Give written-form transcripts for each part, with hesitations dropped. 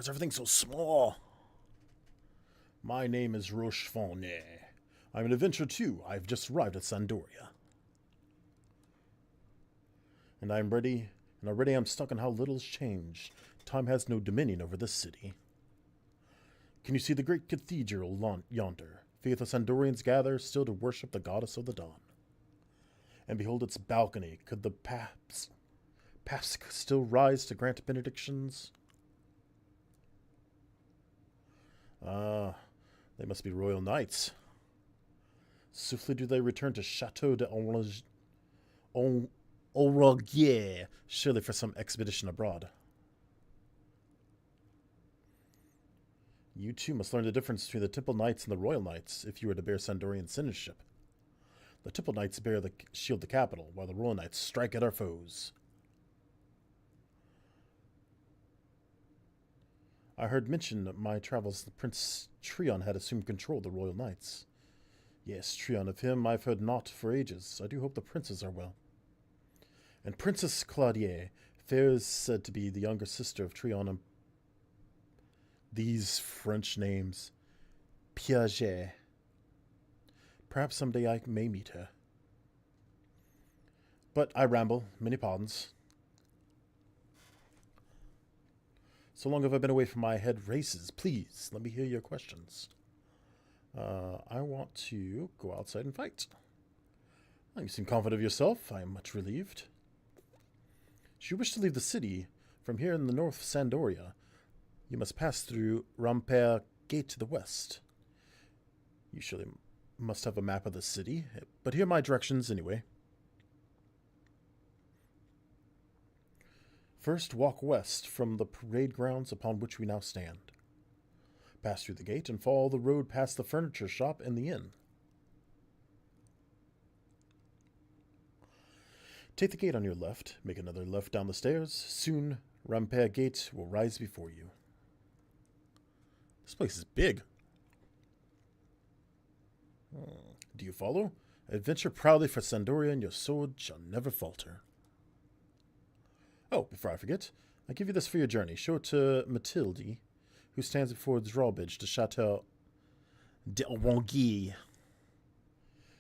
Why is everything so small? My name is Rochefonne. I'm an adventurer too. I've just arrived at Sandoria. And I'm ready, and already I'm stuck on how little's changed. Time has no dominion over this city. Can you see the great cathedral yonder? Faithful Sandorians gather still to worship the goddess of the dawn. And behold its balcony. Could the paps still rise to grant benedictions? They must be royal knights. Swiftly do they return to Chateau de Auragier, surely for some expedition abroad. You too must learn the difference between the Temple Knights and the Royal Knights if you are to bear Sandorian citizenship. The Temple Knights bear the shield the capital, while the Royal Knights strike at our foes. I heard mention of my travels that Prince Trion had assumed control of the Royal Knights. Yes, Trion, of him I've heard naught for ages. I do hope the princes are well. And Princess Claudier, fair is said to be the younger sister of Trion and these French names. Piaget. Perhaps someday I may meet her. But I ramble. Many pardons. So long have I been away from my head races. Please, let me hear your questions. I want to go outside and fight. You seem confident of yourself. I am much relieved. Should you wish to leave the city, from here in the north of Sandoria, you must pass through Rampere Gate to the west. You surely must have a map of the city, but here are my directions anyway. First, walk west from the parade grounds upon which we now stand. Pass through the gate and follow the road past the furniture shop and the inn. Take the gate on your left, make another left down the stairs. Soon, Rampere Gate will rise before you. This place is big. Do you follow? Adventure proudly for Sandoria, and your sword shall never falter. Oh, before I forget, I give you this for your journey. Show it to Mathilde, who stands before the drawbridge to Chateau d'Aurangui.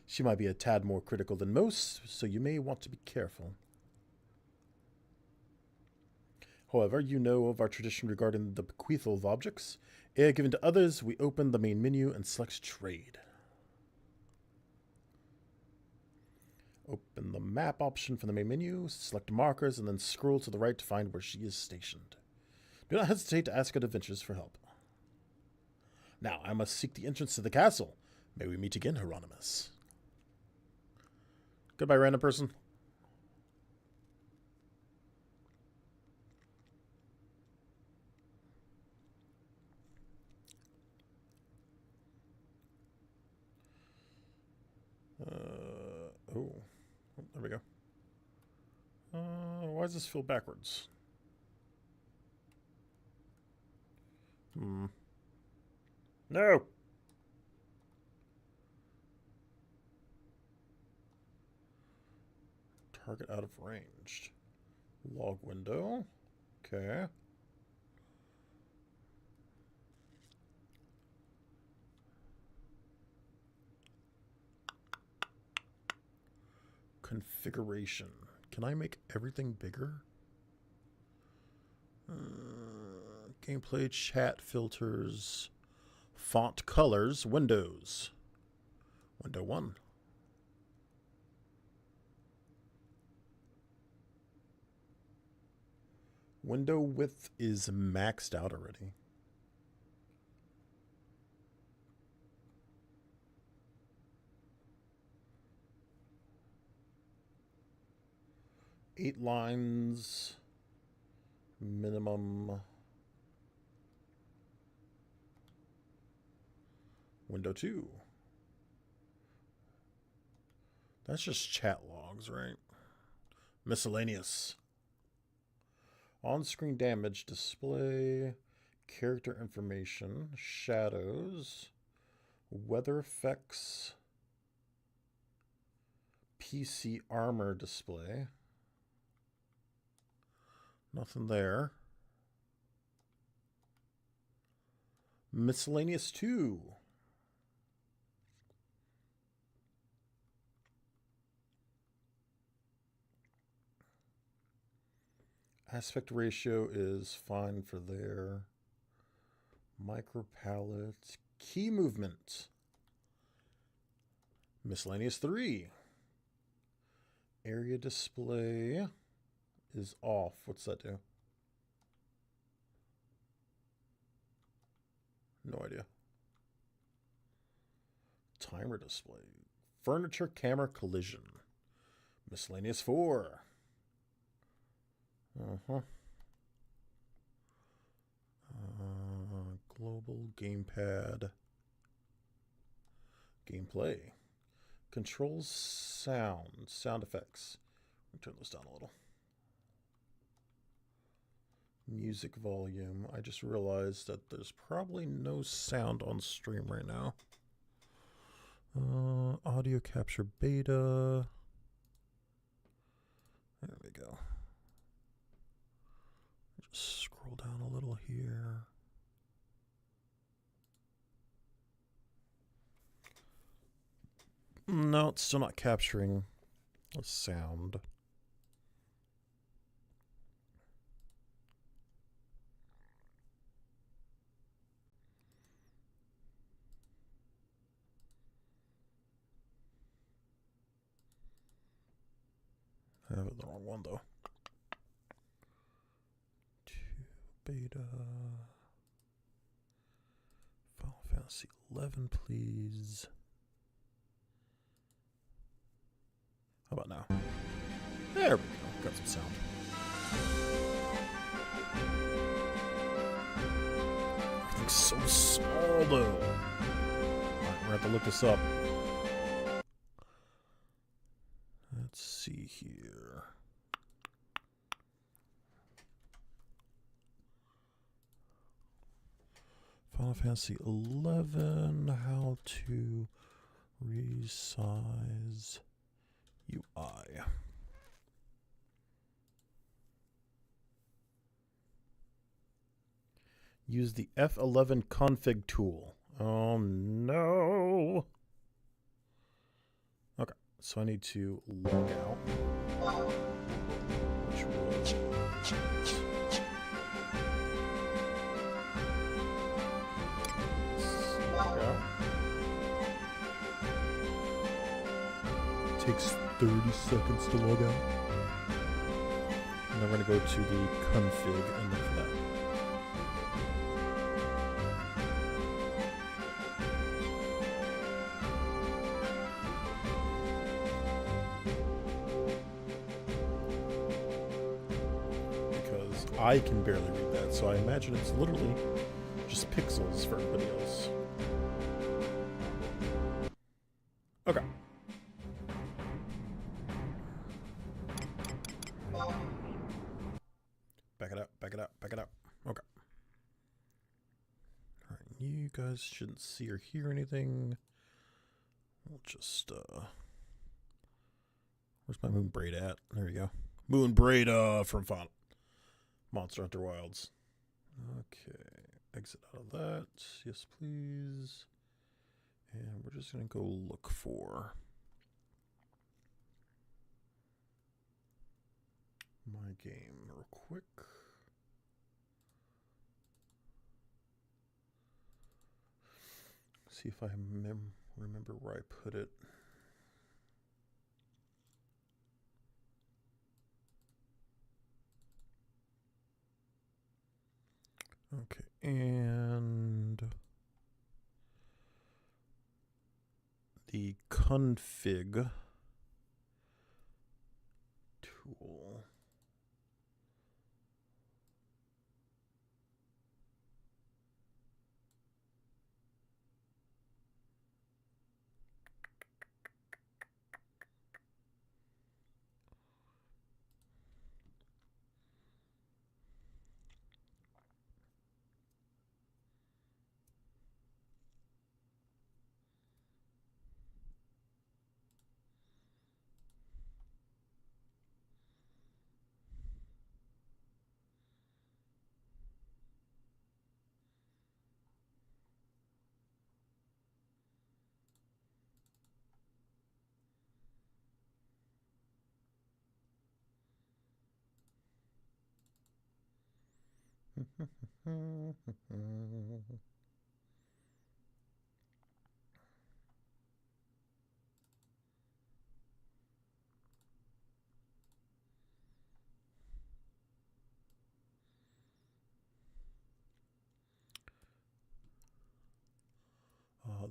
She might be a tad more critical than most, so you may want to be careful. However, you know of our tradition regarding the bequeathal of objects. Ere given to others, we open the main menu and select Trade. Open the map option from the main menu, select markers, and then scroll to the right to find where she is stationed. Do not hesitate to ask our adventurers for help. Now, I must seek the entrance to the castle. May we meet again, Hieronymus. Goodbye, random person. There we go. Why does this feel backwards? No! Target out of range. Log window. Okay. Configuration. Can I make everything bigger? Gameplay, chat filters, font colors, windows. Window 1. Window width is maxed out already. Eight lines minimum. Window 2. That's just chat logs, right? Miscellaneous. On-screen damage, display, character information, shadows, weather effects, PC armor display. Nothing there. Miscellaneous 2. Aspect ratio is fine for there. Micro palette. Key movement. Miscellaneous 3. Area display is off. What's that do? No idea. Timer display. Furniture camera collision. Miscellaneous 4. Global gamepad. Gameplay. Controls sound. Sound effects. Let me turn those down a little. Music volume. I just realized that there's probably no sound on stream right now. Audio capture beta. There we go. Just scroll down a little here. No, it's still not capturing the sound. I have the wrong one though. 2 beta. Final Fantasy 11, please. How about now? There we go. Got some sound. Everything's so small though. Alright, we're gonna have to look this up. Let's see here. Final Fantasy 11, how to resize UI. Use the F11 config tool. Oh no. Okay, so I need to log out. Which was log out. Takes 30 seconds to log out. And then we're going to go to the config and look for that. Because I can barely read that, so I imagine it's literally just pixels for everybody else. Okay. Back it up, back it up, back it up. Okay. Alright, you guys shouldn't see or hear anything. We'll just, where's my Moon Braid at? There we go. Moon Braid, from Monster Hunter Wilds. Okay. Exit out of that. Yes, please. And we're just going to go look for my game real quick. See if I remember where I put it. Okay, and the config tool.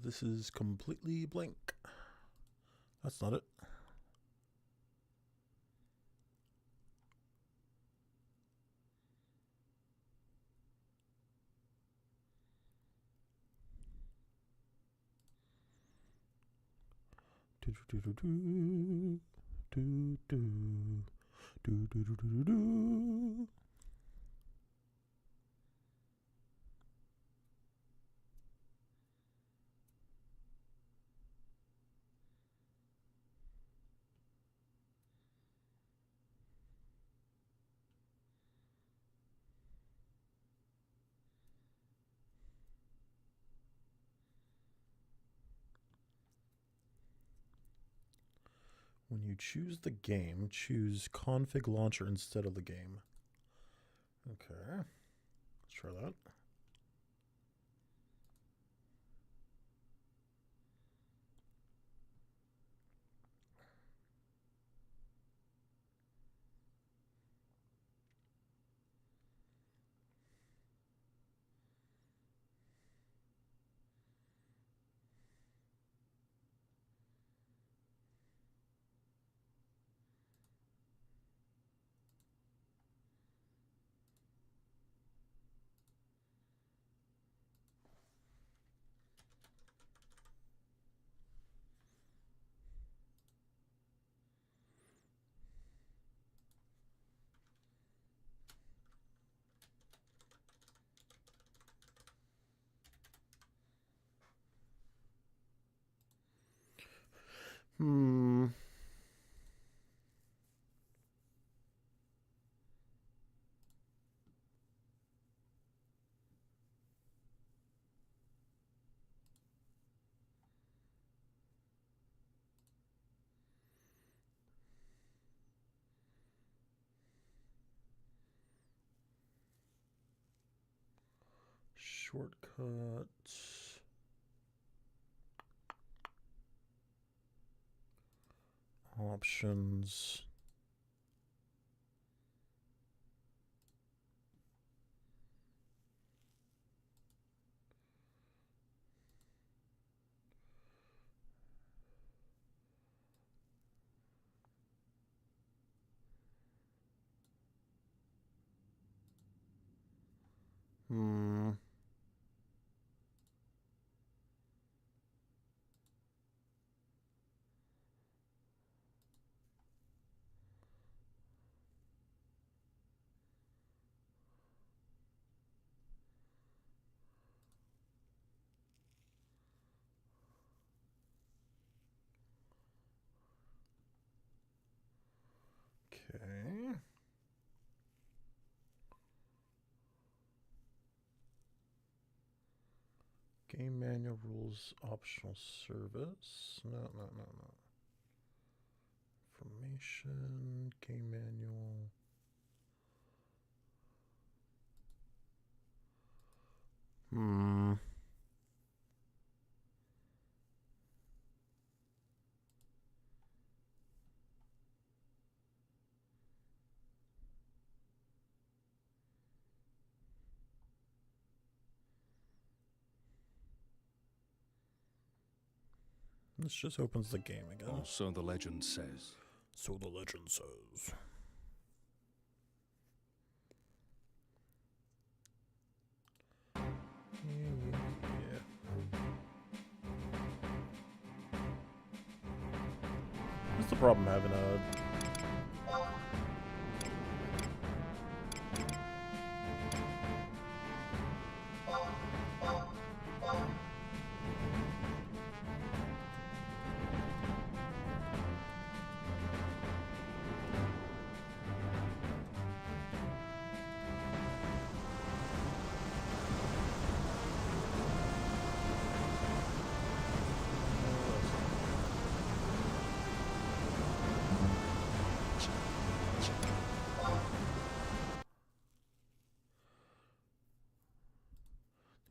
This is completely blank. That's not it. Do do do do do do do do do do do. When you choose the game, choose config launcher instead of the game. Okay, let's try that. Shortcut. Options. Okay. Game manual rules optional service. No. Information, game manual. This just opens the game again. Or so the legend says. So the legend says. Yeah. What's the problem having a...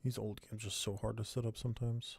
These old games are just so hard to set up sometimes.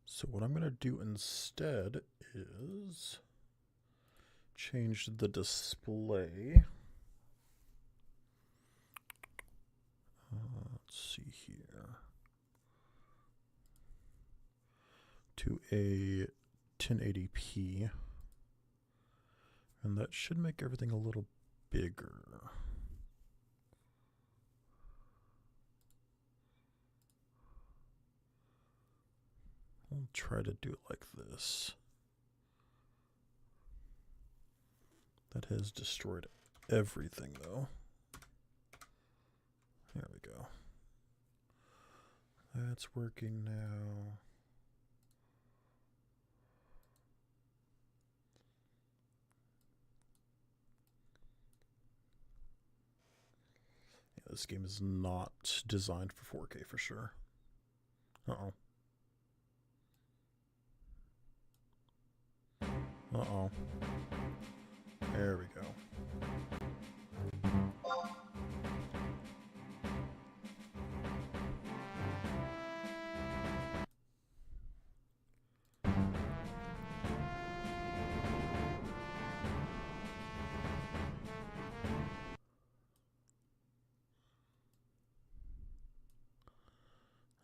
So what I'm going to do instead is change the display. Let's see here. To a 1080p. And that should make everything a little bigger. I'll try to do it like this. That has destroyed everything, though. There we go. That's working now. Yeah, this game is not designed for 4K for sure. Uh-oh. Uh-oh. There we go.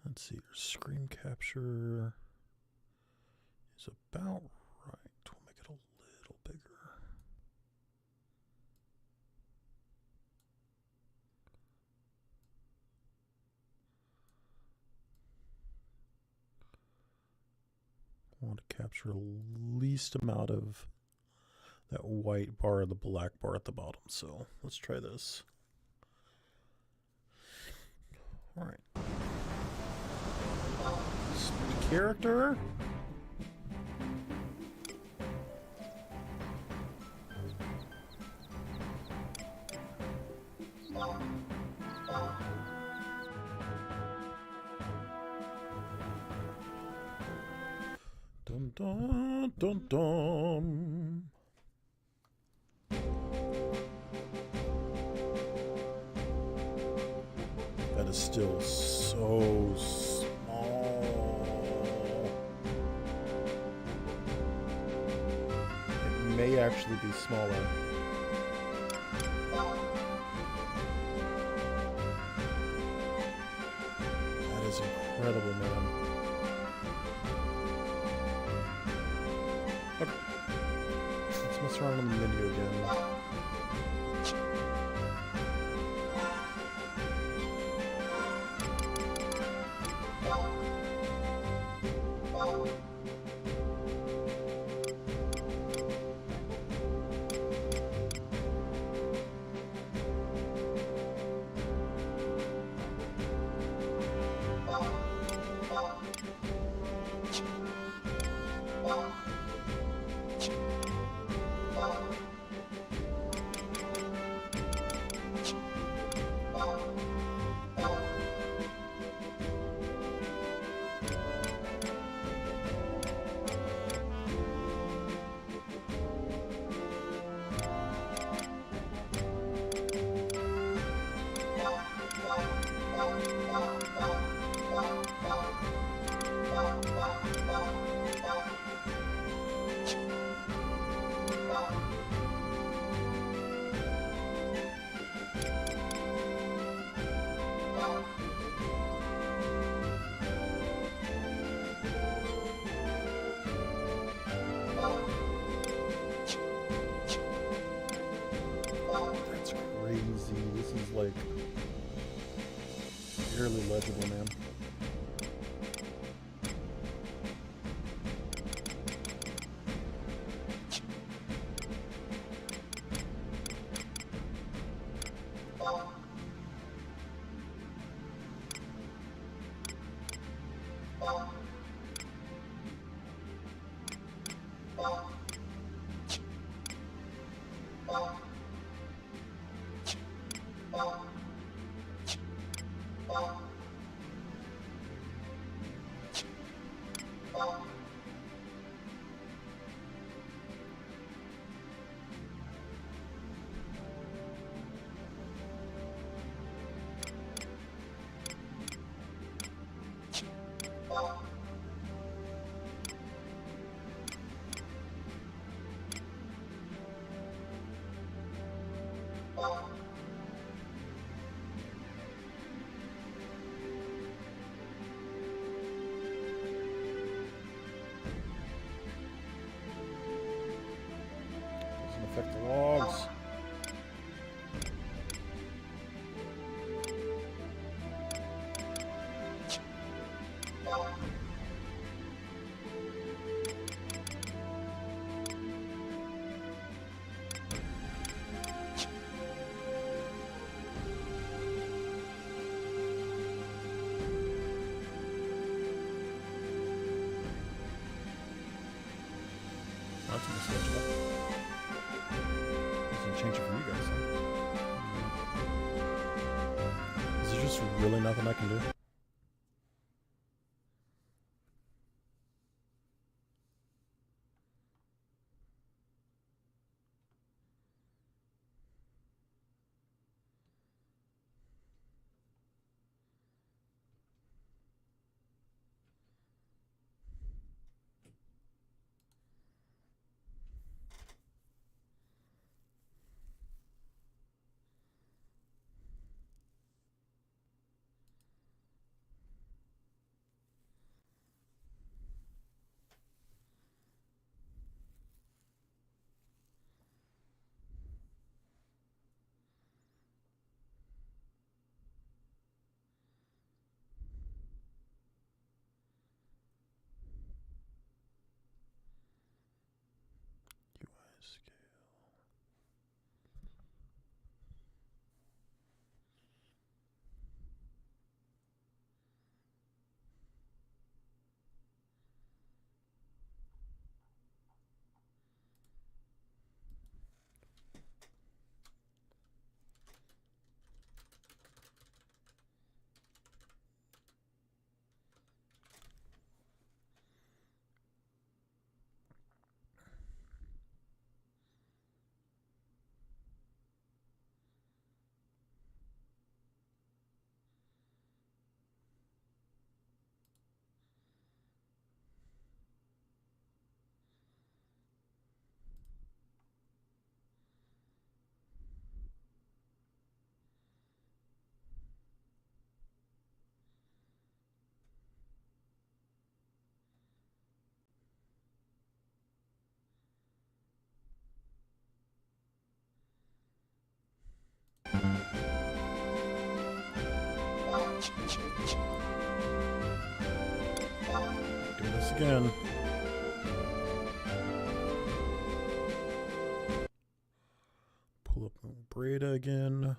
Let's see, your screen capture is about right. We'll make it a little bigger. I want to capture the least amount of that white bar or the black bar at the bottom. So let's try this. All right. Character. Dun dun dun dun. That is still so small. It may actually be smaller. That is incredible, man. Okay. Let's mess around in the menu again. like barely legible, man. Doesn't affect the logs. That's a mistake. Doesn't change it for you guys, huh? Is there just really nothing I can do? UI scale. Do this again. Pull up Breda again.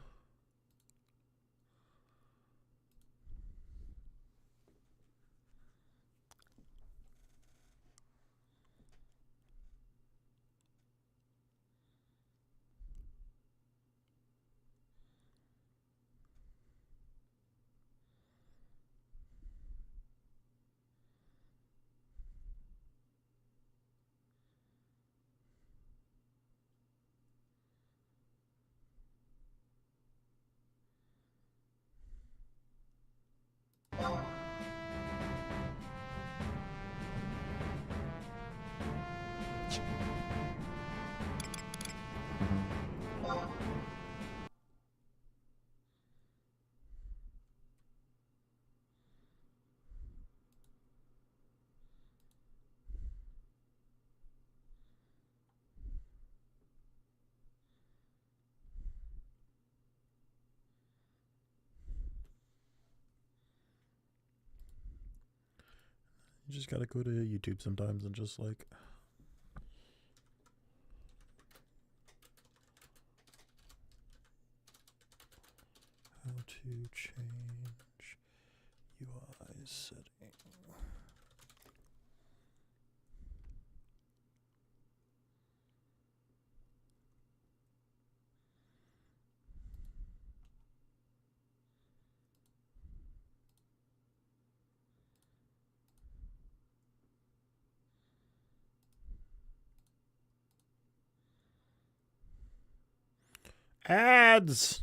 just gotta go to YouTube sometimes and just like... How to change UI setting. Ads!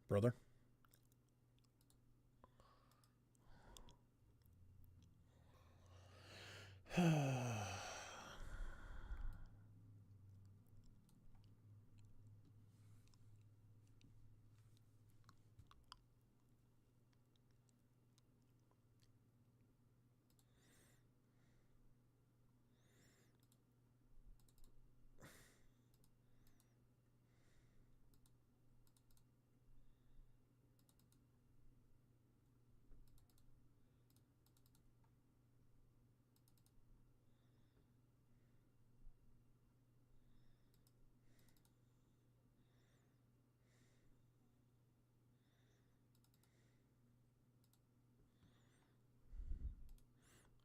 Brother?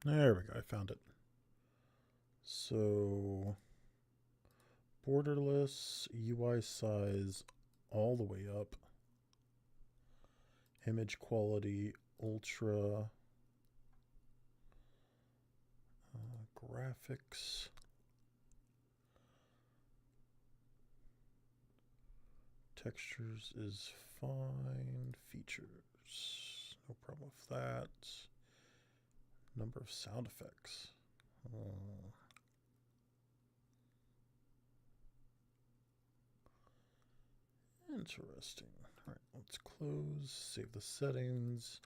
There we go, I found it. So, borderless, UI size all the way up. Image quality, ultra. Graphics. Textures is fine. Features, no problem with that. Number of sound effects. Interesting. All right, let's close, save the settings.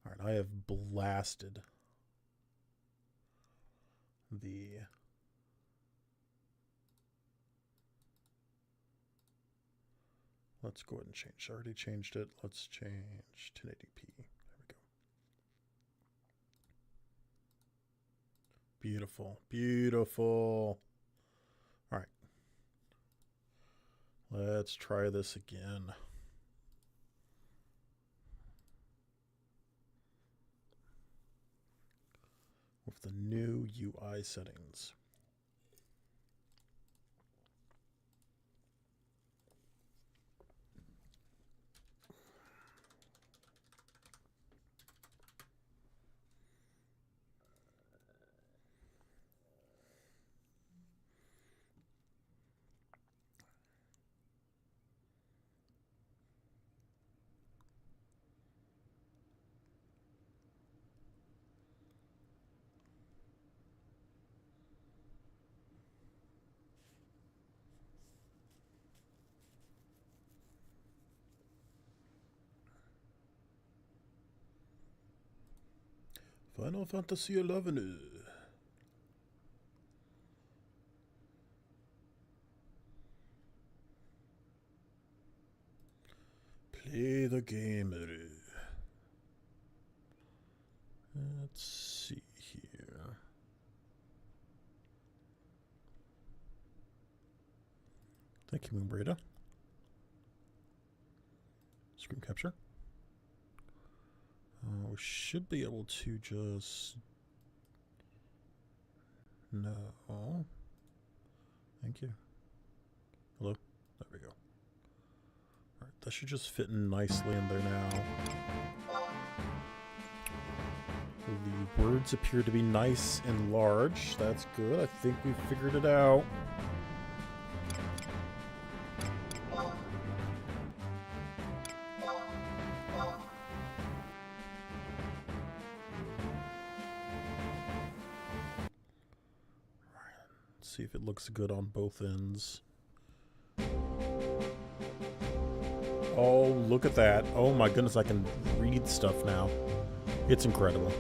All right, I have blasted the let's go ahead and change. I already changed it. Let's change 1080p. There we go. Beautiful. Beautiful. All right. Let's try this again. With the new UI settings. Final Fantasy XI. Play the game. Let's see here. Thank you, Moonbreda. Screen capture. We should be able to just... No. Thank you. Hello? There we go. Alright, that should just fit in nicely in there now. The words appear to be nice and large. That's good. I think we figured it out. See if it looks good on both ends. Oh, look at that. Oh my goodness, I can read stuff now. It's incredible.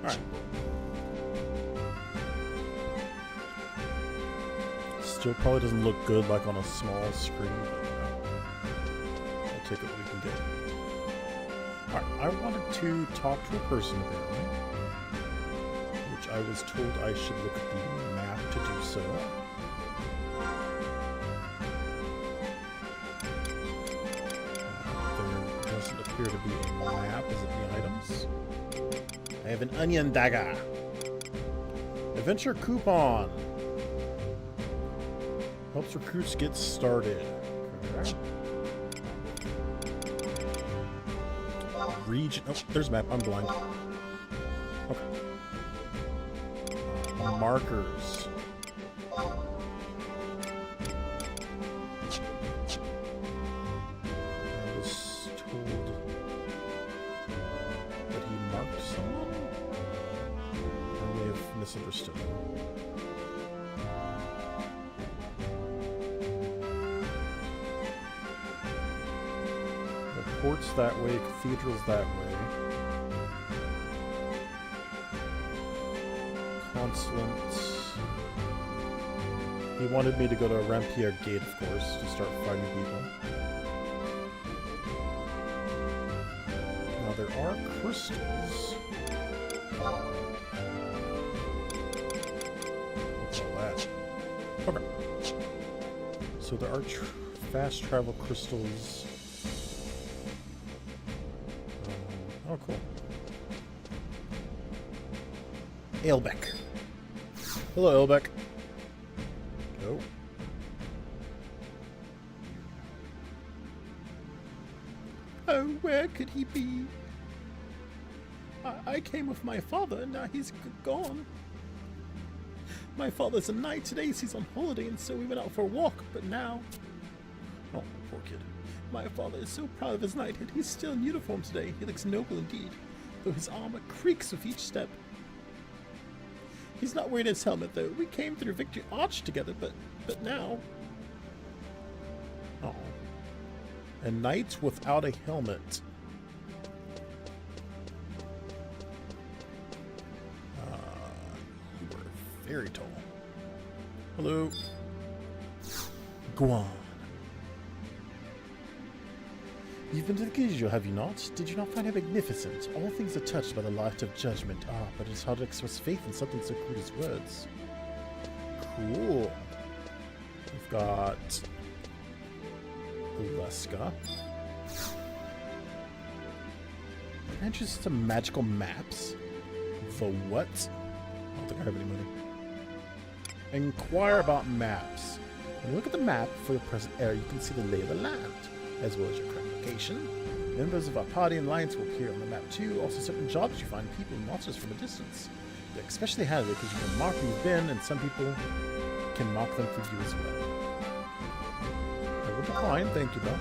Alright. Still probably doesn't look good like on a small screen, but I'll take what we can get. Alright, I wanted to talk to a person apparently. I was told I should look at the map to do so. There doesn't appear to be a map. Is it the items? I have an onion dagger. Adventure coupon. Helps recruits get started. Okay. Region. Oh, there's a map. I'm blind. Okay. Markers. I was told that he marked someone? I may have misunderstood. The port's that way, cathedral's that way. He wanted me to go to Rampierre Gate, of course, to start fighting people. Now there are crystals. What's all that? Okay. So there are fast travel crystals. Oh, cool. Aelbeck. Hello, Aelbeck. Oh. Oh, where could he be? I came with my father, and now he's gone. My father's a knight. Today he's on holiday, and so we went out for a walk, but now... Oh, poor kid. My father is so proud of his knighthood. He's still in uniform today. He looks noble indeed, though his armor creaks with each step. He's not wearing his helmet, though. We came through Victory Arch together, but now... Oh. A knight without a helmet. You were very tall. Hello. Go on. You've been to the cathedral, have you not? Did you not find it magnificent? All things are touched by the light of judgment. Ah, but it's hard to express faith in something so crude as words. Cool. We've got... Uleska. Entrance to magical maps. The what? I don't think I have any money. Inquire about maps. When you look at the map for the present era, you can see the lay of the land, as well as your current location. Members of our party and alliance will appear on the map too. Also, certain jobs you find people and monsters from a distance. They're especially handy because you can mark where you've been, and some people can mark them for you as well. I will decline, thank you though.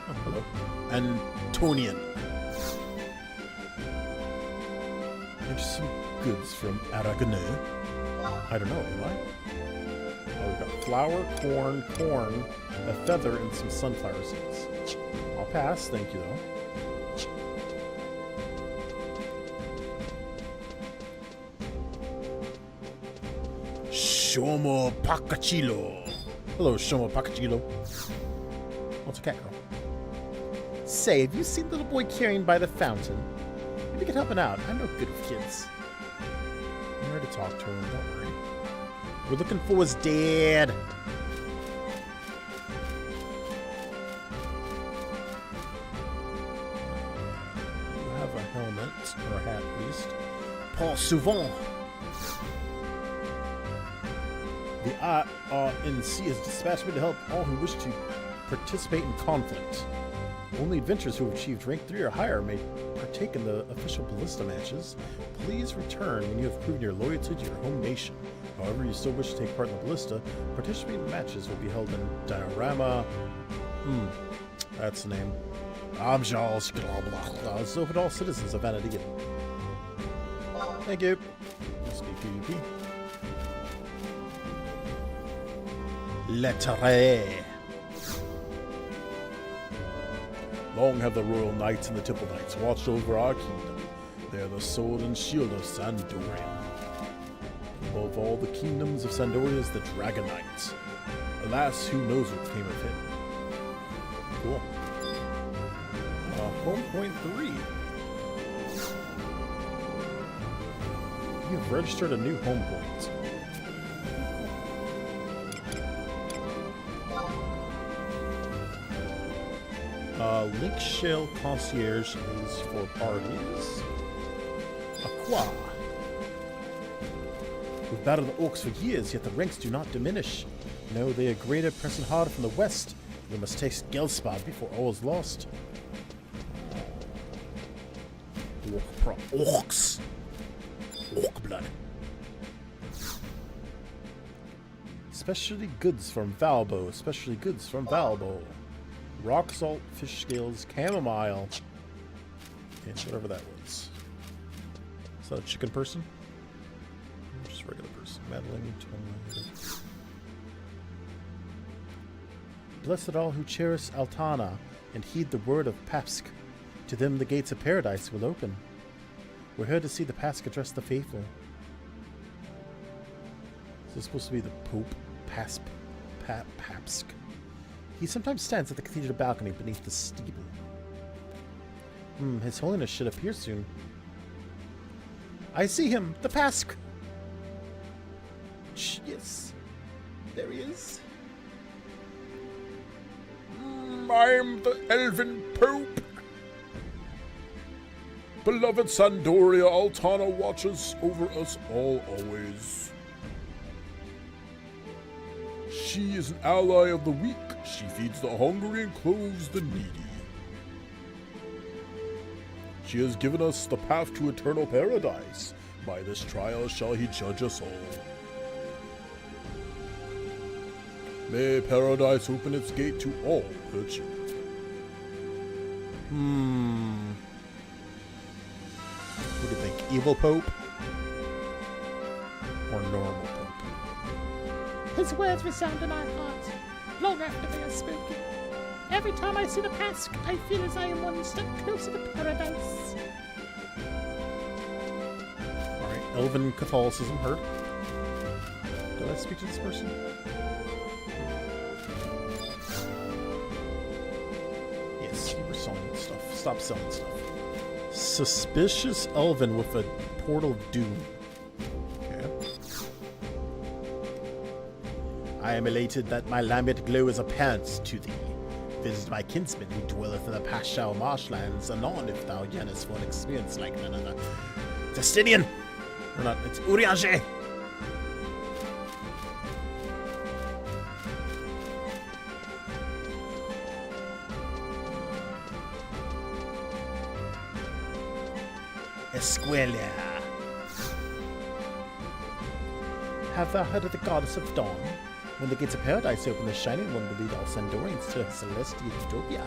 Oh, hello. Antonian. Interesting goods from Aragonais. I don't know, am I? Oh, we've got flour, corn, a feather, and some sunflower seeds. I'll pass, thank you though. Shomo Pakachilo. Hello, Shomo Pakachilo. What's a cat girl? Say, have you seen the little boy carrying by the fountain? Maybe we can help him out. I'm no good with kids. I'm here to talk to him, don't worry. We're looking for his dad. You have a helmet, or a hat at least. Paul Souvent. The RNC has dispatched me to help all who wish to participate in conflict. Only adventurers who have achieved rank 3 or higher may partake in the official ballista matches. Please return when you have proven your loyalty to your home nation. However, you still wish to take part in the ballista, participating matches will be held in Diorama. That's the name. Abjal so for all citizens of Vanadian. Thank you. Speak PvP. Lettre. Long have the royal knights and the temple knights watched over our kingdom. They are the sword and shield of Sandoria. Above all the kingdoms of Sandoria is the Dragon Knight. Alas, who knows what became of him? Cool. Home point 3. You've registered a new home point. Link Shell Concierge is for parties. Aqua. We've battled the orcs for years, yet the ranks do not diminish. No, they are greater, pressing hard from the west. We must take Gelspad before all is lost. Orcs. Orc blood. Specialty goods from Valbo. Specialty goods from Valbo. Rock salt, fish scales, chamomile, and whatever that was. Is that a chicken person? Just a regular person. Madeline. Blessed all who cherish Altana and heed the word of Papsk. To them the gates of paradise will open. We're here to see the Papsk address the faithful. Is this supposed to be the Pope? Papsk. He sometimes stands at the cathedral balcony beneath the steeple. His Holiness should appear soon. I see him! The Papsk! Yes. There he is. I'm the Elven Pope. Beloved Sandoria, Altana watches over us all always. She is an ally of the weak. She feeds the hungry and clothes the needy. She has given us the path to eternal paradise. By this trial shall he judge us all. May paradise open its gate to all her children. What do you think? Evil Pope? Or normal Pope? His words resound in our hearts, long after they are spoken. Every time I see the Papsk, I feel as I am one step closer to paradise. Alright, Elven Catholicism heard. Did I speak to this person? Yes, you were selling stuff. Stop selling stuff. Suspicious Elven with a Portal of Doom. I am elated that my lambent glow is apparent to thee. Visit my kinsman who dwelleth in the Pashao marshlands anon if thou yearnest for an experience like none other. Justinian! Or not, it's Urianger! Esquelia. Have thou heard of the goddess of dawn? When the gates of paradise open, the Shining One will lead all Sandorians to a celestial utopia.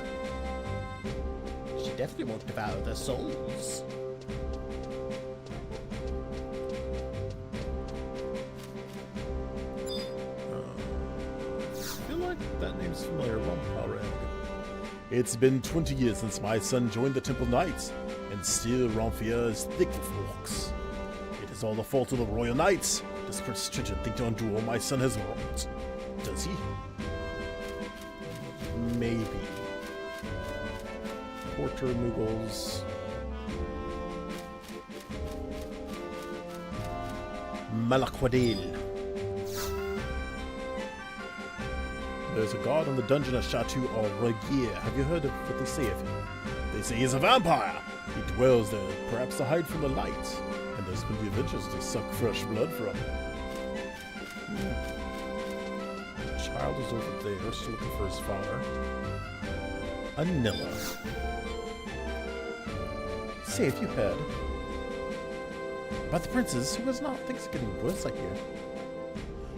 She definitely won't devour their souls. I feel like that name's familiar. It's been 20 years since my son joined the Temple Knights, and still Ramphia is thick with orcs. It is all the fault of the Royal Knights. Does Prince Tridget think to undo all my son has wronged? Does he? Maybe. Porter Mughals. Malakwadil. There's a guard in the dungeon of Chateau Regier. Have you heard of what they say of him? They say he's a vampire. He dwells there, perhaps to hide from the light. And there's been the adventures to suck fresh blood from him. child is over there, still looking for his father. Anilla. Say, have you heard about the princes who was not? Things are getting worse, I hear.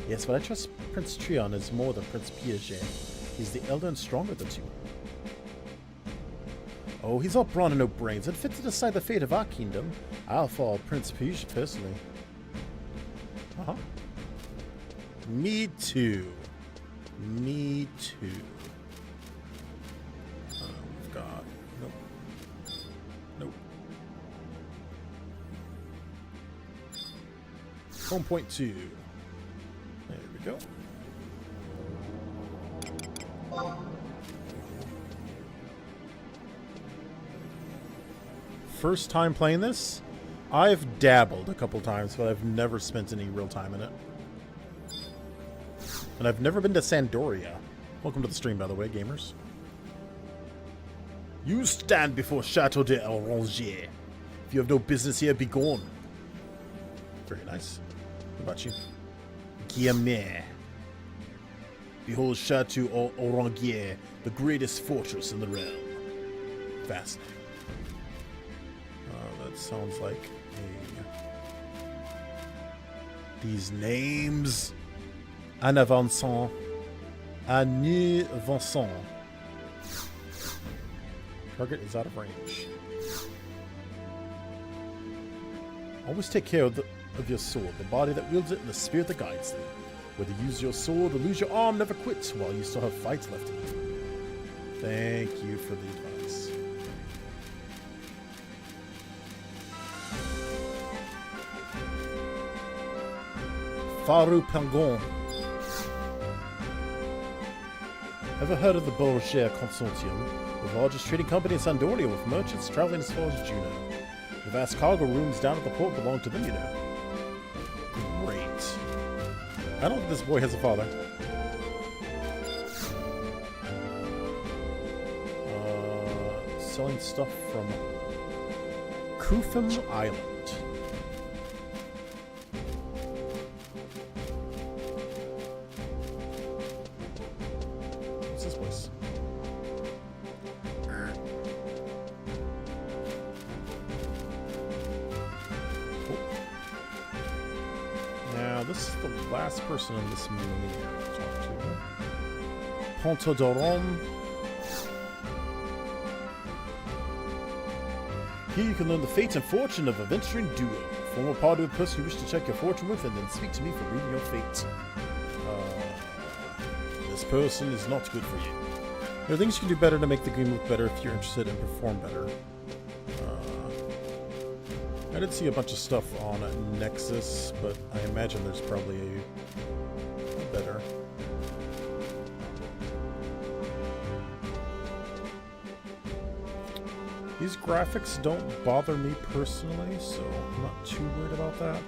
Yes, but I trust Prince Trion is more than Prince Piaget. He's the elder and stronger than you. Oh, he's all brawn and no brains, and fit to decide the fate of our kingdom. I'll follow Prince Piaget personally. Uh-huh. Me too. Me too. We've got... Nope. Nope. Home point 2. There we go. First time playing this. I've dabbled a couple times, but I've never spent any real time in it. And I've never been to Sandoria. Welcome to the stream, by the way, gamers. You stand before Chateau de Orangier. If you have no business here, be gone. Very nice. What about you? Guillemette. Behold Chateau Orangier, the greatest fortress in the realm. Fascinating. That sounds like a... These names... En avançant. En avançant. Target is out of range. Always take care of your sword, the body that wields it, and the spirit that guides them. Whether you use your sword or lose your arm, never quit while you still have fights left in you. Thank you for the advice. Faru Pangon. Ever heard of the Borgia Consortium, the largest trading company in Sandoria with merchants traveling as far as Juneau? The vast cargo rooms down at the port belong to them, you know. Great. I don't think this boy has a father. Selling stuff from Kufum Island. What's this place? Now, this is the last person in this meeting to talk to. Ponto de Rome. Here you can learn the fate and fortune of a venturing duo. Form a party with the person you wish to check your fortune with, and then speak to me for reading your fate. This person is not good for you. There are things you can do better to make the game look better if you're interested and perform better. I did see a bunch of stuff on Nexus, but I imagine there's probably a better. These graphics don't bother me personally, so I'm not too worried about that.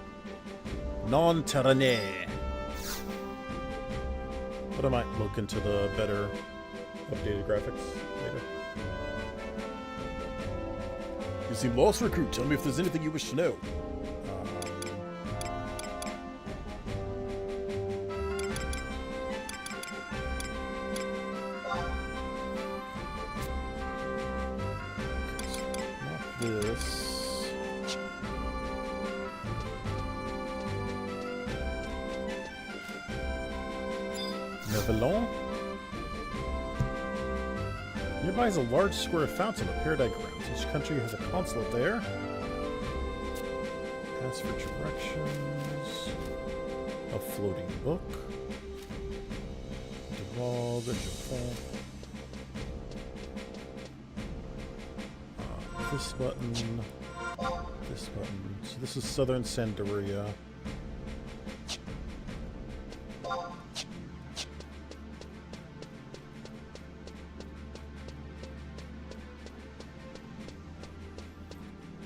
Non-terrané. But I might look into the better updated graphics later. You seem lost, recruit. Tell me if there's anything you wish to know. This. Nevelon. Nearby is a large square fountain of Paradise Grounds. Each country has a consulate there. Ask for directions. A floating book. Deval, the Japon. This button. This button. So this is Southern Sandoria.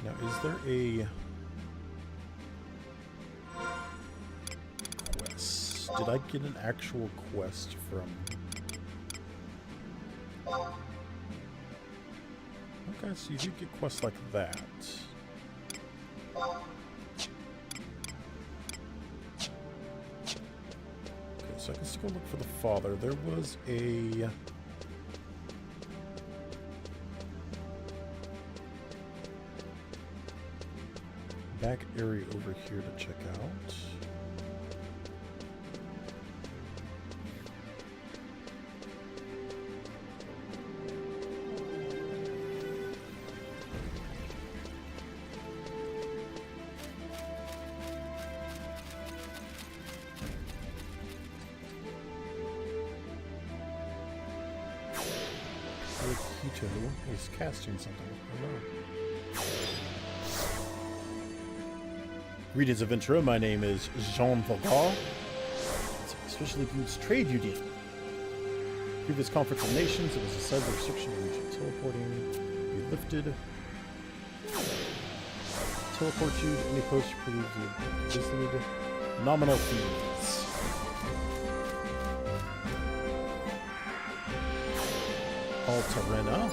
Now, is there a quest? Did I get an actual quest from... Okay, so you do get quests like that. Okay, so So I can still go look for the father. There was a... back area over here to check out. Kito is casting something. I don't know. Greetings, Adventurer. My name is Jean Valgar. Especially includes trade union. Previous Conference of Nations, it was decided the restriction of region teleporting be lifted. Teleport you to any post you believe you visited. Nominal fees. Altarena.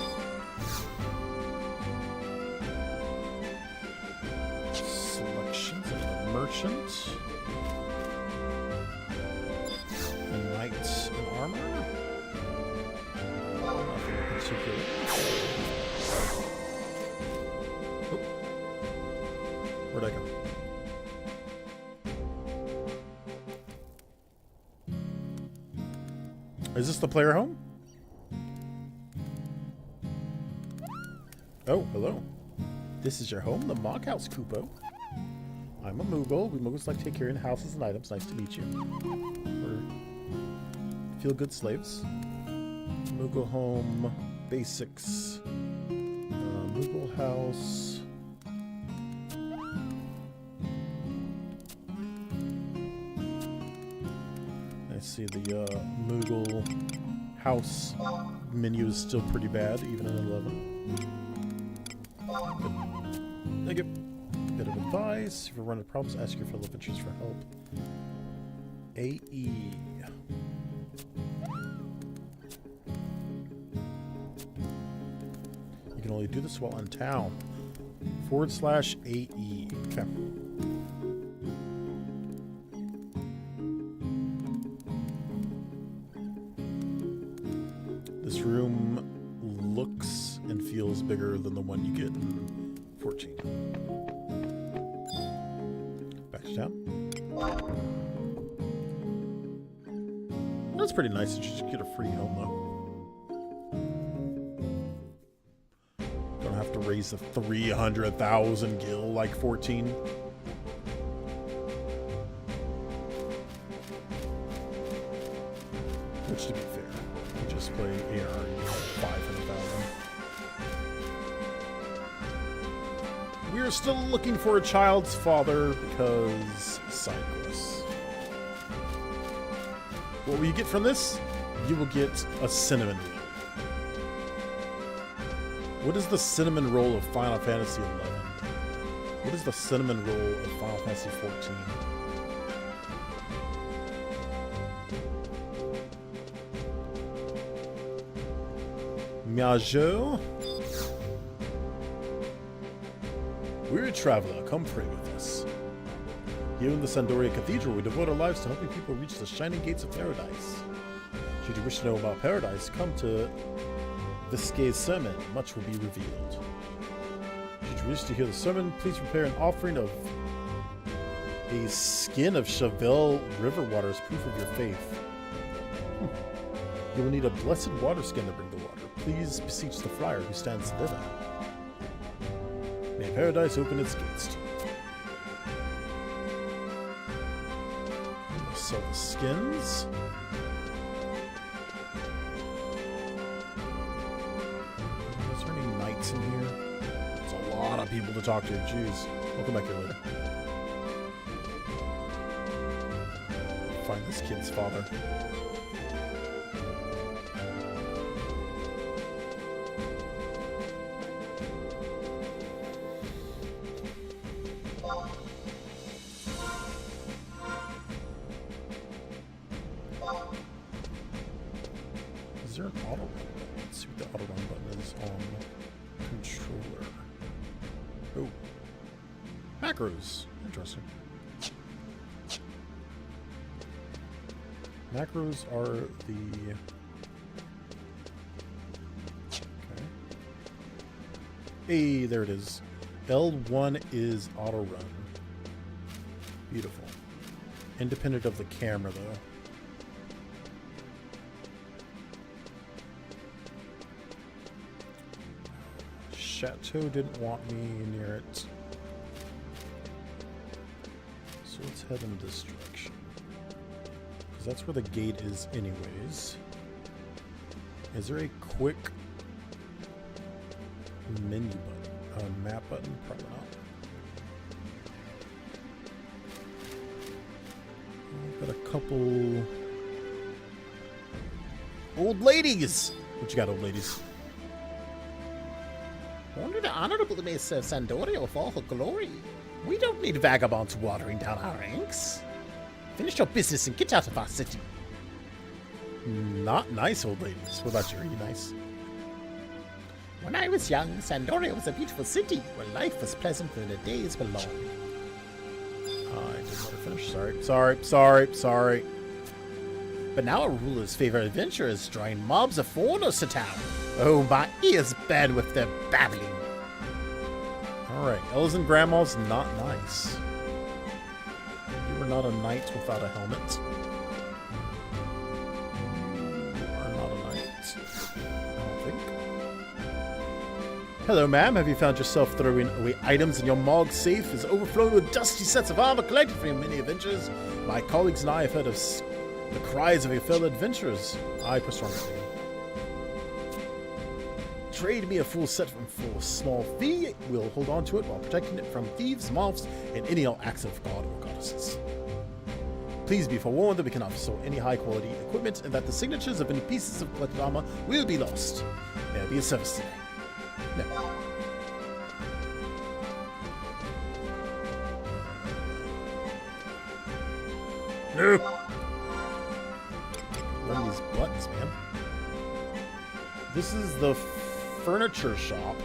Selections of the merchant. A knight in armor. Nothing in particular. Oh. Where'd I go? Is this the player home? Oh, hello. This is your home, the Mock House, Kupo. I'm a Moogle. We Moogles like to take care of houses and items. Nice to meet you. We're feel-good slaves. Moogle home, basics. Moogle house. I see the Moogle house menu is still pretty bad, even in 11. Thank you. Bit of advice. If you're running problems, ask your fellow adventurers for help. AE. You can only do this while in town. /AE. Okay. This room looks and feels bigger than the one you get in 14. Back to town. That's pretty nice that you just get a free home, though. Don't have to raise the 300,000 gil like 14. Which, to be fair, we just play AR 500,000. We're still looking for a child's father because side quests. What will you get from this? You will get a cinnamon wheel. What is the cinnamon roll of Final Fantasy 11? What is the cinnamon roll of Final Fantasy 14? Miajo. We're a traveler. Come pray with us. Here in the Sandoria Cathedral, we devote our lives to helping people reach the shining gates of paradise. Should you wish to know about paradise, come to Viscay's sermon. Much will be revealed. Should you wish to hear the sermon, please prepare an offering of a skin of Chevelle river water as proof of your faith. You will need a blessed water skin to bring the water. Please beseech the friar who stands thither. May paradise open its gates to you. Sell the skins. Is there any knights in here? There's a lot of people to talk to. Jeez. I'll come back here later. Find this kid's father. Is there an auto run? Let's see what the auto run button is on controller. Oh. Macros. Interesting. Macros are the... Okay. Hey, there it is. L1 is auto run. Beautiful. Independent of the camera, though. Chateau didn't want me near it. So let's head in this direction. Because that's where the gate is anyways. Is there a quick menu button? Map button? Probably not. Got a couple... Old ladies! What you got, old ladies? Only the Honorable Miss Sandoria for all her glory. We don't need vagabonds watering down our ranks. Finish your business and get out of our city. Not nice, old ladies. What about you? Are you nice? When I was young, Sandoria was a beautiful city where life was pleasant and the days were long. I didn't want to finish. Sorry. But now our rulers favor adventurers, drawing mobs of foreigners to town. Oh, my ears burn with their babbling. Alright, elves and grandmas, not nice. You are not a knight without a helmet. You are not a knight. I don't think. Hello, ma'am. Have you found yourself throwing away items in your Mog safe is overflowing with dusty sets of armor collected from your many adventures? My colleagues and I have heard of the cries of your fellow adventurers. I press on again. Trade me a full set for a small fee. We'll hold on to it while protecting it from thieves, moths, and any all acts of god or goddesses. Please be forewarned that we cannot sell any high-quality equipment and that the signatures of any pieces of collected armor will be lost. May I be of service today? No. No! One of these buttons, man. This is the furniture shop.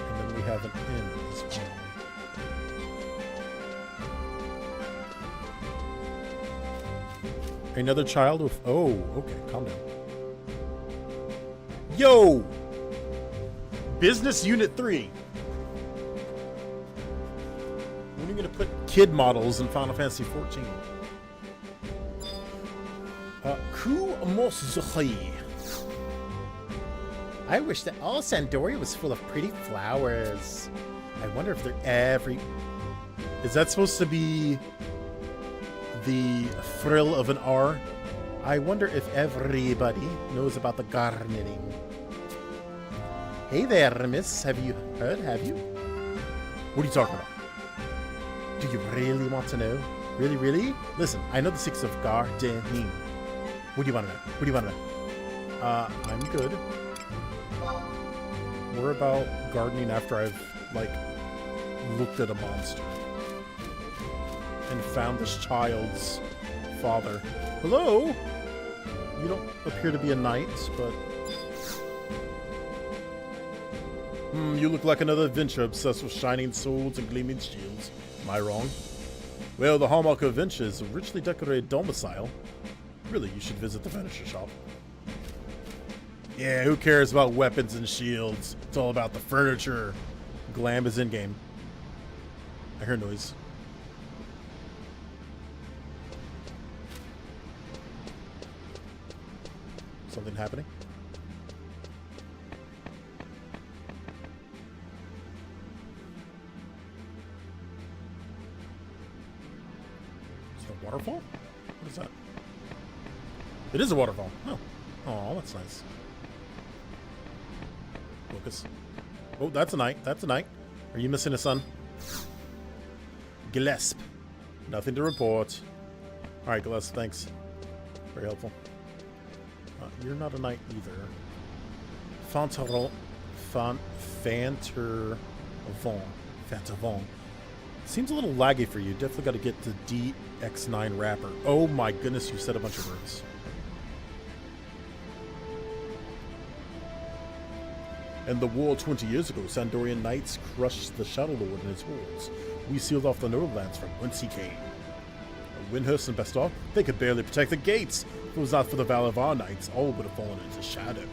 And then we have an inn as well. Another child with... Oh, okay, calm down. Yo! Business Unit 3. When are you going to put kid models in Final Fantasy 14? I wish that all Sandoria was full of pretty flowers. I wonder if they're every... Is that supposed to be the thrill of an R? I wonder if everybody knows about the gardening. Hey there, miss. Have you heard? Have you? What are you talking about? Do you really want to know? Really, really? Listen, I know the six of gardening. What do you want to know? What do you want to know? I'm good. We're about gardening after I've, like, looked at a monster. And found this child's father. Hello? You don't appear to be a knight, but... you look like another adventure obsessed with shining swords and gleaming shields. Am I wrong? Well, the hallmark of adventure is a richly decorated domicile. Really, you should visit the furniture shop. Yeah, who cares about weapons and shields? It's all about the furniture. Glam is in-game. I hear noise. Something happening? Is it a waterfall? What is that? It is a waterfall. Oh, that's nice. Focus. Oh, that's a knight. That's a knight. Are you missing a son? Gillespie. Nothing to report. All right, Gillespie. Thanks. Very helpful. You're not a knight either. Fantervon. Seems a little laggy for you. Definitely got to get the DX9 wrapper. Oh my goodness, you said a bunch of words. In the war 20 years ago, Sandorian knights crushed the Shadow Lord in his halls. We sealed off the Northlands from whence he came. Windhurst and Bestov, they could barely protect the gates. If it was not for the valor of our knights, all would have fallen into shadow.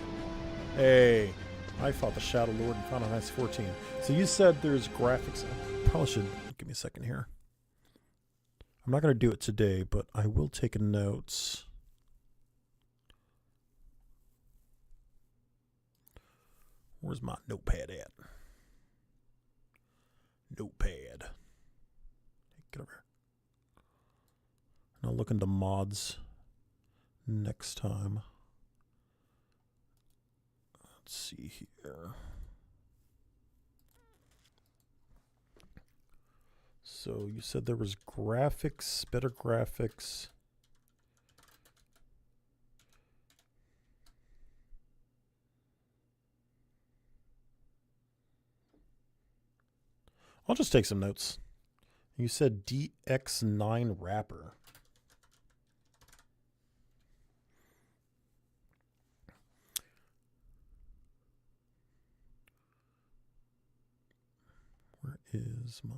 Hey, I fought the Shadow Lord in Final Fantasy 14. So you said there's graphics. I probably should give me a second here. I'm not going to do it today, but I will take a note. Where's my notepad at? Notepad. Get over here. And I'll look into mods next time. Let's see here. So you said there was graphics, better graphics. I'll just take some notes. You said DX9 wrapper. Where is my...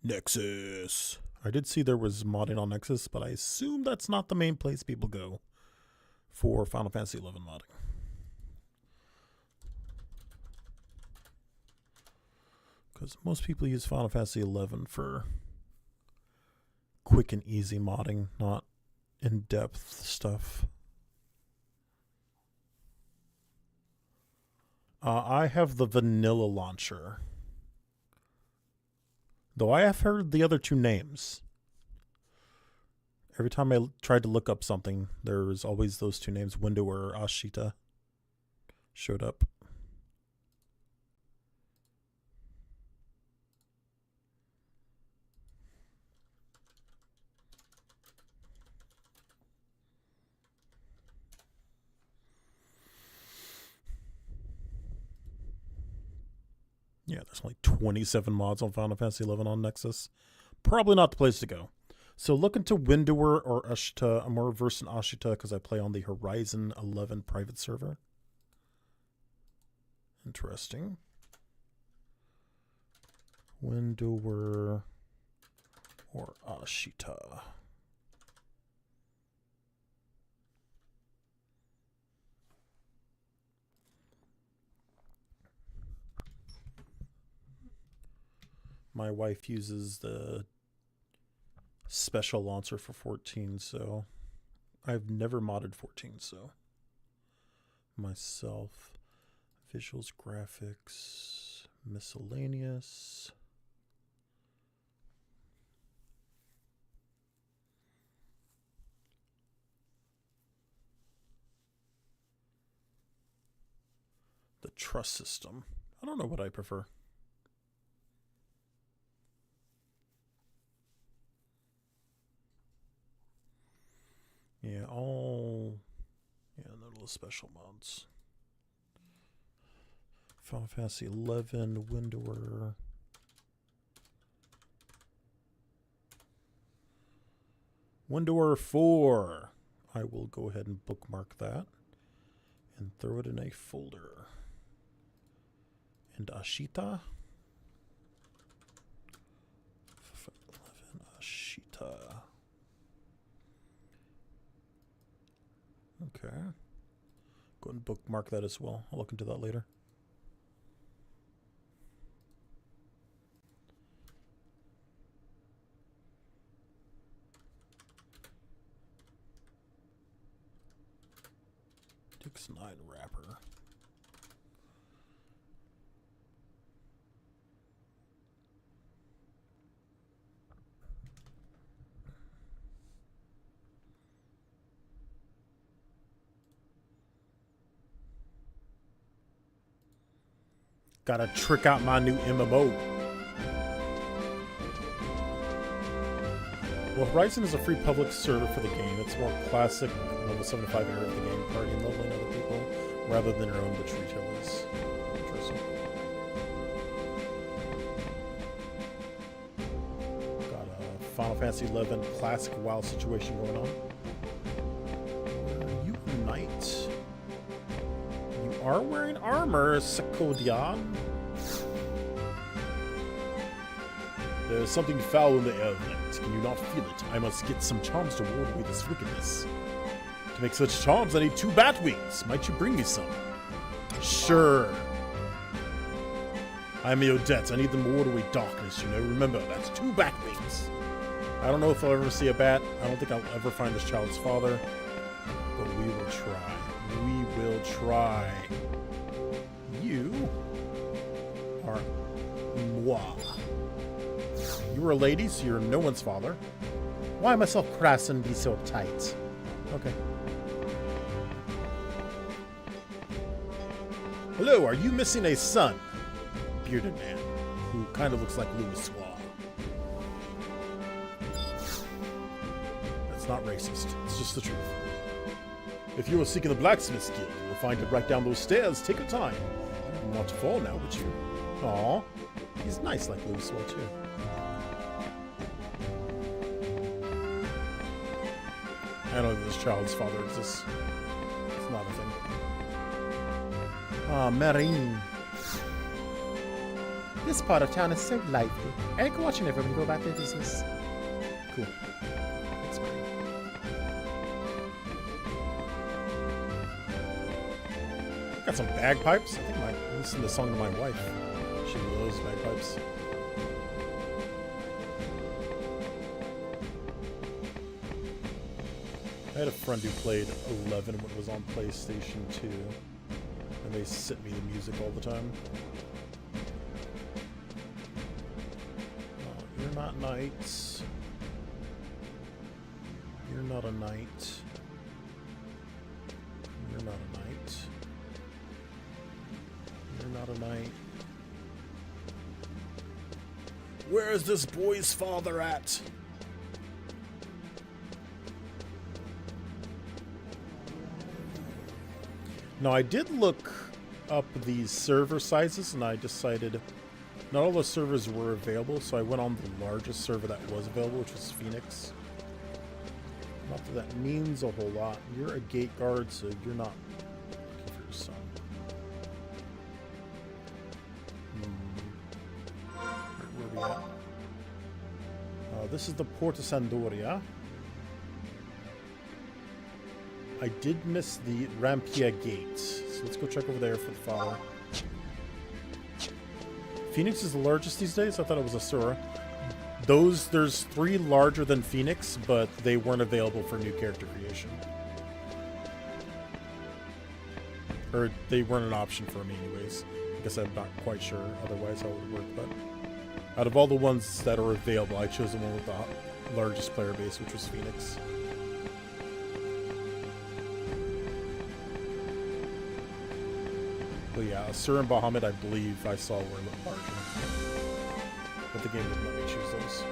Nexus. I did see there was modding on Nexus, but I assume that's not the main place people go for Final Fantasy XI modding. Because most people use Final Fantasy XI for quick and easy modding, not in-depth stuff. I have the vanilla launcher. Though I have heard the other two names. Every time I tried to look up something, there was always those two names, Windower or Ashita, showed up. Yeah, there's only 27 mods on Final Fantasy XI on Nexus. Probably not the place to go. So look into Windower or Ashita. I'm more versed in Ashita because I play on the Horizon 11 private server. Interesting. Windower or Ashita. My wife uses the special launcher for 14, so I've never modded 14, so myself, visuals, graphics, miscellaneous. The trust system. I don't know what I prefer. Yeah, the little special mods. Final Fantasy 11, Windower. Windower 4. I will go ahead and bookmark that and throw it in a folder. And Ashita. 11 Ashita. Okay. Go ahead and bookmark that as well. I'll look into that later. DX9 wrapper. Gotta trick out my new MMO. Well, Horizon is a free public server for the game. It's more classic, level 75 era of the game, partying, leveling other people, rather than your own, which retail is. Interesting. Got a Final Fantasy 11 classic WoW situation going on. You a knight? are wearing armor, Sakodian. There's something foul in the air tonight. Can you not feel it? I must get some charms to ward away this wickedness. To make such charms, I need 2 bat wings. Might you bring me some? Sure. I'm Odette. I need them to ward away darkness, you know. Remember, that's 2 bat wings. I don't know if I'll ever see a bat. I don't think I'll ever find this child's father. But we will try. We will try. You are moi. You were a lady, so you're no one's father. Why must all crass and be so tight? Okay. Hello, are you missing a son? Bearded man, who kind of looks like Louis Suave. That's not racist. It's just the truth. If you are seeking the blacksmith's guild, you will find it right down those stairs. Take your time. You wouldn't want to fall now, would you? Aw, he's nice like Louis Suave, too. I don't know if this child's father exists. It's not a thing. Ah, Marine. This part of town is so lively. I like watching everyone go about their business. Cool. Thanks, Marine. Got some bagpipes. I think I listened to the song to my wife. She loves bagpipes. I had a friend who played 11 when it was on PlayStation 2, and they sent me the music all the time. Oh, you're not knights. You're not a knight. You're not a knight. You're not a knight. Where is this boy's father at? Now, I did look up the server sizes, and I decided not all the servers were available, so I went on the largest server that was available, which was Phoenix. Not that that means a whole lot. You're a gate guard, so you're not looking for your son. Where are we at? This is the Porta Sandoria. I did miss the Rampia Gate, so let's go check over there for the father. Phoenix is the largest these days? I thought it was Asura. There's 3 larger than Phoenix, but they weren't available for new character creation. Or they weren't an option for me anyways. I guess I'm not quite sure otherwise how it would work, but out of all the ones that are available, I chose the one with the largest player base, which was Phoenix. But yeah, Asura and Bahamut, I believe I saw were a little larger. But the game didn't let me choose those.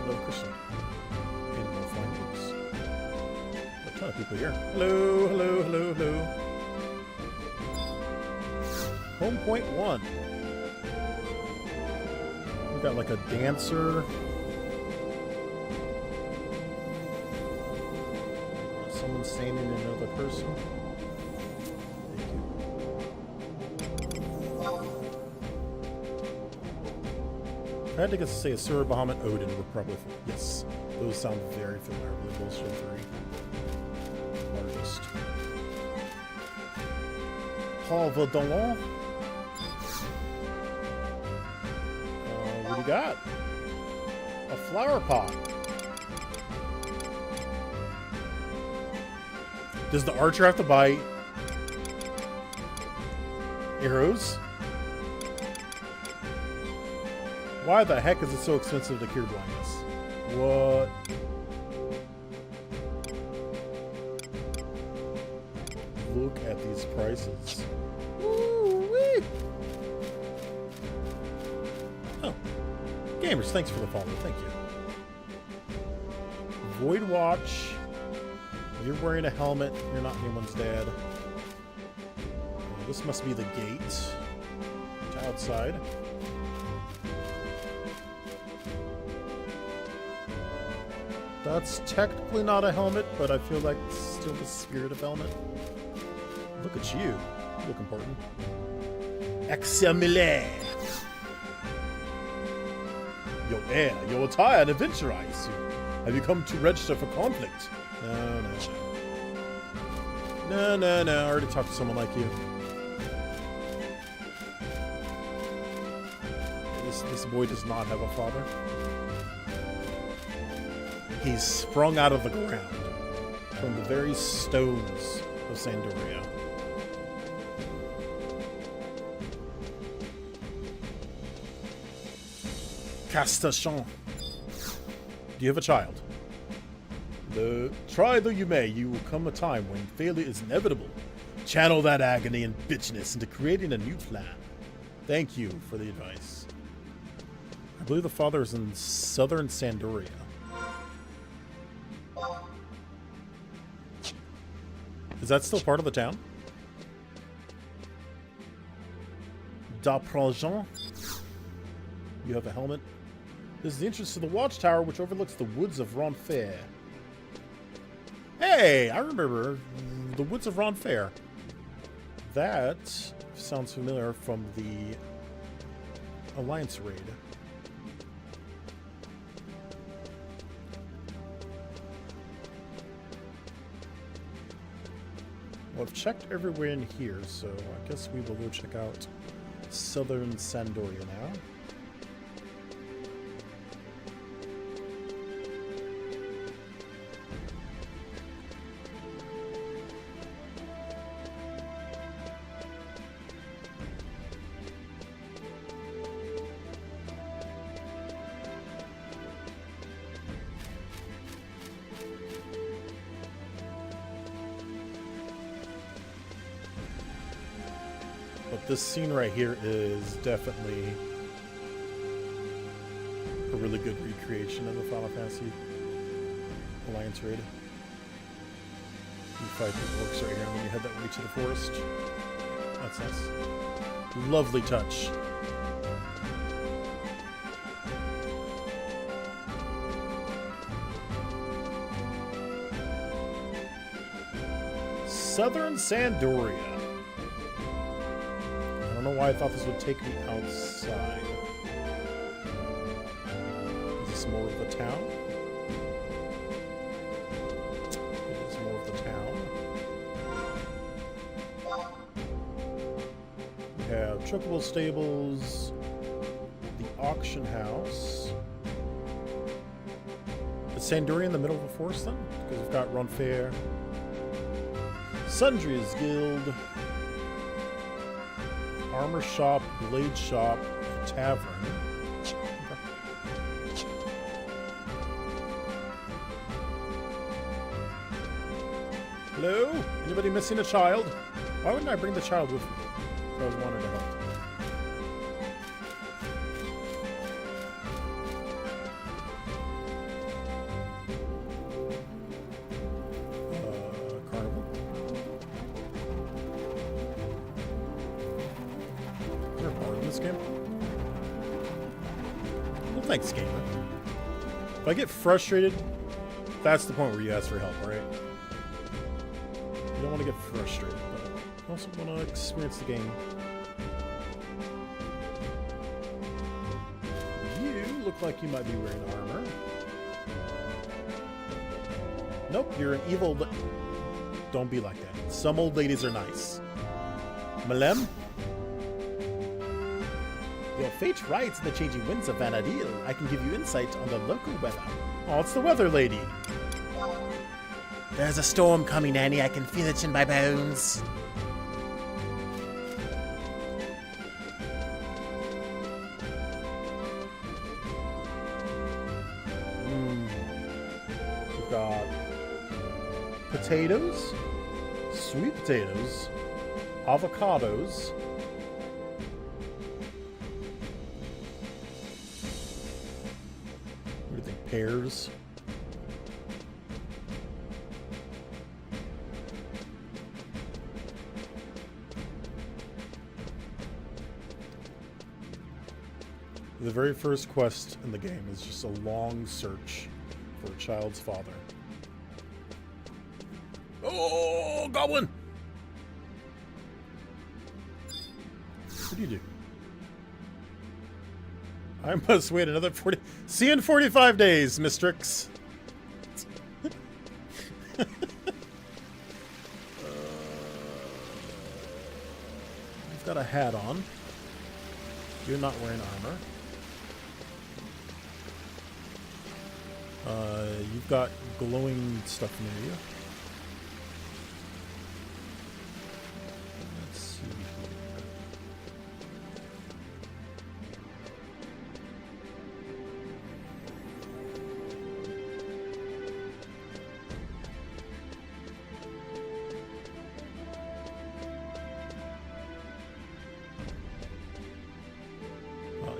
Hello, Christian. Animal findings. A ton of people here. Hello, hello, hello, hello. Home point 1. We got like a dancer. Someone standing in another person. Thank you. If I had to guess to say Asura, Bahamut, Odin would probably. Yes, those sound very familiar. Those are 3 largest. Paul Vaudon. What do you got? A flower pot. Does the archer have to buy arrows? Why the heck is it so expensive to cure blindness? What? Look at these prices. Woo-wee. Oh. Gamers, thanks for the follow. Thank you. Void Watch. You're wearing a helmet. You're not anyone's dad. This must be the gate to outside. That's technically not a helmet, but I feel like it's still the spirit of helmet. Look at you. You look important. Examile. Your attire an adventure, I assume. Have you come to register for conflict? No. I already talked to someone like you. This boy does not have a father. He's sprung out of the ground from the very stones of Sandoria. Castachon. Do you have a child? Try though you may, you will come a time when failure is inevitable. Channel that agony and bitchness into creating a new plan. Thank you for the advice. I believe the father is in southern Sandoria. Is that still part of the town? D'Aprangent. You have a helmet. This is the entrance to the watchtower, which overlooks the woods of Ronfair. Hey, I remember the woods of Ronfair. That sounds familiar from the Alliance raid. Well, I've checked everywhere in here, so I guess we will go check out southern Sandoria now. But this scene right here is definitely a really good recreation of the Final Fantasy Alliance raid. You fight the orcs right here, and then you head that way to the forest. That's nice. Lovely touch. Southern Sandoria. I don't know why I thought this would take me outside. Is this more of the town? It is more of the town. We have Chocobo Stables, the auction house. Is Sandoria in the middle of the forest then? Because we've got Ronfair, Sundry's Guild, Armor Shop, Blade Shop, Tavern. Hello? Anybody missing a child? Why wouldn't I bring the child with me if I was wanting to help? Carnival. Is there a bar in this game? Well, thanks, gamer. If I get frustrated, that's the point where you ask for help, right? You don't want to get frustrated, but you also want to experience the game. You look like you might be wearing armor. Nope, you're an evil... Don't be like that. Some old ladies are nice. Malem? Your fate rides in the changing winds of Vanadil. I can give you insight on the local weather. Oh, it's the weather lady. There's a storm coming, Annie. I can feel it in my bones. We've got potatoes, sweet potatoes, avocados, what do you think, pears? The very first quest in the game is just a long search for a child's father. Oh, goblin! What do you do? I must wait another 40... See you in 45 days, Mistrix. You've got a hat on. You're not wearing armor. You've got glowing stuff near you. Let's see here.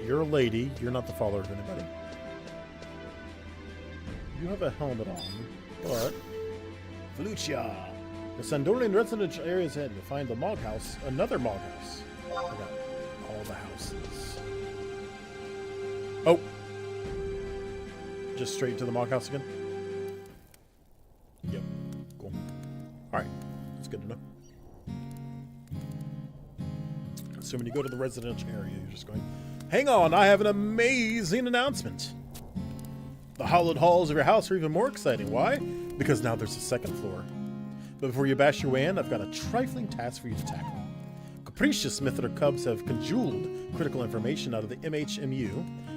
You're a lady. You're not the father of anybody. You have a helmet on, but... Felucia! The Sandorian residential area is ahead to find the Mog House. Another Mog House. I got all the houses. Oh! Just straight to the Mog House again? Yep. Cool. Alright. That's good to know. So when you go to the residential area, you're just going, hang on, I have an amazing announcement. The hallowed halls of your house are even more exciting. Why? Because now there's a second floor. But before you bash your way in, I've got a trifling task for you to tackle. Capricious Mithra Cubs have congealed critical information out of the MHMU,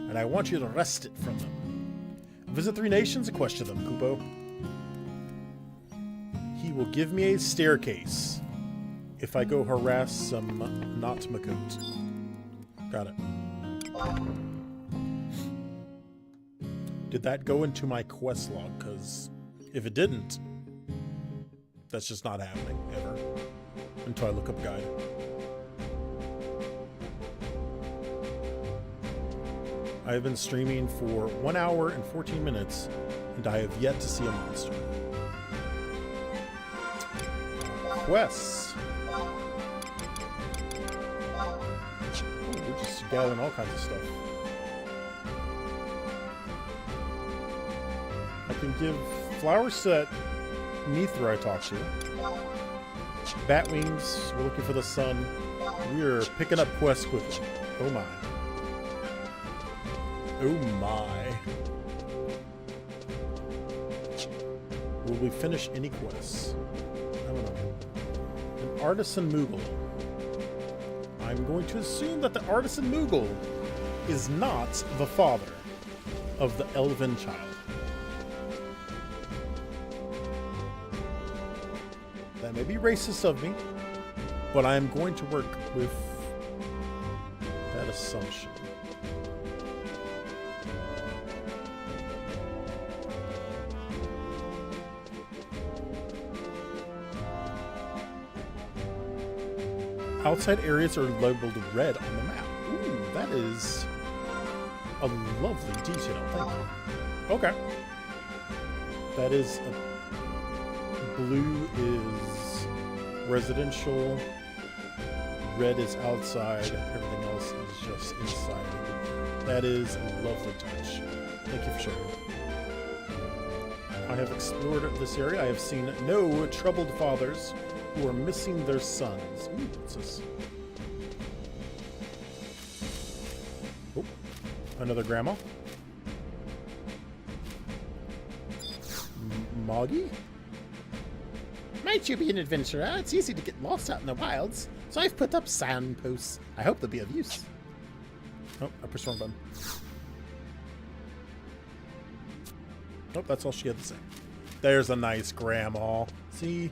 and I want you to wrest it from them. Visit 3 nations and question them, Kupo. He will give me a staircase if I go harass some not Makut. Got it. Did that go into my quest log? Because if it didn't, that's just not happening, ever. Until I look up guide. I have been streaming for 1 hour and 14 minutes, and I have yet to see a monster. Quests. Oh, we're just gathering all kinds of stuff. I can give Flower Set Mithra I talked to. Batwings, we're looking for the sun. We're picking up quests quickly. Oh my. Oh my. Will we finish any quests? I don't know. An Artisan Moogle. I'm going to assume that the Artisan Moogle is not the father of the elven child. That may be racist of me, but I am going to work with that assumption. Outside areas are labeled red on the map. Ooh, that is a lovely detail. Thank you. Okay. That is blue is residential, red is outside, everything else is just inside. That is a lovely touch. Thank you for sharing. I have explored this area. I have seen no troubled fathers who are missing their sons. Ooh, what's this? Oh, another grandma. Moggy? Might you be an adventurer? It's easy to get lost out in the wilds, so I've put up signposts. I hope they'll be of use. Oh, I pushed the wrong button. Nope, that's all she had to say. There's a nice grandma. See?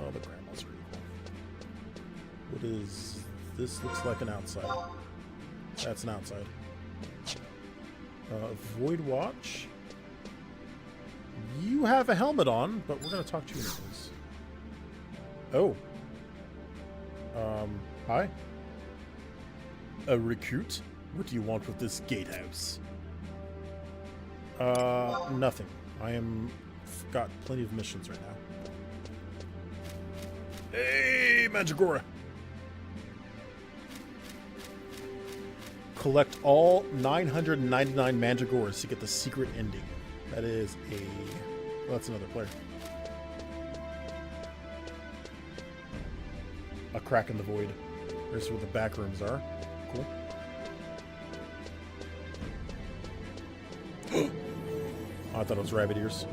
Oh, the grandma's really cool. What is... This looks like an outside. That's an outside. Void Watch. You have a helmet on, but we're going to talk to you anyways. Oh. Hi. A recruit? What do you want with this gatehouse? Nothing. I am... got plenty of missions right now. Hey, Mandragora! Collect all 999 Mandragoras to get the secret ending. That is a... Well, that's another player. A crack in the void. There's where the back rooms are. Cool. Oh, I thought it was rabbit ears.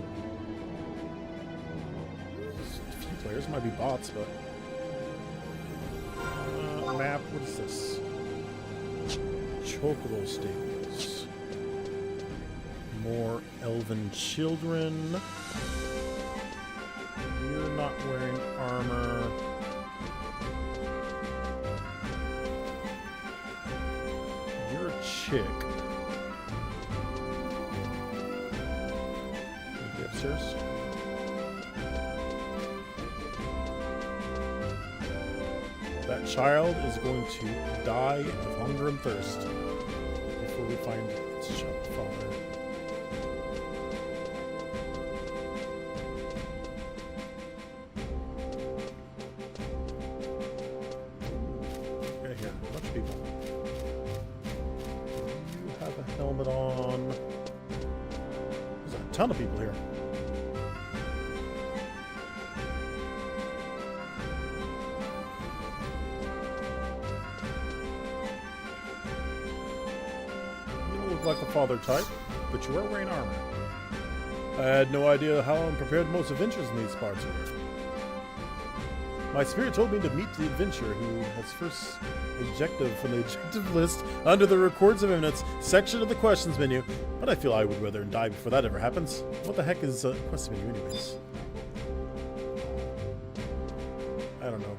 A few players. Might be bots, but... map. What is this? Chocobo Stables. More elven children. You're not wearing armor. You're a chick. Maybe upstairs. That child is going to die of hunger and thirst before we find its father. Okay, here, a bunch of people. You have a helmet on. There's a ton of people here. Like the father type, but you are wearing armor. I had no idea how unprepared most adventurers in these parts were. My spirit told me to meet the adventurer who has first objective from the objective list under the Records of Eminence section of the questions menu, but I feel I would rather die before that ever happens. What the heck is a quest menu anyways? I don't know.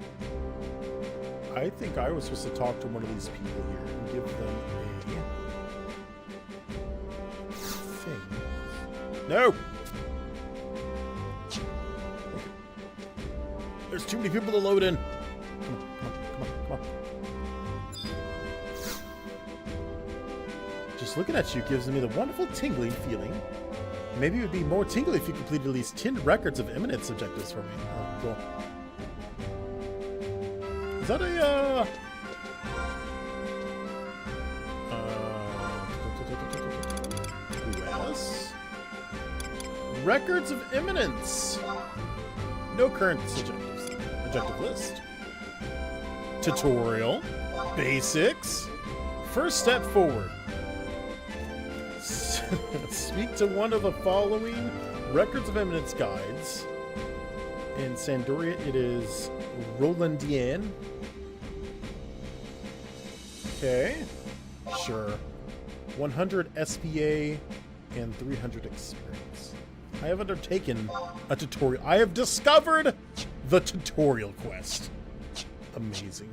I think I was supposed to talk to one of these people here and give them a... No! There's too many people to load in. Come on. Just looking at you gives me the wonderful tingling feeling. Maybe it would be more tingly if you completed at least 10 records of eminence objectives for me. Oh, cool. Is that a, Yes. Records of Eminence. No current objectives. Objective list. Tutorial. Basics. First step forward. Speak to one of the following Records of Eminence guides. In Sandoria, it is Rolandian. Okay. Sure. 100 SPA and 300 experience. I have undertaken a tutorial. I have discovered the tutorial quest. Amazing.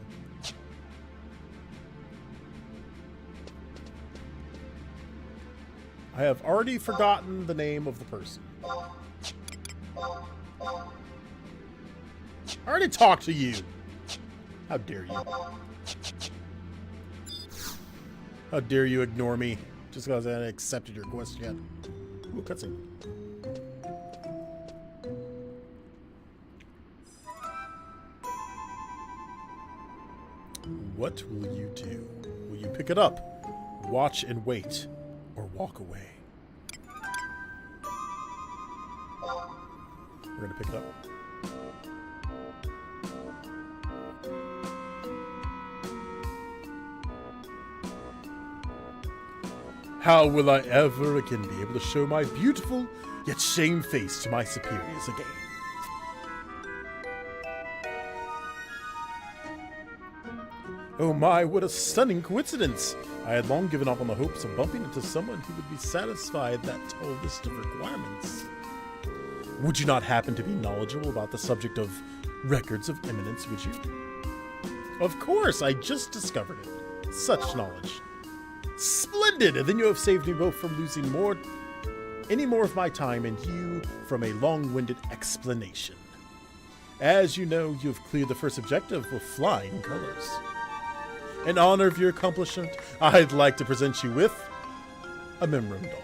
I have already forgotten the name of the person. I already talked to you. How dare you? How dare you ignore me just because I haven't accepted your quest yet? Ooh, cutscene. What will you do? Will you pick it up, watch and wait, or walk away? We're gonna pick it up. How will I ever again be able to show my beautiful yet shamed face to my superiors again? Oh my, what a stunning coincidence! I had long given up on the hopes of bumping into someone who would be satisfied that tall list of requirements. Would you not happen to be knowledgeable about the subject of Records of Eminence, would you? Of course, I just discovered it. Such knowledge. Splendid! Then you have saved me both from losing any more of my time and you from a long-winded explanation. As you know, you have cleared the first objective with flying colors. In honor of your accomplishment, I'd like to present you with a Memram doll.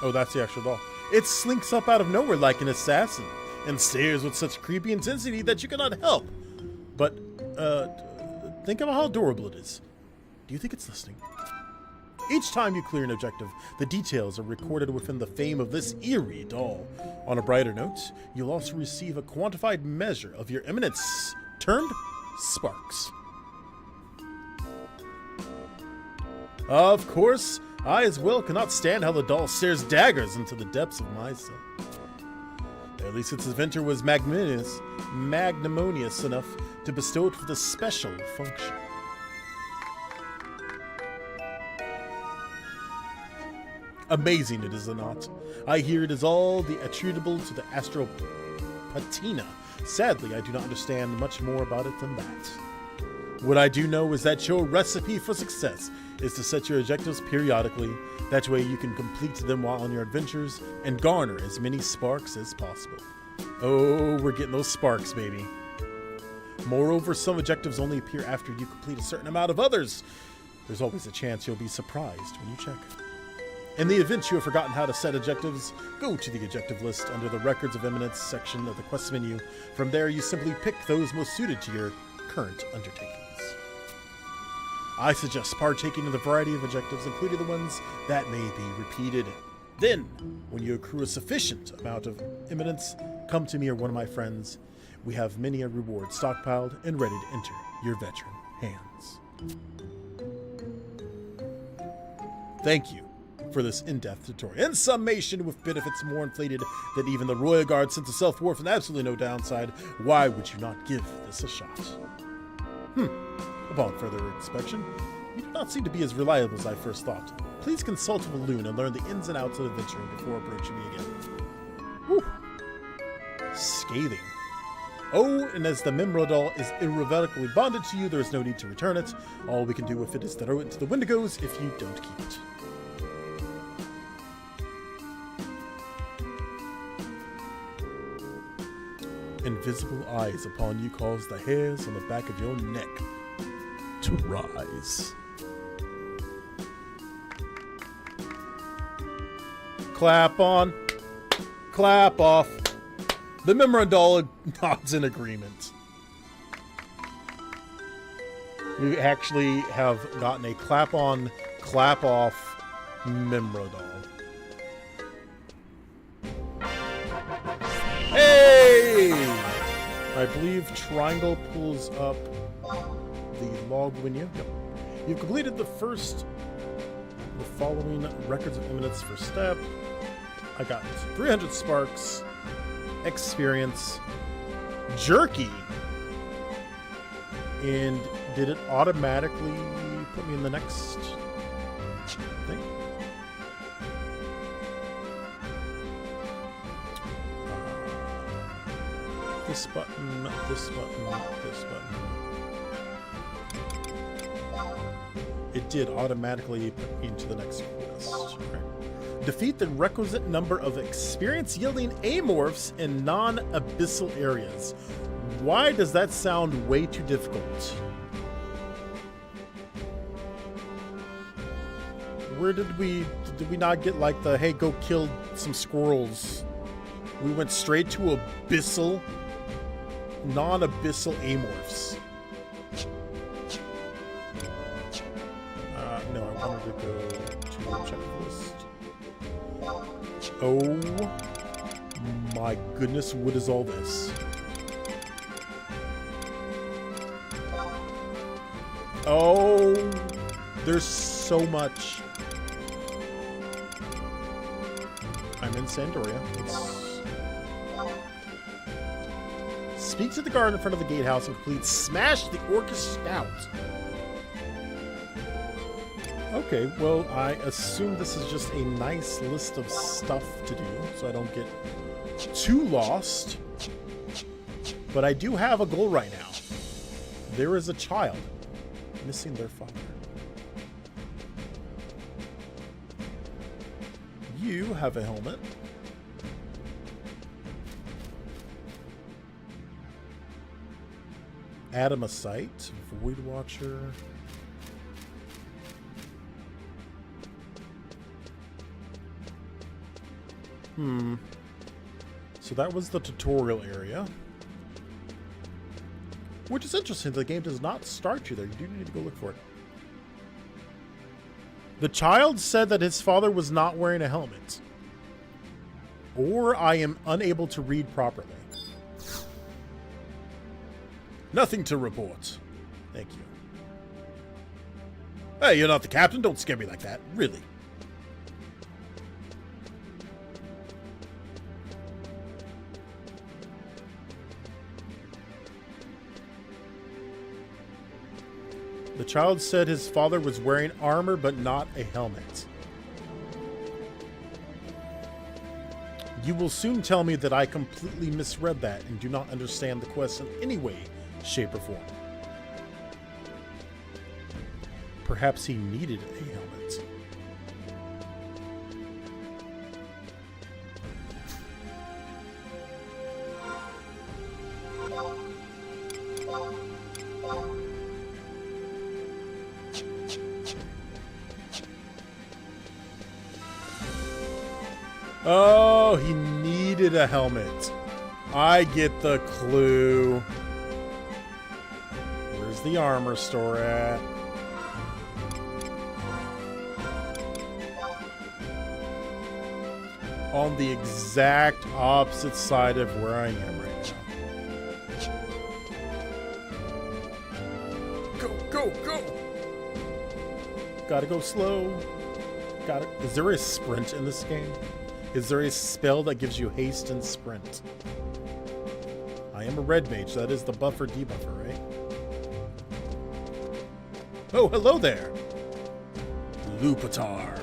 Oh, that's the actual doll. It slinks up out of nowhere like an assassin and stares with such creepy intensity that you cannot help. But, think of how adorable it is. Do you think it's listening? Each time you clear an objective, the details are recorded within the fame of this eerie doll. On a brighter note, you'll also receive a quantified measure of your eminence, termed sparks. Of course, I as well cannot stand how the doll stares daggers into the depths of my soul. At least its inventor was magnanimous enough to bestow it with a special function. Amazing it is not. I hear it is all attributable to the astral patina. Sadly, I do not understand much more about it than that. What I do know is that your recipe for success is to set your objectives periodically. That way you can complete them while on your adventures and garner as many sparks as possible. Oh, we're getting those sparks, baby. Moreover, some objectives only appear after you complete a certain amount of others. There's always a chance you'll be surprised when you check. In the event you have forgotten how to set objectives, go to the objective list under the Records of Eminence section of the quest menu. From there, you simply pick those most suited to your current undertakings. I suggest partaking in the variety of objectives, including the ones that may be repeated. Then, when you accrue a sufficient amount of eminence, come to me or one of my friends. We have many a reward stockpiled and ready to enter your veteran hands. Thank you for this in-depth tutorial. In summation, with benefits more inflated than even the Royal Guard's sense of self-worth and absolutely no downside, why would you not give this a shot? Upon further inspection, you do not seem to be as reliable as I first thought. Please consult with Loon and learn the ins and outs of adventuring before approaching me again. Whew. Scathing. Oh, and as the Memro doll is irrevocably bonded to you, there is no need to return it. All we can do with it is throw it into the Wendigos if you don't keep it. Invisible eyes upon you cause the hairs on the back of your neck to rise. Clap on, clap off. The Memro doll nods in agreement. We actually have gotten a clap on, clap off Memro doll. Hey! I believe triangle pulls up the log menu. Yep. You've completed the following Records of Eminence for step. I got 300 sparks, experience, jerky, and did it automatically put me in the next thing? This button, this button, this button. It did automatically put me into the next quest. Right. Defeat the requisite number of experience-yielding amorphs in non-abyssal areas. Why does that sound way too difficult? Where did we not get like the, hey, go kill some squirrels? We went straight to abyssal, non-abyssal amorphs. No, I wanted to go to the checklist. Oh my goodness, what is all this? Oh, there's so much. I'm in Sandoria. Speak to the guard in front of the gatehouse and complete Smash the Orcish Scout. Okay, well, I assume this is just a nice list of stuff to do, so I don't get too lost. But I do have a goal right now. There is a child missing their father. You have a helmet. Adamosite, Void Watcher. So that was the tutorial area. Which is interesting, the game does not start you there. You do need to go look for it. The child said that his father was not wearing a helmet. Or I am unable to read properly. Nothing to report. Thank you. Hey, you're not the captain. Don't scare me like that. Really. The child said his father was wearing armor but not a helmet. You will soon tell me that I completely misread that and do not understand the quest in any way, shape, or form. Perhaps he needed a helmet. Oh, he needed a helmet. I get the clue. Where's the armor store at? On the exact opposite side of where I am right now. Go, go, go! Gotta go slow. Is there a sprint in this game? Is there a spell that gives you haste and sprint? I am a red mage. That is the buffer debuffer, right? Oh, hello there. Lupatar.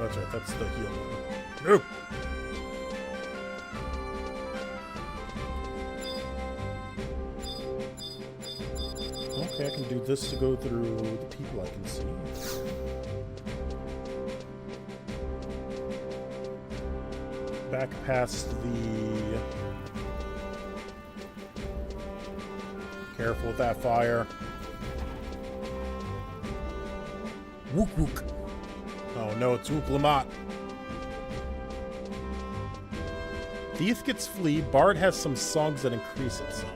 That's right, that's the heal one. No. Okay, I can do this to go through the people I can see. Back past the... Careful with that fire. Wook wook. Oh no, it's Ook Lamont. Thief gets flea. Bard has some songs that increase it some.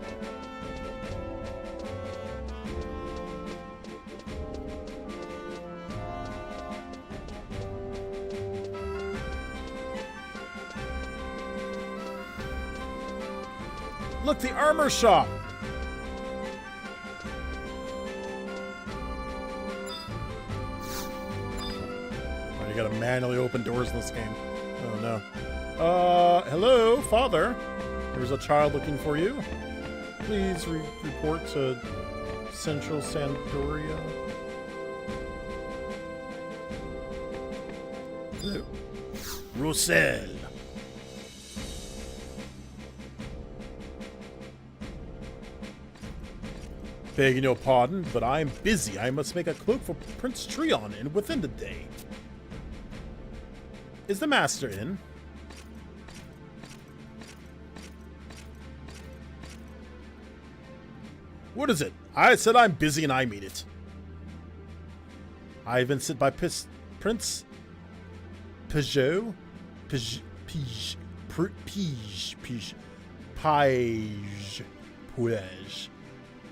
Look, the armor shop! Oh, you gotta manually open doors in this game. Oh no. Hello, father. There's a child looking for you. Please report to Central Sandoria. Hello. Roussel. Begging your pardon, but I am busy. I must make a cloak for Prince Treon and within the day. Is the master in? What is it? I said I'm busy and I mean it. I have been sent by Prince Peugeot?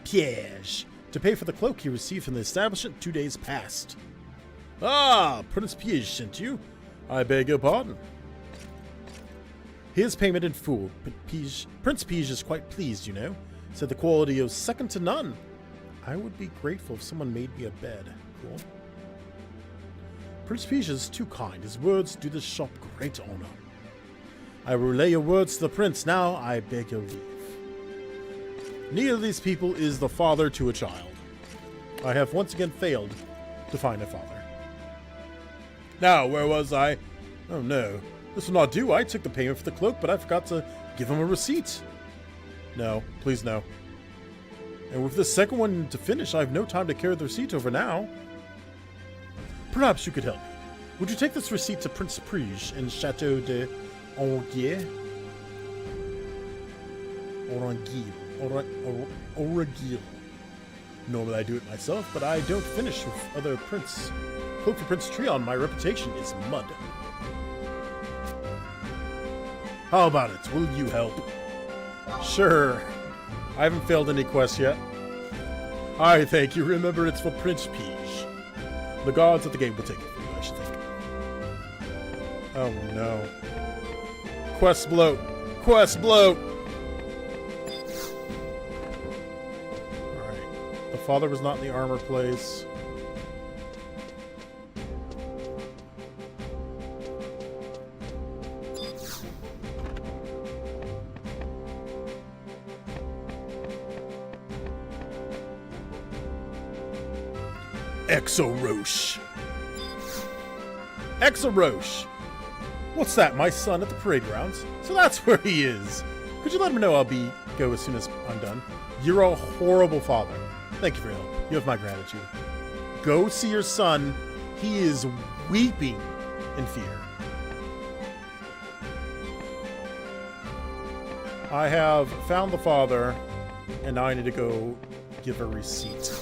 Piège to pay for the cloak he received from the establishment 2 days past. Ah, Prince Piège sent you. I beg your pardon. His payment in full. Prince Piège is quite pleased, you know. Said the quality is second to none. I would be grateful if someone made me a bed. Cool. Prince Piège is too kind. His words do this shop great honor. I will relay your words to the prince. Now I beg your leave. Neither of these people is the father to a child. I have once again failed to find a father. Now, where was I? Oh no, this will not do. I took the payment for the cloak, but I forgot to give him a receipt. No, please no. And with the second one to finish, I have no time to carry the receipt over now. Perhaps you could help me. Would you take this receipt to Prince Piège in Chateau de Orangille? Normally I do it myself, but I don't finish with other prints. Cloak for Prince Treon, my reputation is mud. How about it? Will you help? Sure. I haven't failed any quests yet. I thank you. Remember, it's for Prince Peach. The guards at the gate will take it for you, I should think. Oh no. Quest bloat. Quest bloat! Alright. The father was not in the armor place. Exo-Roche. Exo-Roche. What's that? My son at the parade grounds? So that's where he is. Could you let him know I'll go as soon as I'm done? You're a horrible father. Thank you for your help. You have my gratitude. Go see your son. He is weeping in fear. I have found the father, and now I need to go give a receipt.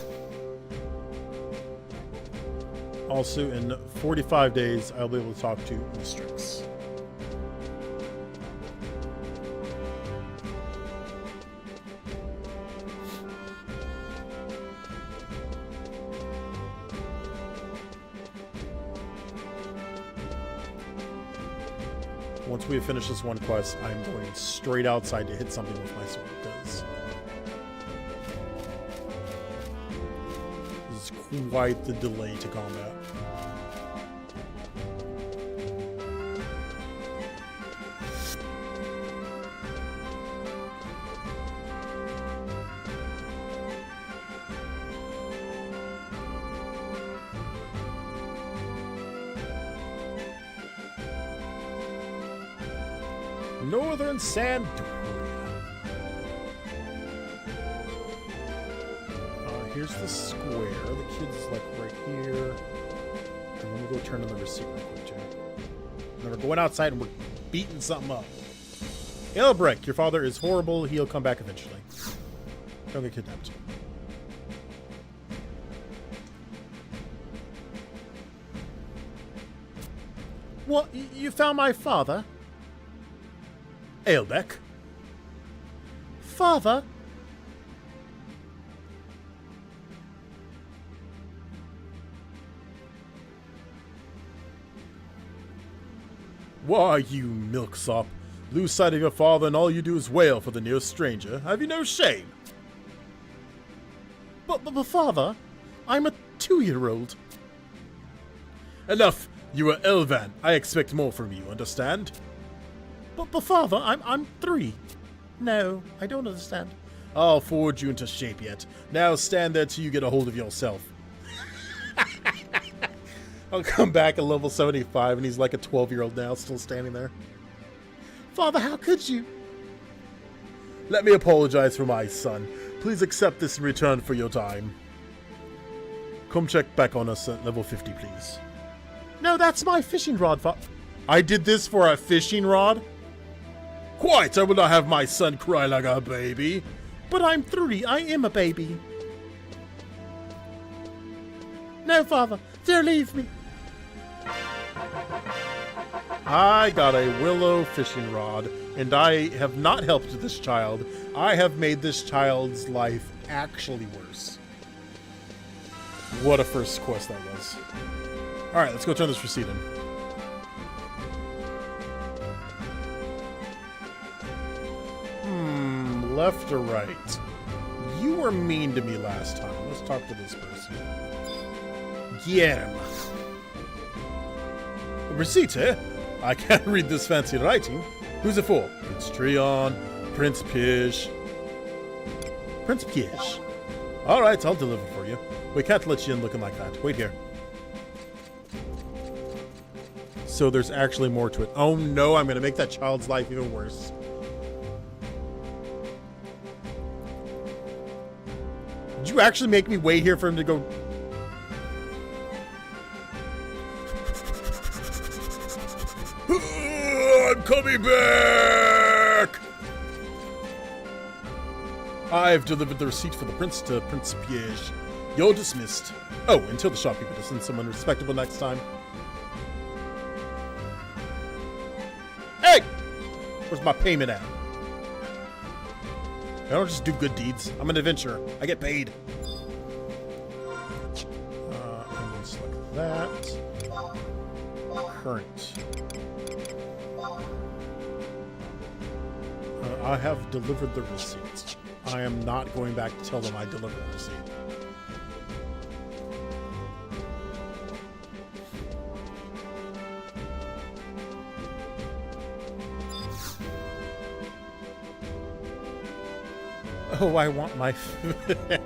Also, in 45 days, I'll be able to talk to Mistrix. Once we finish this one quest, I'm going straight outside to hit something with my sword, because this is quite the delay to combat. Northern Sandoria. Here's the square. The kid's like right here. And then we'll go turn in the receipt real quick, too. And then we're going outside and we're beating something up. Elbrick, your father is horrible. He'll come back eventually. Don't get kidnapped. What? You found my father? Aelbeck? Father? Why, you milksop. Lose sight of your father and all you do is wail for the nearest stranger. Have you no shame? But father, I'm a 2-year-old. Enough! You are Elvan. I expect more from you, understand? But father, I'm 3. No, I don't understand. I'll forge you into shape yet. Now stand there till you get a hold of yourself. I'll come back at level 75 and he's like a 12-year-old now, still standing there. Father, how could you? Let me apologize for my son. Please accept this in return for your time. Come check back on us at level 50, please. No, that's my fishing rod, I did this for a fishing rod? Quite, I will not have my son cry like a baby. But I'm 3, I am a baby. No, father, there, leave me. I got a willow fishing rod, and I have not helped this child. I have made this child's life actually worse. What a first quest that was. Alright, let's go turn this receipt in. Left or right? You were mean to me last time. Let's talk to this person. Guillermo. A receipt, eh? I can't read this fancy writing. Who's it for? Prince Treon, Prince Pish. Prince Pish. Alright, I'll deliver for you. We can't let you in looking like that. Wait here. So there's actually more to it. Oh no, I'm going to make that child's life even worse. Did you actually make me wait here for him to go? I'm coming back! I've delivered the receipt for the prince to Prince Piège. You're dismissed. Oh, until the shopkeeper to send someone respectable next time. Hey! Where's my payment at? I don't just do good deeds. I'm an adventurer. I get paid. I'm going to select that. Current. I have delivered the receipt. I am not going back to tell them I delivered the receipt. Oh, I want my food.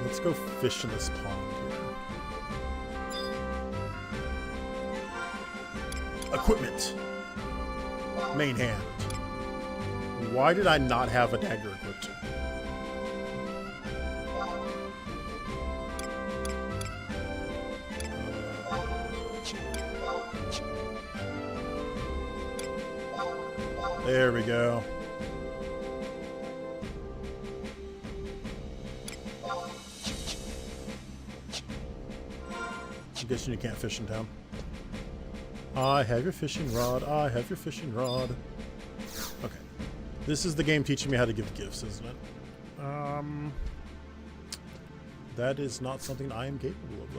Let's go fish in this pond here. Equipment. Main hand. Why did I not have a dagger equipped? There we go. I'm guessing you can't fish in town. I have your fishing rod. I have your fishing rod. Okay. This is the game teaching me how to give gifts, isn't it? That is not something I am capable of,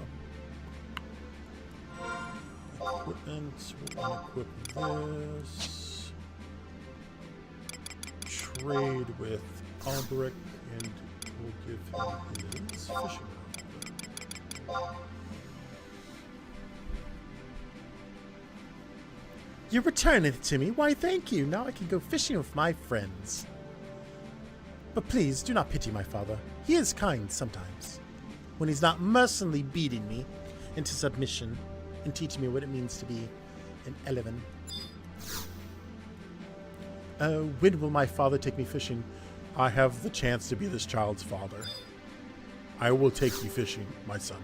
though. Equipment. We're going to equip this. Trade with Alberic, and we'll give him his fishing rod. You're returning it to me? Why, thank you. Now I can go fishing with my friends. But please, do not pity my father. He is kind sometimes, when he's not mercilessly beating me into submission and teaching me what it means to be an eleven. When will my father take me fishing? I have the chance to be this child's father. I will take you fishing, my son.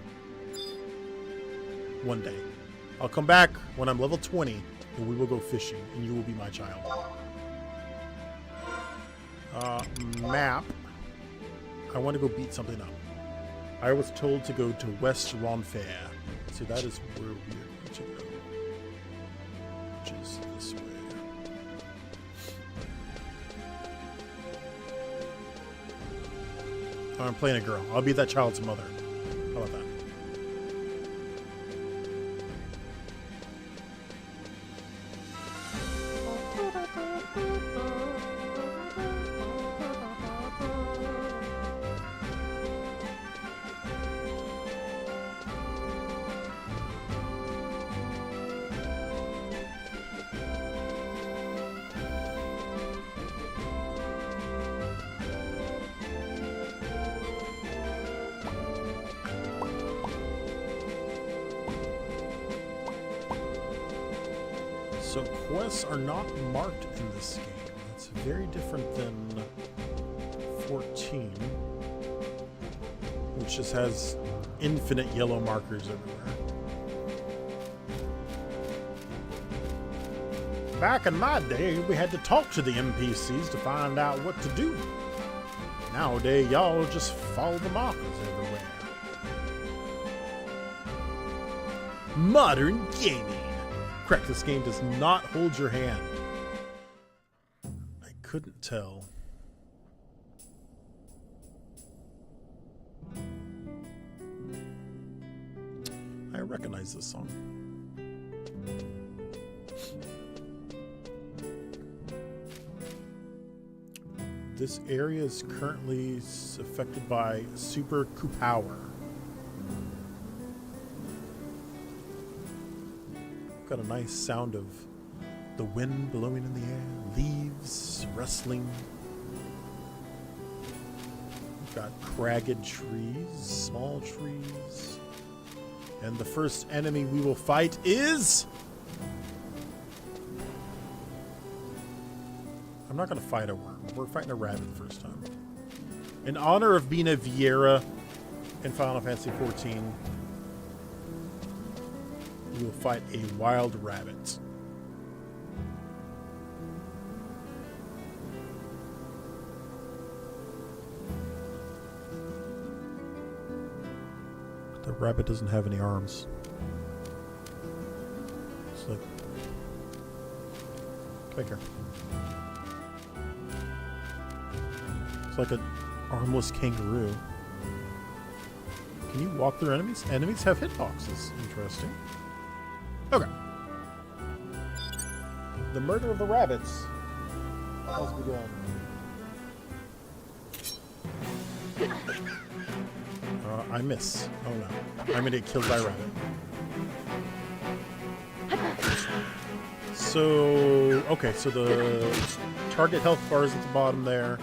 One day. I'll come back when I'm level 20, and we will go fishing, and you will be my child. Map. I want to go beat something up. I was told to go to West Ronfair. So that is where we are going to go. Which is this way. I'm playing a girl. I'll be that child's mother. How about that? So quests are not marked in this game. It's very different than 14, which just has infinite yellow markers everywhere. Back in my day, we had to talk to the NPCs to find out what to do. Nowadays, y'all just follow the markers everywhere. Modern gaming. Correct, this game does not hold your hand. I couldn't tell. I recognize this song. This area is currently affected by super coup power. Got a nice sound of the wind blowing in the air, leaves rustling. We've got cragged trees, small trees. And the first enemy we will fight is... I'm not going to fight a worm. We're fighting a rabbit the first time. In honor of being a Viera in Final Fantasy XIV, You will fight a wild rabbit. The rabbit doesn't have any arms. It's like... Come here. It's like an armless kangaroo. Can you walk through enemies? Enemies have hitboxes. Interesting. Okay. The murder of the rabbits has begun. I miss. Oh no. I'm gonna get killed by a rabbit. So, okay, so the target health bar is at the bottom there.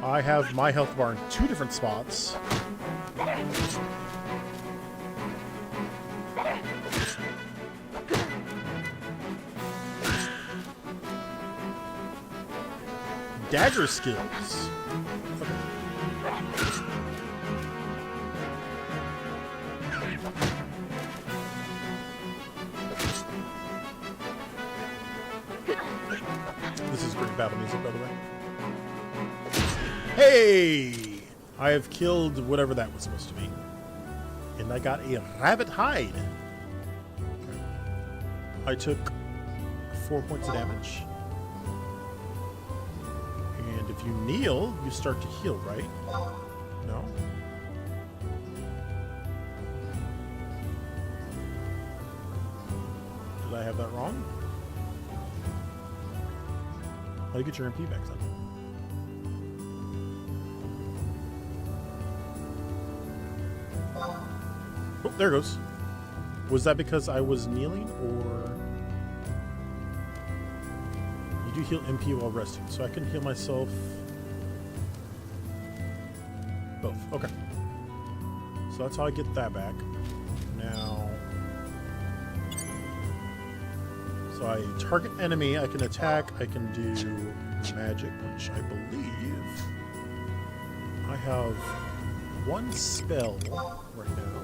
I have my health bar in 2 different spots. Dagger skills. Okay. This is great battle music, by the way. Hey! I have killed whatever that was supposed to be. And I got a rabbit hide. Okay. I took 4 points of damage. And if you kneel, you start to heal, right? No? Did I have that wrong? How do you get your MP back then? Oh, there it goes. Was that because I was kneeling, or... You do heal MP while resting, so I can heal myself... both. Okay. So that's how I get that back. Now... So I target enemy, I can attack, I can do magic, which I believe I have 1 spell right now.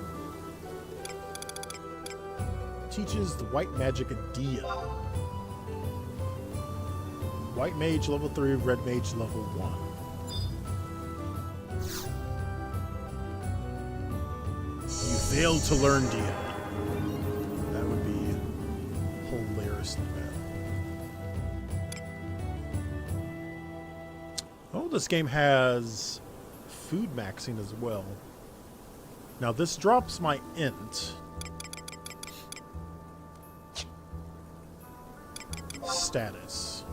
Teaches the white magic Dia. White mage level 3, red mage level 1. You failed to learn Dia. That would be hilariously bad. Oh, this game has food maxing as well. Now this drops my int. Status.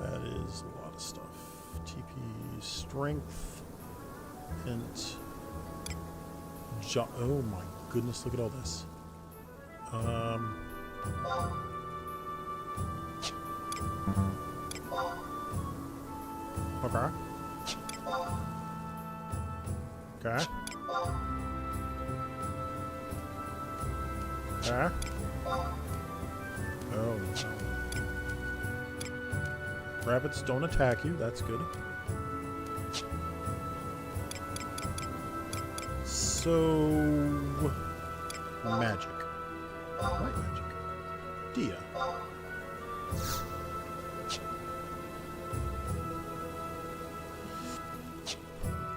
That is a lot of stuff. TP, strength, int, oh my goodness, look at all this. Okay. Okay. Okay. Oh. Rabbits don't attack you, that's good. So... magic. White magic. Dia.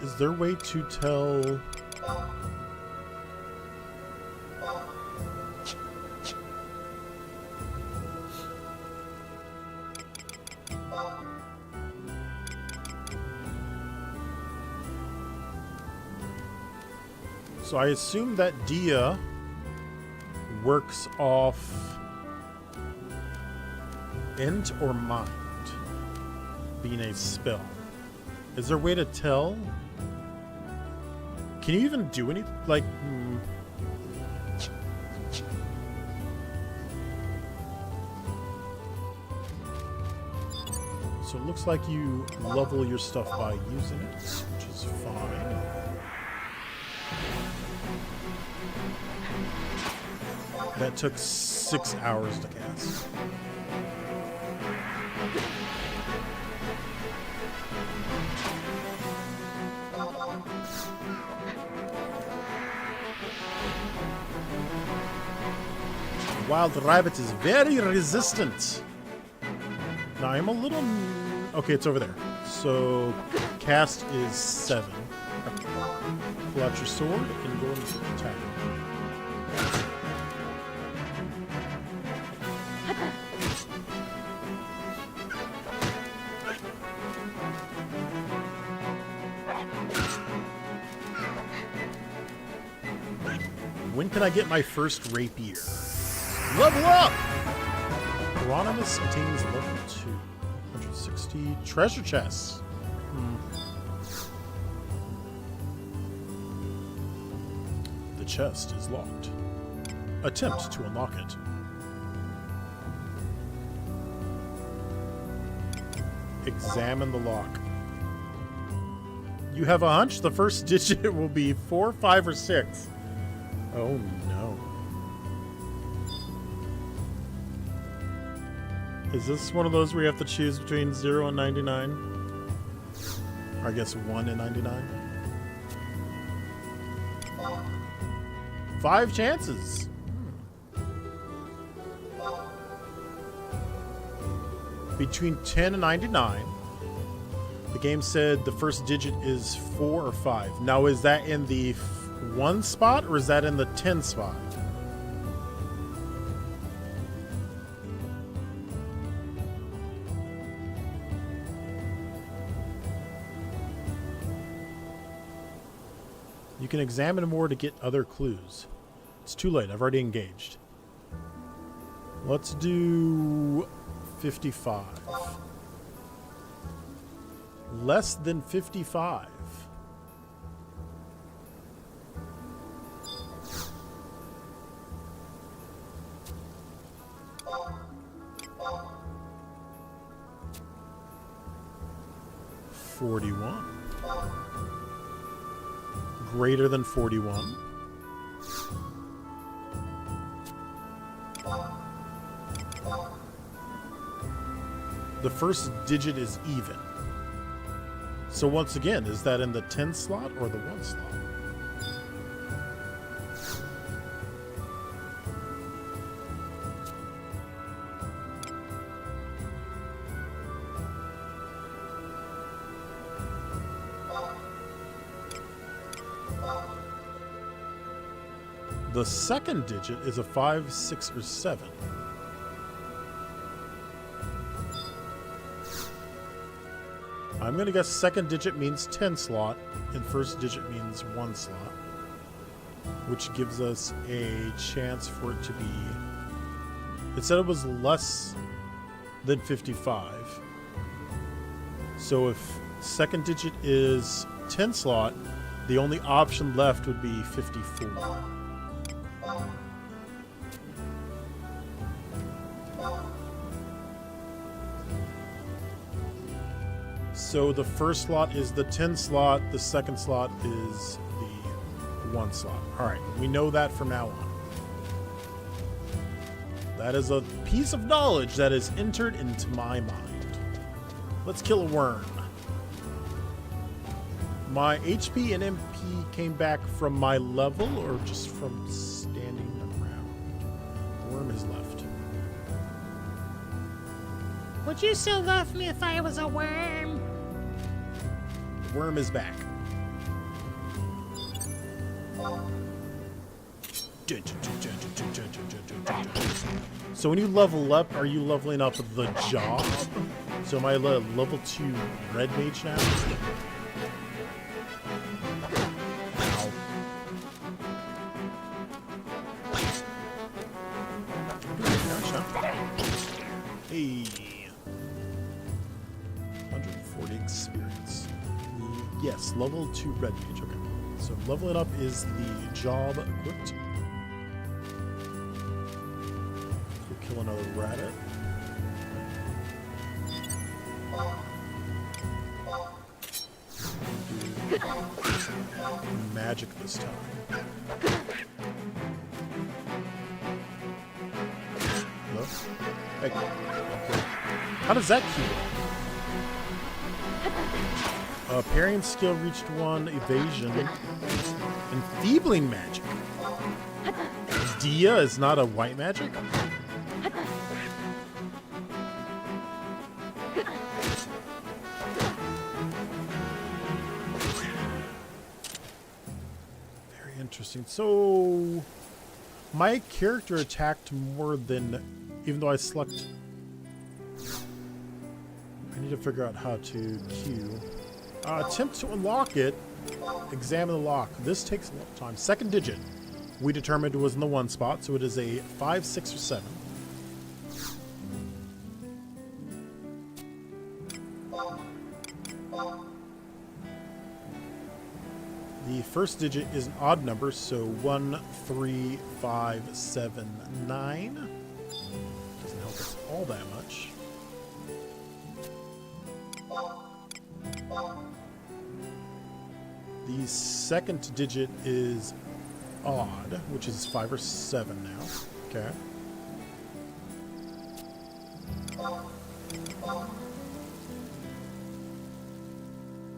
Is there a way to tell... So I assume that Dia works off int or mind, being a spell. Is there a way to tell? Can you even do any, like, So it looks like you level your stuff by using it, which is fine. That took 6 hours to cast. wild rabbit is very resistant. Now I'm a little... Okay, it's over there. So cast is 7. Pull out your sword and go into attack. When can I get my first rapier? Level up! Hieronymus attains level 2. 160 treasure chests. The chest is locked. Attempt to unlock it. Examine the lock. You have a hunch the first digit will be 4, 5, or 6. Oh no. Is this one of those where you have to choose between 0 and 99? Or I guess 1 and 99? 5 chances. Between 10 and 99. The game said the first digit is 4 or 5. Now is that in the 1 spot or is that in the 10 spot? You can examine more to get other clues. It's too late. I've already engaged. Let's do 55. Less than 55. Greater than 41. The first digit is even. So once again, is that in the 10 slot or the 1 slot? The second digit is a 5, 6, or 7. I'm going to guess second digit means 10 slot, and first digit means 1 slot, which gives us a chance for it to be... It said it was less than 55. So if second digit is 10 slot, the only option left would be 54. So the first slot is the 10 slot, the second slot is the 1 slot. Alright, we know that from now on. That is a piece of knowledge that is entered into my mind. Let's kill a worm. My HP and MP came back from my level or just from standing around? The worm is left. Would you still love me if I was a worm? Worm is back. So when you level up, are you leveling up the job? So am I level 2 red mage now? Ow. Hey. 140 experience. Yes, level 2 red mage. Okay. So leveling up is the job equipped. We'll kill another rabbit. Magic this time. Hello? Hey. How does that keep it? Parrying skill reached 1, evasion Enfeebling magic. Dia is not a white magic? Very interesting. So, my character attacked more than, even though I select. I need to figure out how to queue. Attempt to unlock it. Examine the lock. This takes a lot of time. Second digit. We determined it was in the 1 spot, so it is a 5, 6, or 7. The first digit is an odd number, so 1, 3, 5, 7, 9. Doesn't help us all that much. The second digit is odd, which is 5 or 7 now. Okay.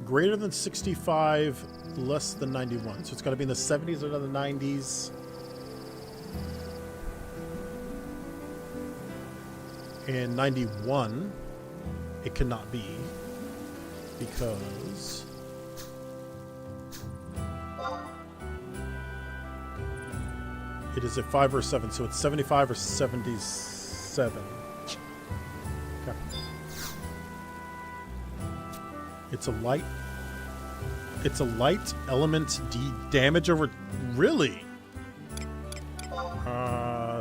Greater than 65, less than 91. So it's got to be in the 70s or the 90s. And 91, it cannot be, because it is a 5 or 7, so it's 75 or 77. Okay. It's a light. It's a light element damage over. Really?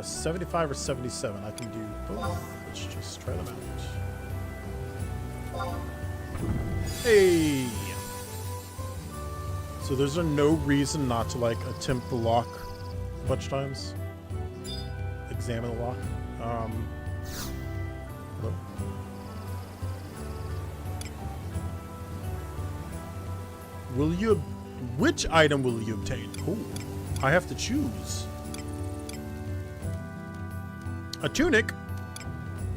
75 or 77. I can do both. Let's just try them out. Hey. So there's no reason not to like attempt the lock a bunch of times. Examine the lock. Hello. Will you? Which item will you obtain? Oh, I have to choose. A tunic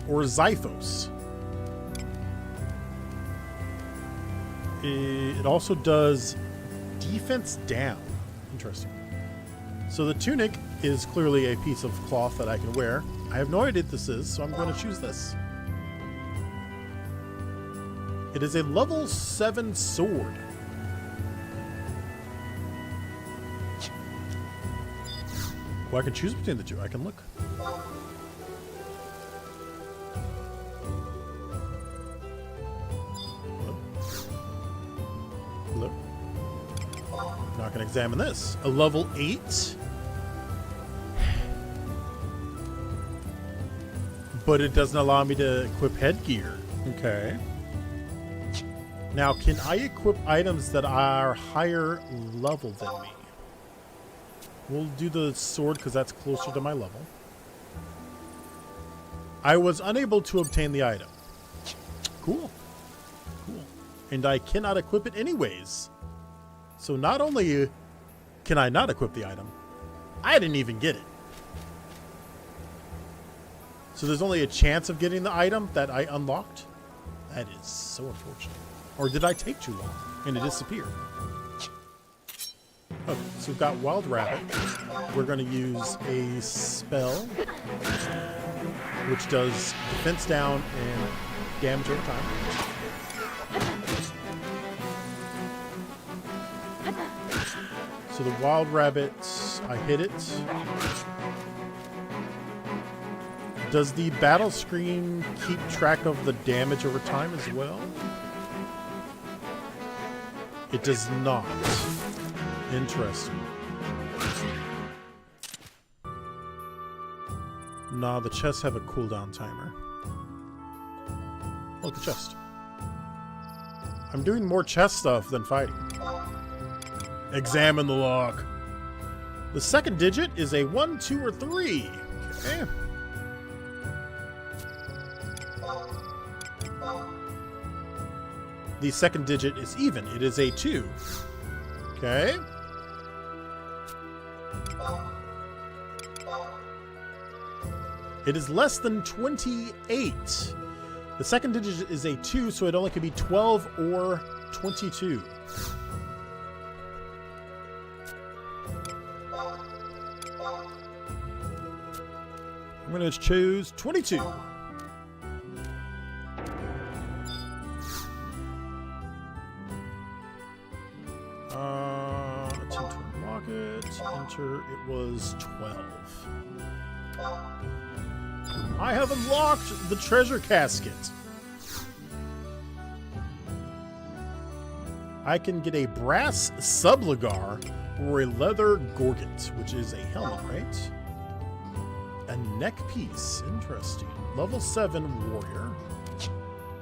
or Zyphos. It also does defense down. Interesting. So the tunic is clearly a piece of cloth that I can wear. I have no idea what this is, so I'm going to choose this. It is a level 7 sword. Well, I can choose between the two. I can look. Hello. Now I can examine this. A level 8. But it doesn't allow me to equip headgear. Okay. Now, can I equip items that are higher level than me? We'll do the sword because that's closer to my level. I was unable to obtain the item. Cool. Cool. And I cannot equip it anyways. So not only can I not equip the item, I didn't even get it. So there's only a chance of getting the item that I unlocked? That is so unfortunate. Or did I take too long and it disappeared? Okay, so we've got Wild Rabbit. We're going to use a spell, which does defense down and damage over time. So the Wild Rabbit, I hit it. Does the battle screen keep track of the damage over time as well? It does not. Interesting. Nah, the chests have a cooldown timer. Look, the chest. I'm doing more chest stuff than fighting. Examine the lock. The second digit is a 1, 2, or 3. Okay. The second digit is even. It is a 2. Okay. It is less than 28. The second digit is a 2, so it only can be 12 or 22. I'm going to choose 22. Attempt to unlock it. Enter. It was 12. I have unlocked the treasure casket. I can get a brass subligar or a leather gorget, which is a helmet, right? A neck piece. Interesting. Level 7 warrior.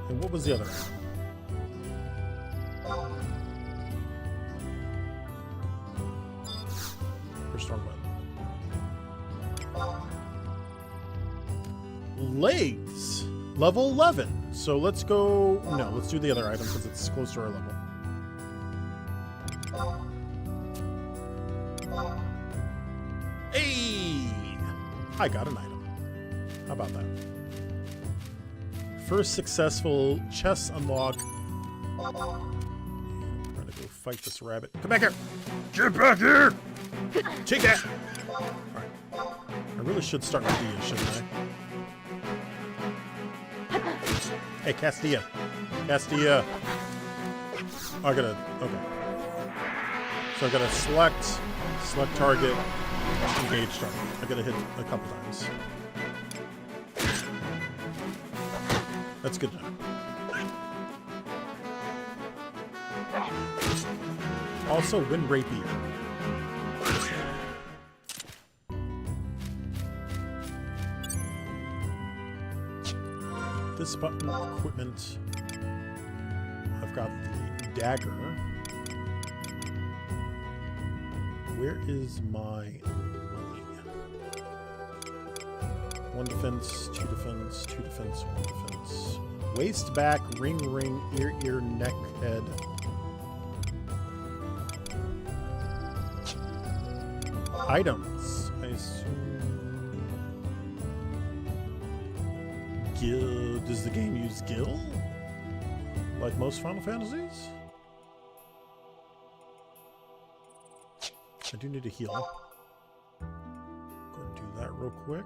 And what was the other item? First strong weapon. Legs. Level 11. So let's go... No, let's do the other item because it's close to our level. Hey! I got an item. How about that? First successful chest unlock. I'm gonna go fight this rabbit. Come back here! Get back here! Take that! Alright. I really should start with Dia, shouldn't I? Hey, Castilla. Castilla. Oh, I gotta... Okay. So I gotta select target, engage target. I gotta hit a couple times. That's good enough. Also, wind rapier. This button, equipment. I've got the dagger. Where is my lily? 1 defense, 2 defense, 2 defense, 1 defense. Waist, back, ring, ear, neck, head. Items. I assume... Gil... Does the game use Gil? Like most Final Fantasies? I do need to heal. Go and do that real quick.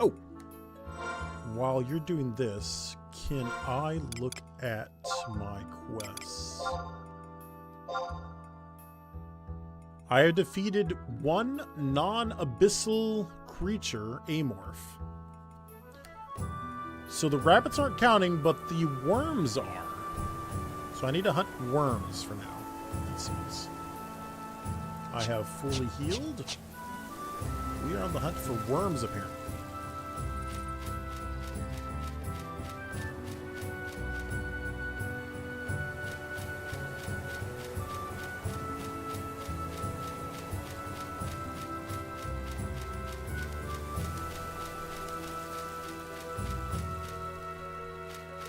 Oh! While you're doing this, can I look at my quests? I have defeated 1 non-abyssal creature, Amorph. So the rabbits aren't counting, but the worms are. So I need to hunt worms for now, it seems. I have fully healed. We are on the hunt for worms, apparently.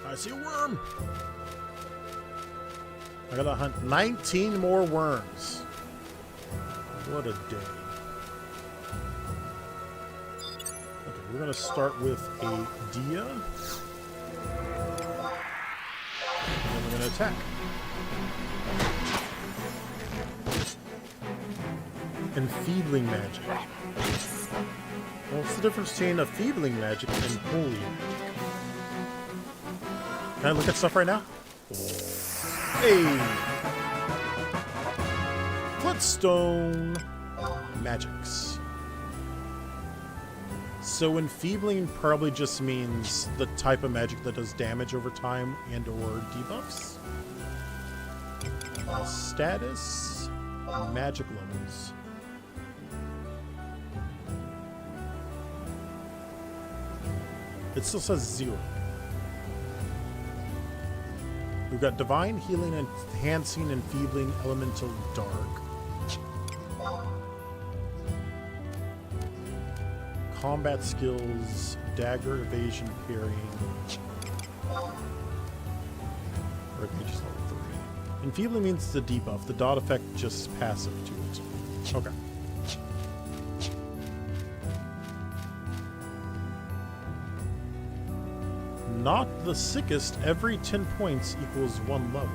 I see a worm! I gotta hunt 19 more worms. What a day. Okay, we're gonna start with a Dia. And then we're gonna attack. Enfeebling magic. What's the difference between enfeebling magic and holy magic? Can I look at stuff right now? Hey! Bloodstone magics. So enfeebling probably just means the type of magic that does damage over time and or debuffs. Status, magic levels. It still says 0. We've got Divine, Healing, Enhancing, Enfeebling, Elemental, Dark. Combat skills, Dagger, Evasion, Parrying. Rage is level 3. Enfeebling means it's a debuff. The dot effect just passive to it. Okay. Not the sickest, every 10 points equals 1 level.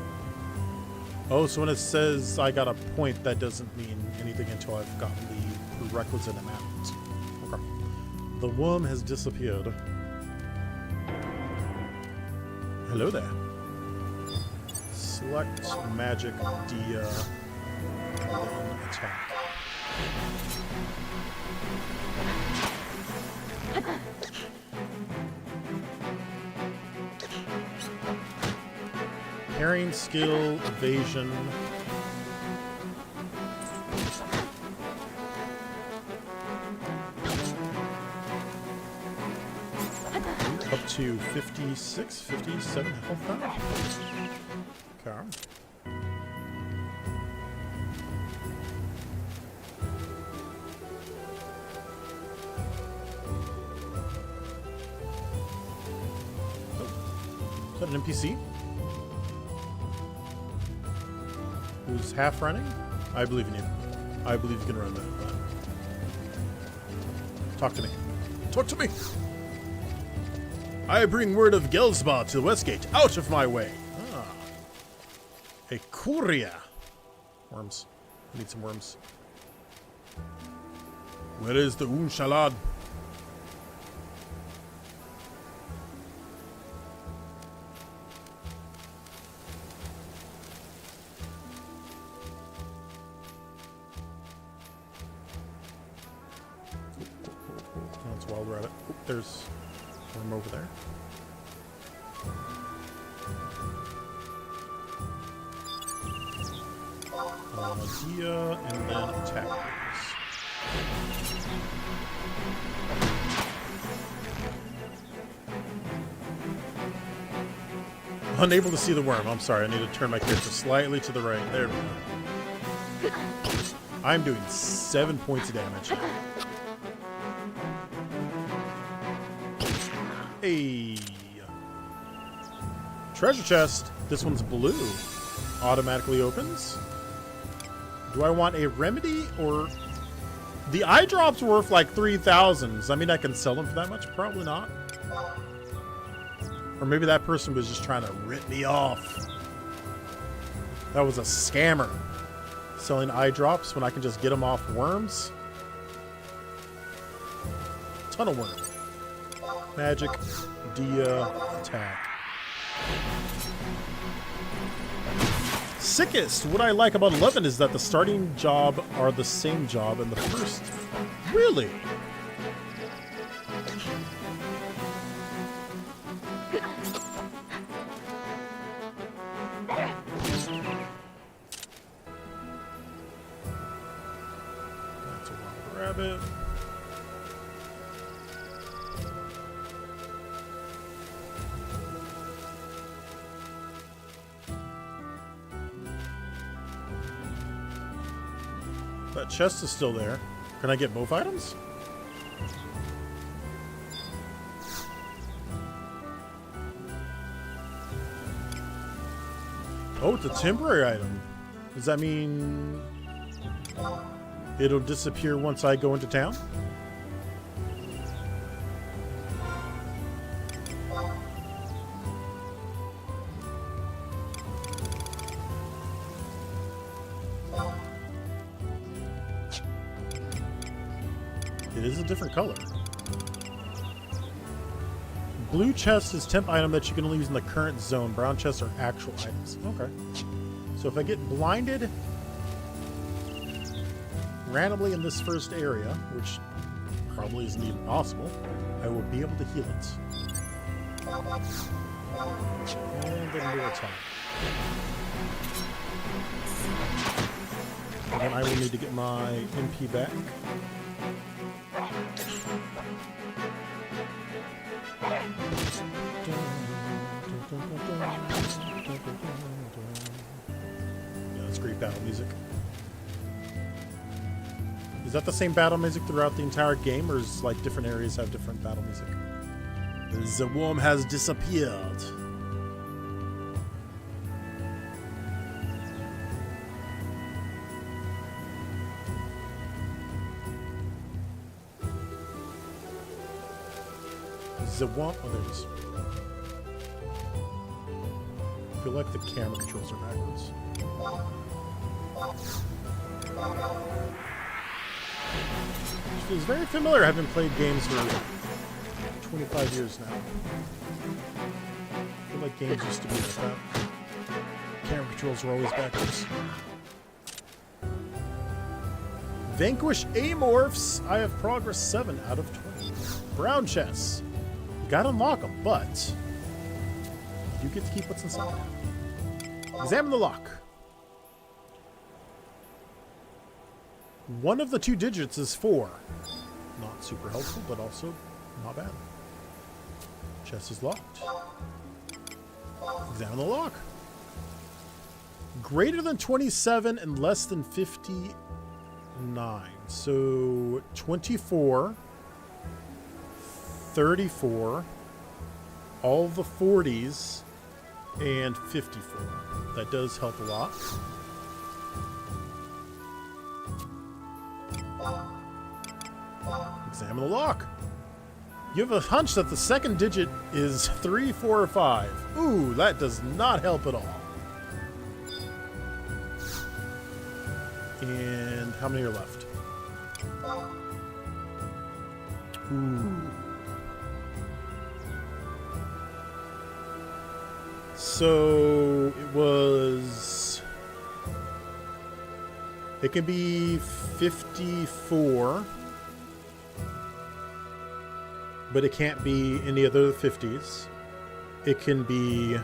Oh, so when it says I got a point, that doesn't mean anything until I've gotten the prerequisite amount. Okay. The worm has disappeared. Hello there. Select magic Dia and then attack. Parrying skill, evasion. Up to 56, 57 health now. Okay. Is that an NPC? Who's half running? I believe in you. I believe you can run that. Talk to me. Talk to me! I bring word of Gelsba to Westgate. Out of my way! Ah. A Kuria. Worms. I need some worms. Where is the Unshalad? That's wild rabbit. Oh, there's a worm over there. Dia and then attack. Unable to see the worm. I'm sorry. I need to turn my character slightly to the right. There we go. I'm doing 7 points of damage. Hey. Treasure chest. This one's blue. Automatically opens. Do I want a remedy or... The eye drops worth like 3,000. Does that mean I can sell them for that much? Probably not. Or maybe that person was just trying to rip me off. That was a scammer. Selling eye drops when I can just get them off worms. Ton of worms. Magic, Dia, attack. Sickest! What I like about 11 is that the starting job are the same job in the first. Really? That's a wild rabbit. That chest is still there. Can I get both items? Oh, it's a temporary item. Does that mean it'll disappear once I go into town? It is a different color. Blue chest is temp item that you can only use in the current zone. Brown chests are actual items. Okay. So if I get blinded randomly in this first area, which probably isn't even possible, I will be able to heal it. And then we'll attack. And then I will need to get my MP back. Yeah, that's great battle music. Is that the same battle music throughout the entire game, or is like different areas have different battle music? The worm has disappeared. The worm. Oh, there it is. I feel like the camera controls are backwards. It feels very familiar, having played games for 25 years now. I feel like games used to be like that. Camera controls were always backwards. Vanquish Amorphs. I have progress 7 out of 20. Brown chests. You gotta unlock them, but you get to keep what's inside. Examine the lock. One of the 2 digits is 4. Not super helpful, but also not bad. Chest is locked. Examine the lock. Greater than 27 and less than 59. So 24, 34, all the 40s, and 54. That does help a lot. Examine the lock. You have a hunch that the second digit is 3, 4, or 5. Ooh, that does not help at all. And how many are left? Ooh. So it was... It can be 54. But it can't be any other 50s. It can be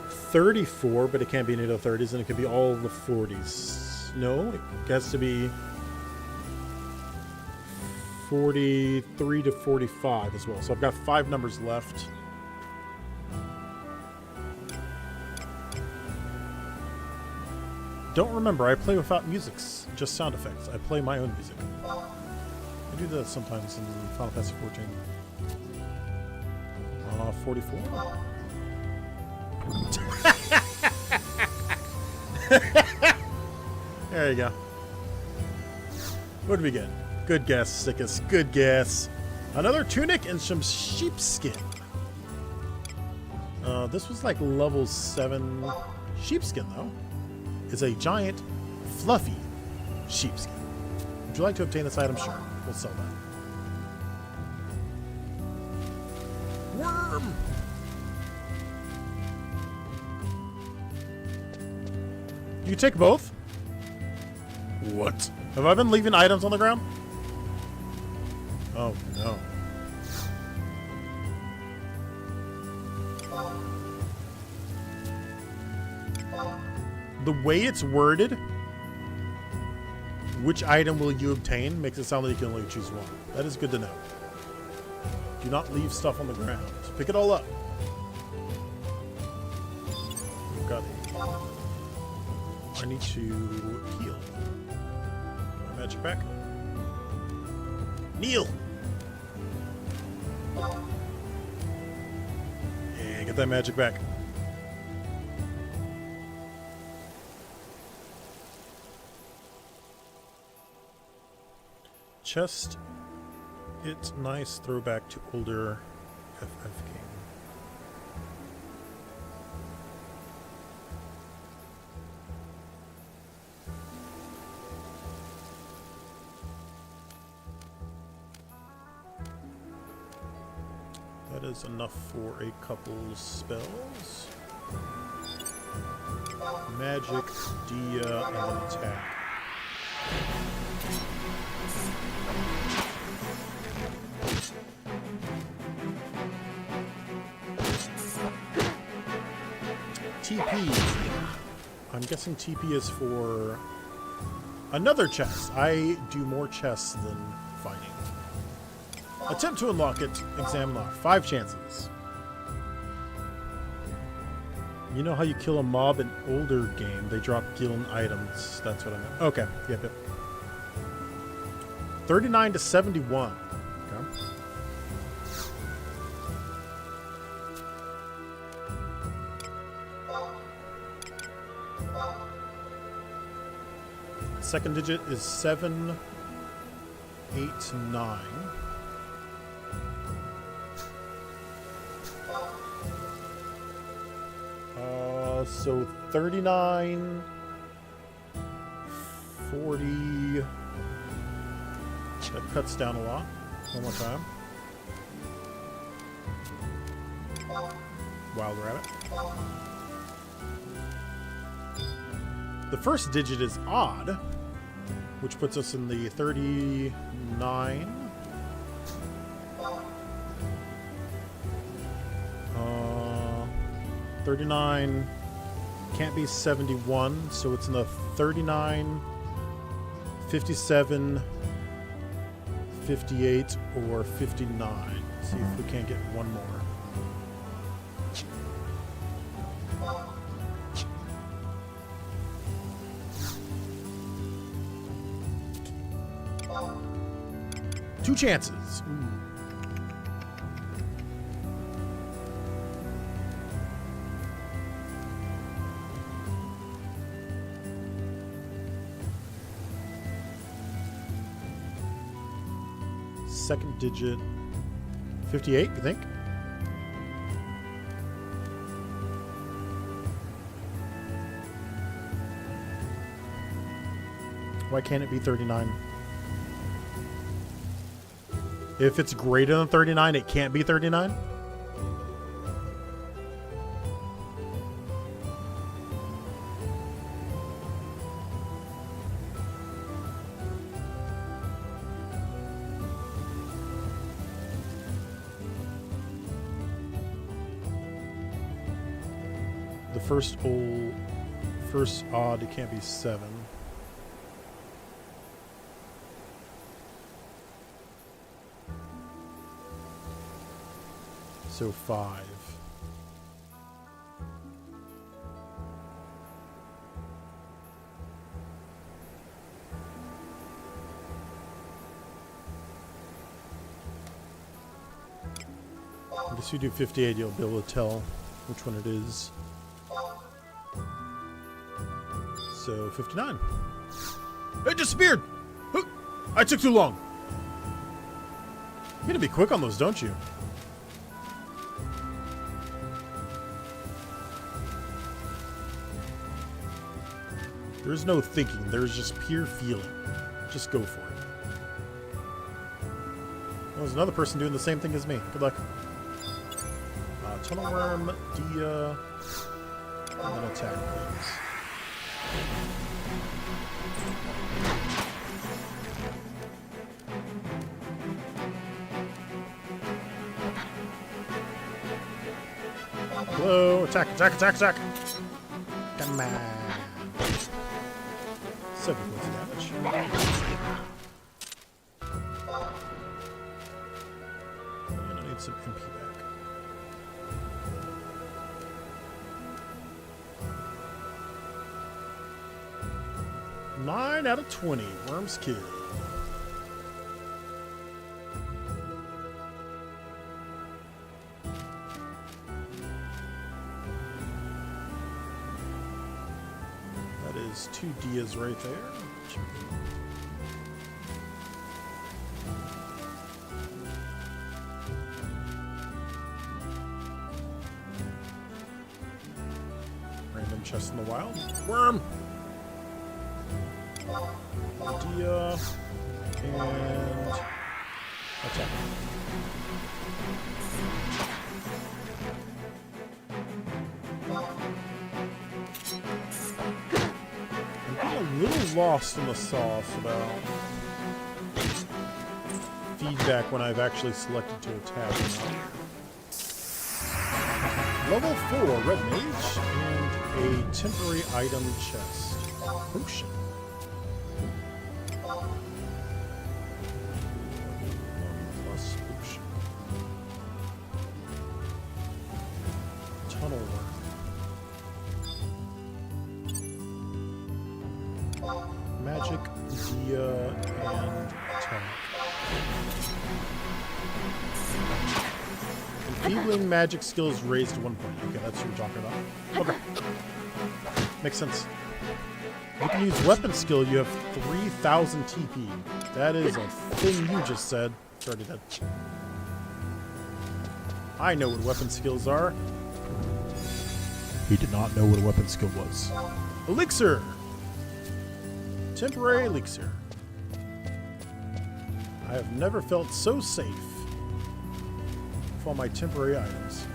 34, but it can't be any other 30s, and it can be all the 40s. No, it has to be 43 to 45 as well. So I've got 5 numbers left. Don't remember, I play without music, just sound effects. I play my own music. I do that sometimes in Final Fantasy 14. 44? There you go. What did we get? Good guess, Sickus. Good guess. Another tunic and some sheepskin. This was like level 7 sheepskin, though. It's a giant, fluffy sheepskin. Would you like to obtain this item? Sure. We'll sell that. Worm! You take both? What? Have I been leaving items on the ground? Oh, no. The way it's worded, which item will you obtain, makes it sound like you can only choose one. That is good to know. Do not leave stuff on the ground. Pick it all up. We've got I need to heal. My magic back. Kneel! And get that magic back. Chest. It's nice throwback to older FF game. That is enough for a couple spells. Magic, Dia, and then attack. TP. I'm guessing TP is for another chest. I do more chests than fighting. Attempt to unlock it. Examine lock. 5 chances. You know how you kill a mob in older game? They drop guild items. That's what I meant. Okay. Yep. 39 to 71. Okay. Second digit is 7, 8, 9. So 39, 40. That cuts down a lot. One more time. Wild rabbit. The first digit is odd, which puts us in the 39. 39 can't be 71, so it's in the 39, 57, 58, or 59. See if we can't get one more. Two chances. Ooh. Second digit. 58, you think? Why can't it be 39? If it's greater than 39, it can't be 39? The first odd, it can't be 7. So 5. I guess if you do 58, you'll be able to tell which one it is. So 59. It disappeared! I took too long. You gotta be quick on those, don't you? There's no thinking. There's just pure feeling. Just go for it. There's another person doing the same thing as me. Good luck. Tunnel worm, Dia, and then attack, please. Hello, attack, attack, attack, attack! Come on. 7 points of damage. And I need some MP back. 9 out of 20. Worms killed. That is 2 Dias right there. Random chest in the wild. Worm! Dia and attack. I'm getting a little lost in the sauce about feedback when I've actually selected to attack. Level 4 Red Mage and a temporary item chest. Potion. Magic, Dia, and attack. Enfeebling magic skills raised to 1 point. Okay, that's what you're talking about. Okay. Makes sense. You can use weapon skill, you have 3,000 TP. That is a thing you just said. It's already dead. I know what weapon skills are. He did not know what a weapon skill was. Elixir! temporary elixir. I have never felt so safe with all my temporary items.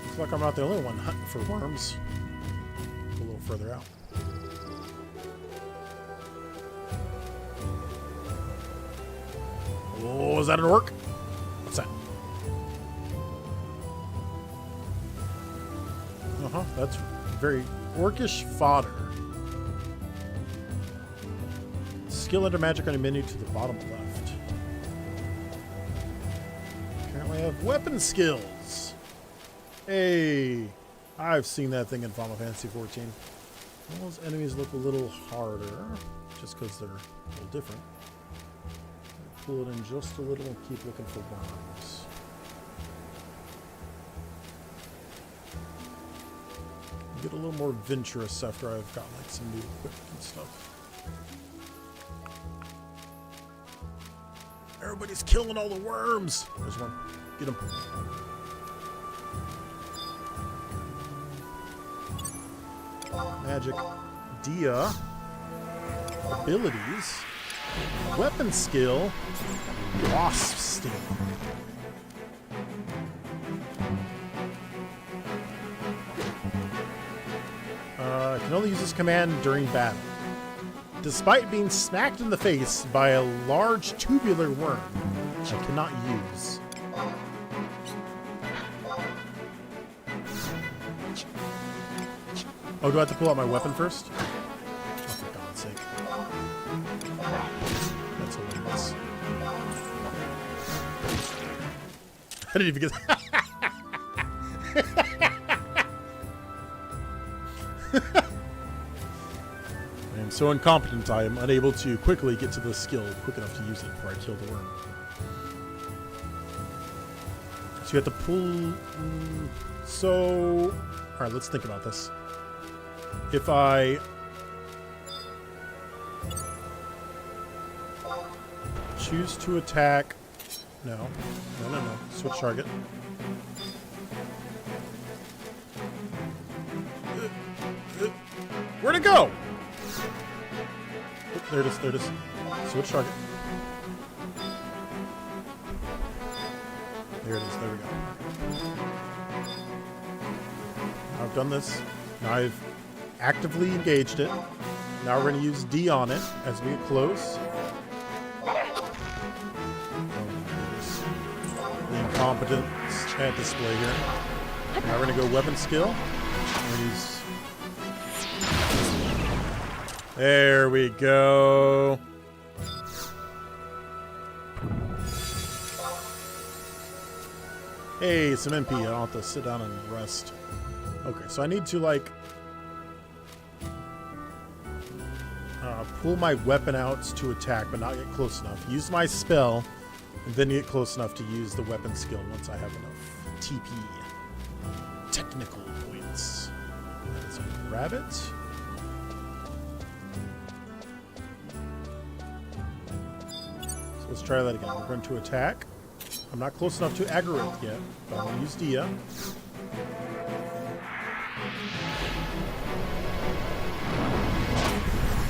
Looks like I'm not the only one hunting for worms. A little further out. Oh, is that an orc? What's that? Uh-huh, that's very orcish fodder. Skill under magic on a menu to the bottom left. Apparently I have weapon skills. Hey, I've seen that thing in Final Fantasy XIV. Those enemies look a little harder, just because they're a little different. Pull it in just a little and keep looking for worms. Get a little more venturous after I've got like some new equipment and stuff. Everybody's killing all the worms. There's one. Get him. Magic. Dia. Abilities. Weapon skill. Wasp sting. I can only use this command during battle. Despite being smacked in the face by a large tubular worm, I cannot use. Oh, do I have to pull out my weapon first? Oh, for God's sake. That's hilarious. I didn't even get I am so incompetent I am unable to quickly get to the skill quick enough to use it before I kill the worm. So you have to pull... So... Alright, let's think about this. If I... choose to attack... No. No. Switch target. Where'd it go? Oh, there it is. Switch target. There it is. There we go. I've done this. Now I've actively engaged it. Now we're going to use D on it as we get close. The incompetence at display here. Now we're going to go weapon skill. We're gonna use... There we go. Hey, some MP. I don't have to sit down and rest. Okay, so I need to, like... pull my weapon out to attack, but not get close enough. Use my spell, and then get close enough to use the weapon skill once I have enough TP. Technical points. Let's grab it. So let's try that again. We're going to attack. I'm not close enough to aggravate yet, but I'm going to use Dia.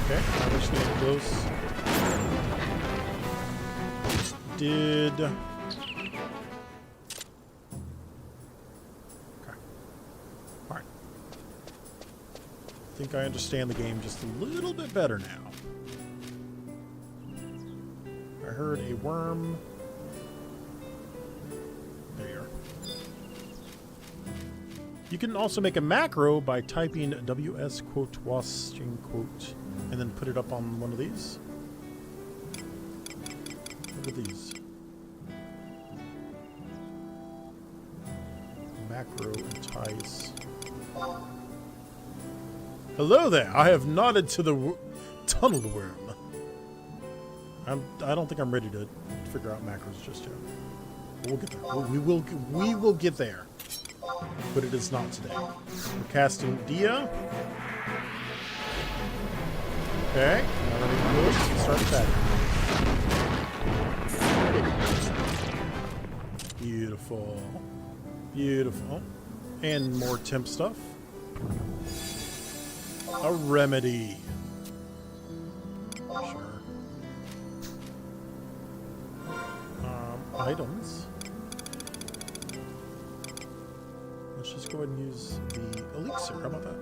Okay, now we're just going to get close. Did... Okay. Alright. I think I understand the game just a little bit better now. I heard a worm. There you are. You can also make a macro by typing WS quote was string quote and then put it up on one of these. Look at these. Macro entice. Hello there. I have nodded to the tunnel worm. I don't think I'm ready to figure out macros just yet. But we'll get there. We will get there. But it is not today. We're casting Dia. Okay. Now we're going to start attacking. Beautiful. Beautiful. And more temp stuff. A remedy. Sure. Items. Let's just go ahead and use the elixir. How about that?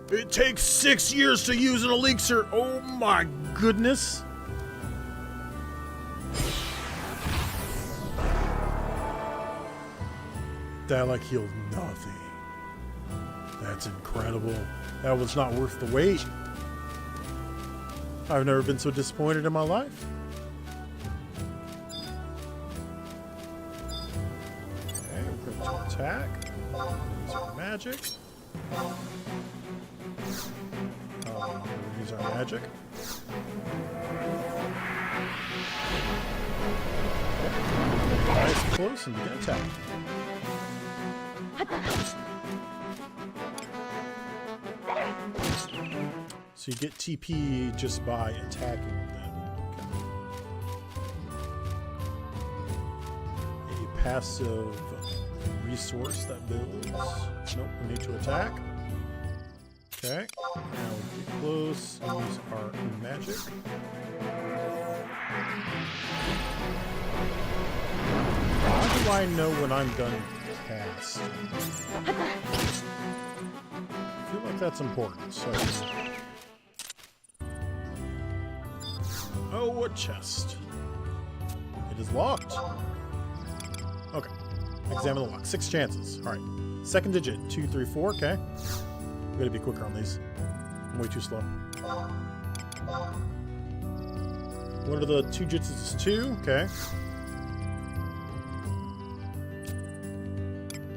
It takes 6 years to use an elixir. Oh my goodness. That like healed nothing. That's incredible. That was not worth the wait. I've never been so disappointed in my life. Okay, we're going to attack. Use our magic. Use our magic. Okay. Nice and close and begin attack. So you get TP just by attacking them. Okay. A passive resource that builds. Nope, we need to attack. Okay. Now we get close and use our magic. How do I know when I'm done cast? I feel like that's important. So. Oh, a chest. It is locked. Okay. Examine the lock. 6 chances. Alright. Second digit. 2, 3, 4. Okay. I'm gonna be quicker on these. I'm way too slow. What are the 2 digits? It's 2. Okay.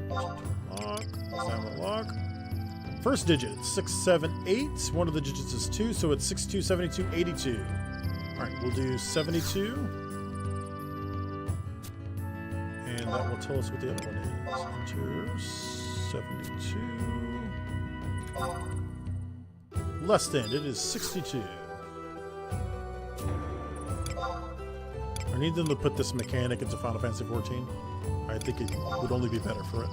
Lock. Examine the lock. First digit. 6, 7, 8. One of the digits is 2, so it's 62, 72, 82. Alright, we'll do 72. And that will tell us what the other one is. Enter 72. Less than, it is 62. I need them to put this mechanic into Final Fantasy XIV. I think it would only be better for it.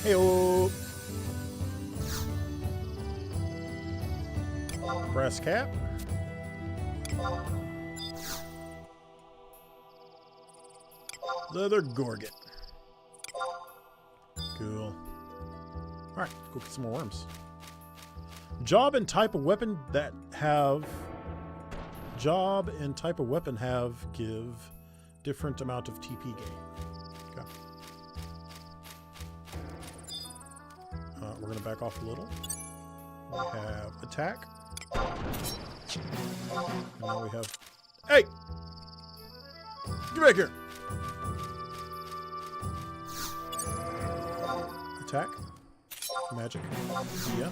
Hey-oh! Brass cap. Leather gorget. Cool. Alright, go get some more worms. Job and type of weapon that have... Job and type of weapon give different amount of TP gain. Okay. We're going to back off a little. We have attack. And now we have... Hey! Get back here! Attack. Magic. Yeah.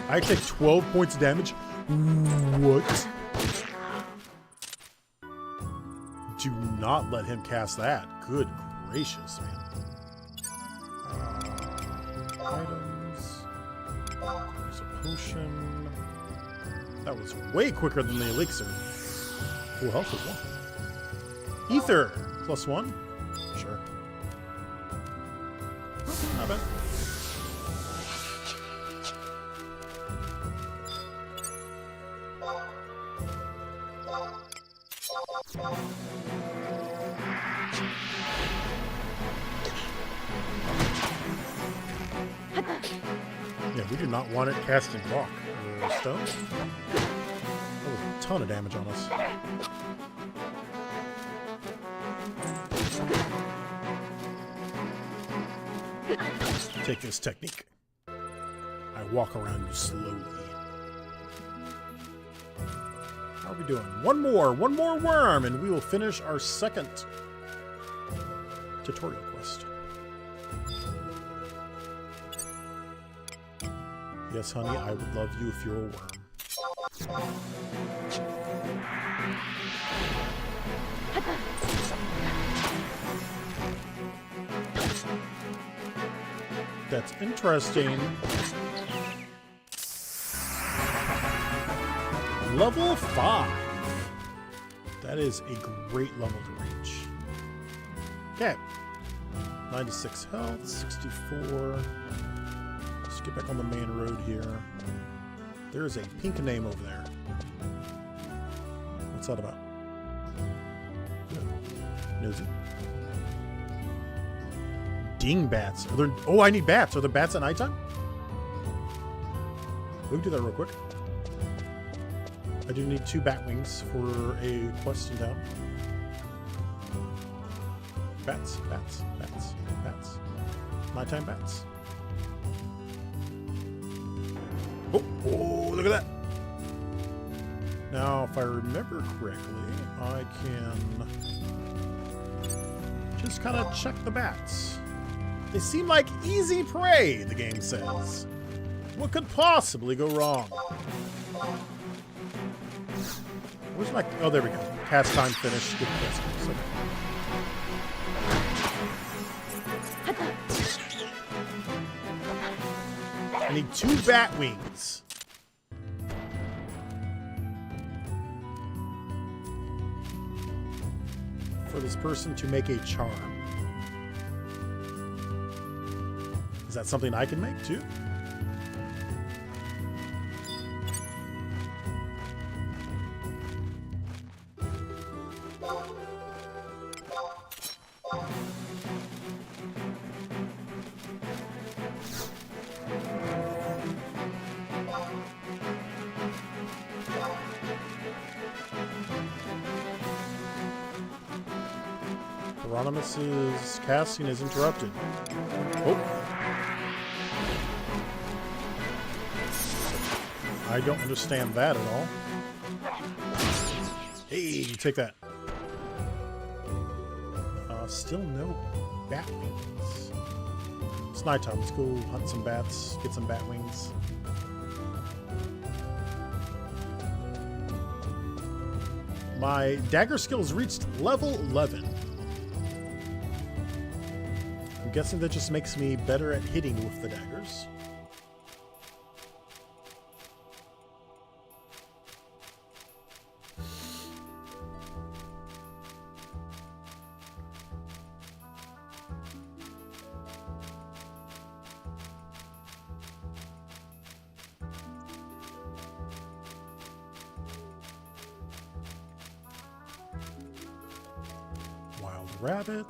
I take 12 points of damage? What? Do not let him cast that. Good gracious, man. Items. There's a potion. That was way quicker than the elixir. Full health as well. Ether. +1. Sure. Not bad. Yeah, we do not want it casting rock or stone. That was a ton of damage on us. Take this technique. I walk around you slowly. How are we doing? One more worm, and we will finish our second tutorial quest. Yes, honey, I would love you if you're a worm. That's interesting. Level 5. That is a great level to reach. Okay. 96 health, 64. Let's get back on the main road here. There's a pink name over there. What's that about? Nosy. Dingbats. Are there, oh, I need bats. Are there bats at nighttime? We can do that real quick. I do need 2 bat wings for a quest in town. Bats, bats, bats, bats. Nighttime bats. Oh, oh, look at that. Now, if I remember correctly, I can just kind of check the bats. They seem like easy prey, the game says. What could possibly go wrong? Where's my... Oh, there we go. Cast time finished. Good quest. I need 2 bat wings. For this person to make a charm. Is that something I can make too? Hieronymus's casting is interrupted. Oh. I don't understand that at all. Hey, take that. Still no bat wings. It's nighttime. Let's go hunt some bats, get some bat wings. My dagger skills reached level 11. I'm guessing that just makes me better at hitting with the daggers. Wild rabbit.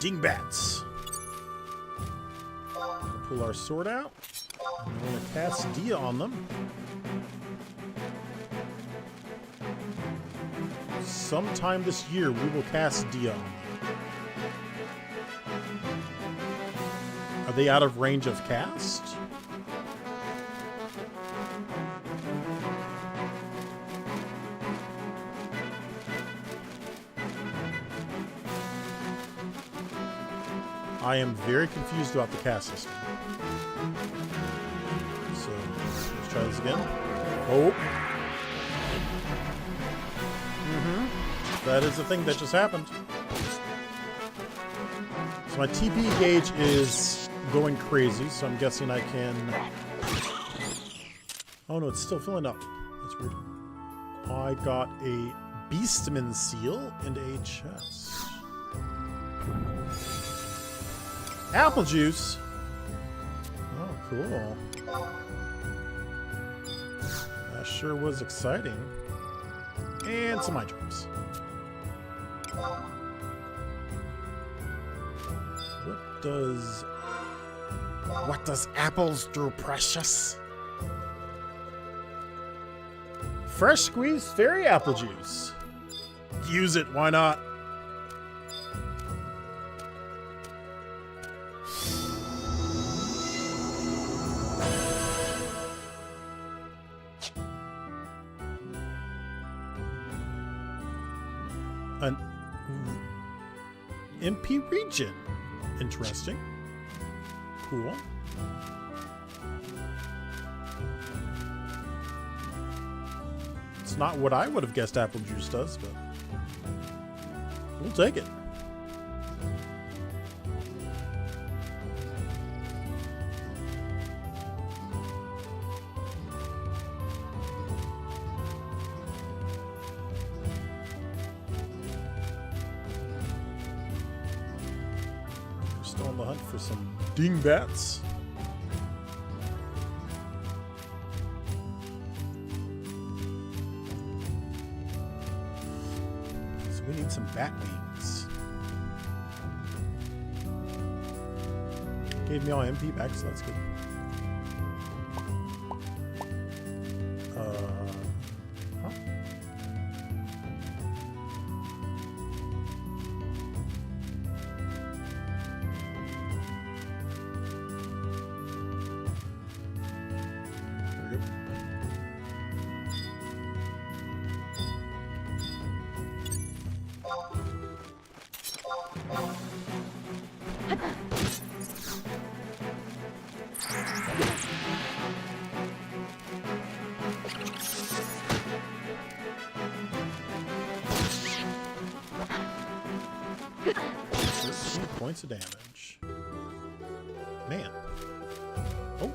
Dingbats. We'll pull our sword out. And we're going to cast Dia on them. Sometime this year, we will cast Dia on them. Are they out of range of cast? I am very confused about the cast system. So, let's try this again. Oh. That is the thing that just happened. So my TP gauge is going crazy, so I'm guessing I can... Oh no, it's still filling up. That's weird. I got a Beastman seal and a chest. Apple juice. Oh, cool. That sure was exciting. And some eye drops. What does apples do, precious? Fresh squeezed fairy apple juice. Use it, why not? An MP region. Interesting. Cool. Let's It's not what I would have guessed apple juice does, but we'll take it. We're still on the hunt for some dingbats. We need some bat wings. Gave me all MP back, so that's good. Huh? There we go. Points of damage. Man. Oh,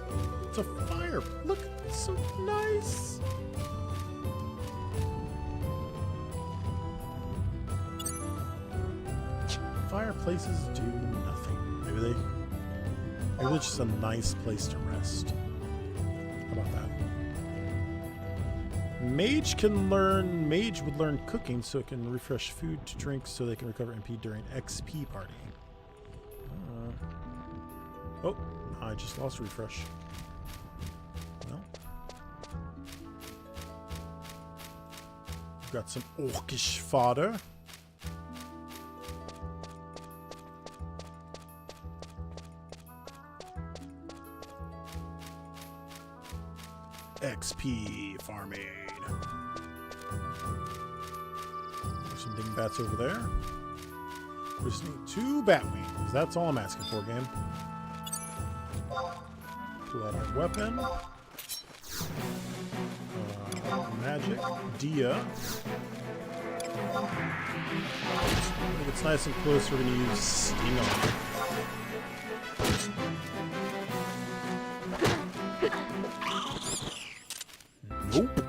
it's a fire. Look, it's so nice. Fireplaces do nothing. Maybe they're just a nice place to rest. How about that? Mage would learn cooking so it can refresh food to drink so they can recover MP during XP party. Oh, I just lost refresh. Well, got some orcish fodder. XP farming. There's some dingbats over there. We just need 2 bat wings. That's all I'm asking for, game. Pull out our weapon. Magic. Dia. If it's nice and close, we're going to use Sting on it. Nope.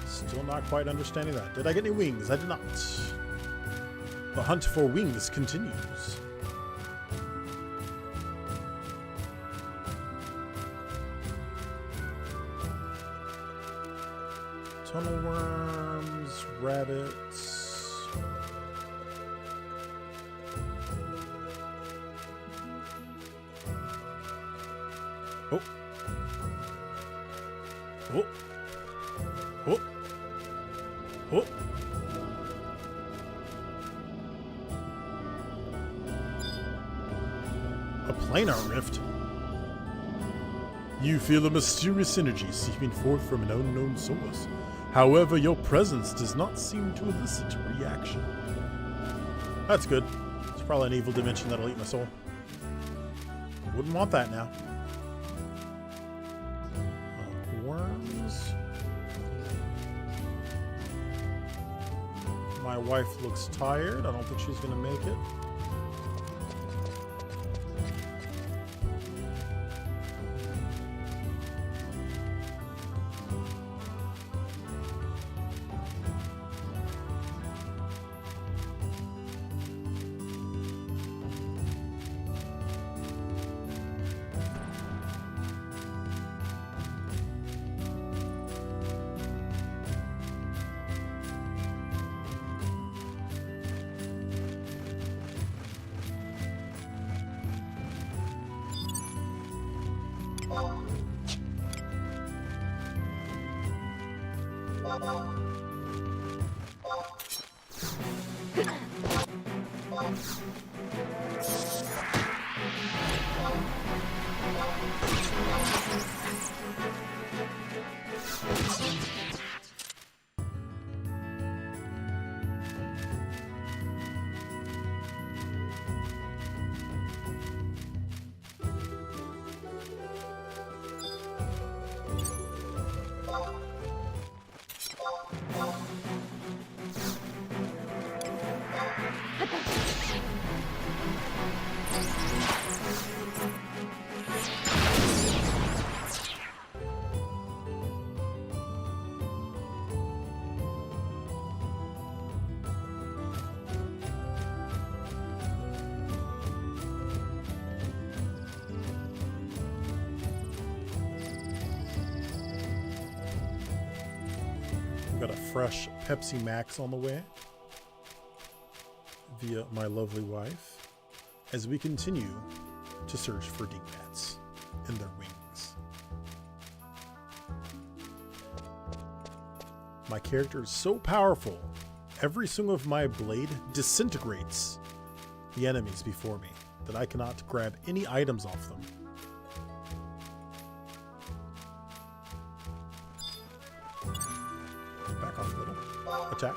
Still not quite understanding that. Did I get any wings? I did not. The hunt for wings continues. Tunnel worms, rabbits. Oh. Oh. Oh. Oh. A planar rift. You feel a mysterious energy seeping forth from an unknown source. However, your presence does not seem to elicit a reaction. That's good. It's probably an evil dimension that'll eat my soul. Wouldn't want that now. Worms. My wife looks tired. I don't think she's going to make it. Got a fresh Pepsi Max on the way via my lovely wife as we continue to search for dingbats and their wings. My character is so powerful, every swing of my blade disintegrates the enemies before me, that I cannot grab any items off them. Back off a little. Attack.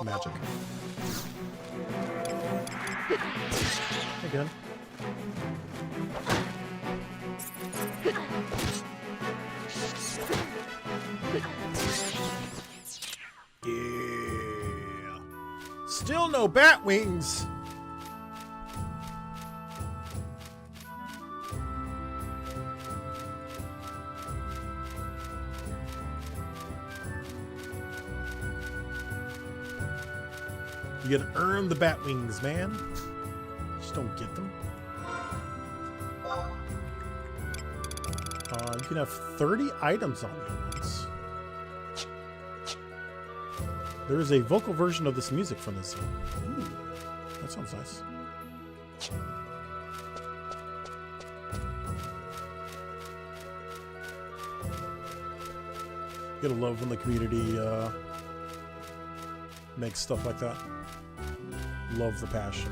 Magic. Again. Yeah. Still no bat wings. You gotta earn the bat wings, man. Just don't get them. You can have 30 items on the ones. There is a vocal version of this music from this one. Ooh, that sounds nice. You gotta love when the community makes stuff like that. Love the passion.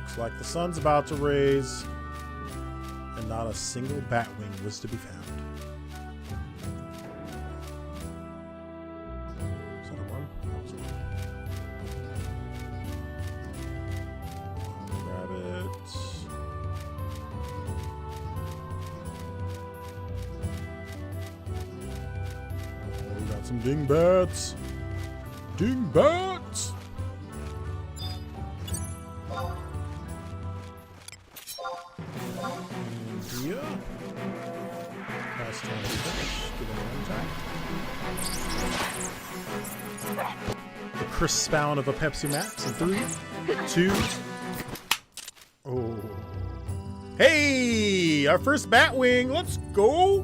Looks like the sun's about to raise, and not a single batwing was to be found. Is that a worm? That was a worm. Grab it. Oh, we got some dingbats. Dingbats! Yeah. Last time finish. Give it one time. The crisp sound of a Pepsi Max in 3, 2. Oh. Hey! Our first Batwing! Let's go!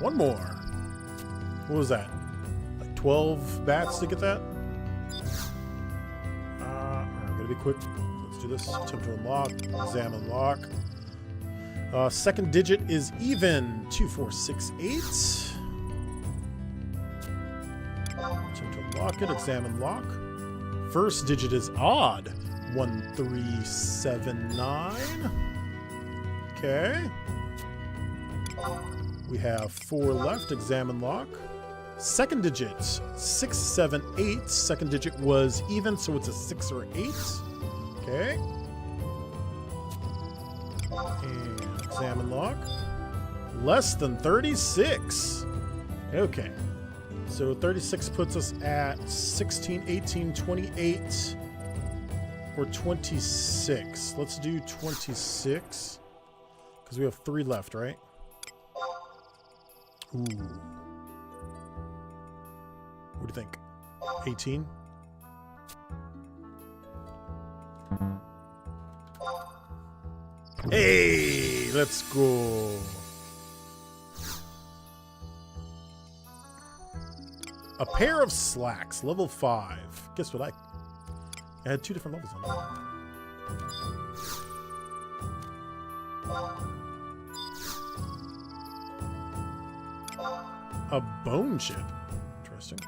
One more. What was that? Like 12 bats to get that? I'm gonna be quick. Let's do this. Attempt to unlock. Examine lock. Second digit is even. 2468. Attempt to unlock it. Examine lock. First digit is odd. 1379. Okay. We have 4 left. Examine lock. Second digit 678. Second digit was even, so it's a 6 or 8. Okay. And examine lock. Less than 36. Okay. So 36 puts us at 16, 18, 28, or 26. Let's do 26. Because we have 3 left, right? Ooh. What do you think? 18? Hey, let's go. A pair of slacks, level 5. Guess what? I had 2 different levels on it. A bone chip. Interesting.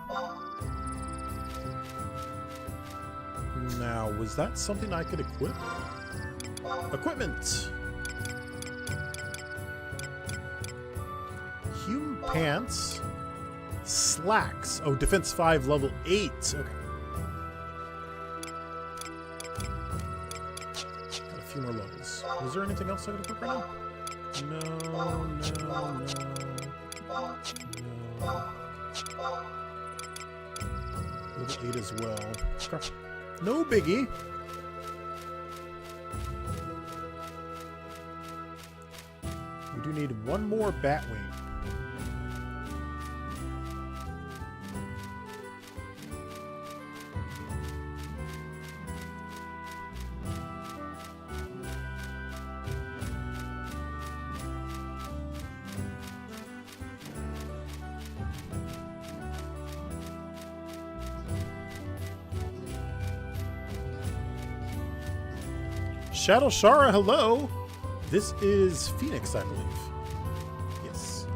Now, was that something I could equip? Equipment. Hume pants. Slacks. Oh, defense 5, level 8. Okay. Got a few more levels. Was there anything else I could equip right now? No. Level 8 as well. Okay. No biggie. We do need one more Batwing. Shadow Shara, hello. This is Phoenix, I believe. Yes.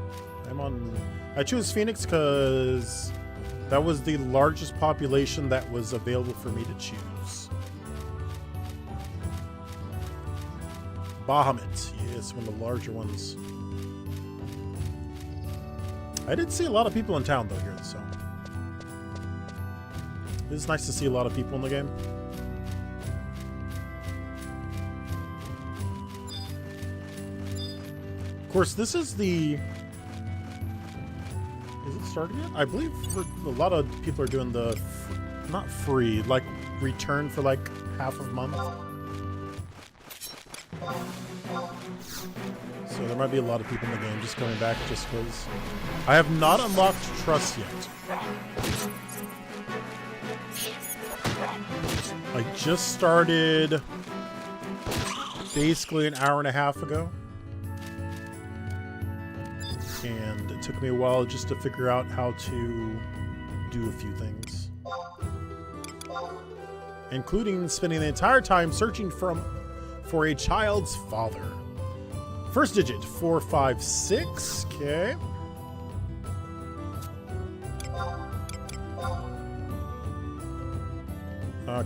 I choose Phoenix because that was the largest population that was available for me to choose. Bahamut, yes, one of the larger ones. I did see a lot of people in town though here, so it's nice to see a lot of people in the game. Of course, this is the... Is it started yet? I believe a lot of people are doing the... Not free, like return for like half a month. So there might be a lot of people in the game just coming back just because. I have not unlocked Trust yet. I just started basically an hour and a half ago. And it took me a while just to figure out how to do a few things. Including spending the entire time searching for a child's father. First digit, 456, okay.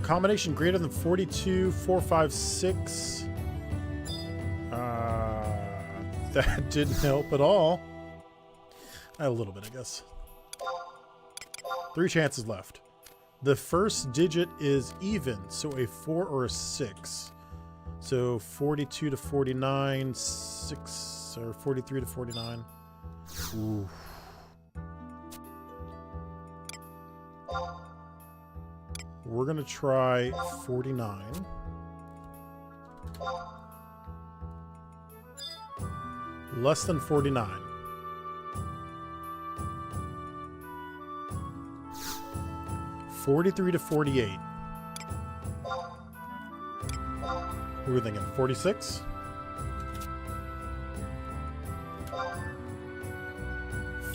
Combination greater than 42, 456. That didn't help at all. A little bit, I guess. 3 chances left. The first digit is even, so a 4 or a 6. So 42 to 49, 6, or 43 to 49. Ooh. We're gonna try 49. Less than 49. $43 to 48. What are we thinking? 46?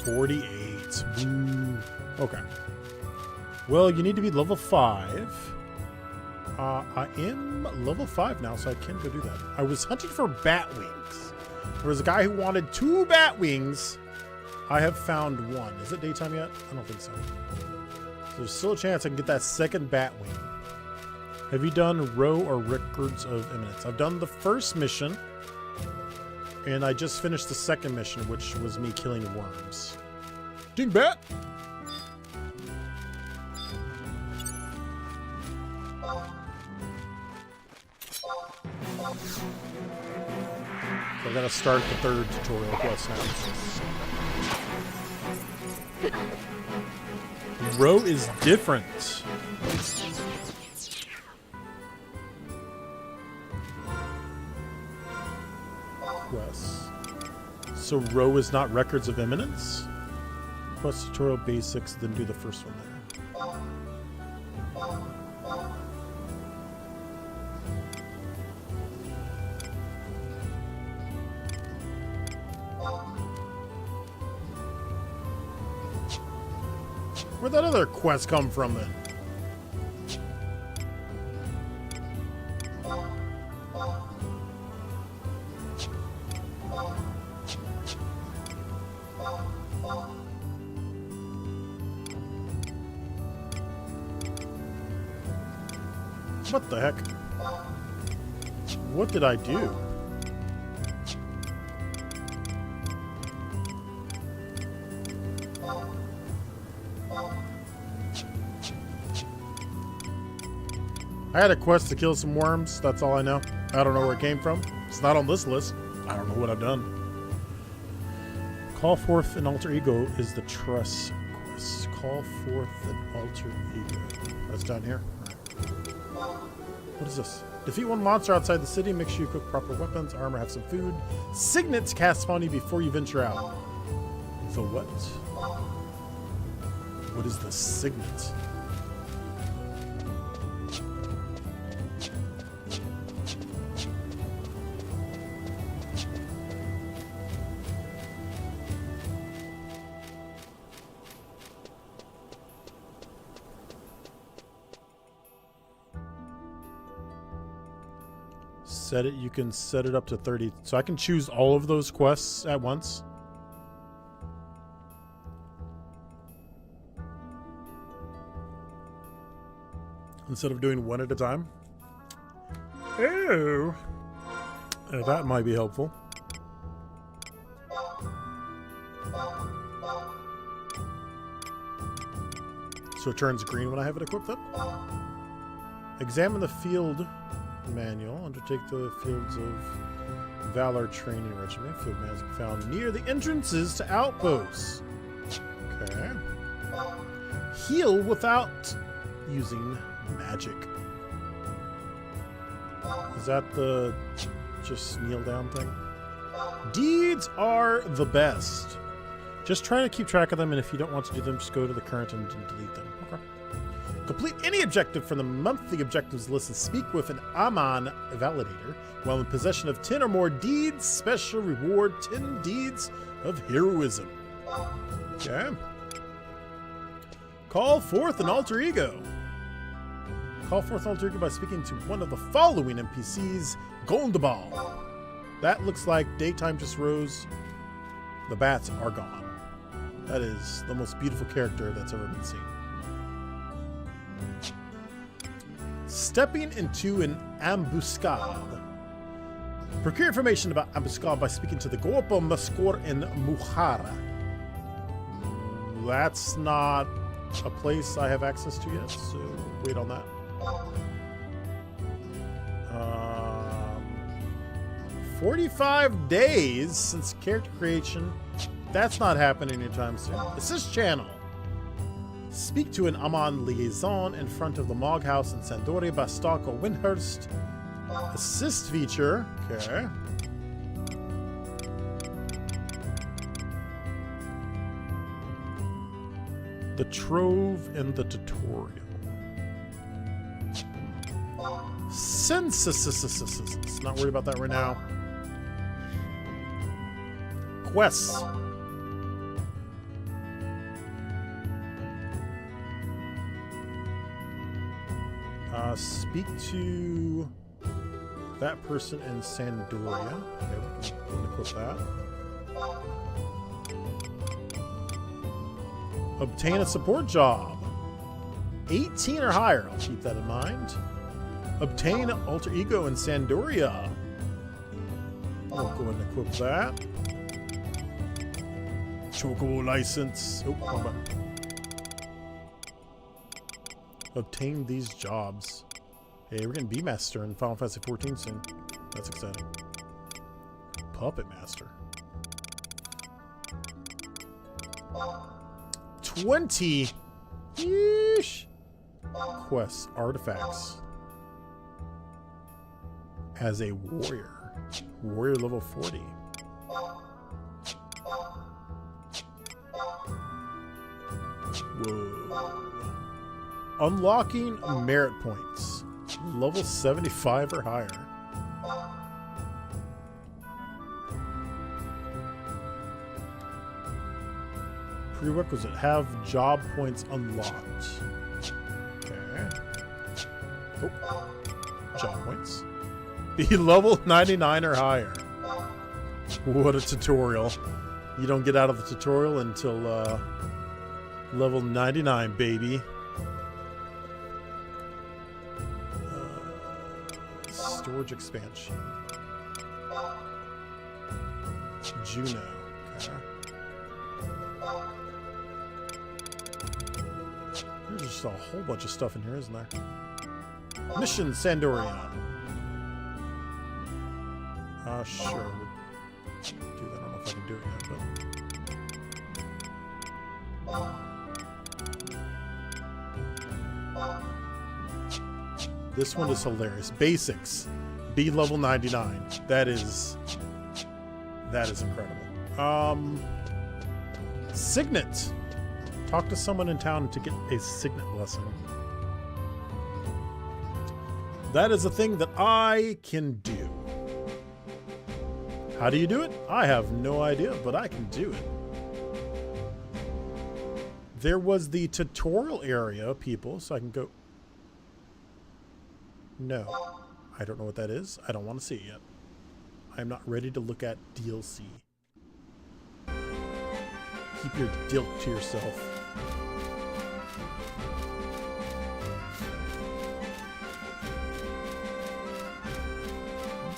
48. Woo. Okay. Well, you need to be level 5. I am level 5 now, so I can go do that. I was hunting for bat wings. There was a guy who wanted 2 bat wings. I have found 1. Is it daytime yet? I don't think so. There's still a chance I can get that second bat wing. Have you done Row or Records of Imminence? I've done the first mission, and I just finished the second mission, which was me killing worms. Dingbat! We're gonna start the 3rd tutorial quest now. Row is different. Quests. So Row is not Records of Imminence? Quest tutorial basics, then do the first one there. Where'd that other quest come from then? What the heck? What did I do? I had a quest to kill some worms, that's all I know. I don't know where it came from. It's not on this list. I don't know what I've done. Call forth an alter ego is the trust quest. Call forth an alter ego. That's down here. All right. What is this? Defeat one monster outside the city. Make sure you cook proper weapons, armor, have some food. Signets cast upon you before you venture out. The what? What is the signet? Set it. You can set it up to 30. So I can choose all of those quests at once. Instead of doing one at a time. Oh. That might be helpful. So it turns green when I have it equipped up. Examine the field manual. Undertake the Fields of Valor Training Regiment. Field manuals can be found near the entrances to outposts. Okay. Heal without using magic. Is that the just kneel down thing? Deeds are the best. Just try to keep track of them, and if you don't want to do them, just go to the current and delete them. Okay. Complete any objective from the monthly objectives list and speak with an Amon validator while in possession of 10 or more deeds. Special reward 10 deeds of heroism. Okay. Call forth an alter ego. Call forth an alter ego by speaking to one of the following NPCs. Gondabal. That looks like daytime just rose. The bats are gone. That is the most beautiful character that's ever been seen. Stepping into an ambuscade. Procure information about ambuscade by speaking to the Gorpa, Maskor, and Muhara. That's not a place I have access to yet, so wait on that. 45 days since character creation. That's not happening anytime soon. Assist channel. Speak to an Amon liaison in front of the Mog House in Sandoria, Bastock, or Windhurst. Assist feature. Okay. The Trove and the Tutorial. Census. Not worried about that right now. Quests. Speak to that person in Sandoria. Okay, we can equip that. Obtain a support job. 18 or higher. I'll keep that in mind. Obtain alter ego in Sandoria. I'll go and equip that. Chocobo license. Oh, wrong button. Obtain these jobs. Hey, we're getting B-Master in Final Fantasy XIV soon. That's exciting. Puppet Master. 20 yeesh, quests, artifacts. As a warrior. Warrior level 40. Whoa. Unlocking merit points. Level 75 or higher. Prerequisite. Have job points unlocked. Okay. Oh. Job points. Be level 99 or higher. What a tutorial. You don't get out of the tutorial until level 99, baby. Storage expansion. Juno. Okay. There's just a whole bunch of stuff in here, isn't there? Mission Sandoria. Sure. We'll do that. I don't know if I can do it yet, but this one is hilarious. Basics. Be level 99. That is incredible. Signet. Talk to someone in town to get a signet lesson. That is a thing that I can do. How do you do it? I have no idea, but I can do it. There was the tutorial area, people, so I can go... No. I don't know what that is. I don't want to see it yet. I'm not ready to look at DLC. Keep your dilk to yourself.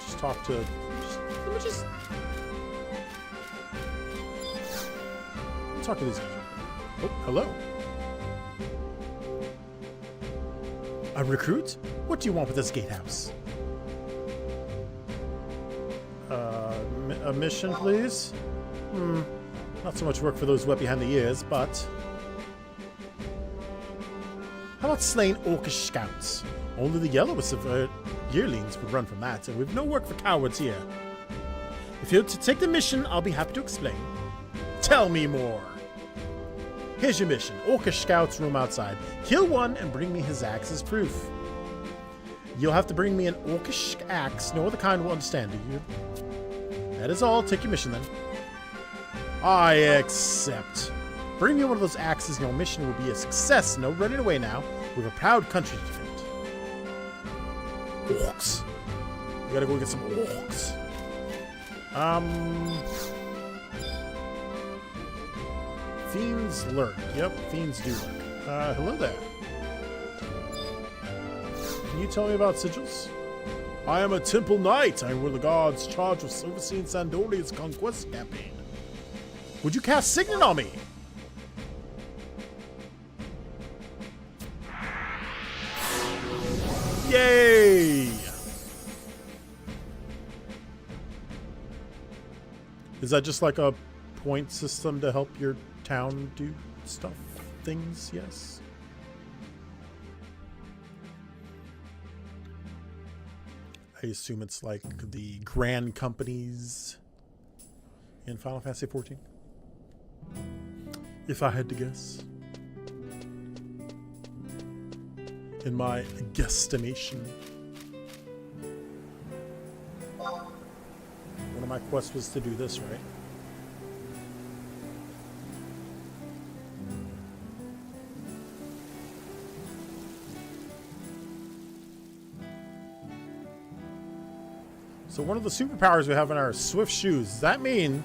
Just talk to... let me talk to these guys. Oh, hello. A recruit? What do you want with this gatehouse? A mission, please? Not so much work for those wet behind the ears, but... how about slaying orcish scouts? Only the yellowest of yearlings would run from that, and we've no work for cowards here. If you're to take the mission, I'll be happy to explain. Tell me more! Here's your mission. Orcish scouts room outside. Kill one and bring me his axe as proof. You'll have to bring me an orcish axe. No other kind will understand you. That is all. Take your mission then. I accept. Bring me one of those axes and your mission will be a success. No running away now. We have a proud country to defend. Orcs. We gotta go get some orcs. Fiends lurk. Yep, fiends do lurk. Hello there. Can you tell me about sigils? I am a temple knight. I am one of the gods charged with overseeing Sandoria's conquest campaign. Would you cast Signet on me? Yay! Is that just like a point system to help your town do stuff? Things? Yes. I assume it's like the grand companies in Final Fantasy XIV. If I had to guess. In my guesstimation. One of my quests was to do this, right? So one of the superpowers we have in our swift shoes, does that mean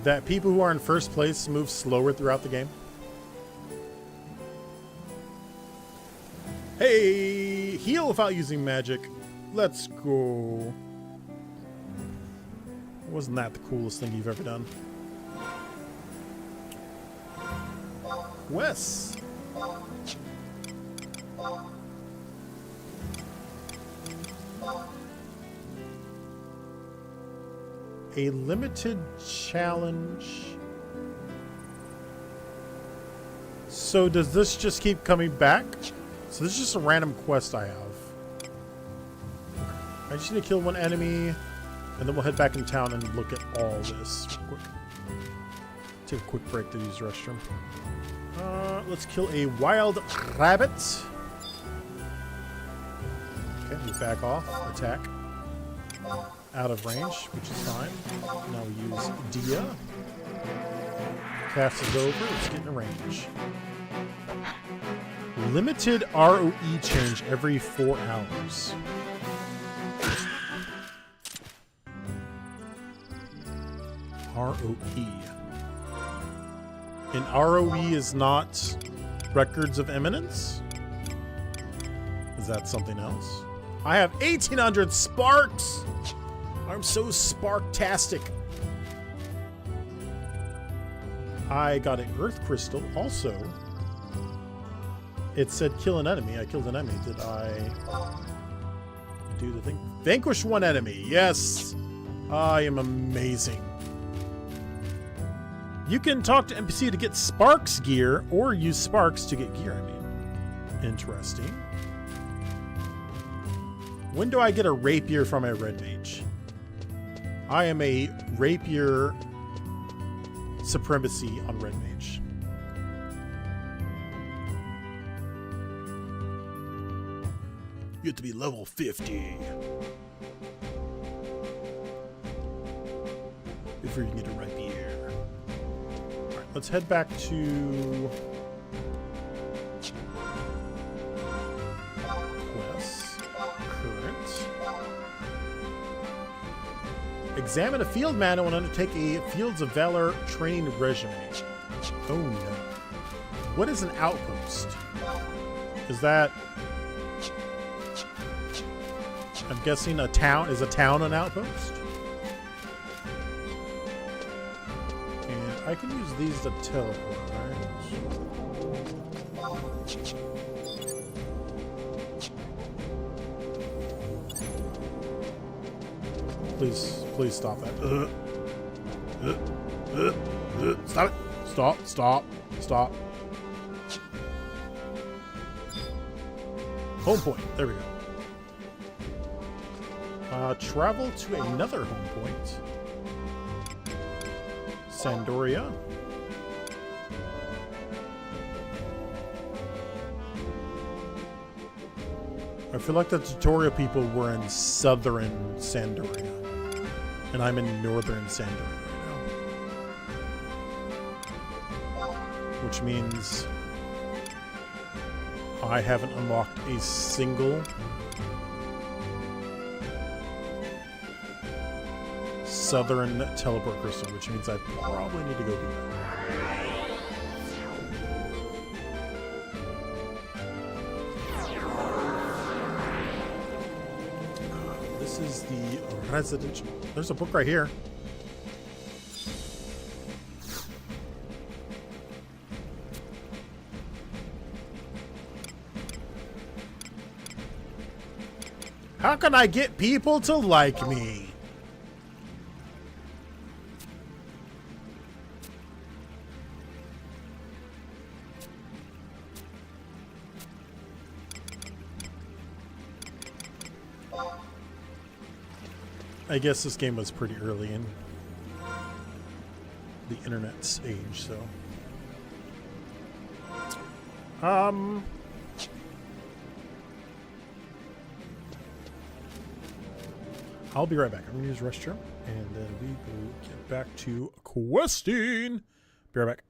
that people who are in first place move slower throughout the game? Hey, heal without using magic. Let's go. Wasn't that the coolest thing you've ever done? Wes. A limited challenge. So does this just keep coming back? So this is just a random quest I have. I just need to kill one enemy, and then we'll head back in town and look at all this real quick. Take a quick break to use the restroom. Let's kill a wild rabbit. Okay, we back off. Attack. Out of range, which is fine. Now we use Dia. Cast it over. Let's get in range. Limited ROE change every 4 hours. ROE. And ROE is not records of eminence? Is that something else? I have 1,800 sparks! I'm so sparktastic. I got an earth crystal also. It said kill an enemy. I killed an enemy. Did I do the thing? Vanquish one enemy. Yes. I am amazing. You can talk to NPC to get Sparks gear or use Sparks to get gear, I mean. Interesting. When do I get a rapier from a red mage? I am a rapier supremacy on red mage. You have to be level 50 before you can get a rapier. Alright, let's head back to quests. Examine a field manual and undertake a Fields of Valor training regimen. Oh no. What is an outpost? Is that... I'm guessing a town. Is a town an outpost? And I can use these to teleport, right? Please stop that. Stop it. Stop. Home point. There we go. Travel to another home point. Sandoria. I feel like the tutorial people were in southern Sandoria. And I'm in northern Sandoria right now. Which means I haven't unlocked a single southern teleport crystal, which means I probably need to go do that. This is the residential. There's a book right here. How can I get people to like me? I guess this game was pretty early in the internet's age, so. I'll be right back. I'm gonna use restroom, and then we will get back to questing. Be right back.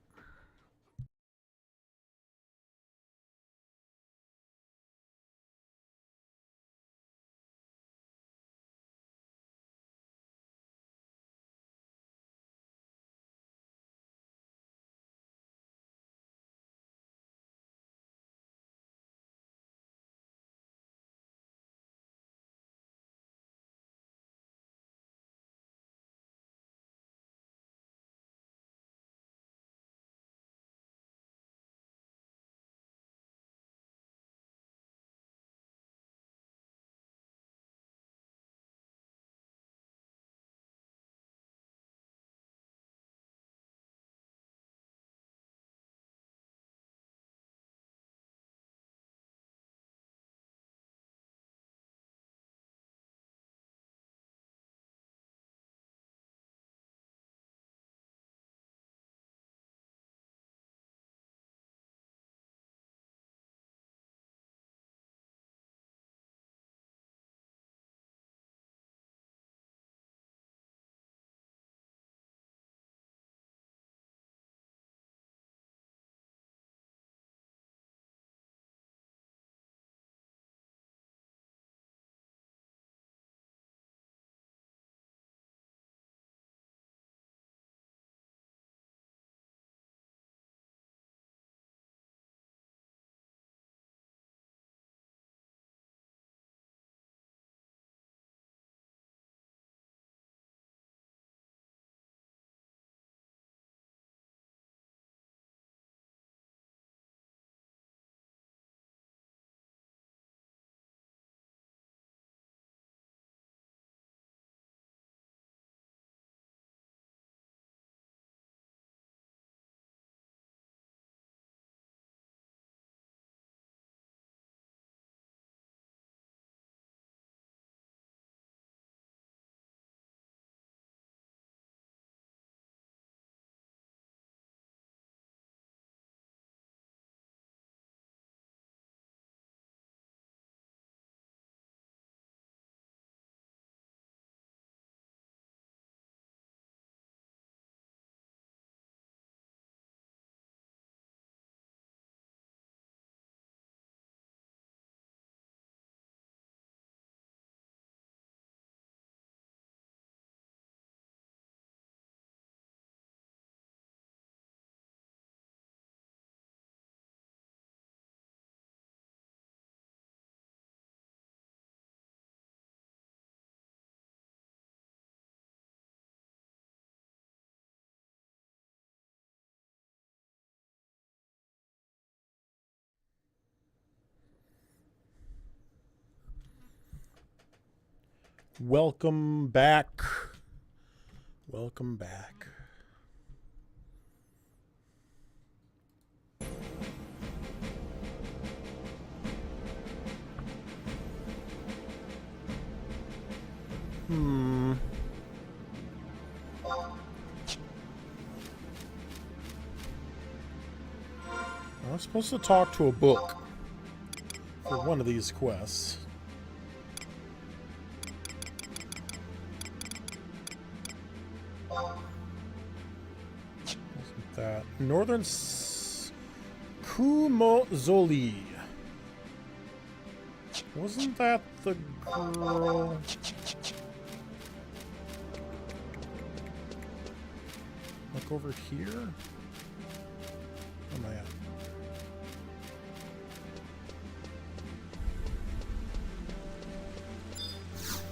Welcome back. Welcome back. I'm supposed to talk to a book for one of these quests. Wasn't that Northern Kumozoli? Wasn't that the girl? Look over here. Where am I at?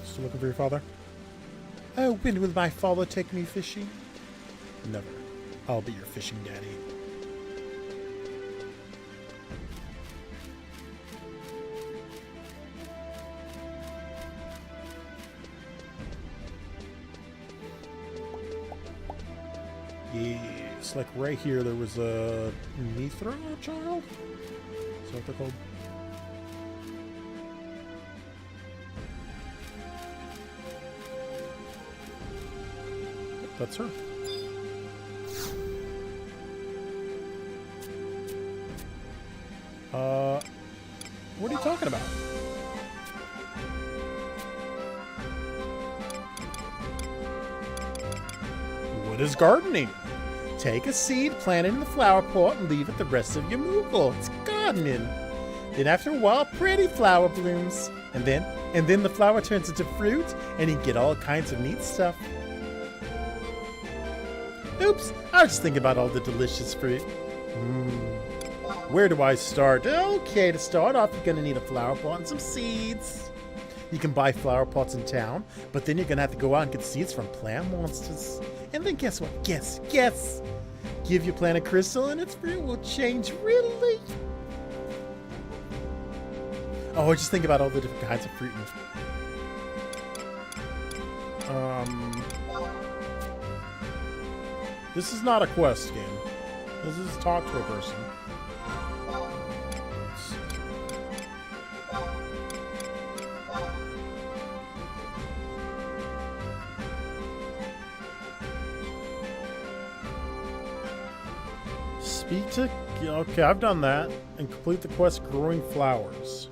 Still looking for your father? Oh, when will my father take me fishing? Never. I'll be your fishing daddy. Yes, like right here there was a Mithra child? Is that what they're called? That's her. What are you talking about? What is gardening? Take a seed, plant it in the flower pot, and leave it the rest of your moogle. It's gardening. Then after a while, pretty flower blooms. And then the flower turns into fruit, and you get all kinds of neat stuff. Oops, I was just thinking about all the delicious fruit. Where do I start? Okay, to start off, you're gonna need a flower pot and some seeds. You can buy flower pots in town, but then you're gonna have to go out and get seeds from plant monsters. And then guess what? Guess. Give your plant a crystal and its fruit will change really. Oh, just think about all the different kinds of fruit. This is not a quest game. This is talk to a person. Speak to... Okay, I've done that. And complete the quest growing flowers.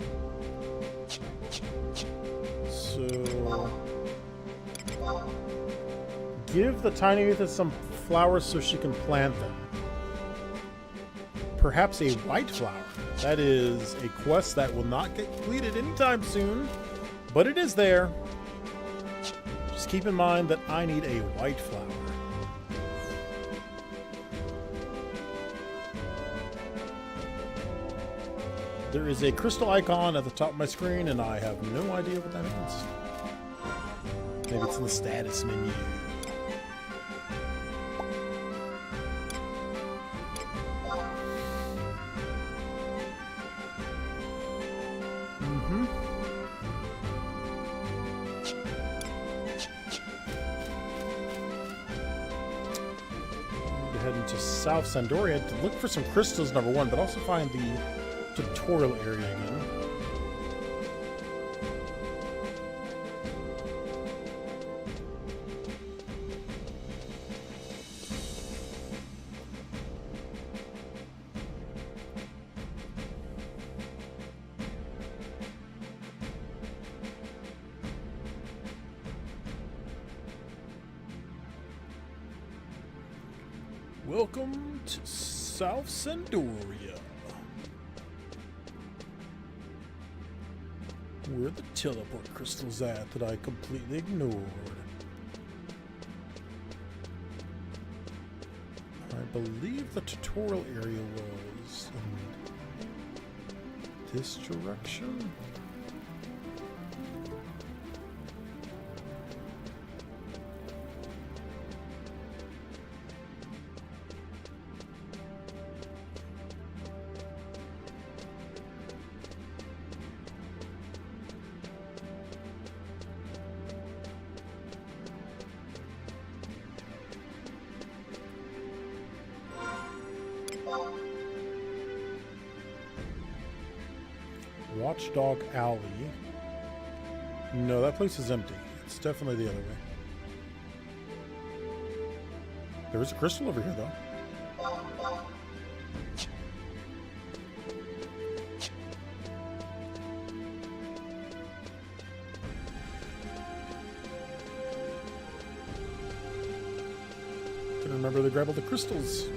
So... Give the tiny Aether some flowers so she can plant them. Perhaps a white flower. That is a quest that will not get completed anytime soon, but it is there. Just keep in mind that I need a white flower. There is a crystal icon at the top of my screen, and I have no idea what that means. Maybe it's in the status menu. South Sandoria to look for some crystals, number one, but also find the tutorial area again. Welcome to South Sandoria. Where are the teleport crystals at that I completely ignored? I believe the tutorial area was in this direction. Watchdog Alley. No, that place is empty. It's definitely the other way. There is a crystal over here, though. Gotta remember to grab all the crystals.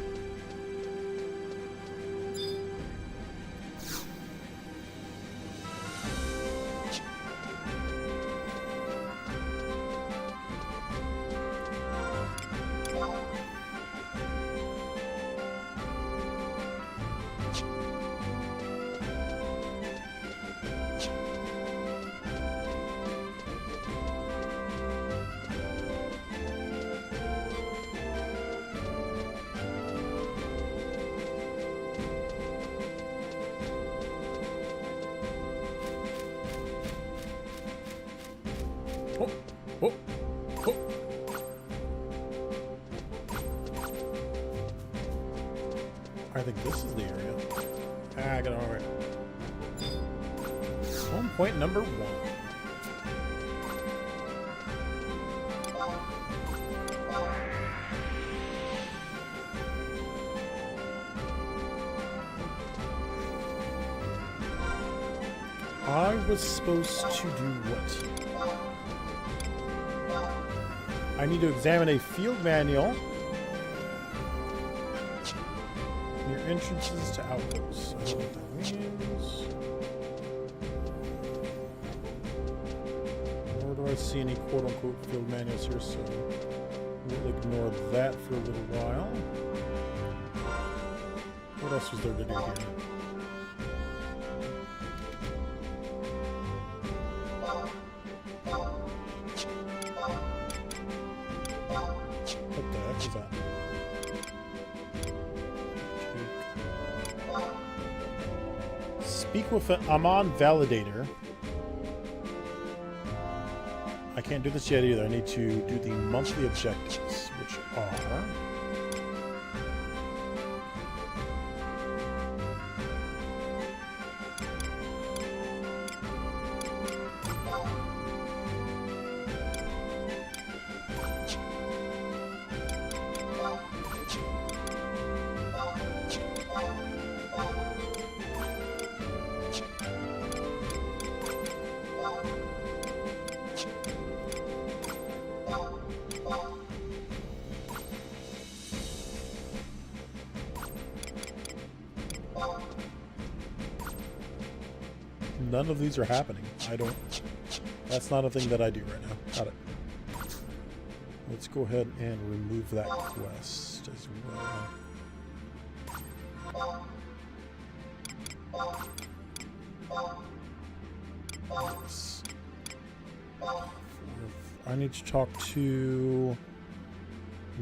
Oh, oh, oh. I think this is the area. Ah, I got it all right. Home point number 1. I was supposed to do what? I need to examine a field manual near entrances to outposts. I don't know what that means. Nor do I see any quote-unquote field manuals here, so we'll ignore that for a little while. What else was there to do here? What the heck is that? Speak with an Amon Validator. I can't do this yet either. I need to do the monthly objectives, which are... None of these are happening. I don't... That's not a thing that I do right now. Got it. Let's go ahead and remove that quest as well. Yes. I need to talk to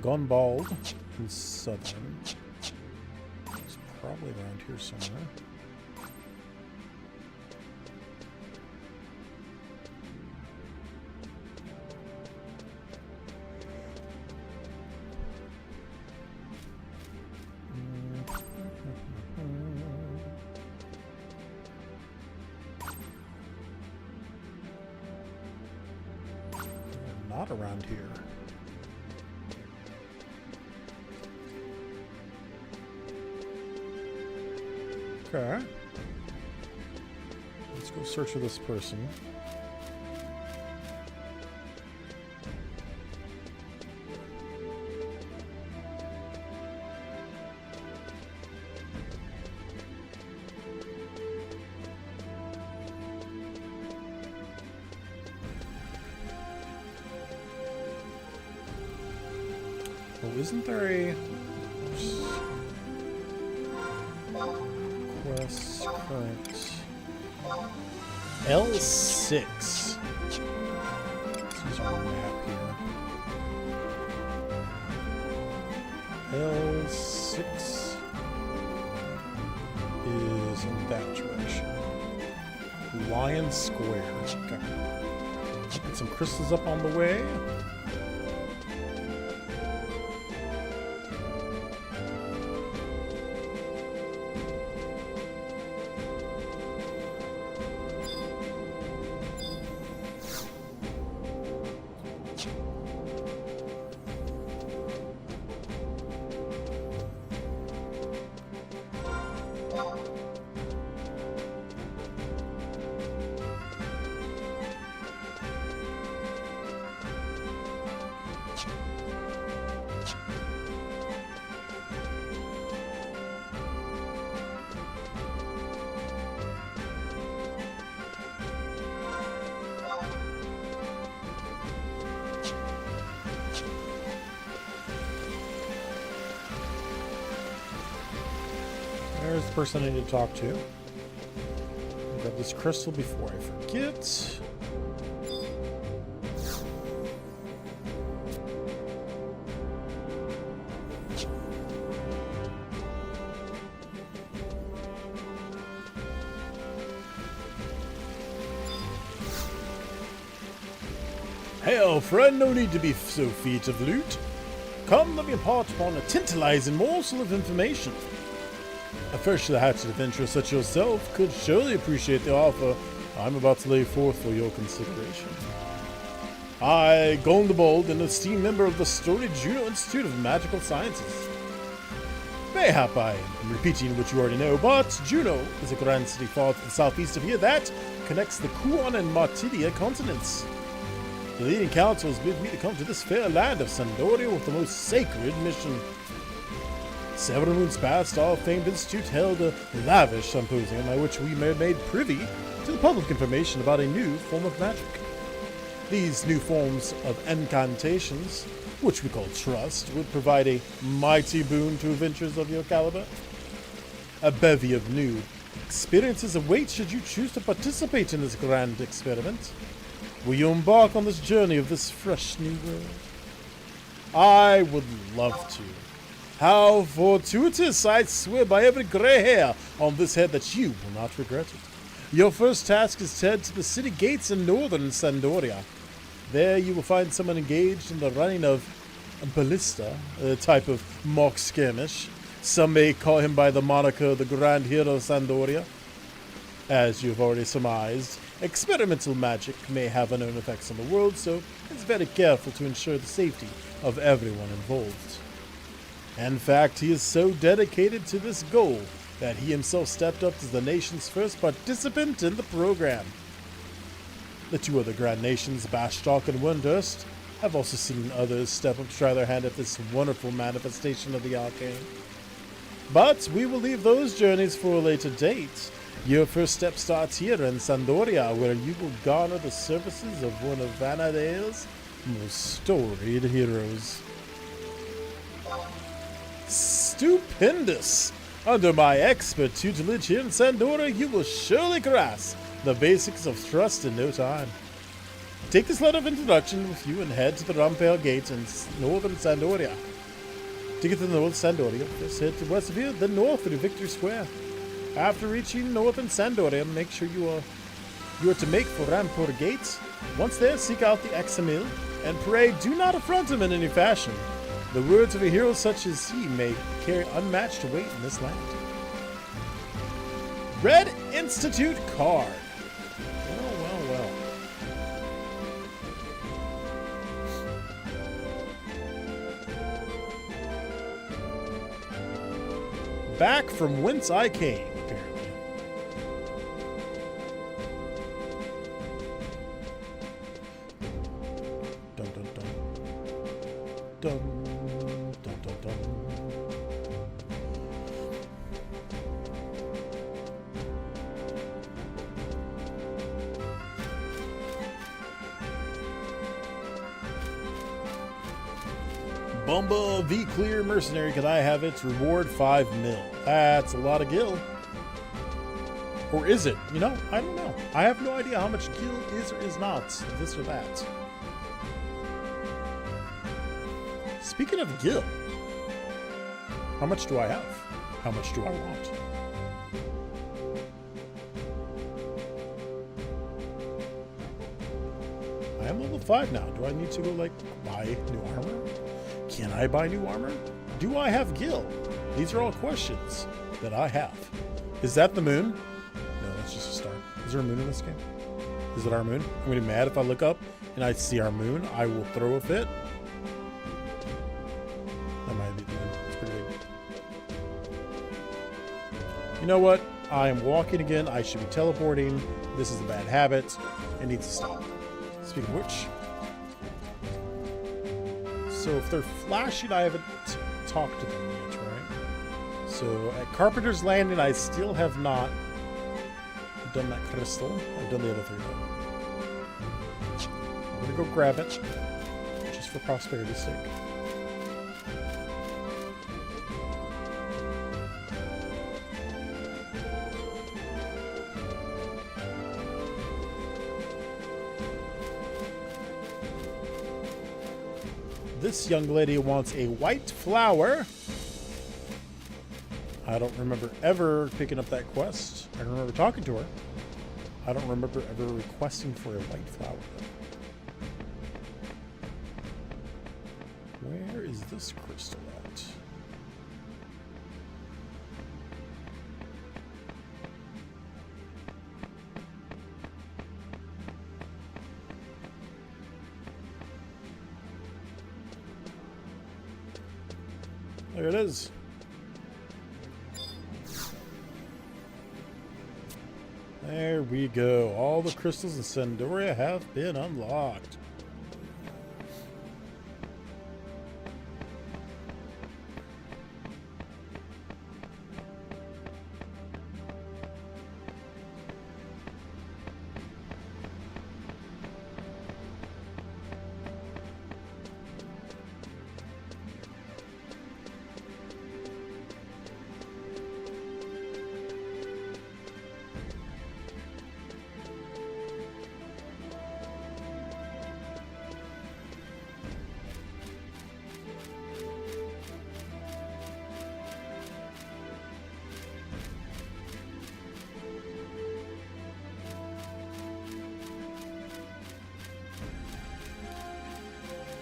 Gunbald in Southern. It's probably around here somewhere. Not around here. Okay. Let's go search for this person. Oh, isn't there a quest current L6? Let's use our map here. L6 is in that direction. Lion Square. Okay. Get some crystals up on the way. There's the person I need to talk to. Grab this crystal before I forget. Hail, friend, no need to be so feat of loot. Come, let me impart upon a tantalizing morsel of information. A freshly-hatched adventurer such yourself could surely appreciate the offer I'm about to lay forth for your consideration. I, Gondebold, an esteemed member of the storied Juno Institute of Magical Sciences. Mayhap I am repeating what you already know, but Juno is a grand city far to the southeast of here that connects the Kuon and Martidia continents. The leading council has bid me to come to this fair land of Sandoria with the most sacred mission. Several moons past, our famed institute held a lavish symposium by which we were made privy to the public information about a new form of magic. These new forms of incantations, which we call trust, would provide a mighty boon to adventurers of your caliber. A bevy of new experiences await should you choose to participate in this grand experiment. Will you embark on this journey of this fresh new world? I would love to. How fortuitous! I swear by every grey hair on this head that you will not regret it. Your first task is to head to the city gates in northern Sandoria. There you will find someone engaged in the running of a ballista, a type of mock skirmish. Some may call him by the moniker the Grand Hero of Sandoria. As you have already surmised, experimental magic may have unknown effects on the world, so it's very careful to ensure the safety of everyone involved. In fact, he is so dedicated to this goal that he himself stepped up as the nation's first participant in the program. The two other grand nations, Bashtok and Wundurst, have also seen others step up to try their hand at this wonderful manifestation of the arcane. But we will leave those journeys for a later date. Your first step starts here in Sandoria, where you will garner the services of one of Vanadael's most storied heroes. Stupendous! Under my expert tutelage here in Sandoria, you will surely grasp the basics of trust in no time. Take this letter of introduction with you and head to the Rumpale Gate in northern Sandoria. To get to the north Sandoria, just head to west of here, then north through Victory Square. After reaching northern Sandoria, make sure you are to make for Rampur Gate. Once there, seek out the Examil, and pray do not affront him in any fashion. The words of a hero such as he may carry unmatched weight in this land. Red Institute card. Well. Back from whence I came, apparently. Dun dun dun. Dun dun dun dun. Bumba V Clear Mercenary, could I have its reward 5 mil? That's a lot of gil. Or is it? You know, I don't know. I have no idea how much gil is or is not, this or that. Speaking of gil, how much do I have? How much do I want? I am level 5 now. Do I need to go, like, buy new armor? Can I buy new armor? Do I have gil? These are all questions that I have. Is that the moon? No, that's just a star. Is there a moon in this game? Is it our moon? I'm gonna be mad if I look up and I see our moon. I will throw a fit. That might be the moon. It's pretty big. You know what? I am walking again. I should be teleporting. This is a bad habit. It needs to stop. Speaking of which, so if they're flashing, I haven't talked to them yet, right? So at Carpenter's Landing, I still have not done that crystal. I've done the other 3 though. I'm gonna go grab it, just for prosperity's sake. This young lady wants a white flower. I don't remember ever picking up that quest. I remember talking to her. I don't remember ever requesting for a white flower. Where is this crystal at? There it is. There we go. All the crystals in Sandoria have been unlocked.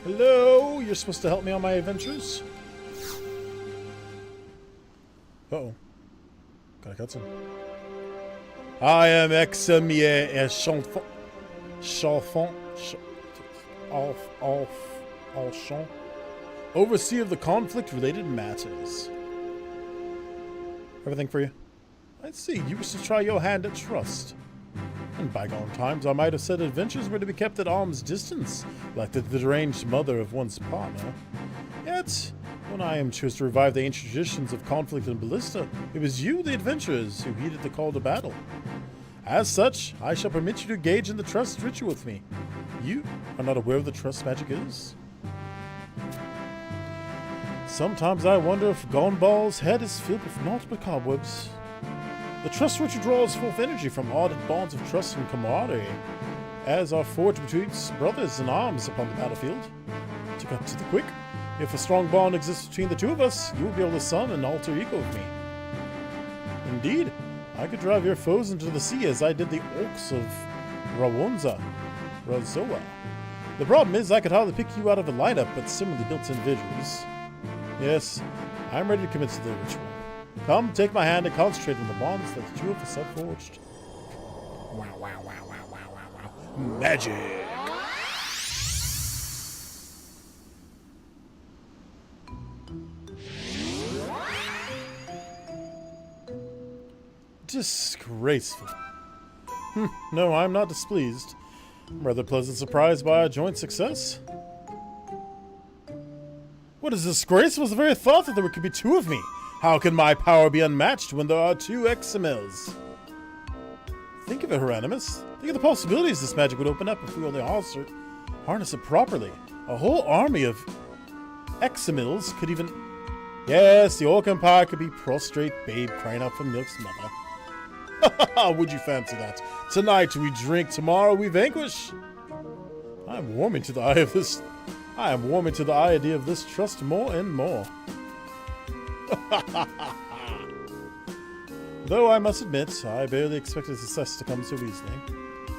Hello, you're supposed to help me on my adventures? Uh-oh. Got a cutscene. I am Exemier et Chanfant. Alchant. Overseer of the conflict-related matters. Everything for you? I see, you wish to try your hand at trust. In bygone times, I might have said adventures were to be kept at arm's distance, like the deranged mother of one's partner. Yet, when I am chose to revive the ancient traditions of conflict and ballista, it was you, the adventurers, who heeded the call to battle. As such, I shall permit you to engage in the trust ritual with me. You are not aware of the trust magic is? Sometimes I wonder if Gonball's head is filled with naught but cobwebs. The trust ritual draws forth energy from ardent bonds of trust and camaraderie, as are forged between brothers in arms upon the battlefield. To cut to the quick, if a strong bond exists between the two of us, you will be able to summon an alter ego of me. Indeed, I could drive your foes into the sea as I did the orcs of Razoa. The problem is I could hardly pick you out of a lineup, but similarly built individuals. Yes, I'm ready to commit to the ritual. Come, take my hand and concentrate on the bonds that the two of us have forged. Wow, wow, wow, wow, wow, wow, wow. Magic! Disgraceful. No, I'm not displeased. I'm rather pleasantly surprised by our joint success. What is disgraceful is the very thought that there could be two of me. How can my power be unmatched when there are two Eximils? Think of it, Hieronymus. Think of the possibilities this magic would open up if we only harness it properly. A whole army of Eximils could even... Yes, the Orc Empire could be prostrate babe crying out for milk's mother. Would you fancy that? Tonight we drink, tomorrow we vanquish. I am warming to the idea of this trust more and more. Though I must admit, I barely expected success to come so easily.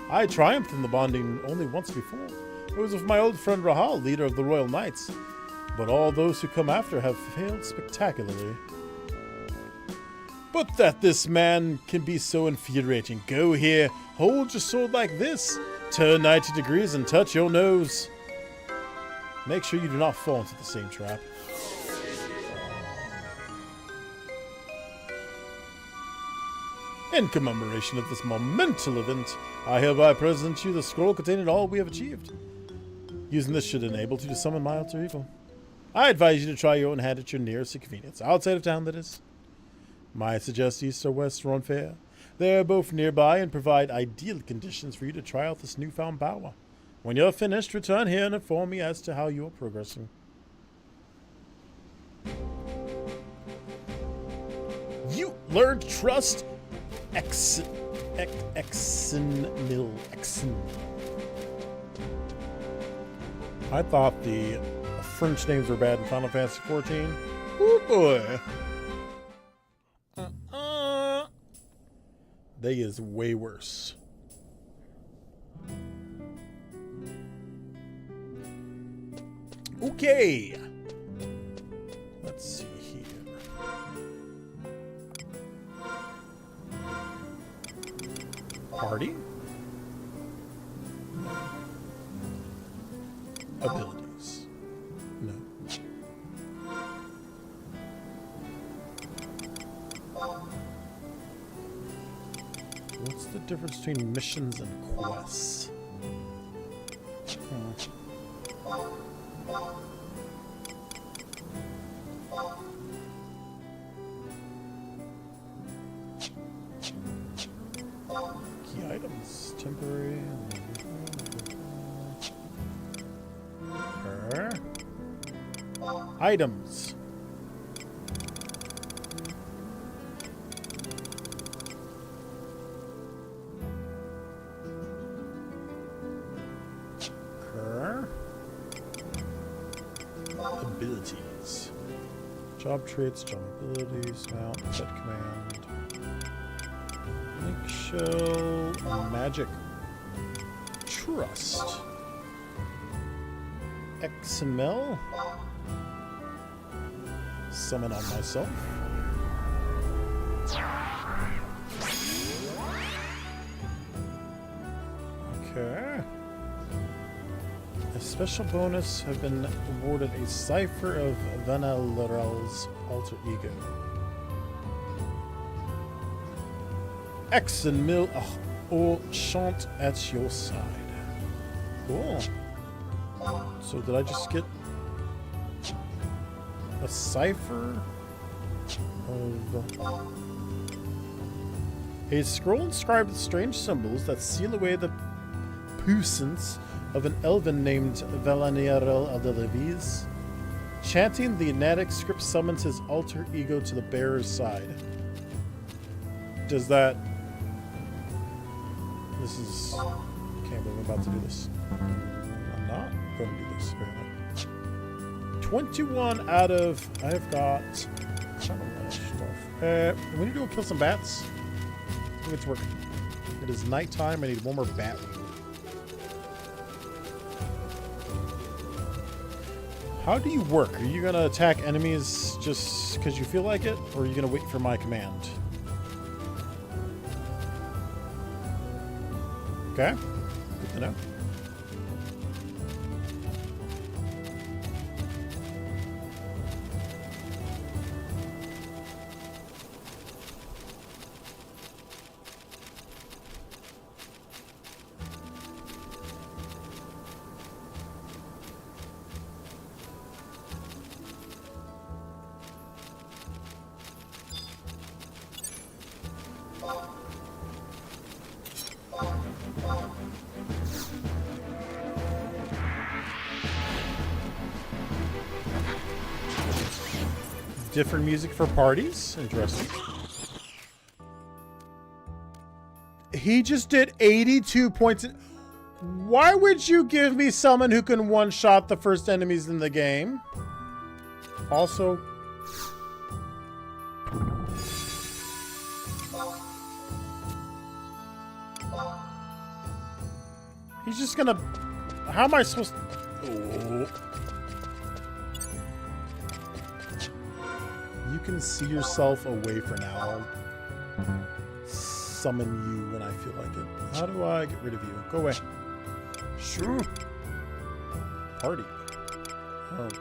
I triumphed in the bonding only once before. It was with my old friend Rahal, leader of the Royal Knights. But all those who come after have failed spectacularly. But that this man can be so infuriating. Go here, hold your sword like this, turn 90 degrees and touch your nose. Make sure you do not fall into the same trap. In commemoration of this monumental event, I hereby present you the scroll containing all we have achieved. Using this should enable you to summon my alter ego. I advise you to try your own hand at your nearest convenience, outside of town that is. Might suggest east or west Ron Fair. They are both nearby and provide ideal conditions for you to try out this newfound power. When you're finished, return here and inform me as to how you are progressing. You learned trust Eximil. I thought the French names were bad in Final Fantasy XIV. Oh boy. They is way worse. Okay. Let's see here. Party. Abilities. No. What's the difference between missions and quests? Key items, temporary. Items. Abilities. Job traits, job abilities, mount, set command. Link shell, magic. Trust. XML. Summon on myself. Okay. A special bonus have been awarded a cipher of Vanelrel's alter ego. X and Mill all chant at your side. Cool. So did I just get a cipher of a scroll inscribed with strange symbols that seal away the puissance of an elven named Valanierel Aldelevis. Chanting the Enigmatic script summons his alter ego to the bearer's side. Does that... This is... Can't believe I'm about to do this. I'm not going to do this. Apparently. 21 out of... I've got... we need to go kill some bats. I think it's working. It is nighttime. I need one more bat. How do you work? Are you going to attack enemies just because you feel like it? Or are you going to wait for my command? Okay. Good to know. Different music for parties. Interesting. He just did 82 points. Why would you give me someone who can one-shot the first enemies in the game? Also... He's just gonna... How am I supposed to... Oh. You can see yourself away for now. I'll summon you when I feel like it. How do I get rid of you? Go away. Sure. Party. Oh, okay.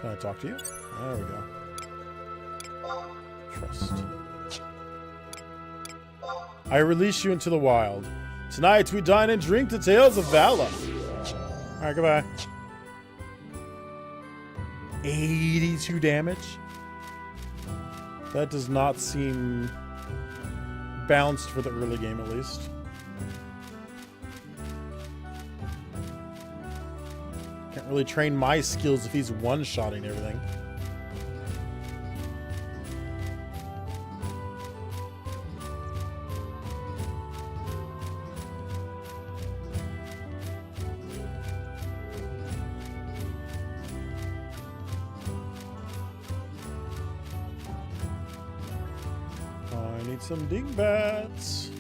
Can I talk to you? There we go. Trust. I release you into the wild. Tonight we dine and drink the tales of Vala. Alright, goodbye. 82 damage? That does not seem balanced for the early game, at least. Can't really train my skills if he's one-shotting everything. need some dingbats.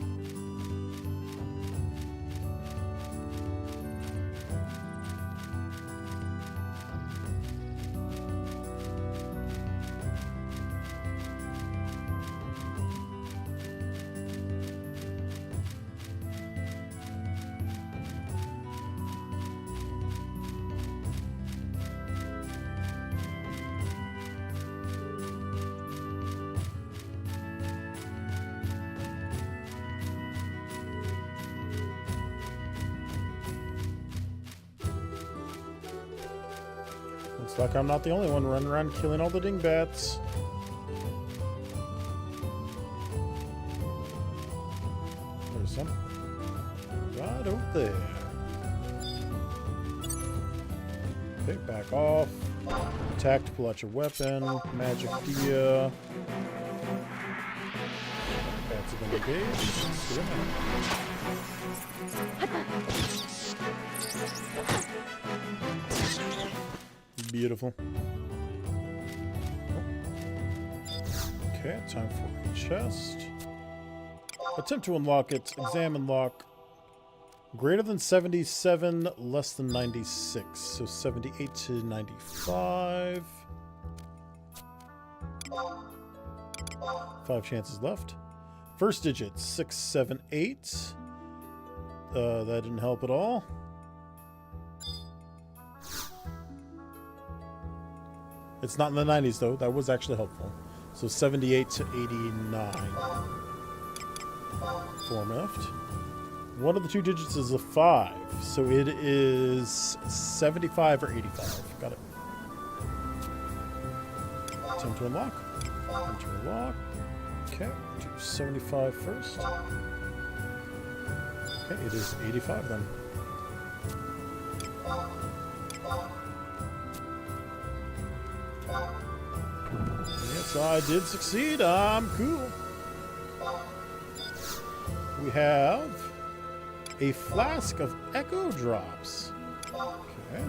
Looks like I'm not the only one running around killing all the dingbats. There's some. Right over there. Okay, back off. Attack to pull out your weapon. Magic Dia. Bats have been engaged. Let's do it. Beautiful. Okay, time for a chest. Attempt to unlock it. Examine lock. Greater than 77, less than 96. So 78 to 95. 5 chances left. First digit, 678. That didn't help at all. It's not in the 90s, though. That was actually helpful. So 78 to 89. 4 left. One of the 2 digits is a 5. So it is 75 or 85. Got it. Attempt to unlock. Attempt to unlock. Okay. Do 75 first. Okay, it is 85 then. Yes, I did succeed. I'm cool. We have a flask of Echo Drops. Okay.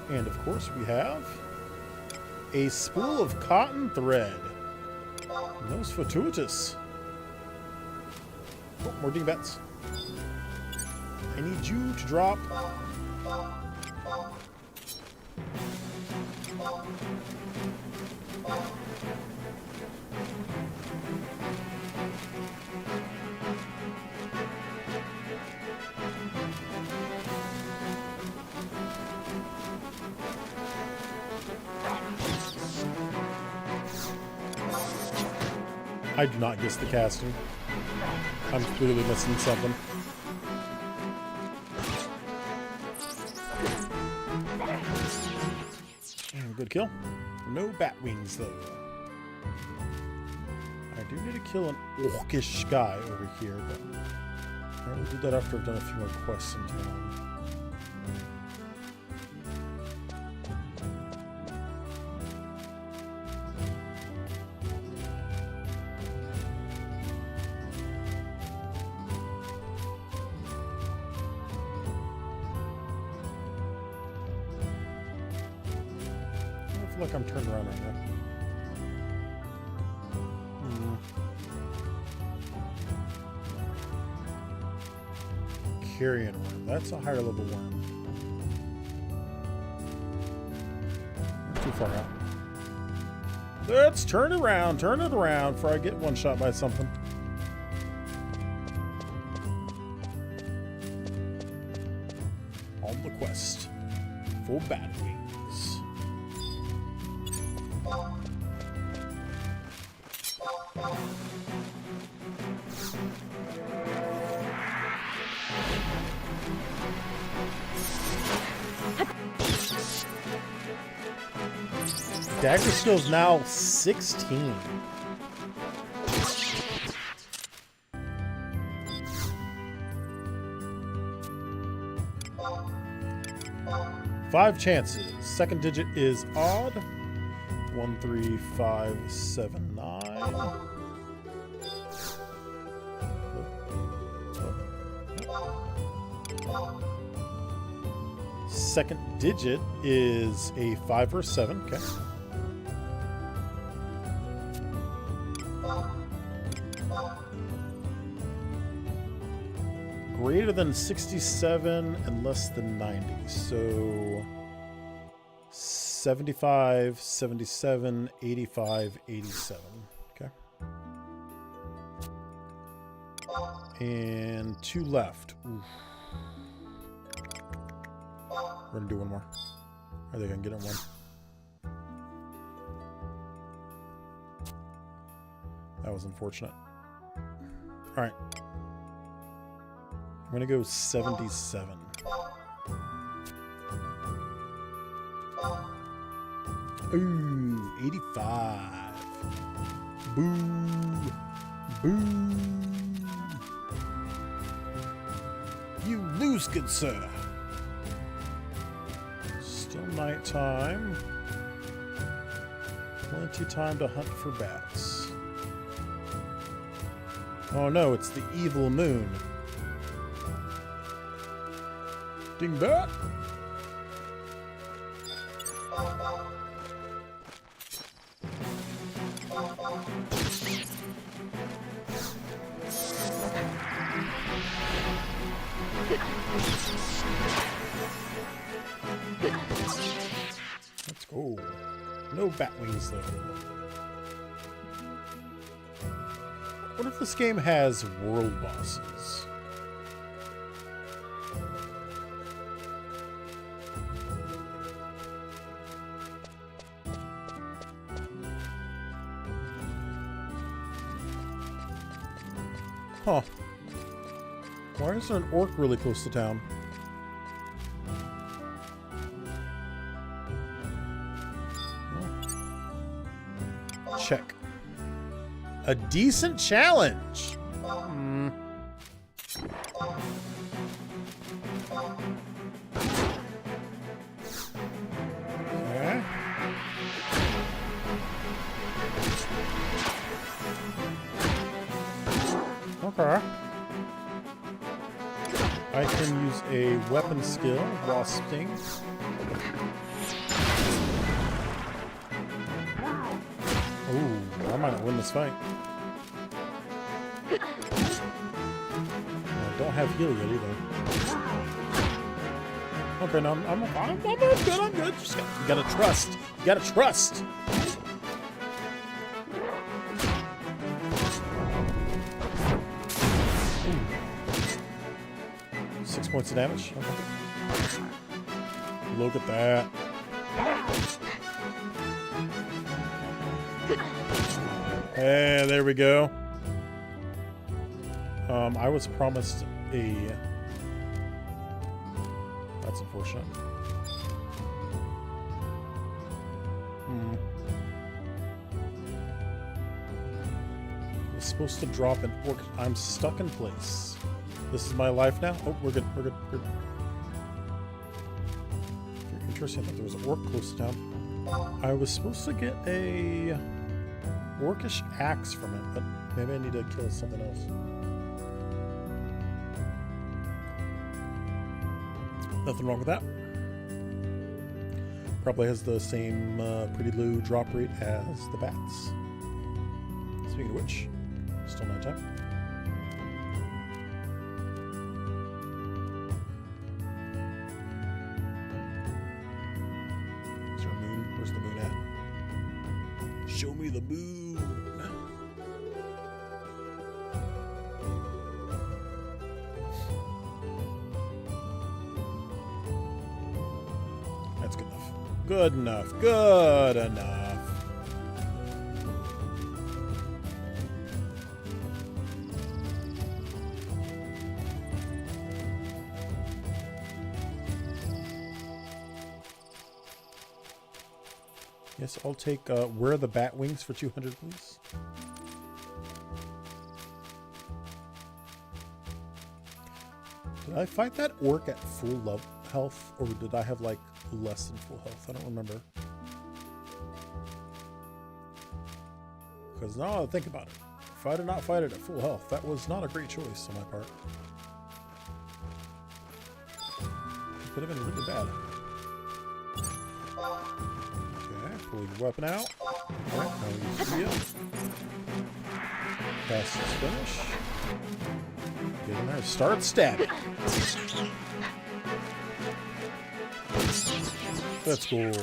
And of course we have a spool of cotton thread. Most fortuitous. Oh, more dingbats. I need you to drop. I do not guess the casting. I'm clearly missing something. Good kill. No bat wings, though. I do need to kill an orcish guy over here, but I will do that after I've done a few more quests in town. Like I'm turned around right now. Carrion worm. That's a higher level worm. Too far out. Let's turn it around before I get one shot by something. On the quest for bat wings. Dagger skill is now 16. Five chances. Second digit is odd. 1, 3, 5, 7, 9. Second digit is a 5 or 7. Okay. greater than 67 and less than 90. So 75, 77, 85, 87. Okay. And 2 left. Oof. We're gonna do one more. Are they gonna get it one? That was unfortunate. Alright. I'm gonna go 77. Ooh, 85. Boo. Boo. You lose, good sir. Still nighttime. Plenty time to hunt for bats. Oh no, it's the evil moon. Dingbat! Let's go. No bat wings though. What if this game has world bosses? Huh. Why is there an orc really close to town? Oh. Check. A decent challenge. Okay. Okay. I can use a weapon skill, Wasp Sting. Ooh, I might not win this fight. I don't have heal yet either. Okay, no, I'm good, I'm good. Just you gotta trust. You gotta trust. Ooh. 6 points of damage. Okay. Look at that. Hey, there we go. I was promised a... That's unfortunate. I was supposed to drop an orc. I'm stuck in place. This is my life now? Oh, we're good, we're good, we're good. Interesting, I thought there was an orc close to town. I was supposed to get a orcish axe from it, but maybe I need to kill something else. Nothing wrong with that. Probably has the same pretty low drop rate as the bats. Speaking of which, still nighttime. Is there a moon? Where's the moon at? Show me the moon! That's good enough. Good enough. Good enough. Yes, I'll take, where are the bat wings for 200, please? Did I fight that orc at full health, or did I have, like, less than full health? I don't remember. Because now I think about it. If I did not fight it at full health, that was not a great choice on my part. It could have been really bad. Pull your weapon out. Alright, now we use heal. Cast this finish. Get in there. Start stabbing. That's cool.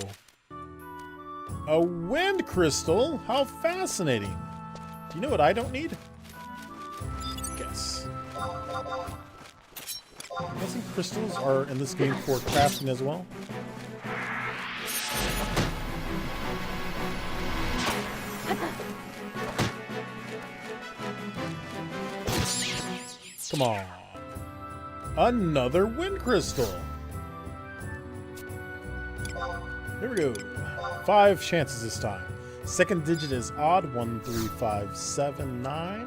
A wind crystal? How fascinating. Do you know what I don't need? Guess. I'm guessing crystals are in this game for crafting as well. Come on. Another wind crystal. Here we go. 5 chances this time. Second digit is odd. 1, 3, 5, 7, 9.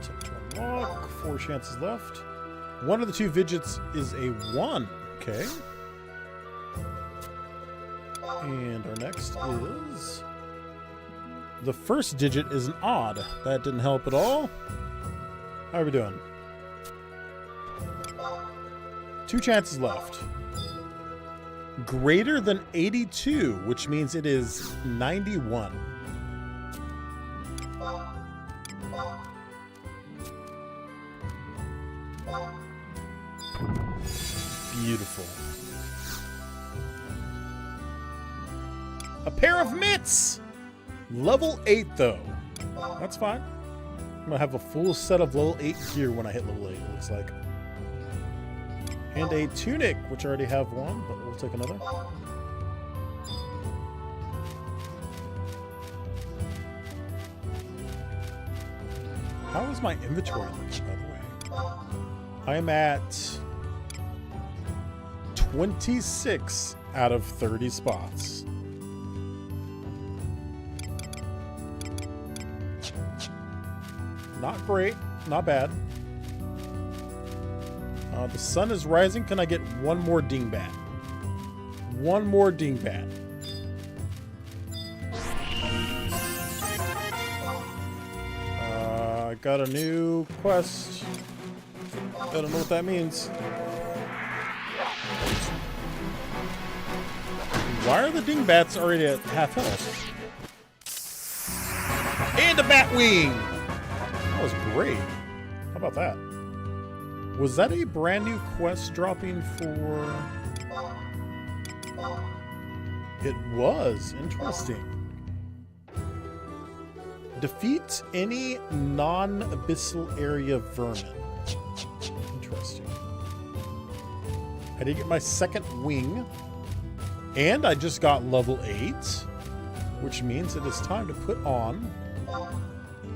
Tip to unlock. 4 chances left. One of the 2 digits is a 1. Okay. And our next is... the first digit is an odd. That didn't help at all. How are we doing? 2 chances left. Greater than 82, which means it is 91. Beautiful. A pair of mitts! Level 8, though. That's fine. I'm gonna have a full set of level 8 gear when I hit level 8, it looks like. And a tunic, which I already have one, but we'll take another. How is my inventory looking, by the way? I am at 26 out of 30 spots. Not great, not bad. The sun is rising. Can I get one more dingbat? One more dingbat. I got a new quest. I don't know what that means. Why are the dingbats already at half health? And a bat wing! That was great. How about that? Was that a brand new quest dropping for... It was. Interesting. Defeat any non-abyssal area vermin. Interesting. I did get my second wing. And I just got level 8. Which means it is time to put on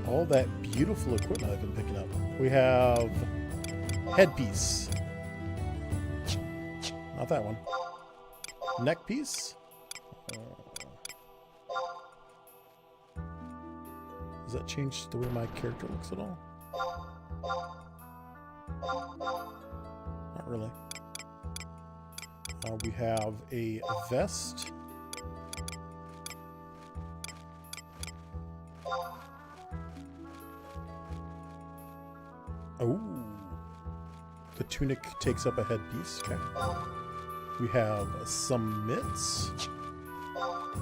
all that beautiful equipment I've been picking up. We have... headpiece. Not that one. Neck piece. Does that change the way my character looks at all? Not really. We have a vest. Oh. The tunic takes up a headpiece. Okay. We have some mitts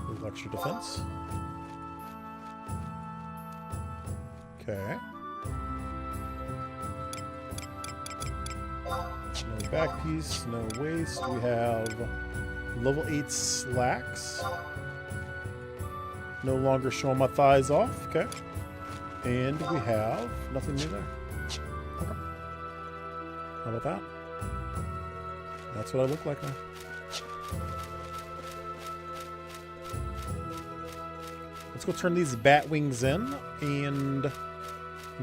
with extra defense. Okay. No back piece, no waist. We have level 8 slacks. No longer showing my thighs off. Okay. And we have nothing new there. Okay. How about that? That's what I look like now. Let's go turn these bat wings in and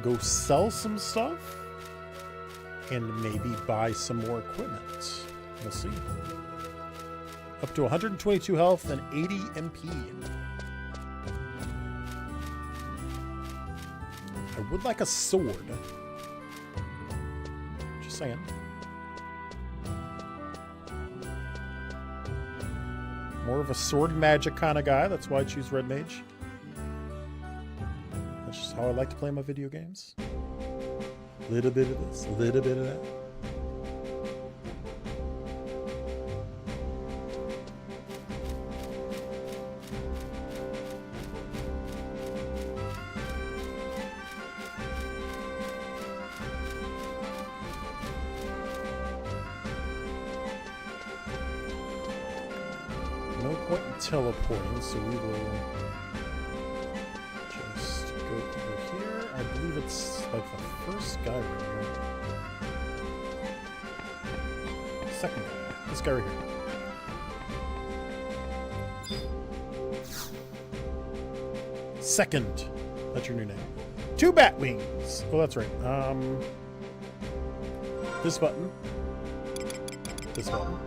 go sell some stuff and maybe buy some more equipment. We'll see. Up to 122 health and 80 MP. I would like a sword. Just saying. More of a sword magic kind of guy. That's why I choose Red Mage. That's just how I like to play my video games. A little bit of this, a little bit of that. point in teleporting, so we will just go over here. I believe it's like the first guy right here. Second guy. This guy right here. Second. That's your new name. 2 bat wings. Oh, that's right. This button. This button.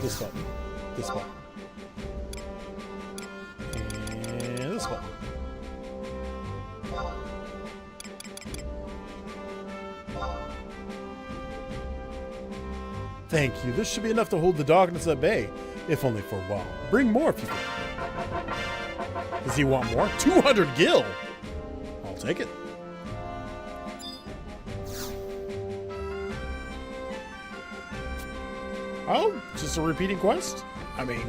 This button. This button. And this button. Thank you. This should be enough to hold the darkness at bay, if only for a while. Bring more if you can. Does he want more? 200 gil! I'll take it. Oh, just a repeating quest? I mean,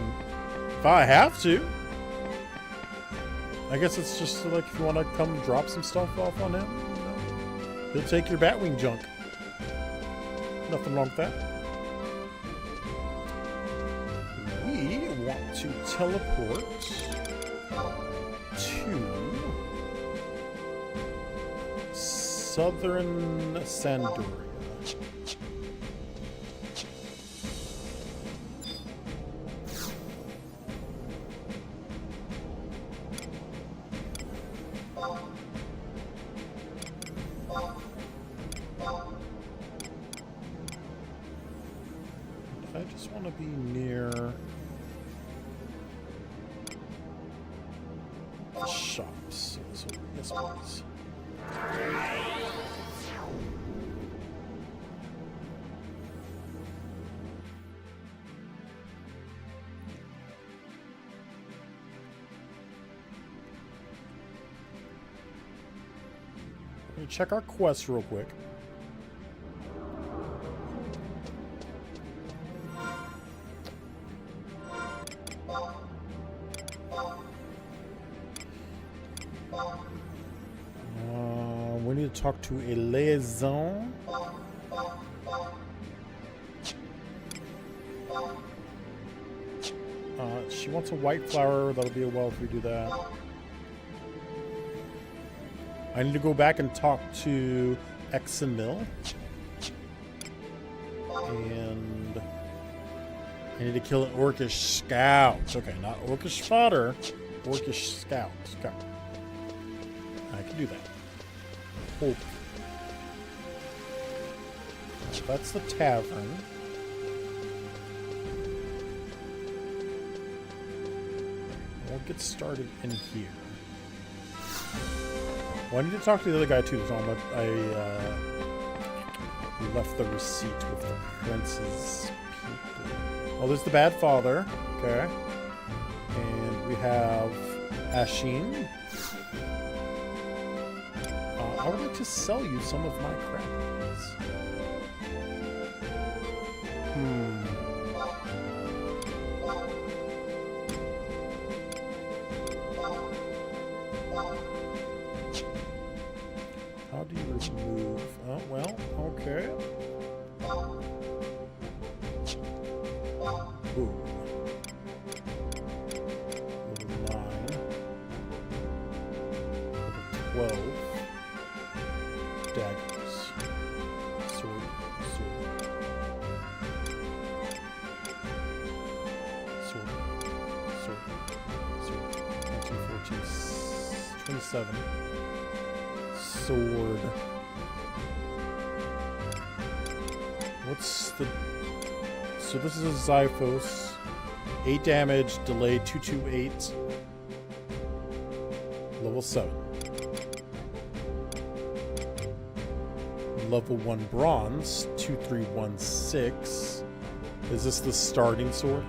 if I have to. I guess it's just like if you want to come drop some stuff off on him, you know, he'll take your Batwing junk. Nothing wrong with that. We want to teleport to Southern Sandoria. I just want to be near the shops. So, yes, please. Let me check our quest real quick. We need to talk to a liaison. She wants a white flower. That'll be a while if we do that. I need to go back and talk to Exon Mill. And I need to kill an Orcish scout. Okay, not Orcish fodder. Orcish scout. I can do that. Hold. That's the tavern. We'll get started in here. Well, I need to talk to the other guy too. So we left the receipt with the prince's people. Oh, there's the bad father. Okay. And we have Ashin. I would like to sell you some of my crap, please. How do you remove? Oh, well, okay. Ooh. Level 9. Level 12. Daggers. Sword. 19, 14, 27. Sword. What's the... So this is a Xiphos. 8 damage, delay 228. Level 7. Level 1 bronze, 2316. Is this the starting sword?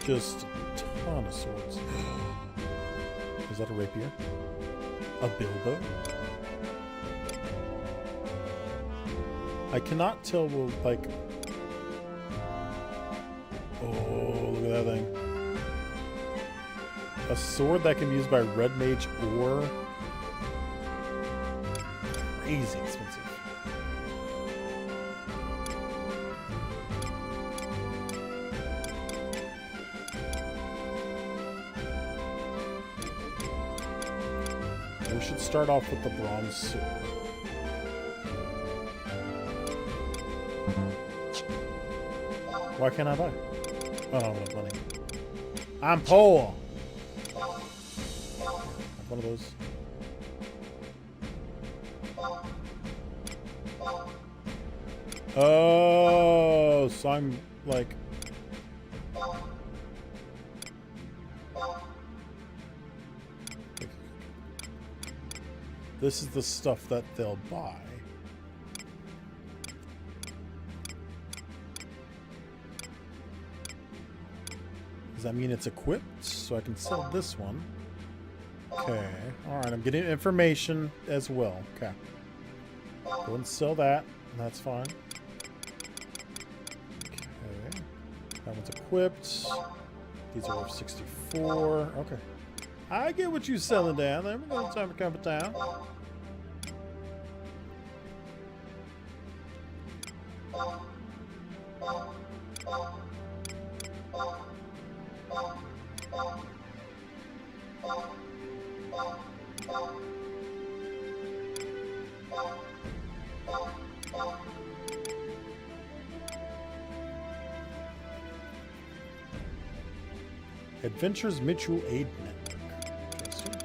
Just a ton of swords. Is that a rapier? A bilbo? I cannot tell, well, like... Oh, look at that thing. A sword that can be used by Red Mage or crazy expensive. We should start off with the bronze sword. Why can't I buy? Oh, I don't have enough money. I'm poor. One of those. Oh, so I'm like. This is the stuff that they'll buy. Does that mean it's equipped? So I can sell this one. Okay. Alright, I'm getting information as well. Okay. Go and sell that. That's fine. Okay. That one's equipped. These are worth 64. Okay. I get what you're selling down there. We're going to time to come to town. Adventures Mutual Aid Network. Interesting.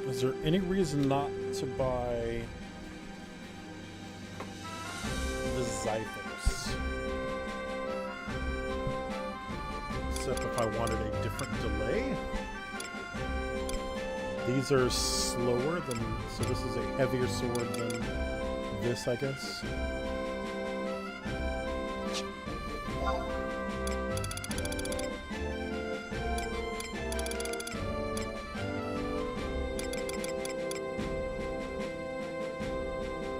Is there any reason not to buy the Zythos? Except if I wanted a different delay. These are slower than, so this is a heavier sword than this, I guess.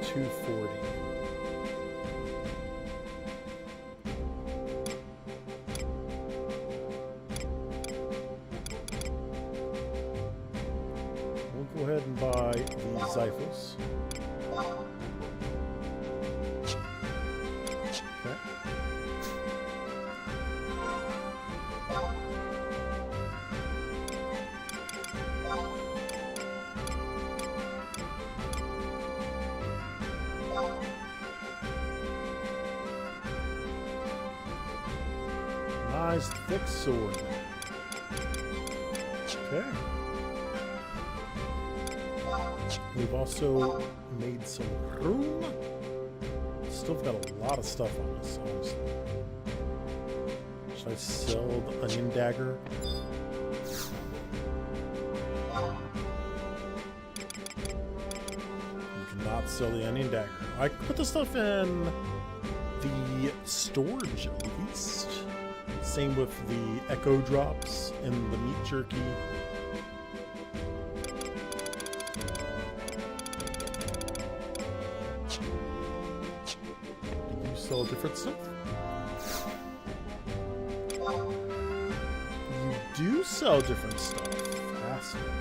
$240. Go ahead and buy the Zyphos. Okay. Nice thick sword. Okay. We've also made some room. Still got a lot of stuff on us, honestly. Should I sell the onion dagger? You cannot sell the onion dagger. I put the stuff in the storage at least. Same with the echo drops and the meat jerky. Sell different stuff. You do sell different stuff. Fascinating.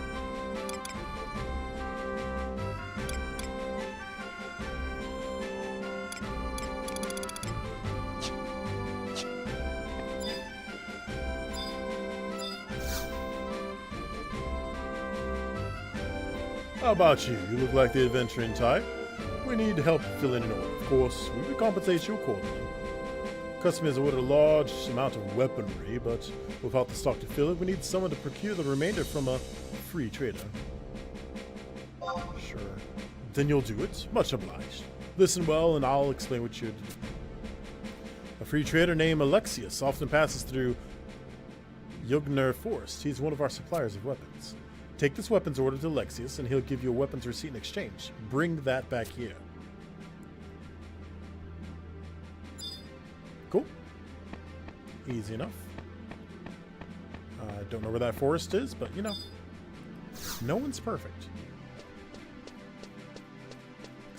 How about you? You look like the adventuring type. We need help filling an order. Of course, we will compensate you accordingly. Customers ordered a large amount of weaponry, but without the stock to fill it, we need someone to procure the remainder from a free trader. Sure. Then you'll do it. Much obliged. Listen well, and I'll explain what you're doing. A free trader named Alexius often passes through Yugner Forest. He's one of our suppliers of weapons. Take this weapons order to Alexius, and he'll give you a weapons receipt in exchange. Bring that back here. Cool. Easy enough. I don't know where that forest is, but you know, no one's perfect.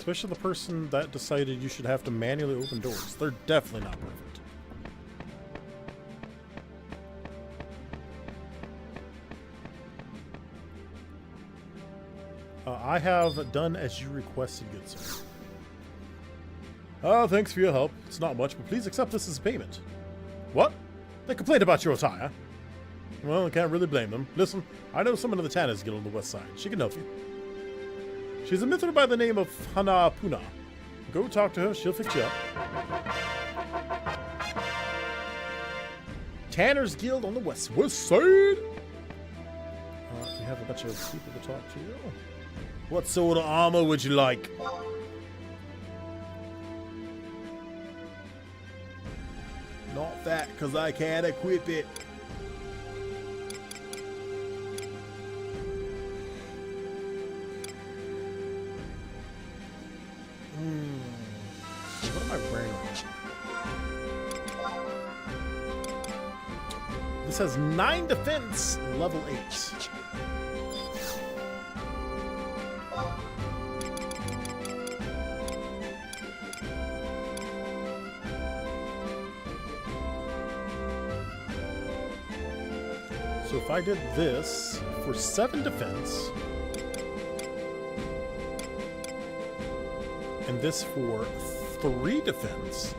Especially the person that decided you should have to manually open doors. They're definitely not perfect. I have done as you requested, good sir. Thanks for your help. It's not much, but please accept this as payment. What? They complained about your attire. Well, I can't really blame them. Listen, I know someone in the Tanners Guild on the west side. She can help you. She's a mythic by the name of Hana Puna. Go talk to her. She'll fix you up. Tanners Guild on the west side. We have a bunch of people to talk to. What sort of armor would you like? Not that, because I can't equip it. So what am I wearing? This has 9 defense, level 8. So if I did this for 7 defense, and this for 3 defense,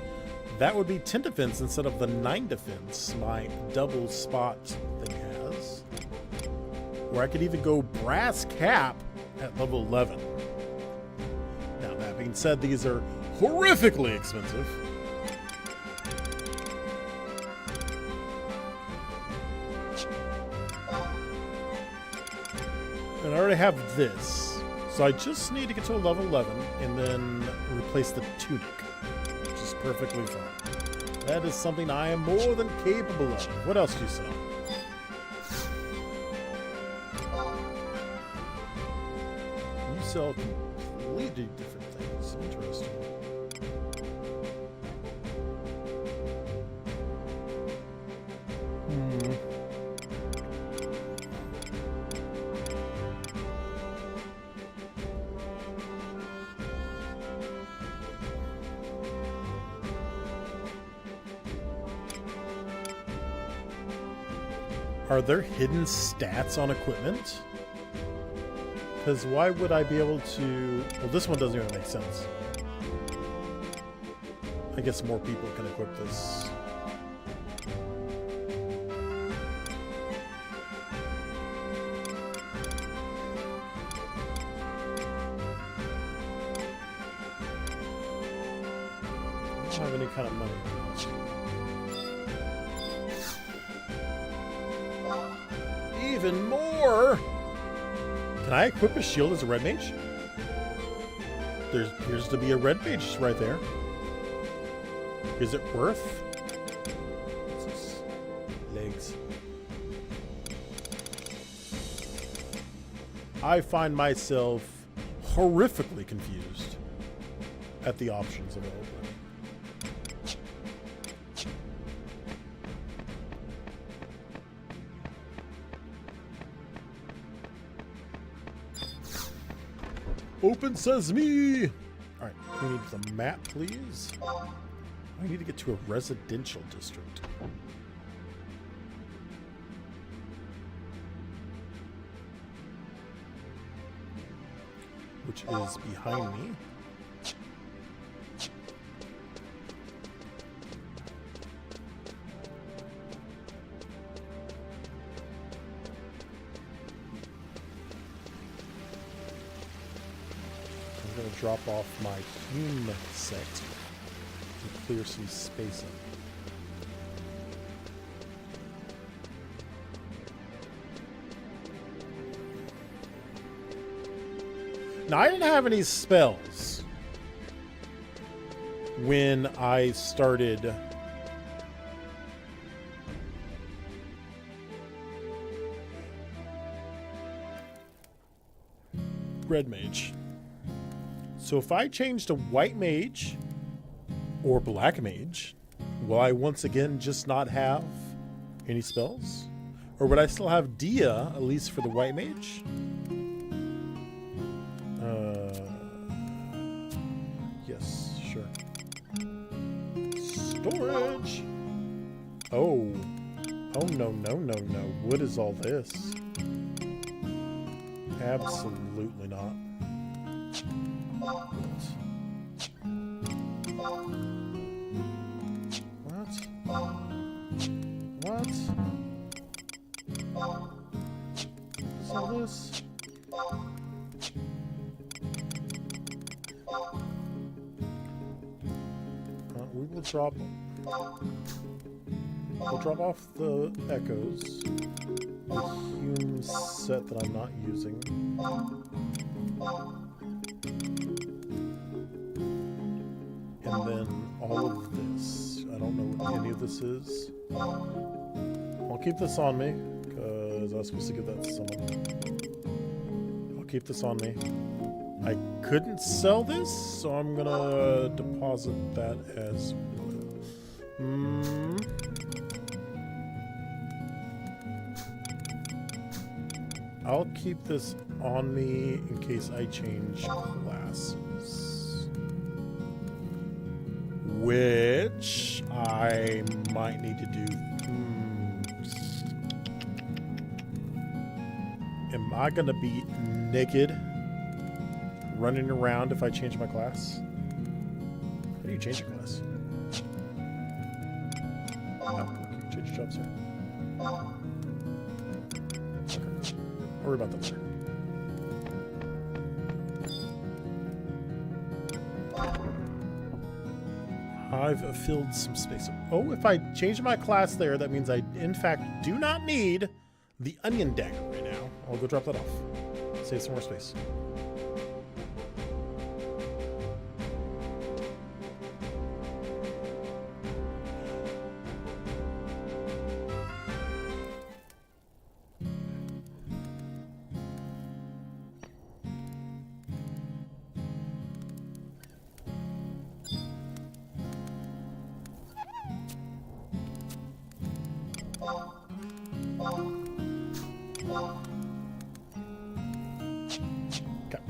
that would be 10 defense instead of the 9 defense my double spot thing has. Or I could even go brass cap at level 11. Now that being said, these are horrifically expensive. And I already have this. So I just need to get to a level 11 and then replace the tunic, which is perfectly fine. That is something I am more than capable of. What else do you sell? You sell completely different things. Interesting. Are there hidden stats on equipment? Because why would I be able to... Well, this one doesn't even make sense. I guess more people can equip this. I don't have any kind of money. Even more! Can I equip a shield as a red mage? There appears to be a red mage right there. Is it worth? What's this? Legs. I find myself horrifically confused at the options available. Open sesame! Alright, we need the map, please. I need to get to a residential district. Which is behind me. I'm going to drop off my Hume set to clear some space up. Now, I didn't have any spells when I started Red Mage. So if I change to White Mage or Black Mage, will I once again just not have any spells? Or would I still have Dia, at least for the White Mage? Yes, sure. Storage! Oh. Oh, no, no, no, no. What is all this? Absolutely not. What? What? What's all this? We will drop. We'll drop off the echoes. The Hume set that I'm not using. And then all of this. I don't know what any of this is. I'll keep this on me, because I was supposed to give that to someone. I'll keep this on me. I couldn't sell this, so I'm gonna deposit that as well. I'll keep this on me in case I change classes. Which I might need to do. Am I gonna be naked running around if I change my class? How do you change your class? Oh, change your jobs here. Okay. I'll worry about that later. I've filled some space. Oh, if I change my class there, that means I, in fact, do not need the onion dagger right now. I'll go drop that off. Save some more space. Okay.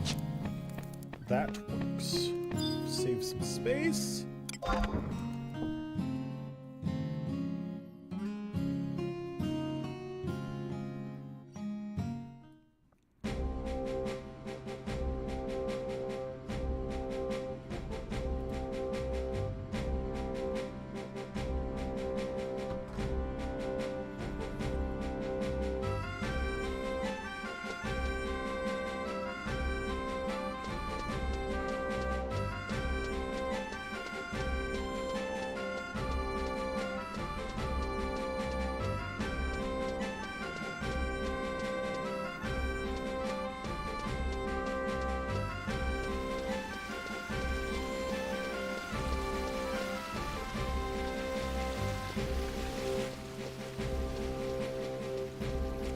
That works. Save some space.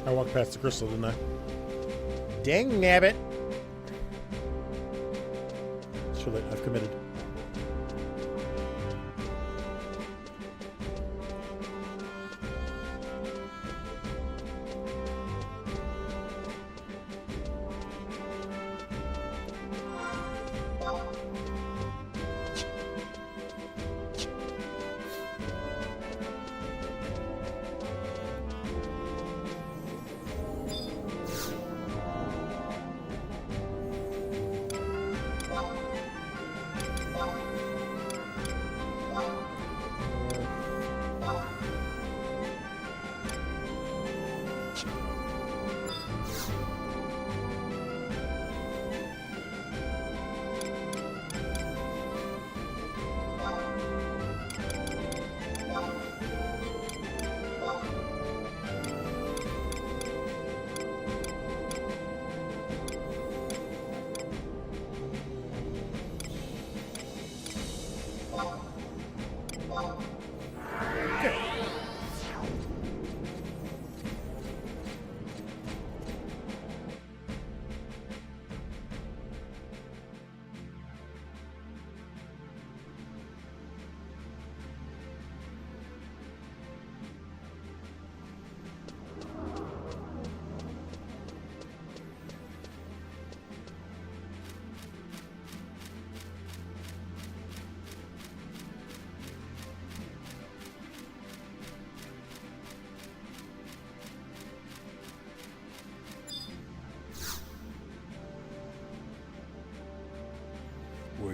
I walked past the crystal, didn't I? Dang nabbit! It's too late. I've committed.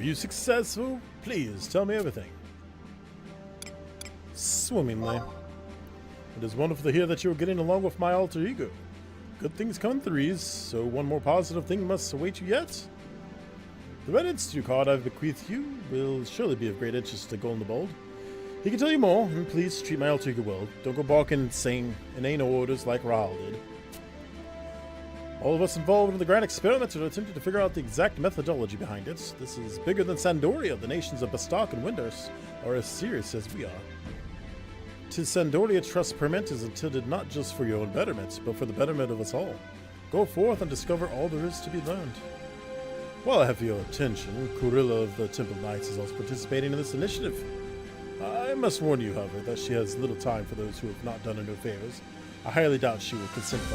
you successful? Please tell me everything. Swimmingly. It is wonderful to hear that you are getting along with my alter ego. Good things come in threes, so one more positive thing must await you yet. The Red Institute card I've bequeathed you will surely be of great interest to Golden the Bold. He can tell you more, and please treat my alter ego well. Don't go barking and saying inane orders like Rahal did. All of us involved in the grand experiment are attempting to figure out the exact methodology behind it. This is bigger than Sandoria. The nations of Bastak and Winders are as serious as we are. 'Tis Sandoria Trust Permit is intended not just for your own betterment, but for the betterment of us all. Go forth and discover all there is to be learned. While I have your attention, Kurilla of the Temple Knights is also participating in this initiative. I must warn you, however, that she has little time for those who have not done her no favors. I highly doubt she will consent to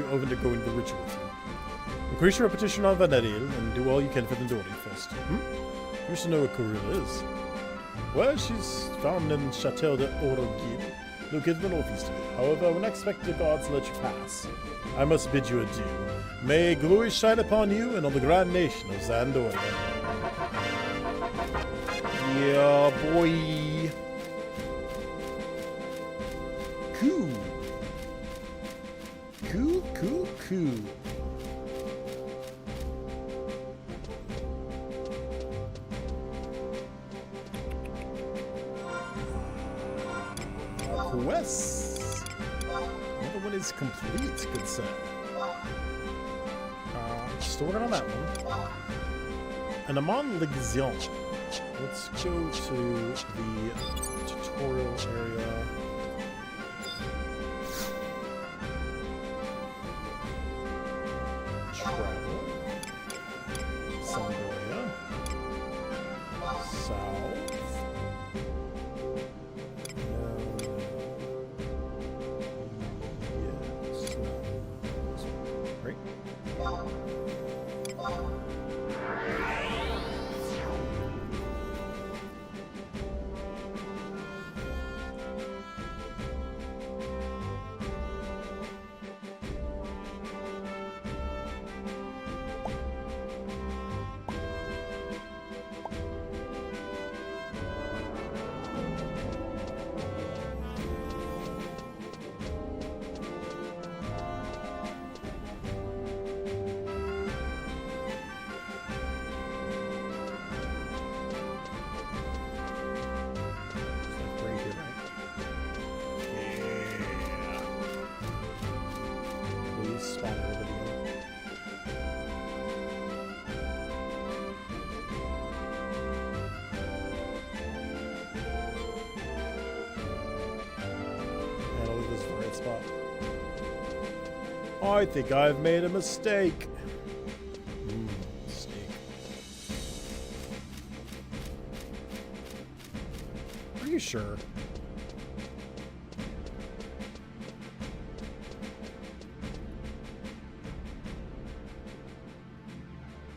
undergoing the ritual with you. Increase your reputation on Vanadil and do all you can for the Dori first. You should know where Kurilla is. Well, she's found in Chateau de Orogib, located in the northeast of it. However, I would not expect the gods to let you pass. I must bid you adieu. May glory shine upon you and on the grand nation of Zandoria. Yeah, boy. Cool. Cool. Quest. Another one is complete, good sir. Still working on that one. And Amon Legion. Let's go to the tutorial area. Travel. Sandoria. South. Yes. Right. I think I've made a mistake. Mistake. Are you sure?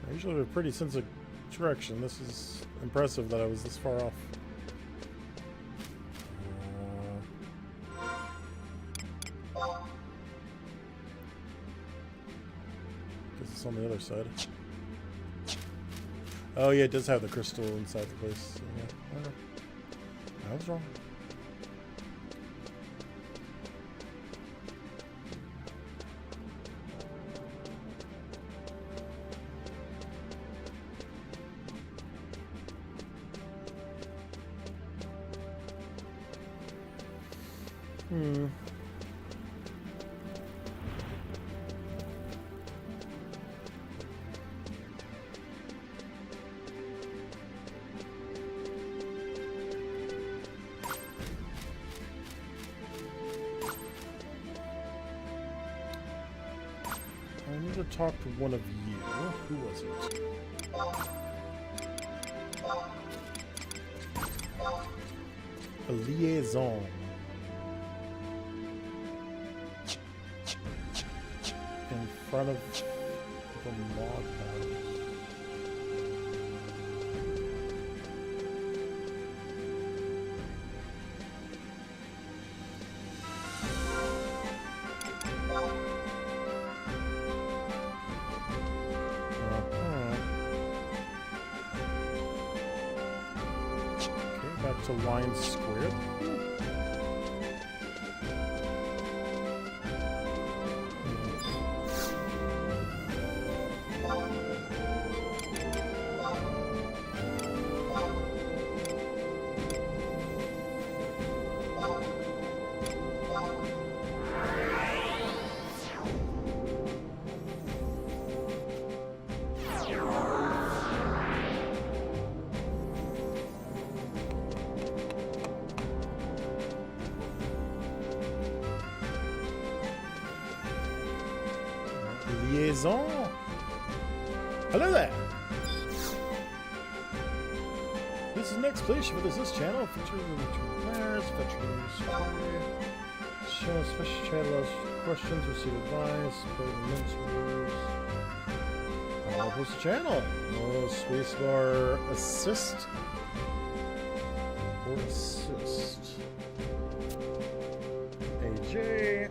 I usually have a pretty sense of direction. This is impressive that I was this far off. It's on the other side. Oh yeah, it does have the crystal inside the place. So yeah. Okay. I was wrong. I need to talk to one of you. Who was it? A liaison. In front of the log house. to line squared. Liaison. Hello there. This is next place for this channel. Features players, veterans, show special chat allows questions, receive advice, play mentors. I'll post the channel. Oh, spacebar assist. Or assist. AJ.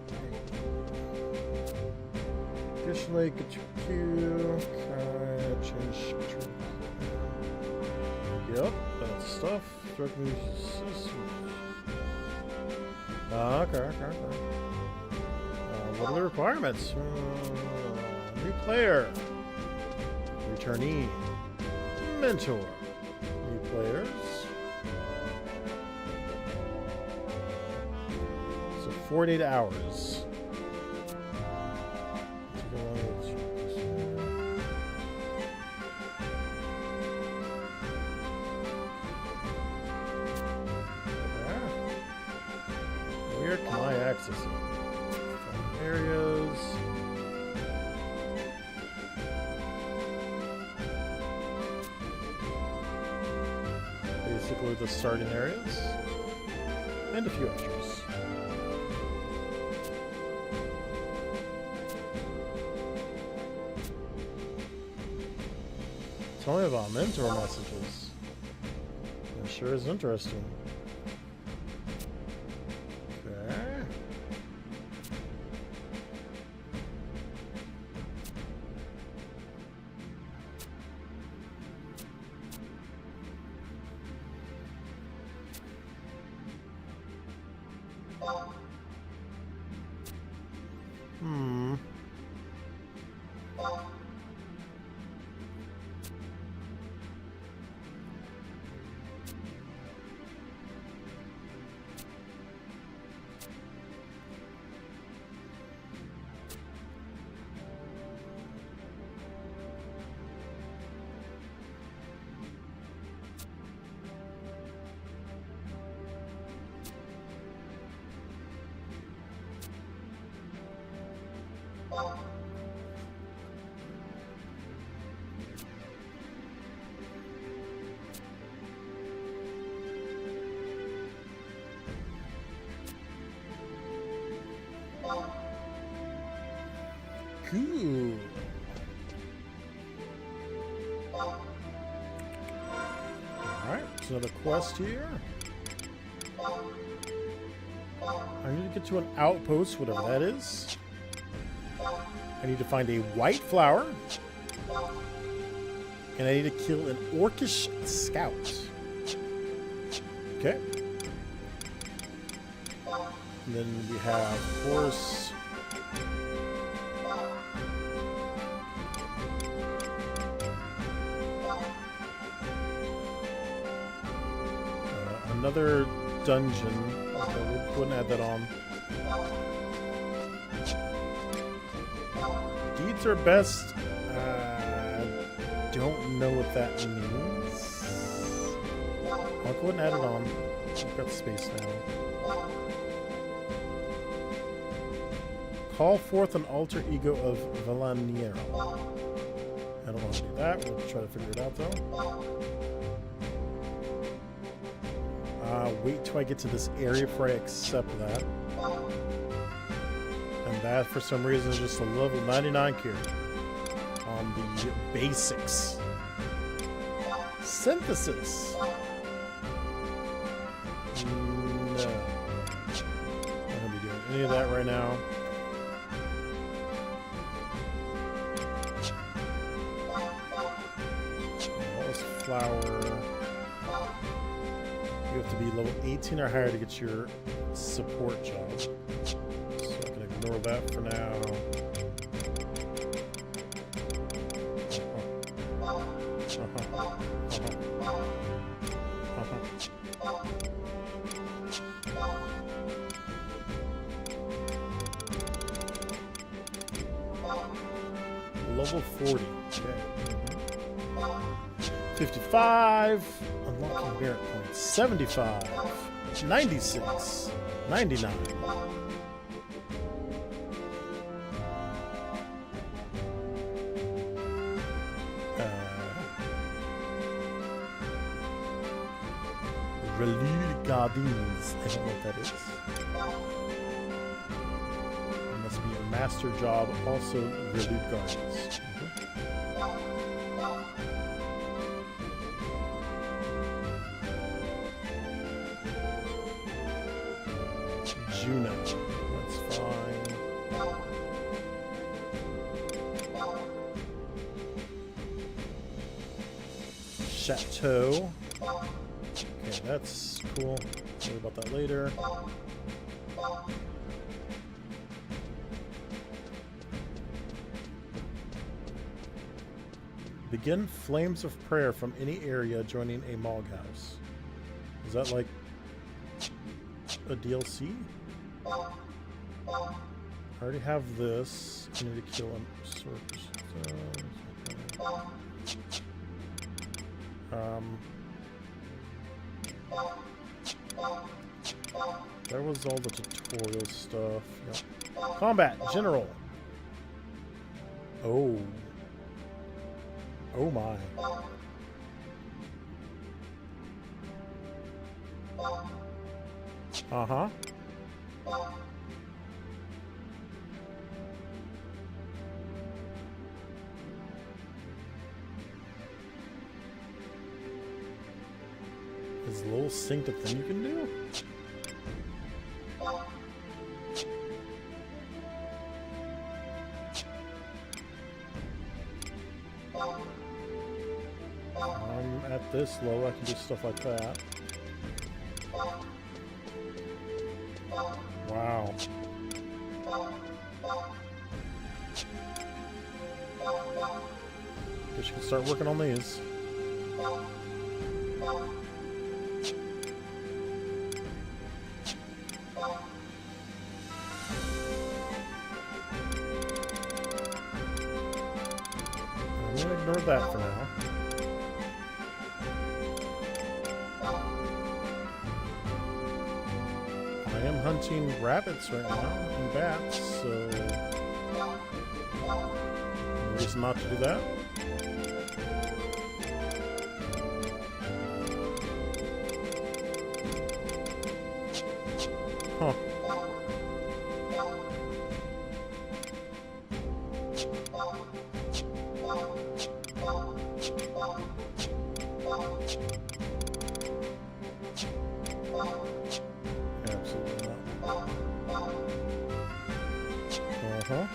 Additionally, get your queue. Change. Yep, that's stuff. Okay. What are the requirements? New player. Returnee. Mentor. New players. So 48 hours. Where can I access it? From areas. Basically the starting areas. And a few extras. Tell me about mentor messages. It sure is interesting. Okay. Cool. Alright, so another quest here. I need to get to an outpost, whatever that is. I need to find a white flower. And I need to kill an orcish scout. Okay. And then we have horse. Another dungeon. Okay, we'll go and add that on. Deeds are best. Don't know what that means. I'll go ahead and add it on. I've got space now. Call forth an alter ego of Valaniero. I don't want to do that. We'll try to figure it out though. Wait till I get to this area before I accept that. And that, for some reason, is just a level 99 character on the basics. Synthesis. No. Not gonna be doing any of that right now. That was flower. You have to be level 18 or higher to get your support job. So I can ignore that for now. Level 40. Okay. 55. Unlocking merit points. 75. 96. 99. Relue Gardens. I don't know what that is. It must be a master job, also Relue Gardens. Juno. That's fine. Chateau. Okay, that's cool. Worry about that later. Begin Flames of Prayer from any area joining a Mog House. Is that like a DLC? I already have this. I need to kill him. There was all the tutorial stuff. Yep. Combat General. Oh. Oh my. Uh-huh. Is little synced a thing you can do? I'm at this low, I can do stuff like that. Wow. Guess you can start working on these. I'm gonna ignore that for now. I am hunting rabbits right now and bats, so no reason not to do that. Huh. Absolutely not. Uh-huh.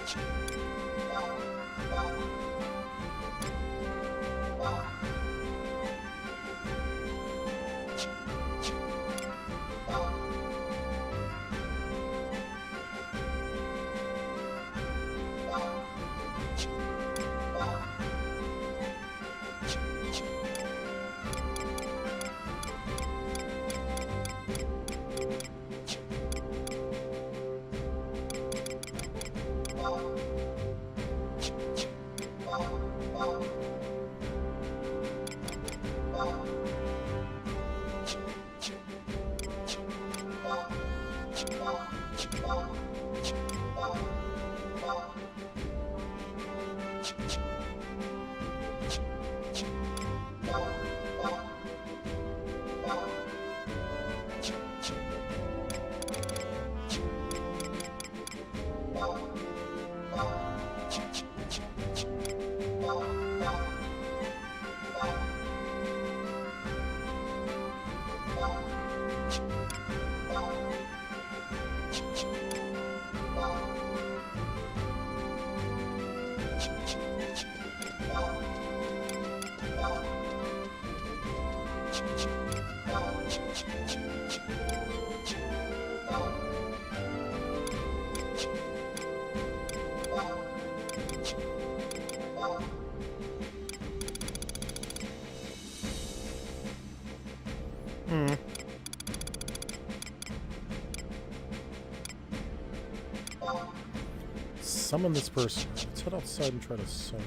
Summon this person. Let's head outside and try to summon.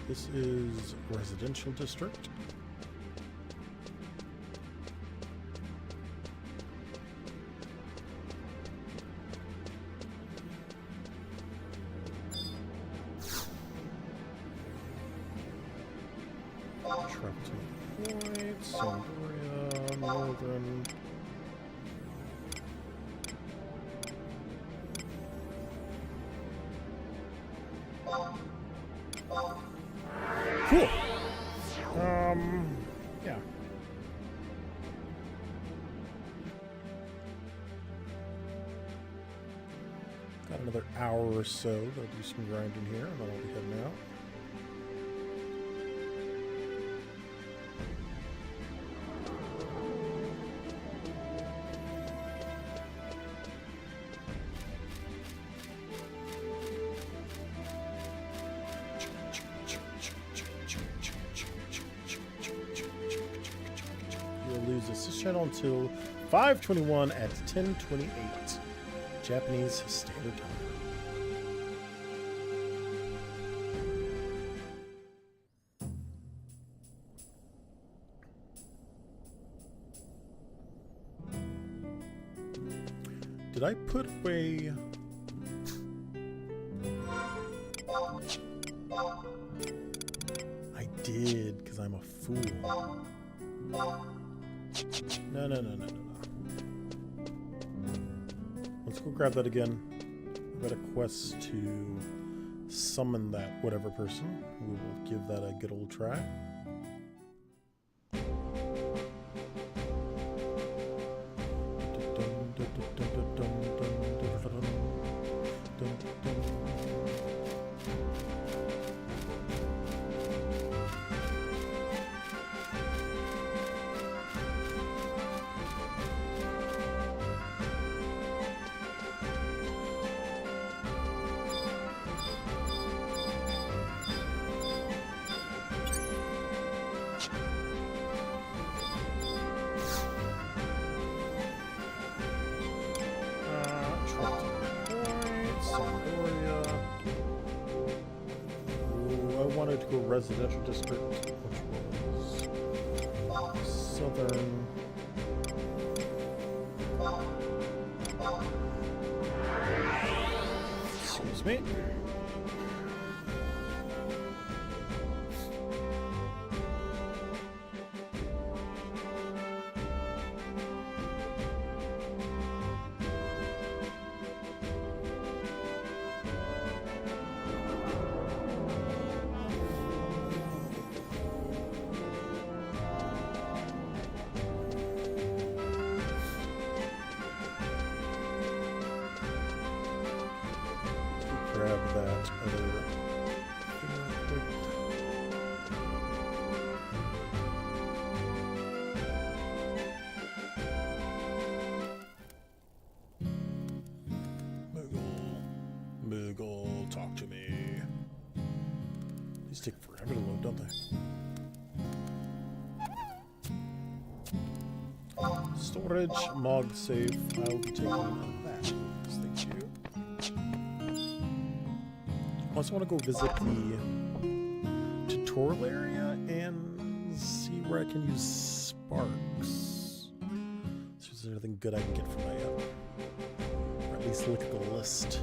This is residential district. Travel to Point, Sandoria, Northern. Cool. Yeah. Got another hour or so. I'll do some grinding here, and then I'll be heading out. Lose this channel until 5:21 at 10:28 Japanese Standard Time. Did I put away? I did, because I'm a fool. No. Let's go grab that again. I've got a quest to summon that whatever person. We will give that a good old try. Wanted to go residential district, which was southern. Excuse me. Grab that other thing real quick. Moogle, talk to me. These take forever to load, don't they? Storage, Mog safe. I'll be taking that. Thank you. I also want to go visit the tutorial area and see where I can use sparks. See if there's anything good I can get from my or at least look at the list.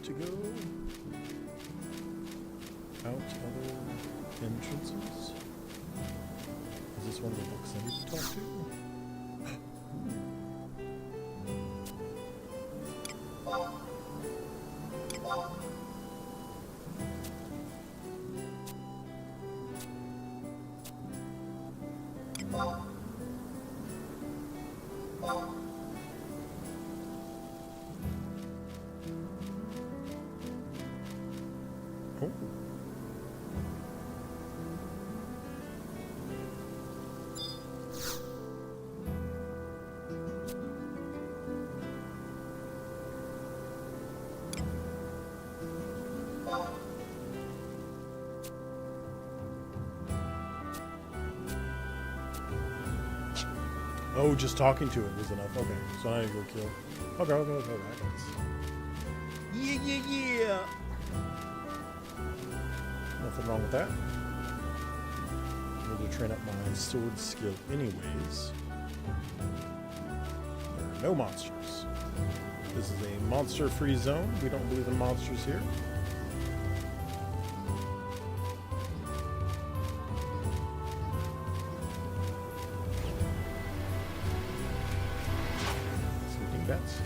To go out other entrances. Is this one of the books I need to talk to? Oh, just talking to it was enough. Okay, so I need to go kill. Okay. Yeah. Nothing wrong with that. I need to train up my sword skill anyways. There are no monsters. This is a monster-free zone. We don't believe in monsters here. Sleeping bats.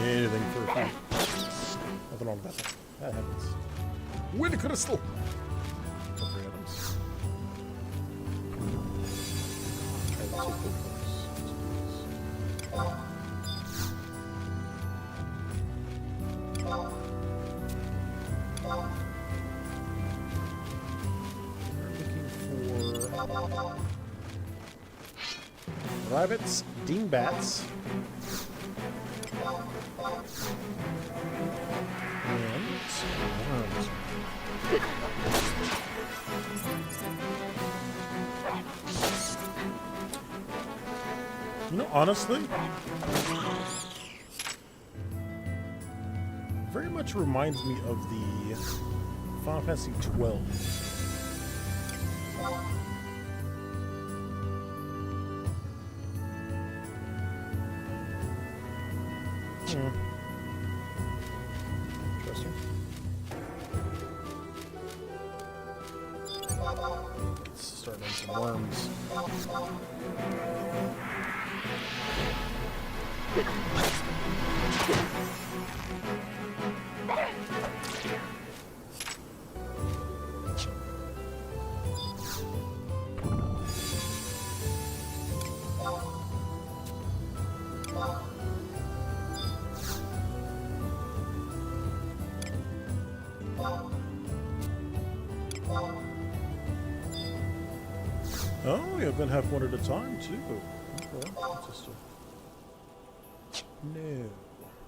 Anything for a fight. Nothing wrong with that. That happens. Wind crystal! Upgrade items. I will take the We're looking for rabbits, dingbats, and worms. You know, honestly, very much reminds me of the Final Fantasy 12. Interesting. Let's start on some worms. Oh, you're gonna have one at a time too. Okay, interesting. No, I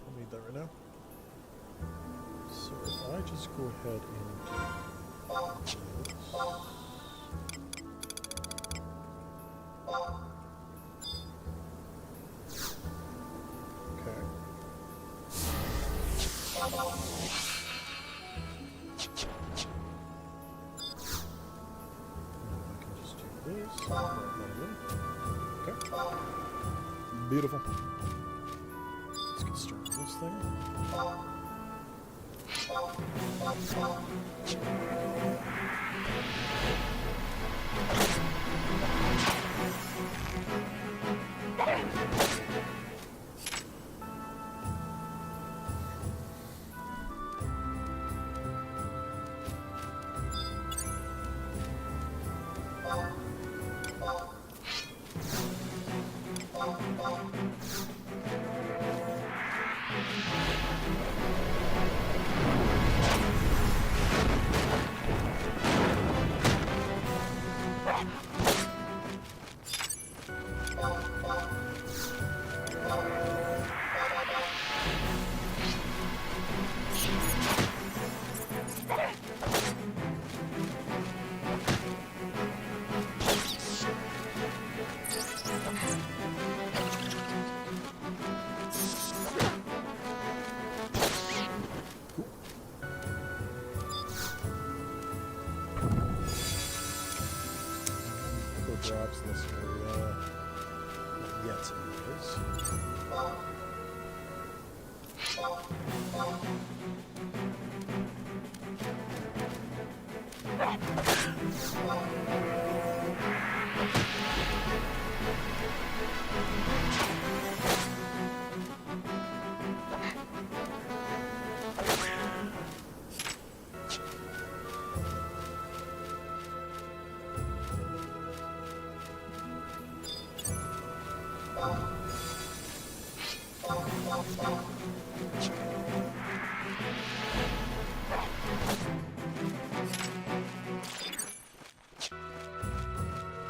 don't need that right now. So if I just go ahead and do this. Okay. This. Okay. Beautiful. Let's get started with this thing. Drops in this area. Not yet, anyways.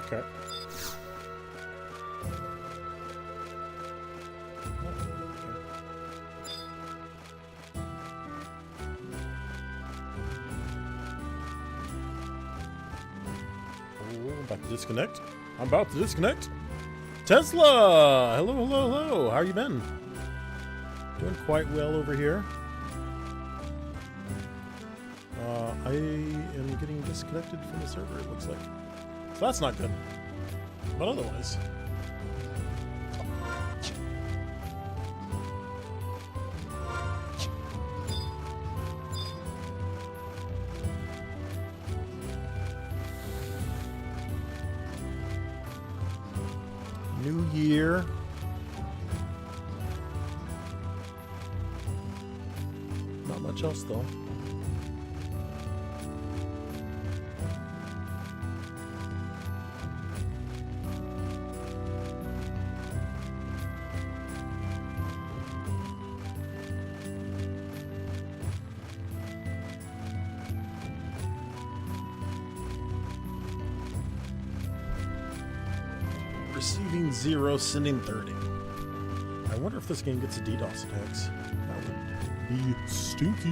Okay. I'm about to disconnect. I'm about to disconnect. Tesla! Hello, hello, hello. How you been? Doing quite well over here. I am getting disconnected from the server, it looks like. So that's not good. But otherwise... New year. Not much else though. Receiving 0, sending 30. I wonder if this game gets a DDoS attacks. That would be stinky.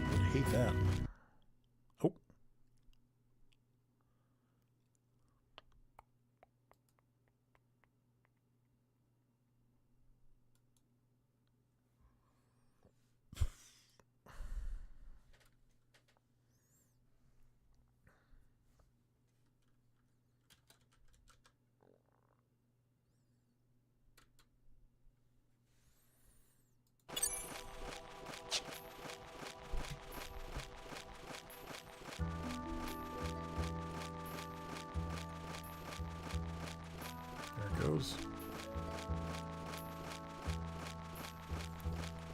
Would hate that. Oh. Goes.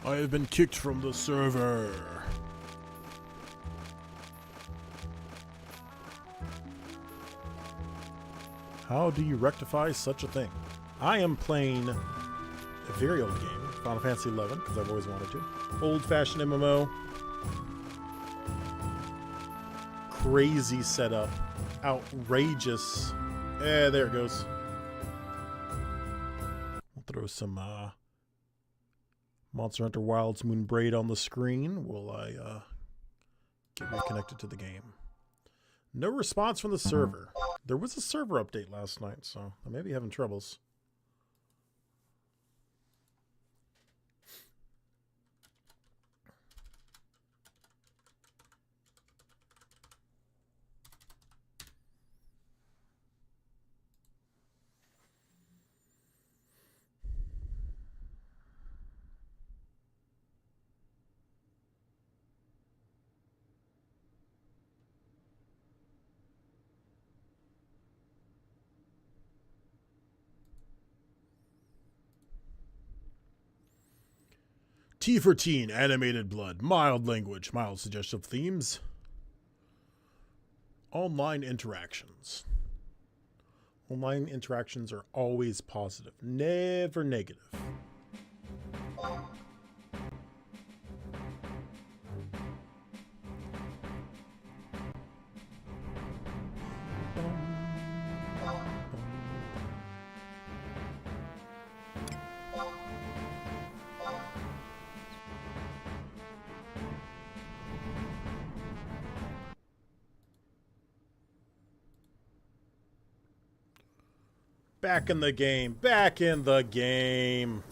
I have been kicked from the server. How do you rectify such a thing? I am playing a very old game, Final Fantasy XI, because I've always wanted to. Old-fashioned MMO. Crazy setup. Outrageous. There it goes. Throw some Monster Hunter Wilds Moonbraid on the screen while I get reconnected to the game. No response from the server. There was a server update last night, so I may be having troubles. T for teen, animated blood, mild language, mild suggestive themes. Online interactions. Online interactions are always positive, never negative. Back in the game. Back in the game.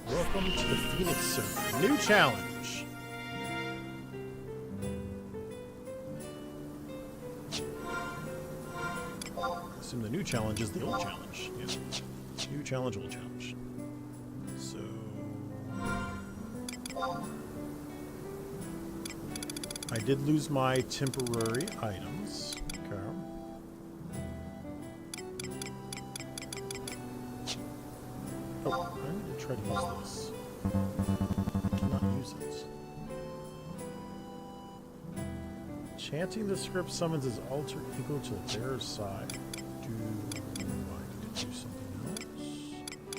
Welcome to the Phoenix server. New challenge. I assume the new challenge is the old challenge. Yeah. New challenge, old challenge. So... I did lose my temporary items. Okay. Oh, I need to try to use this. I cannot use it. Chanting the script summons his alter ego to their side. Do I need to do something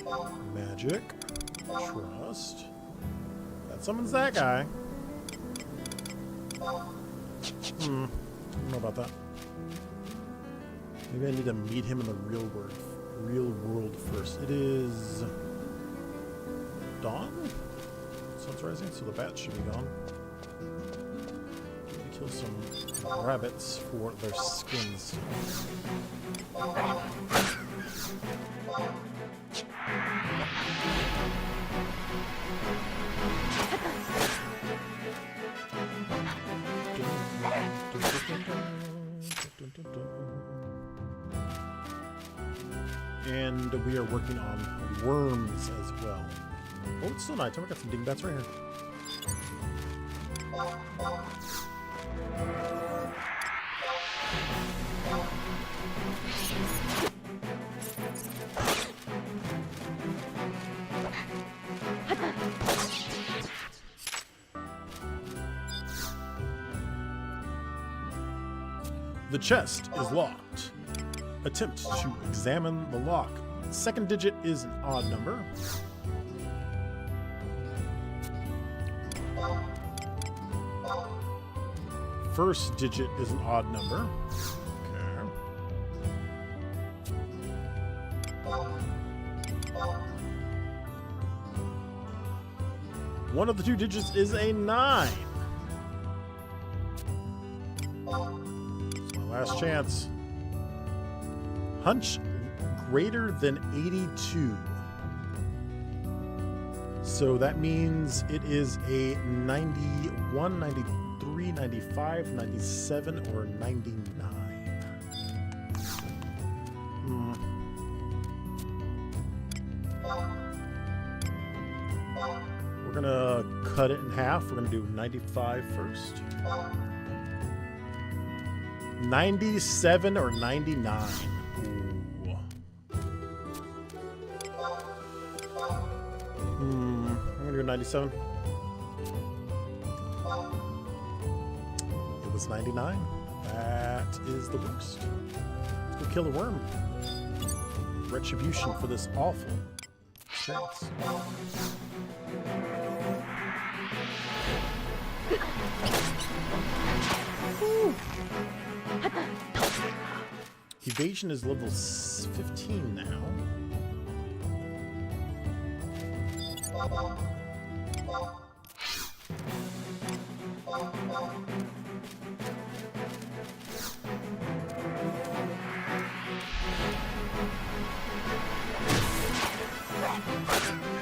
else? Magic. Trust. That summons that guy. I don't know about that. Maybe I need to meet him in the real world first. It is dawn? Sun's rising, so the bats should be gone. Kill some rabbits for their skins. And we are working on worms as well. Oh, it's still nighttime. I got some dingbats right here. The chest is locked. Attempt to examine the lock. Second digit is an odd number. First digit is an odd number. Okay. One of the two digits is a 9. It's my last chance. Hunch greater than 82. So that means it is a 91, 93, 95, 97, or 99. We're gonna cut it in half. We're gonna do 95 first. 97 or 99. I'm gonna go 97. It was 99. That is the worst. Let's go kill a worm. Retribution for this awful experience. Evasion is level 15 now.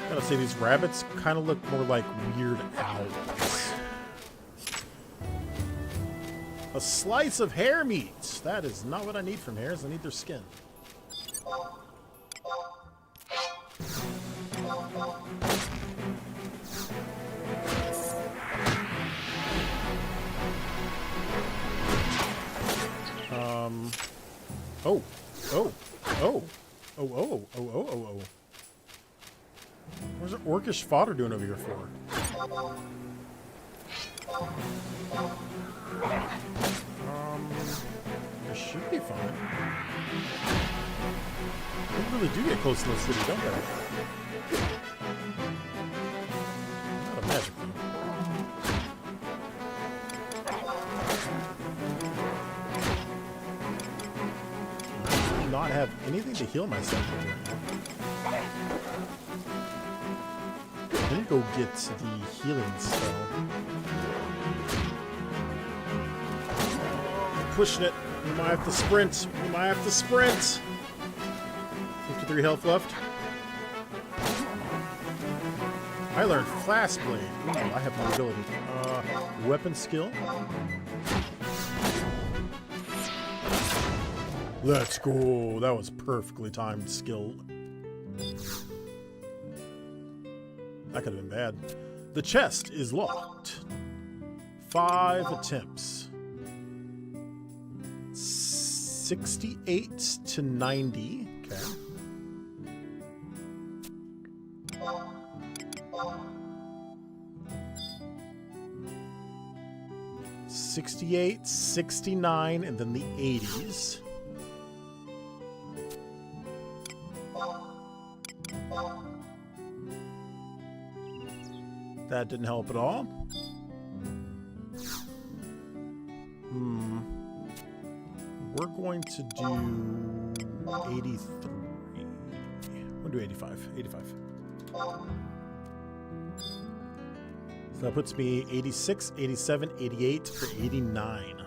Gotta say, these rabbits kind of look more like weird owls. A slice of hare meat. That is not what I need from hares. I need their skin. Oh. Where's the orcish fodder doing over here for? I should be fine. They really do get close to the city, don't they? Not a magic thing. I do not have anything to heal myself with right now. I need to go get the healing spell. Pushing it. We might have to sprint. 53 health left. I learned Flask Blade. Ooh, I have no ability. Weapon skill. Let's go. That was perfectly timed skill. That could have been bad. The chest is locked. 5 attempts. 68 to 90. Okay. '68, '69, and then the '80s. That didn't help at all. We're going to do 83. We'll do 85. 85. So that puts me 86, 87, 88 for 89.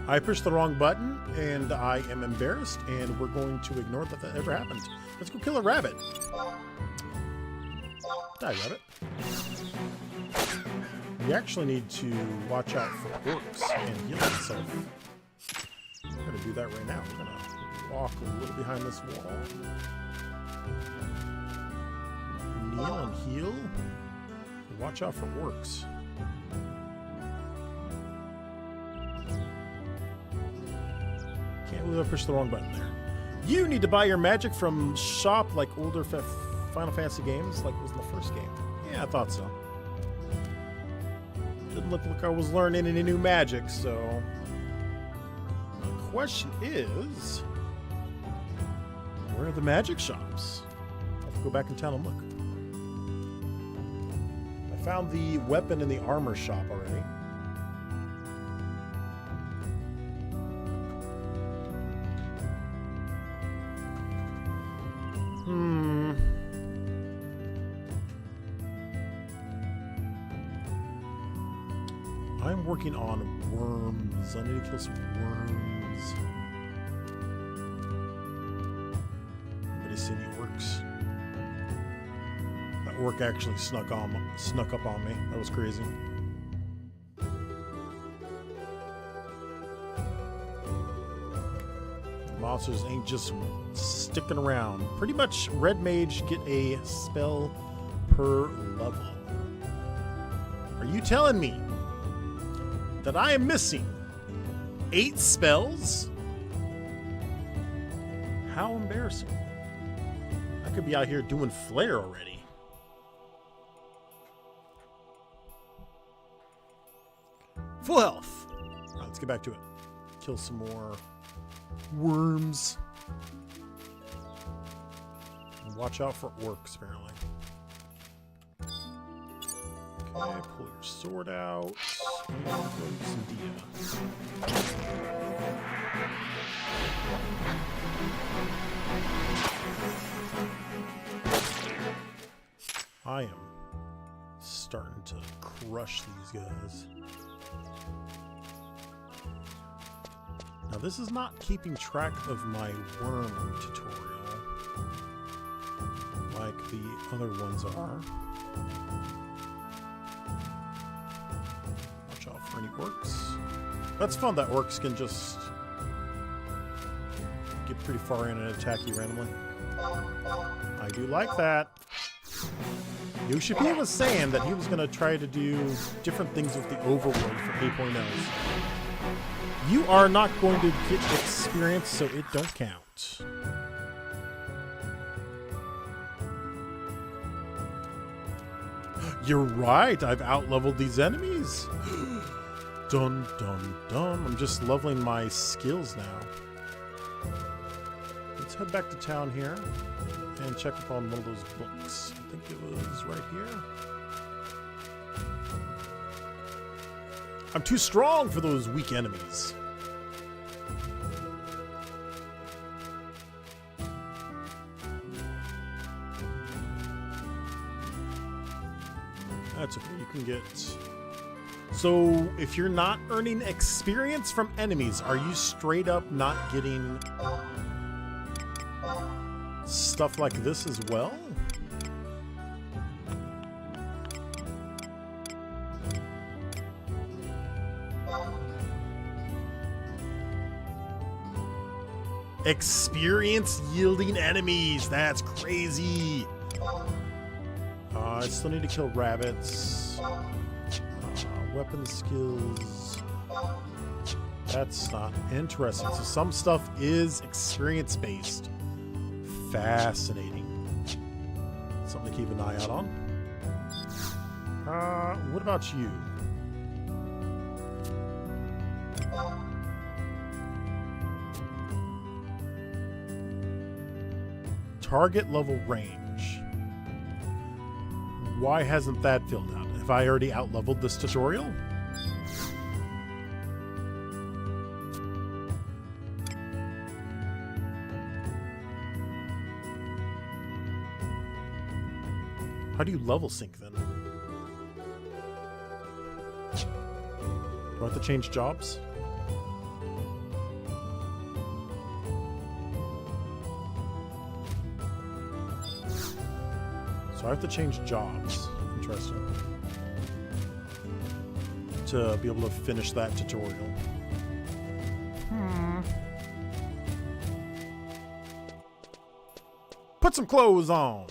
I pushed the wrong button, and I am embarrassed, and we're going to ignore that ever happened. Let's go kill a rabbit. Die, rabbit. We actually need to watch out for orcs and heal himself. I'm going to do that right now. I'm going to walk a little behind this wall. Kneel and heal. Watch out for orcs. Can't believe I pushed the wrong button there. You need to buy your magic from shop like older Final Fantasy games, like it was in the first game. Yeah, I thought so. Didn't look like I was learning any new magic, so... The question is... where are the magic shops? I'll have to go back in town and look. I found the weapon in the armor shop already. I'm working on worms. I need to kill some worms. Anybody see any orcs? That orc actually snuck up on me. That was crazy. Monsters ain't just sticking around. Pretty much red mage get a spell per level. Are you telling me that I am missing 8 spells? How embarrassing. I could be out here doing flare already. Full health. All right, let's get back to it. Kill some more worms. And watch out for orcs, apparently. Okay, pull your sword out. And go use some Dia. I am starting to crush these guys. Now, this is not keeping track of my worm tutorial like the other ones are. Watch out for any orcs. That's fun that orcs can just get pretty far in and attack you randomly. I do like that. Yoshipi was saying that he was going to try to do different things with the overworld for 8.0s. You are not going to get experience, so it don't count. You're right, I've out-leveled these enemies. Dun, dun, dun. I'm just leveling my skills now. Let's head back to town here and check upon one of those books. I think it was right here. I'm too strong for those weak enemies. That's okay, you can get... So, if you're not earning experience from enemies, are you straight up not getting stuff like this as well? Experience yielding enemies. That's crazy. I still need to kill rabbits. Weapon skills. That's not interesting. So some stuff is experience based. Fascinating. Something to keep an eye out on. What about you? Target level range. Why hasn't that filled out? Have I already out-leveled this tutorial? How do you level sync then? Do I have to change jobs? So I have to change jobs. Interesting. To be able to finish that tutorial. Put some clothes on.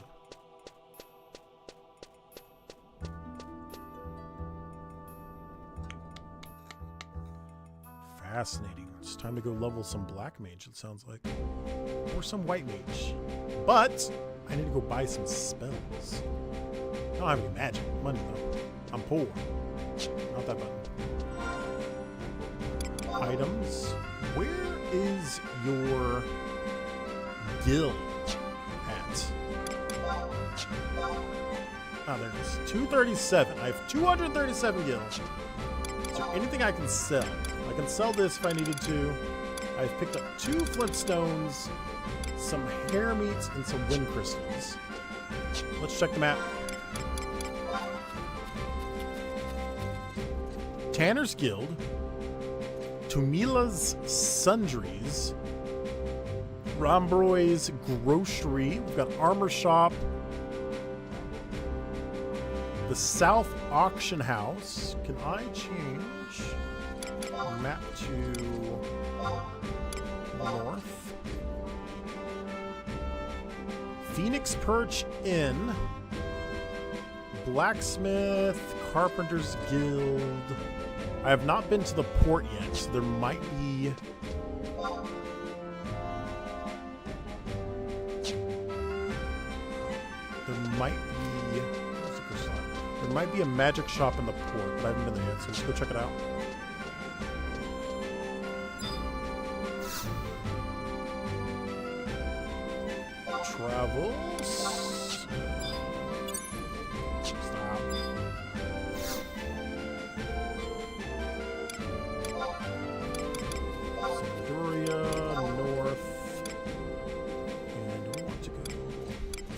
Fascinating. It's time to go level some black mage, it sounds like. Or some white mage. But I need to go buy some spells. I don't have any magic money though. I'm poor. Not that button. Items. Where is your guild at? Ah, there it is. 237. I have 237 gills. Is there anything I can sell? I can sell this if I needed to. I've picked up 2 flintstones, some hair meats, and some wind crystals. Let's check the map. Tanner's Guild, Tumila's Sundries, Rombroy's Grocery, we've got Armor Shop, the South Auction House. Can I change map to north? Phoenix Perch Inn, Blacksmith, Carpenter's Guild. I have not been to the port yet, so there might be... There might be a magic shop in the port, but I haven't been there yet, so let's go check it out. Travels. Stop. Sandoria, north. And I want to go to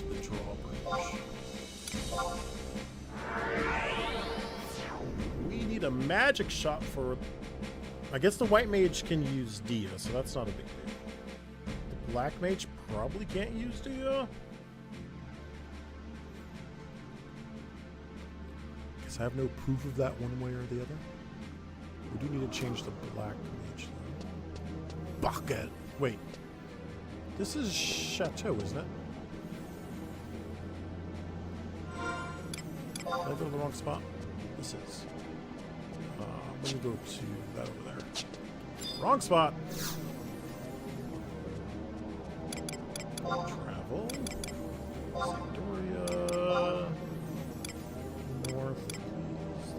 the drawbridge. We need a magic shop for... I guess the white mage can use Dia, so that's not a big deal. The black mage probably can't use Dia. Guess I have no proof of that one way or the other. We do need to change the black mage though. Bucket. Wait. This is Chateau, isn't it? Did I go to the wrong spot? This is. Let me go to that over there. Wrong spot. Travel. Sandoria. North, please.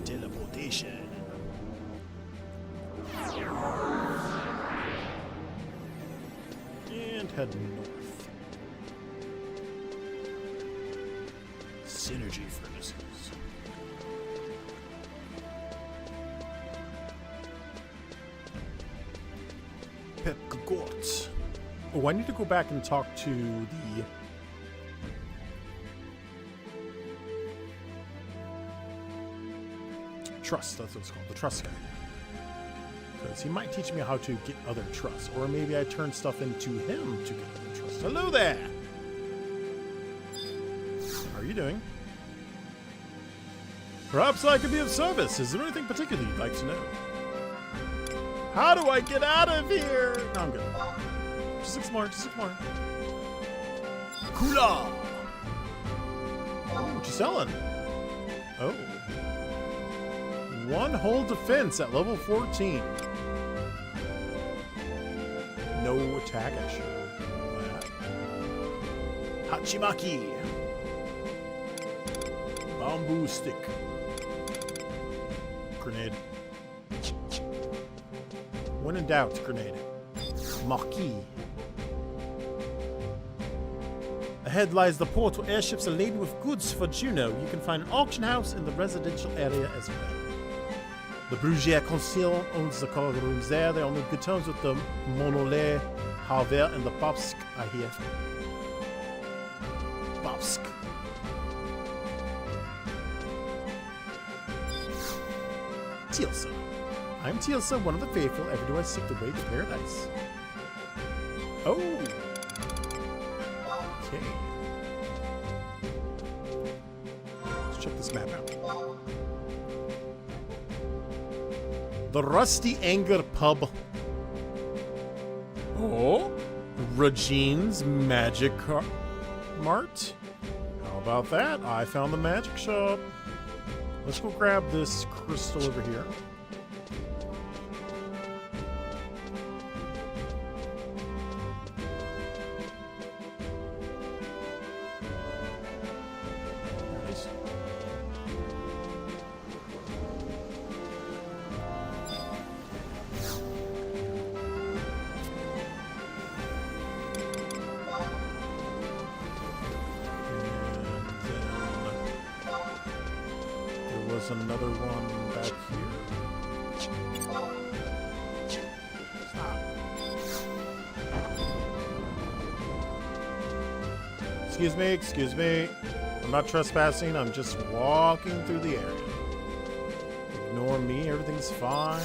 Teleportation. And head north. Synergy furnaces. Pepkagort. Oh, I need to go back and talk to the... Trust, that's what it's called. The trust guy. Because he might teach me how to get other trusts. Or maybe I turn stuff into him to get other trusts. Hello there! How are you doing? Perhaps I could be of service. Is there anything particular you'd like to know? How do I get out of here? No, I'm good. Just 6 more, just 6 more. Kula! Oh, what you selling? Oh. 1 whole defense at level 14. No attack, I should. Hachimaki. Bamboo stick. Grenade. When in doubt, grenade. Marquis. Ahead lies the port where airships are laden with goods for Juno. You can find an auction house in the residential area as well. The Brugier Concile owns the cargo rooms there. They're on good terms with the Monolais Javier and the Bobsk are here. Bobsk. Teal'c. I'm Teal'c, one of the faithful. Ever do I seek the way to paradise? Oh. Okay. Let's check this map out. The Rusty Anger Pub. Oh. Regine's Magic Mart. How about that? I found the magic shop. Let's go grab this crystal over here. Nice. There's another one back here. Stop. Excuse me. I'm not trespassing, I'm just walking through the area. Ignore me, everything's fine.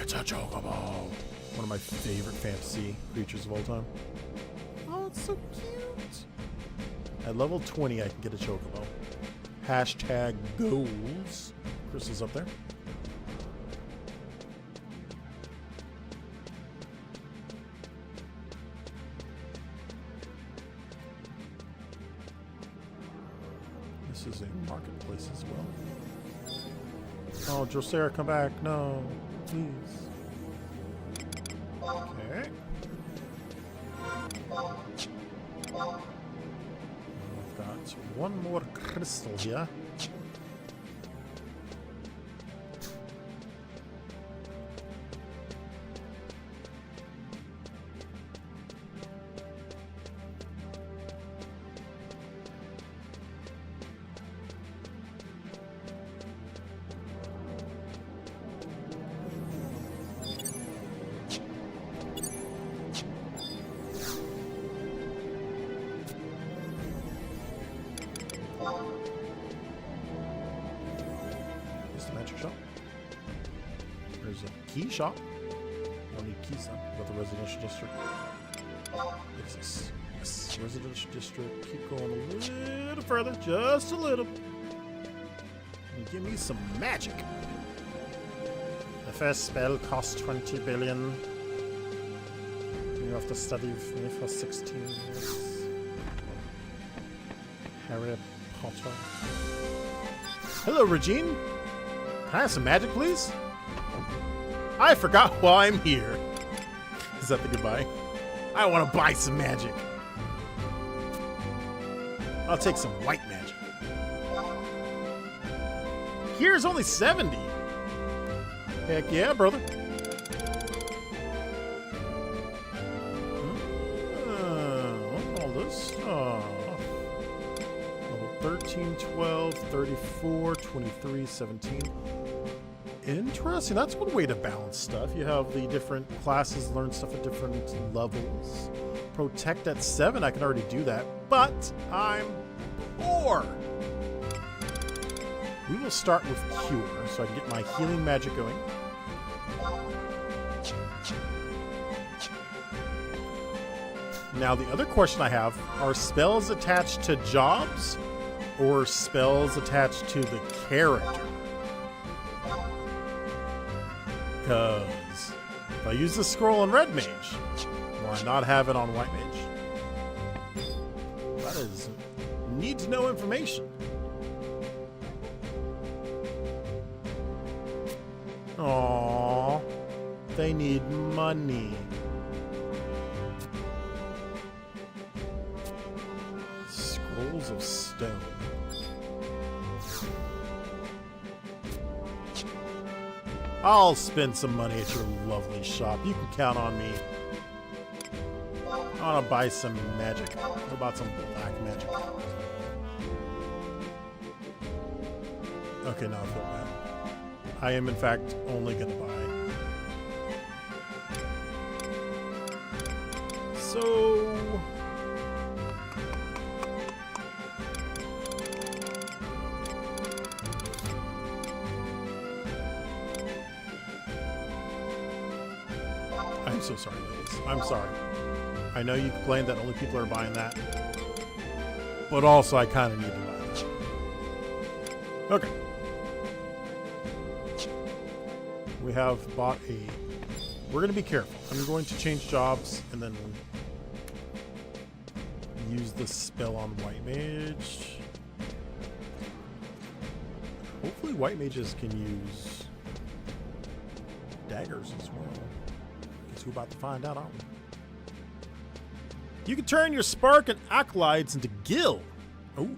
It's a chocobo! One of my favorite fantasy creatures of all time. Oh, it's so cute! At level 20, I can get a chocobo. Hashtag goals. Chris is up there. This is a marketplace as well. Oh, Drosera, come back. No, please. Okay. I've got one more crystal here. Here's the magic shop. There's a key shop. Don't need keys though. Got the residential district. What's this? Yes, residential district. Keep going a little further, just a little. And give me some magic. The first spell costs 20 billion. You have to study with me for 16 years. Harry Potter. Hello, Regine. Can I have some magic, please? I forgot why I'm here. Is that the goodbye? I want to buy some magic. I'll take some white magic. Here's only 70. Heck yeah, brother. What's all this? Oh. 13, 12, 34, 23, 17. Interesting. That's one way to balance stuff. You have the different classes learn stuff at different levels. Protect at 7, I can already do that, but I'm poor. We will start with Cure, so I can get my healing magic going. Now, the other question I have, are spells attached to jobs or spells attached to the character? Because if I use the scroll on Red Mage, will I not have it on White Mage? That is need to know information. Aww, they need money. Scrolls of Stone. I'll spend some money at your lovely shop. You can count on me. I want to buy some magic. What about some black magic? Okay, now I feel bad. I am, in fact, only going to buy So... I'm so sorry, ladies. I'm sorry. I know you complained that only people are buying that. But also, I kind of need to buy that. Okay. We have bought a... We're going to be careful. I'm going to change jobs and then use the spell on White Mage. Hopefully White Mages can use daggers as well. Guess we're about to find out, aren't we? You can turn your Spark and Acolytes into Gil. Oh.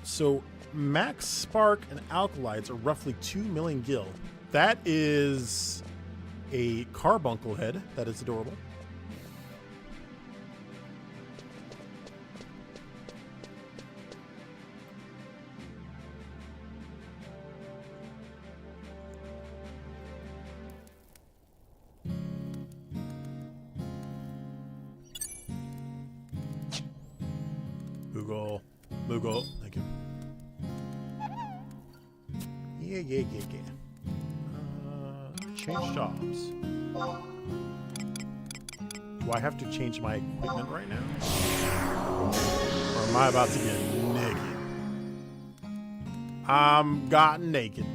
So max Spark and Acolytes are roughly 2 million Gil. That is a carbuncle head. That is adorable. Moogle, thank you. Yeah. Change jobs. Do I have to change my equipment right now? Or am I about to get naked? I'm gotten naked.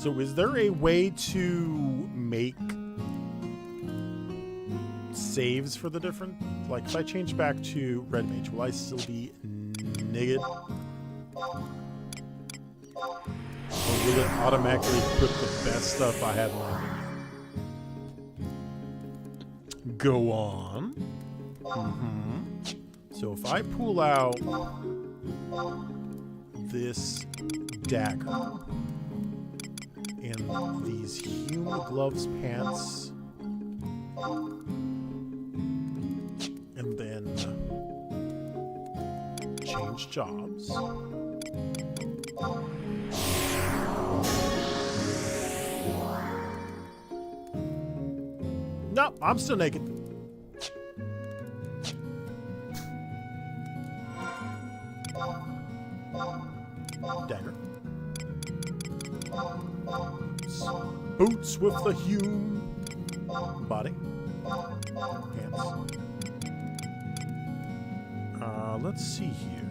So is there a way to make saves for the different, like if I change back to Red Mage, will I still be naked? Or will it automatically equip the best stuff I have on me? Go on. So if I pull out this dagger and these Hume Gloves pants, and then change jobs. No, I'm still naked. Dagger. Boots with the Hume. Body. Hands. Let's see here.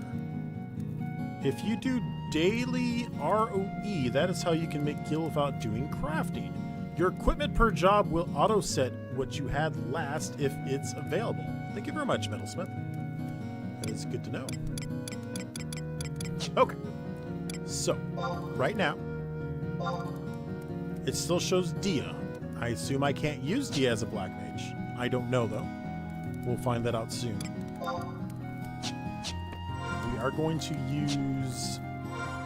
If you do daily ROE, that is how you can make Gil without doing crafting. Your equipment per job will auto-set what you had last if it's available. Thank you very much, Metalsmith. That is good to know. Okay. So, right now, it still shows Dia. I assume I can't use Dia as a Black Mage. I don't know, though. We'll find that out soon. We are going to use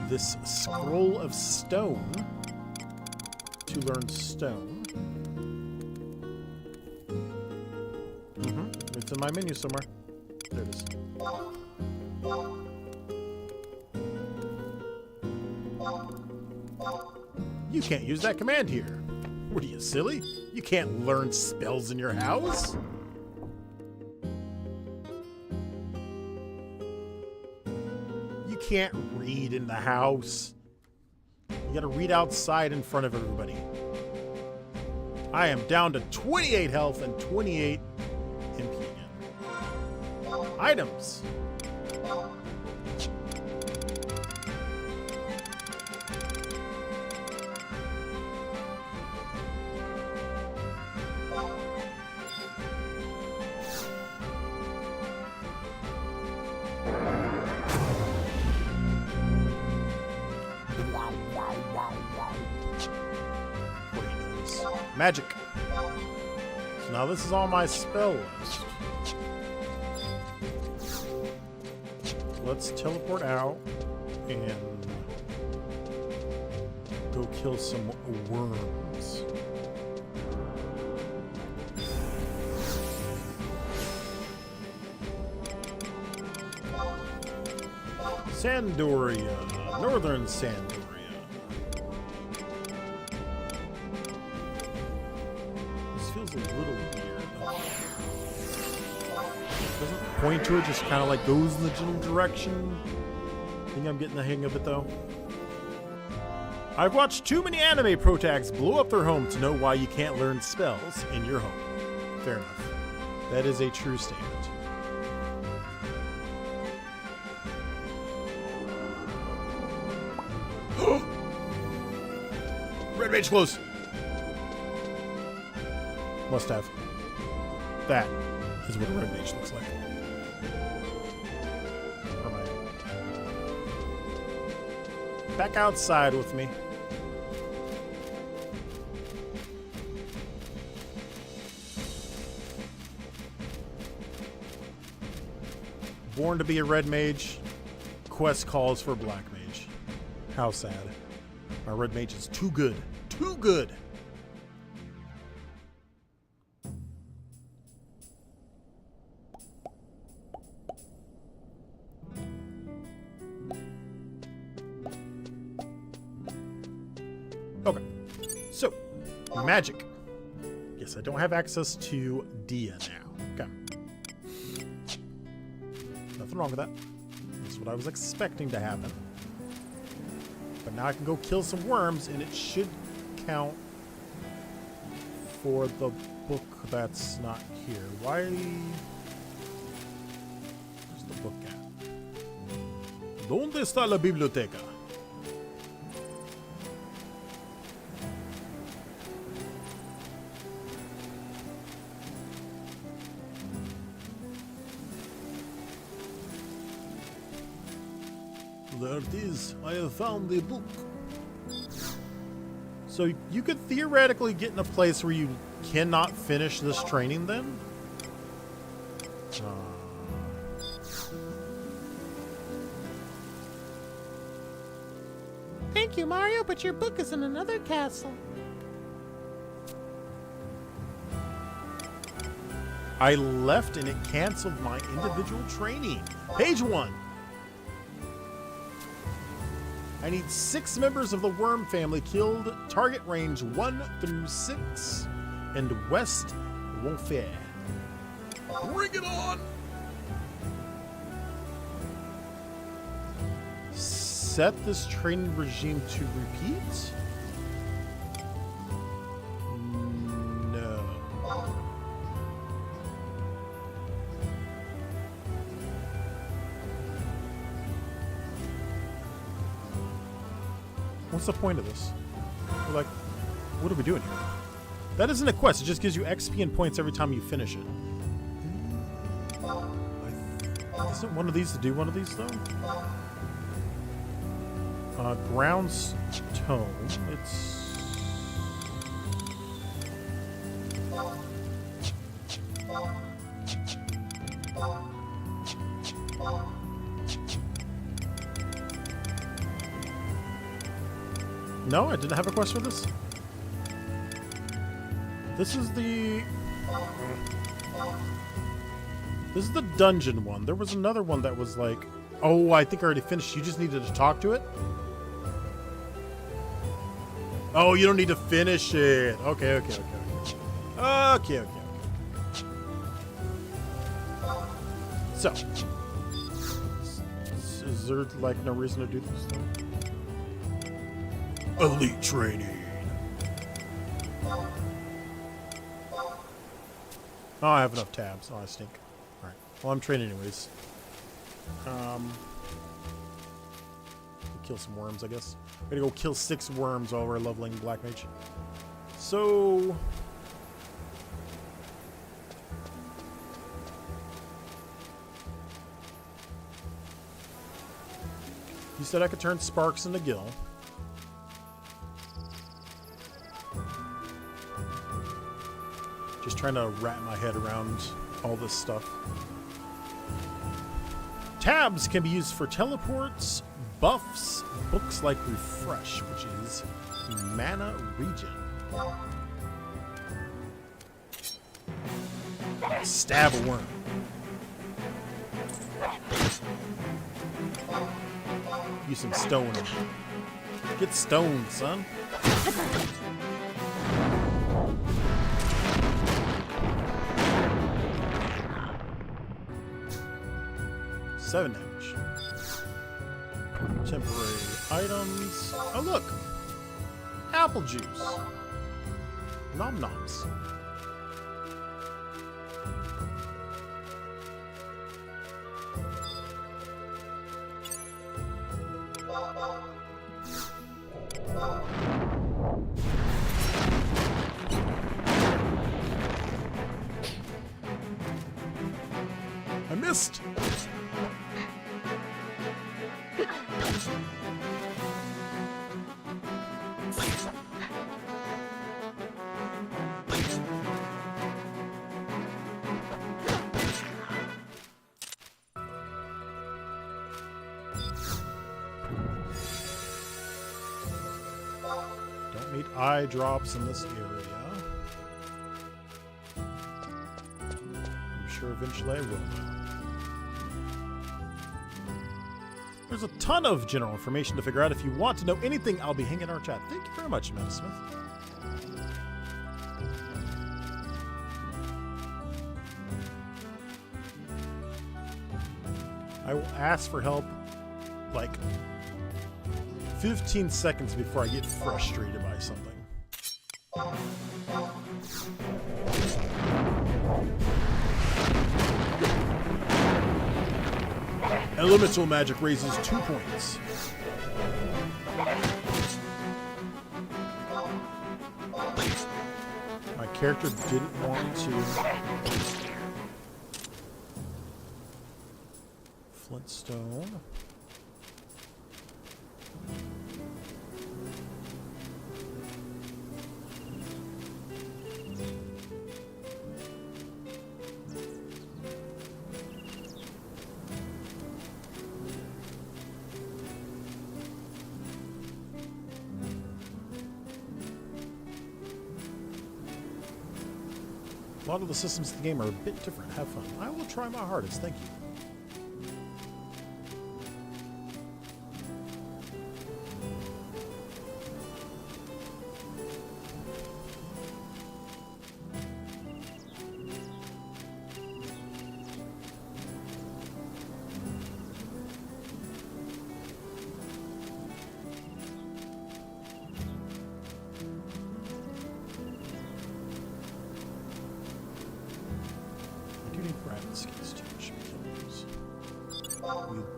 this Scroll of Stone to learn Stone. It's in my menu somewhere. There it is. You can't use that command here. What are you, silly? You can't learn spells in your house. You can't read in the house. You gotta read outside in front of everybody. I am down to 28 health and 28 MP again. Items. Magic. So now this is on my spell list. Let's teleport out and go kill some worms. Sandoria, Northern Sandoria. Doesn't point to it, just kind of like goes in the general direction. I think I'm getting the hang of it though. I've watched too many anime protags blow up their home to know why you can't learn spells in your home. Fair enough. That is a true statement. Red mage close. Must have. That is what a red mage looks like. Never mind. Back outside with me. Born to be a red mage. Quest calls for a black mage. How sad. My red mage is too good. Too good. Okay. So, magic. Yes, I don't have access to Dia now. Okay. Nothing wrong with that. That's what I was expecting to happen. But now I can go kill some worms, and it should count for the book that's not here. Why? Where's the book at? ¿Dónde está la biblioteca? There it is. I have found the book. So you could theoretically get in a place where you cannot finish this training then? Thank you, Mario, but your book is in another castle. I left and it canceled my individual training. Page 1. I need 6 members of the worm family killed. Target range 1 through 6. And West Wolfair. Bring it on! Set this training regime to repeat? No. What's the point of this? We're like, what are we doing here? That isn't a quest. It just gives you XP and points every time you finish it. Isn't one of these to do one of these, though? Ground stone. It's... No, I didn't have a quest for this. This is the dungeon one. There was another one that was like, oh, I think I already finished. You just needed to talk to it? Oh, you don't need to finish it. Okay. Okay. So, is there like no reason to do this though? Elite training. Oh, I have enough tabs. Oh, I stink. Alright. Well, I'm training anyways. Kill some worms, I guess. I'm gonna go kill 6 worms while we're leveling Black Mage. So... you said I could turn Sparks into Gil. Just trying to wrap my head around all this stuff. Tabs can be used for teleports, buffs, books like Refresh, which is mana regen. Stab a worm. Use some stone. Get stoned, son. 7 damage. Temporary items. Oh, look! Apple juice. Nom noms. I missed! Don't need eye drops in this area. I'm sure eventually I will. There's a ton of general information to figure out. If you want to know anything, I'll be hanging in our chat. Thank you very much, Amanda Smith. I will ask for help like 15 seconds before I get frustrated by something. Elemental magic raises 2 points. My character didn't want to. Flintstone. A lot of the systems in the game are a bit different. Have fun. I will try my hardest. Thank you.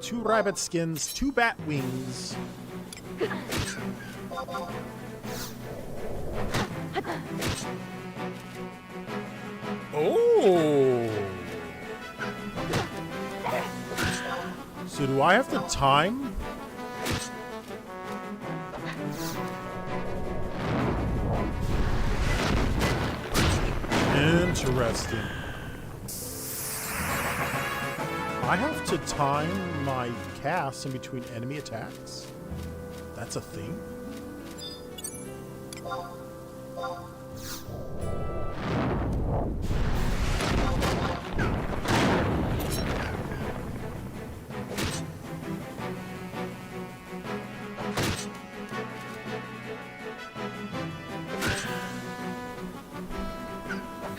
Two rabbit skins, 2 bat wings. Oh! So do I have to time? Interesting. I have to time my cast in between enemy attacks? That's a thing?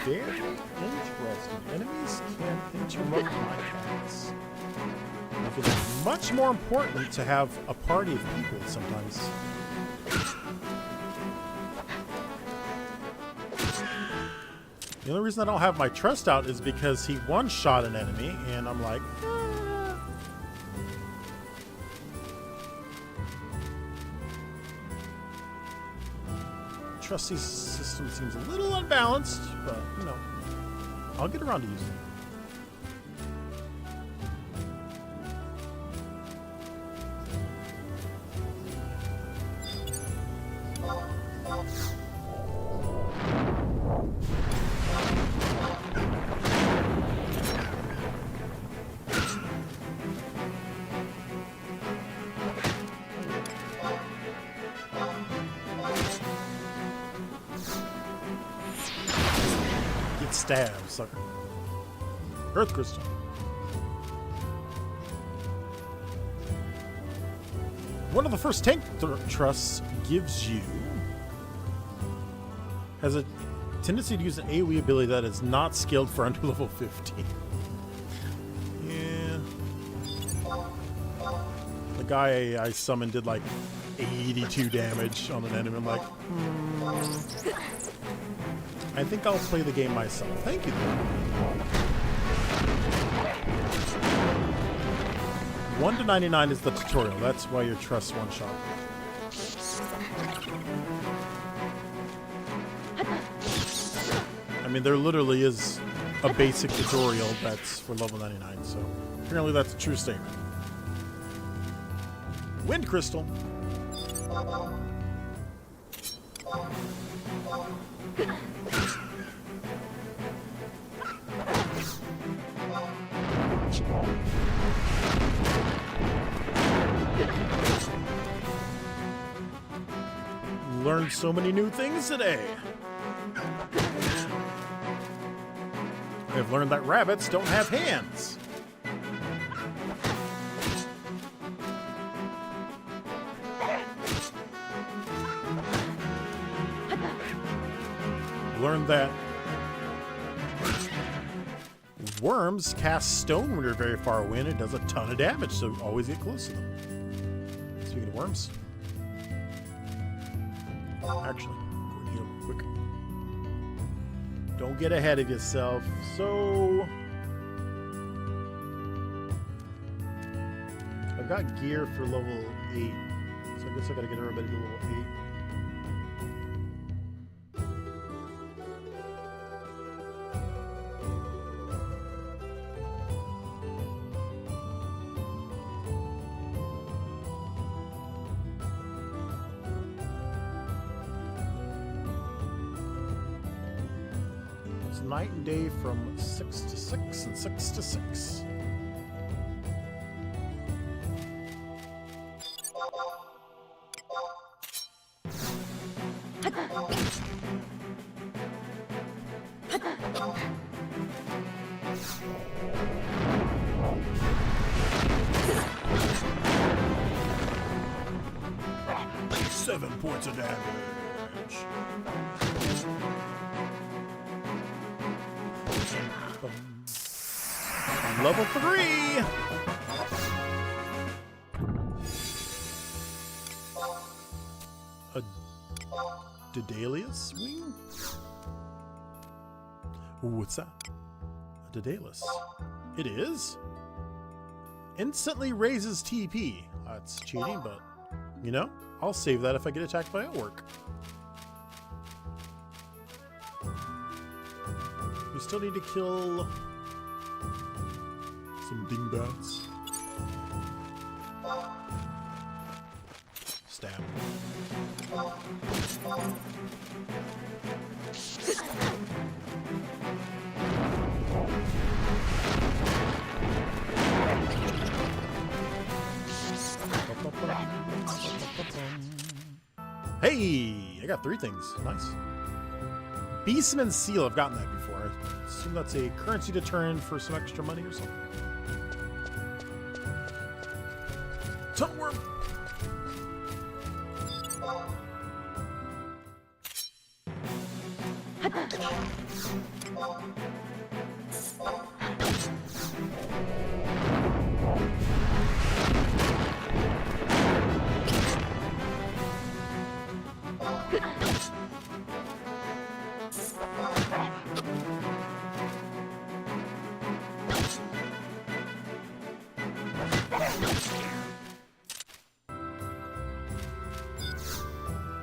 Very interesting. Enemies can interrupt my attacks. I feel it's much more important to have a party of people sometimes. The only reason I don't have my trust out is because he one-shot an enemy, and I'm like, Trustee system seems a little unbalanced, but, you know, I'll get around to using it. Stab, sucker. Earth crystal. One of the first tank trusts gives you has a tendency to use an AoE ability that is not skilled for under level 15. Yeah. guy I summoned did like 82 damage on an enemy. I'm like, I think I'll play the game myself. Thank you. $1 to 99 is the tutorial. That's why your trust one shot. I mean, there literally is a basic tutorial that's for level 99, so apparently that's a true statement. Wind Crystal. Learned so many new things today. I've learned that rabbits don't have hands. Learned that worms cast stone when you're very far away and it does a ton of damage, so always get close to them. Speaking of worms. Actually, go heal real quick. Don't get ahead of yourself. So I've got gear for level 8. So I guess I gotta get everybody to level 8. Night and day from 6 to 6 and 6 to 6. Seven points of damage. Level 3! A Daedalus wing? Ooh, what's that? A Daedalus. It is? Instantly raises TP. That's cheating, but, you know, I'll save that if I get attacked by Outwork. We still need to kill some dingbats. Stab. Hey! I got 3 things. Nice. Beastman Seal. I've gotten that before. I assume that's a currency deterrent for some extra money or something. Tunworm!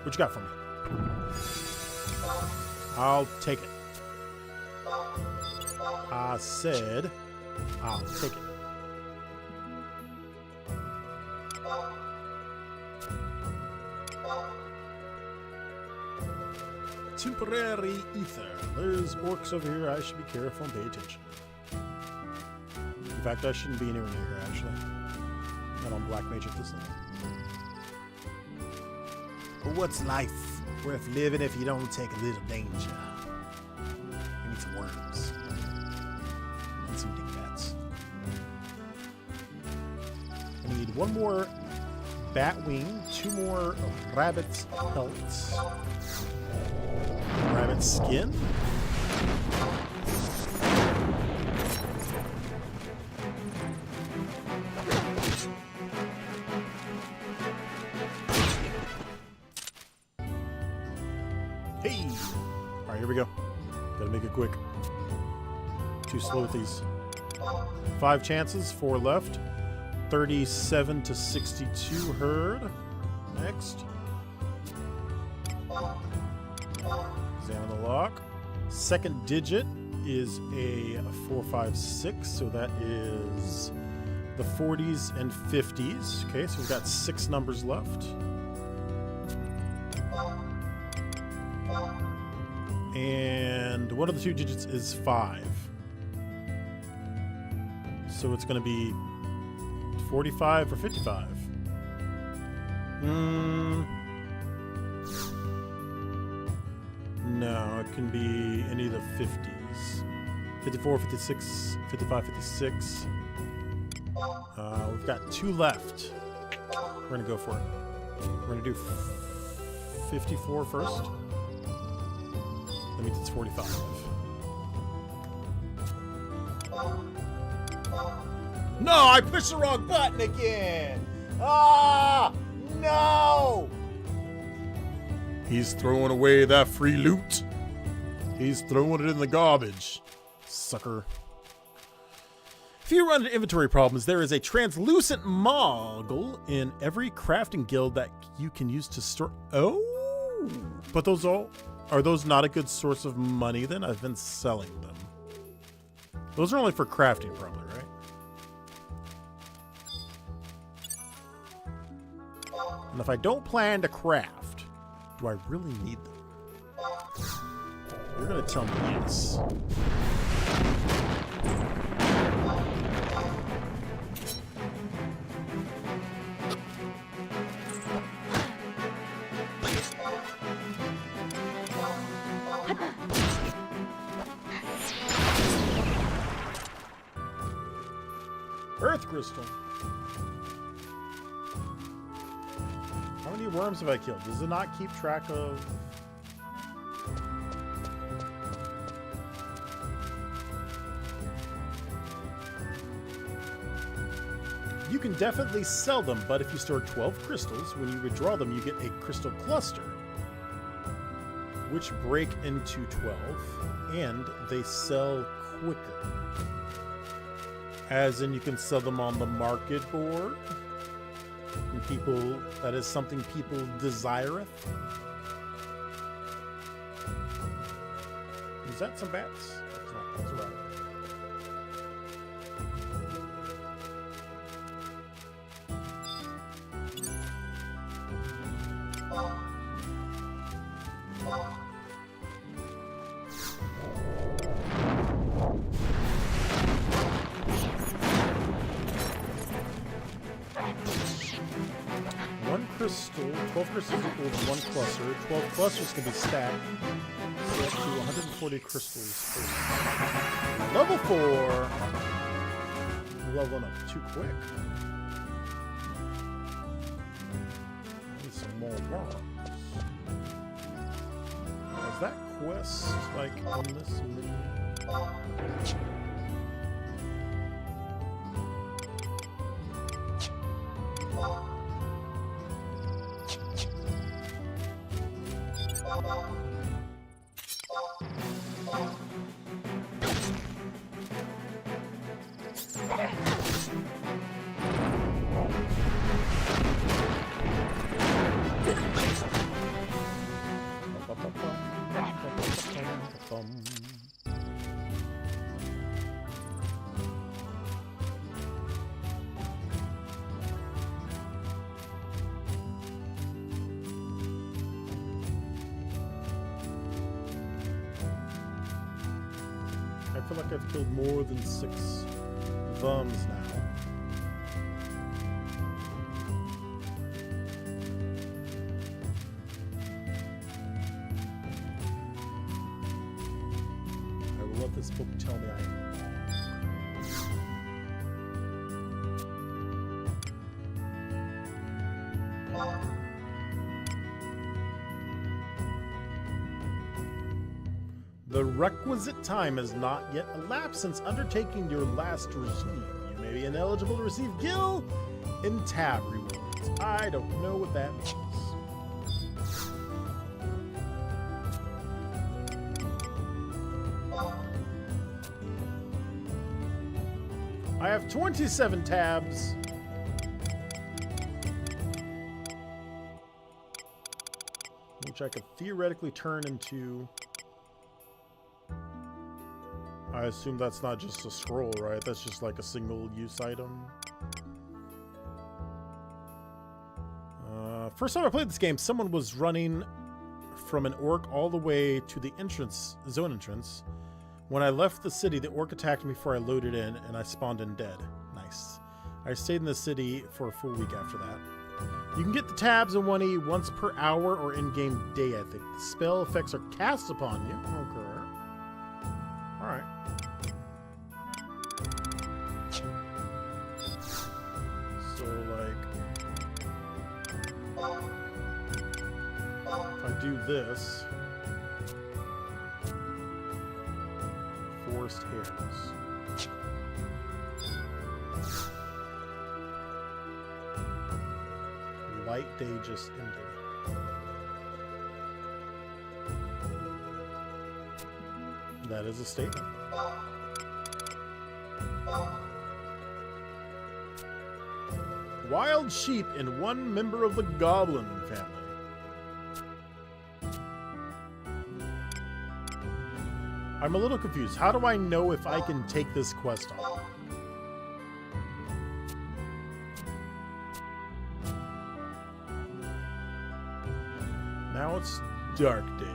What you got for me? I'll take it. I said I'll take it. Temporary ether. There's orcs over here. I should be careful and pay attention. In fact, I shouldn't be anywhere near here, actually. Not on Black Mage at this level. But what's life worth living if you don't take a little danger? We need some worms. And some dingbats. I need 1 more bat wing, 2 more rabbit pelts. Rabbit skin. we go. Gotta make it quick. Too slow with these. 5 chances, 4 left. 37 to 62 herd. Next. Examine the lock. Second digit is a 456, so that is the 40s and 50s. Okay, so we've got 6 numbers left. And one of the 2 digits is 5. So it's going to be 45 or 55. No, it can be any of the 50s. 54, 56, 55, 56. We've got 2 left. We're going to go for it. We're going to do 54 first. That means it's 45. No, I pushed the wrong button again. Ah, no. He's throwing away that free loot. He's throwing it in the garbage. Sucker. If you run into inventory problems, there is a translucent moggle in every crafting guild that you can use to store. Oh, but are those not a good source of money then? I've been selling them. Those are only for crafting, probably, right? And if I don't plan to craft, do I really need them? You're gonna tell me yes. Earth crystal. How many worms have I killed? Does it not keep track of... You can definitely sell them, but if you store 12 crystals, when you withdraw them, you get a crystal cluster, which break into 12, and they sell quicker. As in, you can sell them on the market board. And that is something people desireth. Is that some bats? That's not, that's a rabbit. Crystal, 12 crystals equals 1 cluster. 12 clusters can be stacked. So up to 140 crystals per level 4. Leveling up too quick. Need some more rocks. Is that quest like on this mini? I feel like I've killed more than 6 Vums now. I will let this book tell me I am. The requisite time has not yet elapsed since undertaking your last regime. You may be ineligible to receive Gil and Tab rewards. I don't know what that means. 27 tabs. Which I could theoretically turn into... I assume that's not just a scroll, right? That's just like a single-use item. First time I played this game, someone was running from an orc all the way to the zone entrance. When I left the city, the orc attacked me before I loaded in, and I spawned in dead. Nice. I stayed in the city for a full week after that. You can get the tabs in 1E once per hour or in-game day, I think. Spell effects are cast upon you. Okay. Alright. So, like... if I do this... Forest hairs. Light day just ended. That is a statement. Wild sheep and one member of the goblin family. I'm a little confused. How do I know if I can take this quest off? Now it's dark day.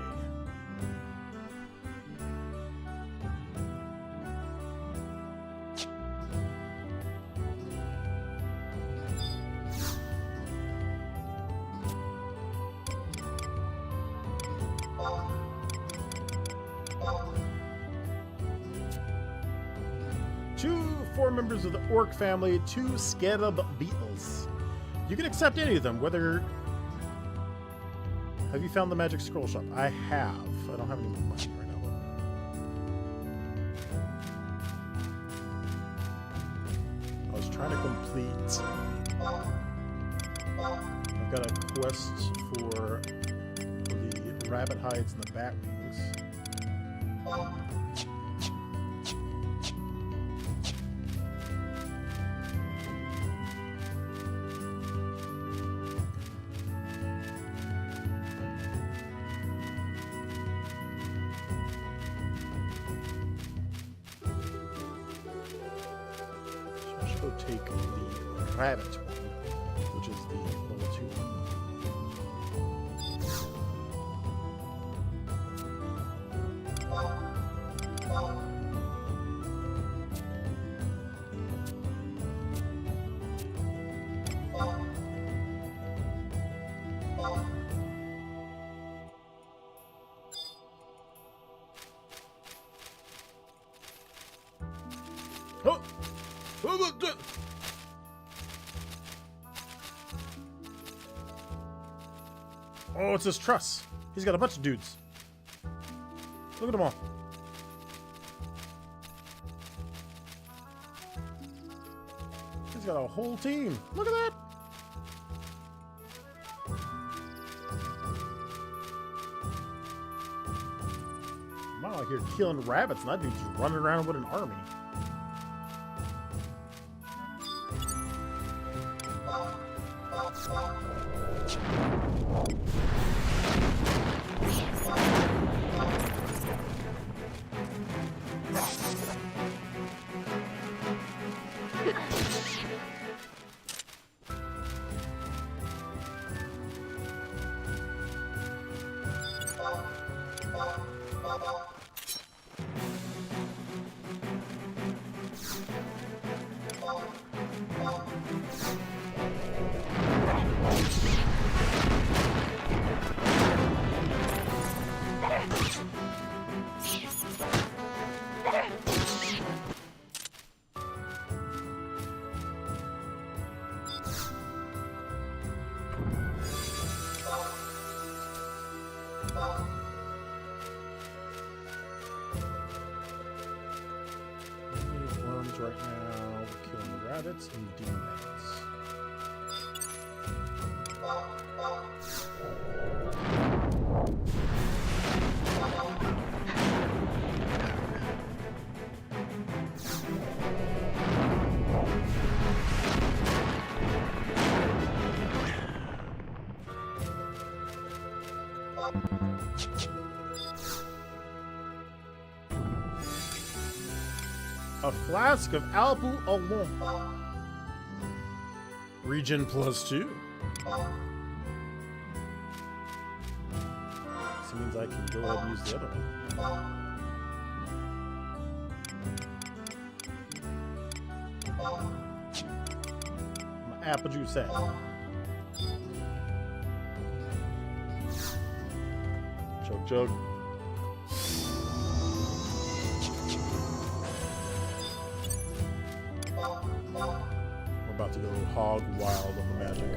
Four members of the orc family, 2 scarab beetles. You can accept any of them, whether... Have you found the magic scroll shop? I have. I don't have any money right now. I was trying to complete... I've got a quest for the rabbit hides and the bat wings. Take the rabbit one, which is the level 2 one. Oh! Oh, it's his truss. He's got a bunch of dudes. Look at them all. He's got a whole team. Look at that. I'm not like you're killing rabbits, and that dude's running around with an army. Right now, we're killing rabbits and demons. A flask of Albu Alon. Region +2. This means I can go ahead and use the other one. My apple juice at. Chug chug. We're about to go hog wild on the magic.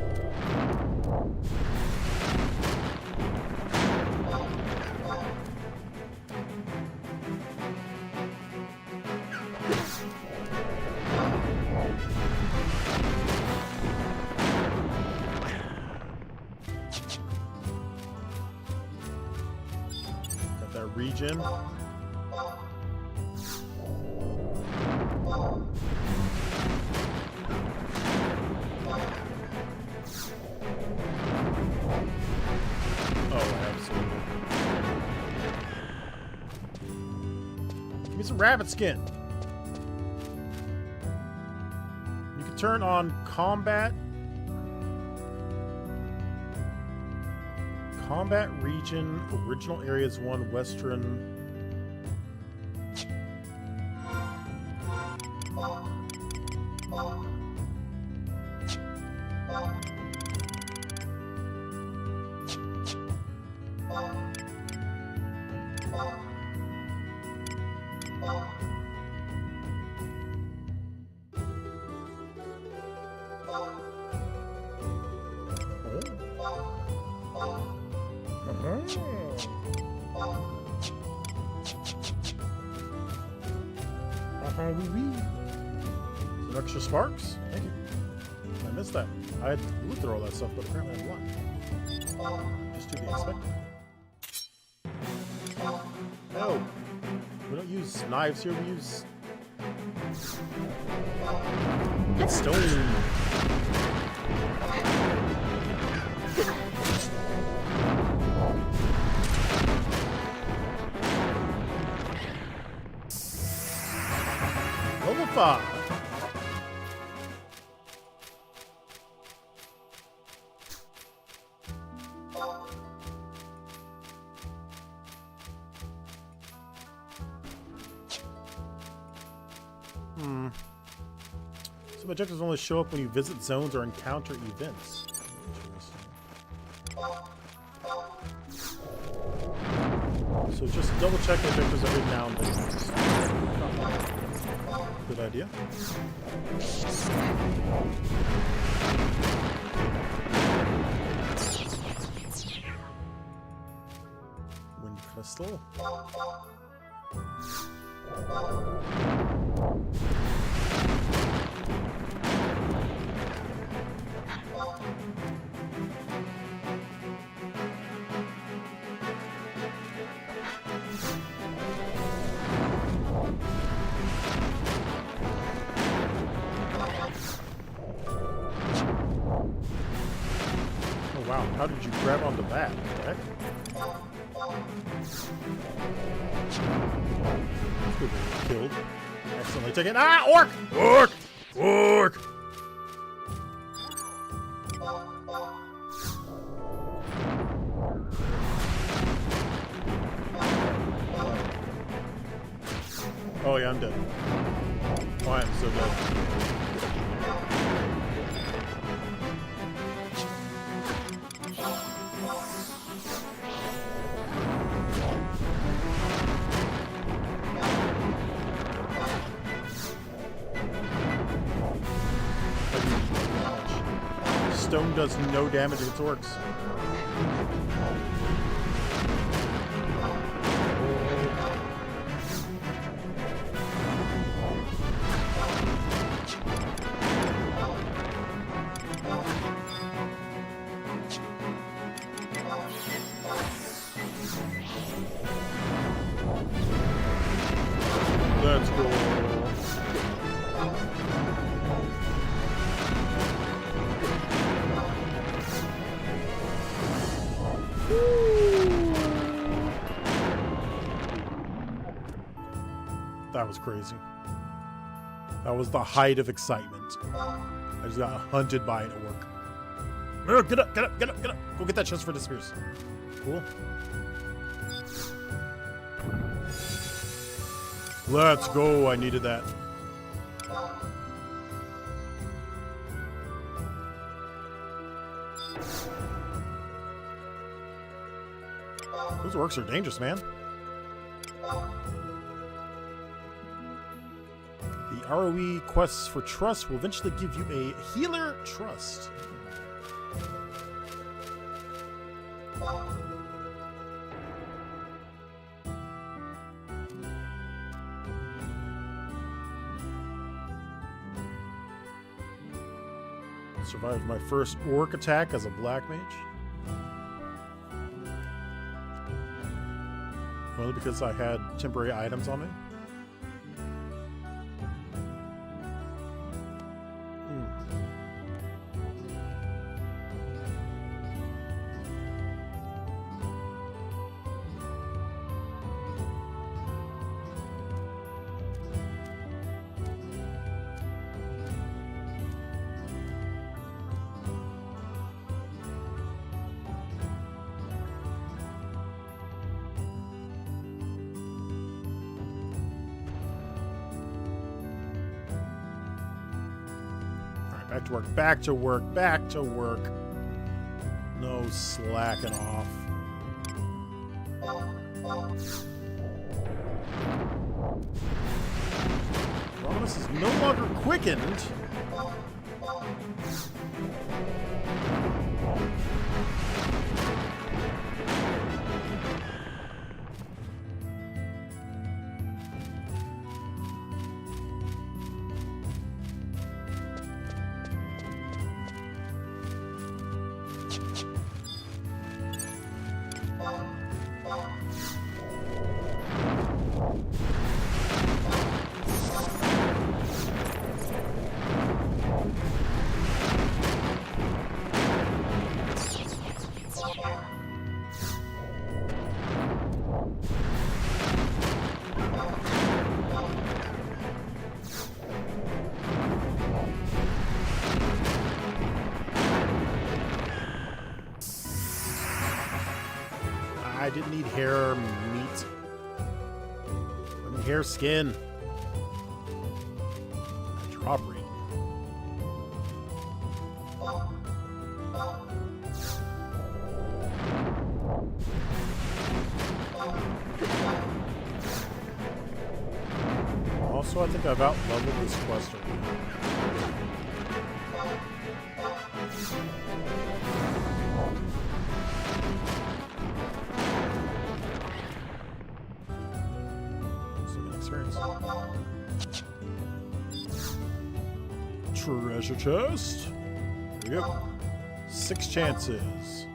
Got that regen. Give me some rabbit skin. You can turn on combat. Combat region, original areas 1, western. Some extra sparks? Thank you. I missed that. I had looked through all that stuff, but apparently I won. Just to be expected. No! We don't use knives here, we use stone. Level 5. Some objectives only show up when you visit zones or encounter events. So just double check the objectives every now and then. Good idea. Wind crystal. Wow, how did you grab onto that? What the heck? Could be killed. Accidentally taken. Ah! Orc! Orc! Orc! Oh yeah, I'm dead. Oh, I am so dead. Stone does no damage against orcs. Let's go. That was crazy. That was the height of excitement. I just got hunted by it at work. Mirror, get up, get up, get up, get up. Go get that chest for disappears. Cool. Let's go. I needed that. Those orcs are dangerous, man. The ROE quests for trust will eventually give you a healer trust. Survived my first orc attack as a black mage. Only because I had temporary items on me. Back to work, back to work, back to work. No slacking off. Rodimus is no longer quickened. I didn't need hair meat. I need hair skin. Drop rate. Also, I think I've out-leveled this quest already. Treasure chest. There we go. 6 chances.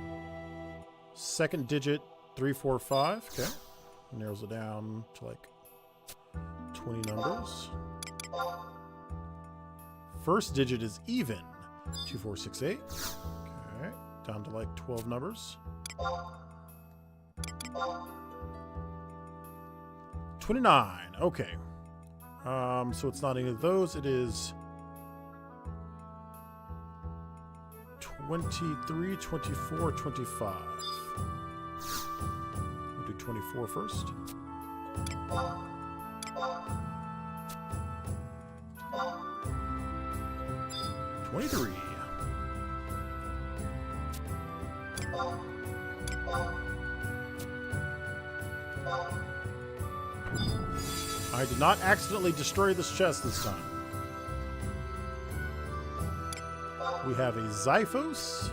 Second digit 345. Okay. Narrows it down to like 20 numbers. First digit is even. 2468. Okay. Down to like 12 numbers. 29. Okay. So it's not any of those. It is 23, 24, 25. We'll do 24 first. $23. I did not accidentally destroy this chest this time. We have a Xiphos.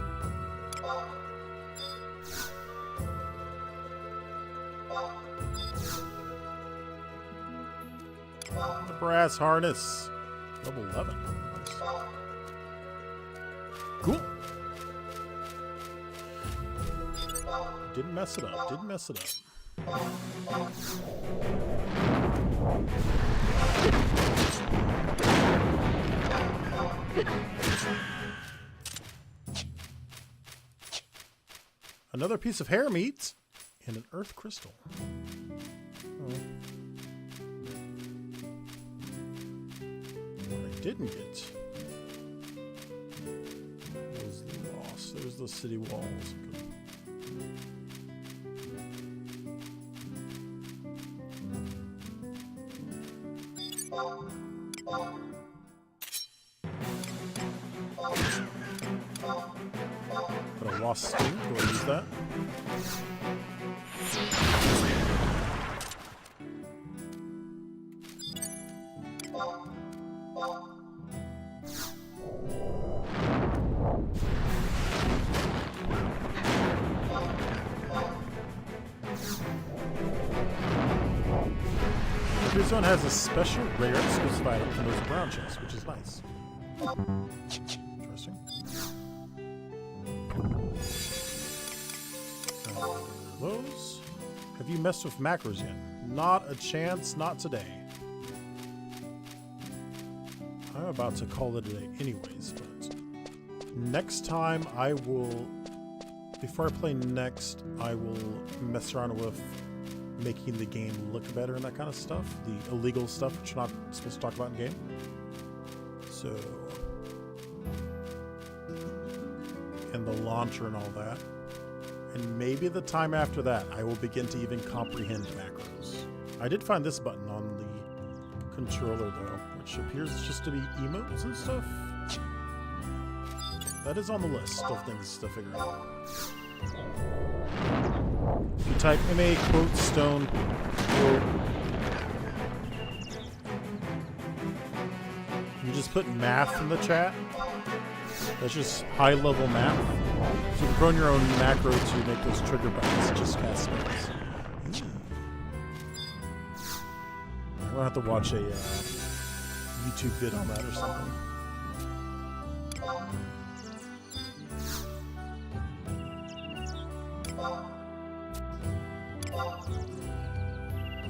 The brass harness. Level 11. Nice. Cool. Didn't mess it up. Didn't mess it up. Another piece of hair meat and an earth crystal. Oh. didn't get was lost. There's the city walls. Got a wasp sting. Go ahead and use that. This one has a special rare exclusive item from those brown chests, which is nice. Interesting. Those. Have you messed with macros yet? Not a chance, not today. I'm about to call it a day anyways, but next time I will, before I play next, I will mess around with making the game look better and that kind of stuff. The illegal stuff which you're not supposed to talk about in game. So, and the launcher and all that. And maybe the time after that, I will begin to even comprehend macros. I did find this button on the controller though, which appears just to be emotes and stuff. That is on the list of things to figure out. You type MA quote stone quote. You just put math in the chat. That's just high level math. So you can run your own macro to make those trigger buttons just cast spells. I'm gonna have to watch a YouTube vid on that or something.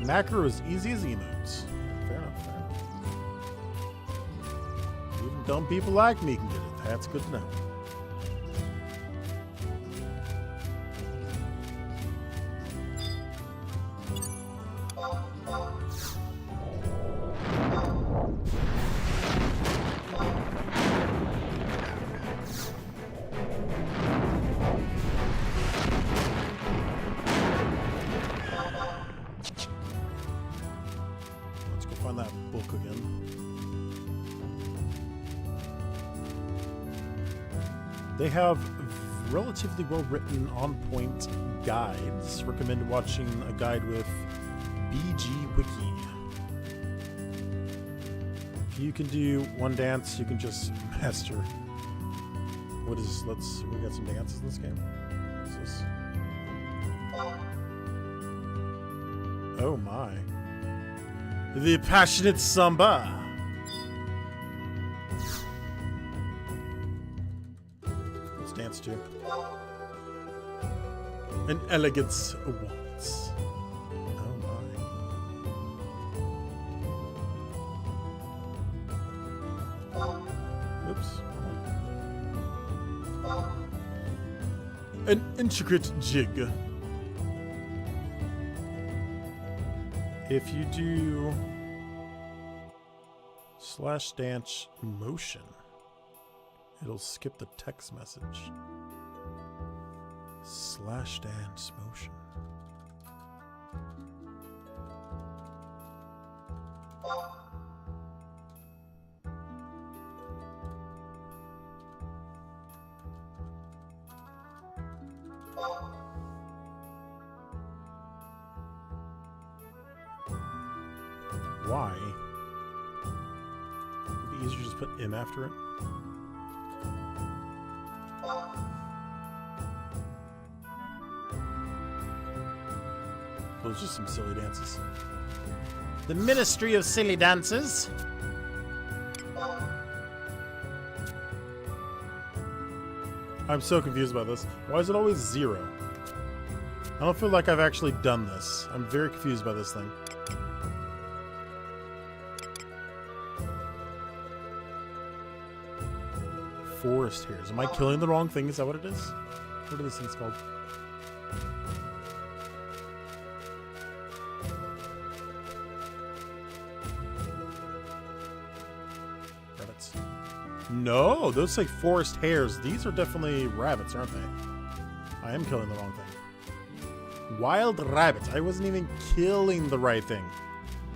Macro is easy as emotes. Fair enough, fair enough. Even dumb people like me can get it. That's good to know. They have relatively well-written, on-point guides. Recommend watching a guide with BG Wiki. If you can do one dance, you can just master. What is? We got some dances in this game. What is this? Oh my! The passionate samba. Dance to an elegance waltz. Oh my. Oops. An intricate jig. If you do /dance motion, it'll skip the text message. /dance motion. Why? It'd be easier to just put M after it. Those are just some silly dances. The Ministry of Silly Dances. I'm so confused about this. Why is it always 0? I don't feel like I've actually done this. I'm very confused by this thing. Forest hares. Am I killing the wrong thing? Is that what it is? What are these things called? Got it. No, those say forest hares. These are definitely rabbits, aren't they? I am killing the wrong thing. Wild rabbits. I wasn't even killing the right thing.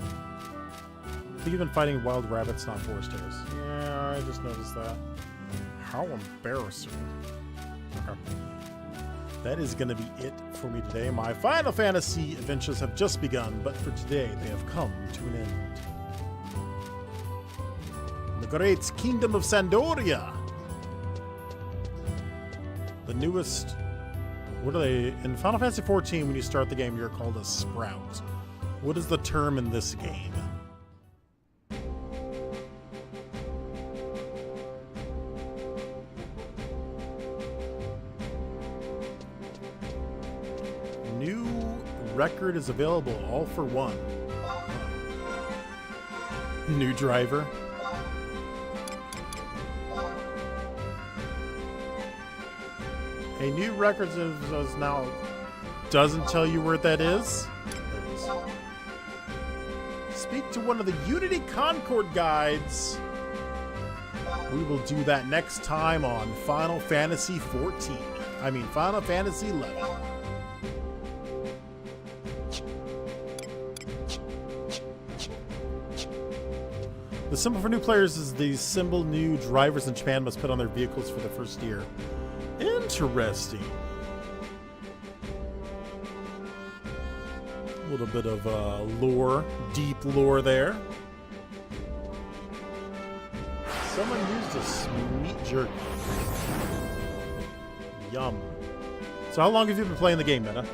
I think you've been fighting wild rabbits, not forest hares. Yeah, I just noticed that. How embarrassing. Okay. That is going to be it for me today. My Final Fantasy adventures have just begun, but for today they have come to an end. The great Kingdom of Sandoria. The newest... What are they? In Final Fantasy XIV, when you start the game, you're called a Sprout. What is the term in this game? New record is available, all for one. New driver. A new record is now doesn't tell you where that is. Speak to one of the Unity Concord guides. We will do that next time on Final Fantasy XIV. I mean Final Fantasy XI. The symbol for new players is the symbol new drivers in Japan must put on their vehicles for the first year. Interesting. A little bit of lore, deep lore there. Someone used a meat jerky. Yum. So how long have you been playing the game, Meta? I'm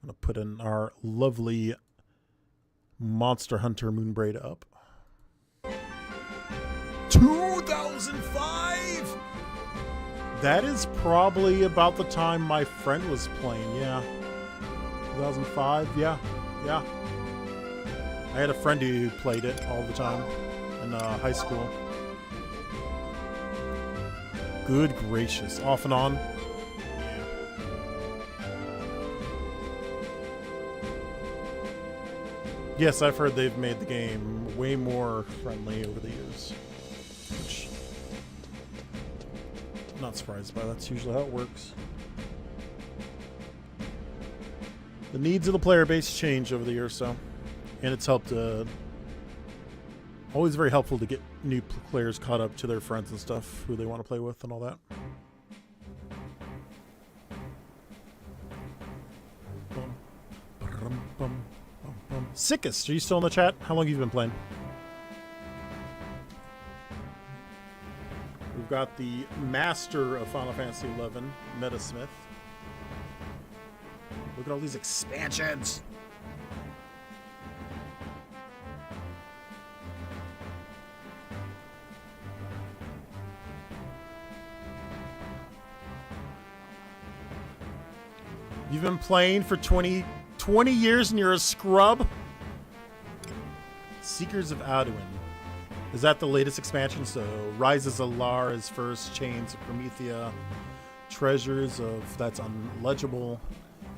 going to put in our lovely Monster Hunter Moonbraid up. 2005? That is probably about the time my friend was playing, yeah. 2005, yeah. I had a friend who played it all the time in high school. Good gracious. Off and on. Yeah. Yes, I've heard they've made the game way more friendly over the years. Which I'm not surprised by. That's usually how it works. The needs of the player base change over the years, so. And it's helped, always very helpful to get new players caught up to their friends and stuff, who they want to play with and all that. Sickest, are you still in the chat? How long have you been playing? We've got the master of Final Fantasy XI, Metasmith. Look at all these expansions! You've been playing for 20 years and you're a scrub? Seekers of Alduin. Is that the latest expansion? So, Rises of Lar is first, Chains of Promethea, Treasures of, that's unlegible,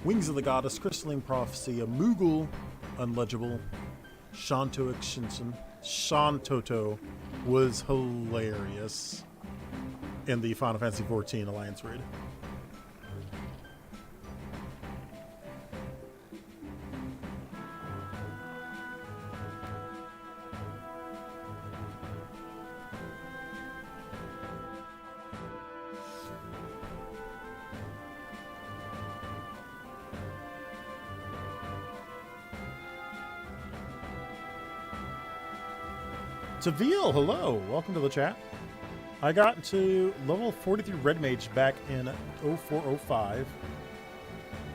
Wings of the Goddess, Crystalline Prophecy, a Moogle, unlegible, Shanto Extinction. Shantoto was hilarious in the Final Fantasy XIV Alliance raid. Tavil, hello. Welcome to the chat. I got to level 43 Red Mage back in 0405.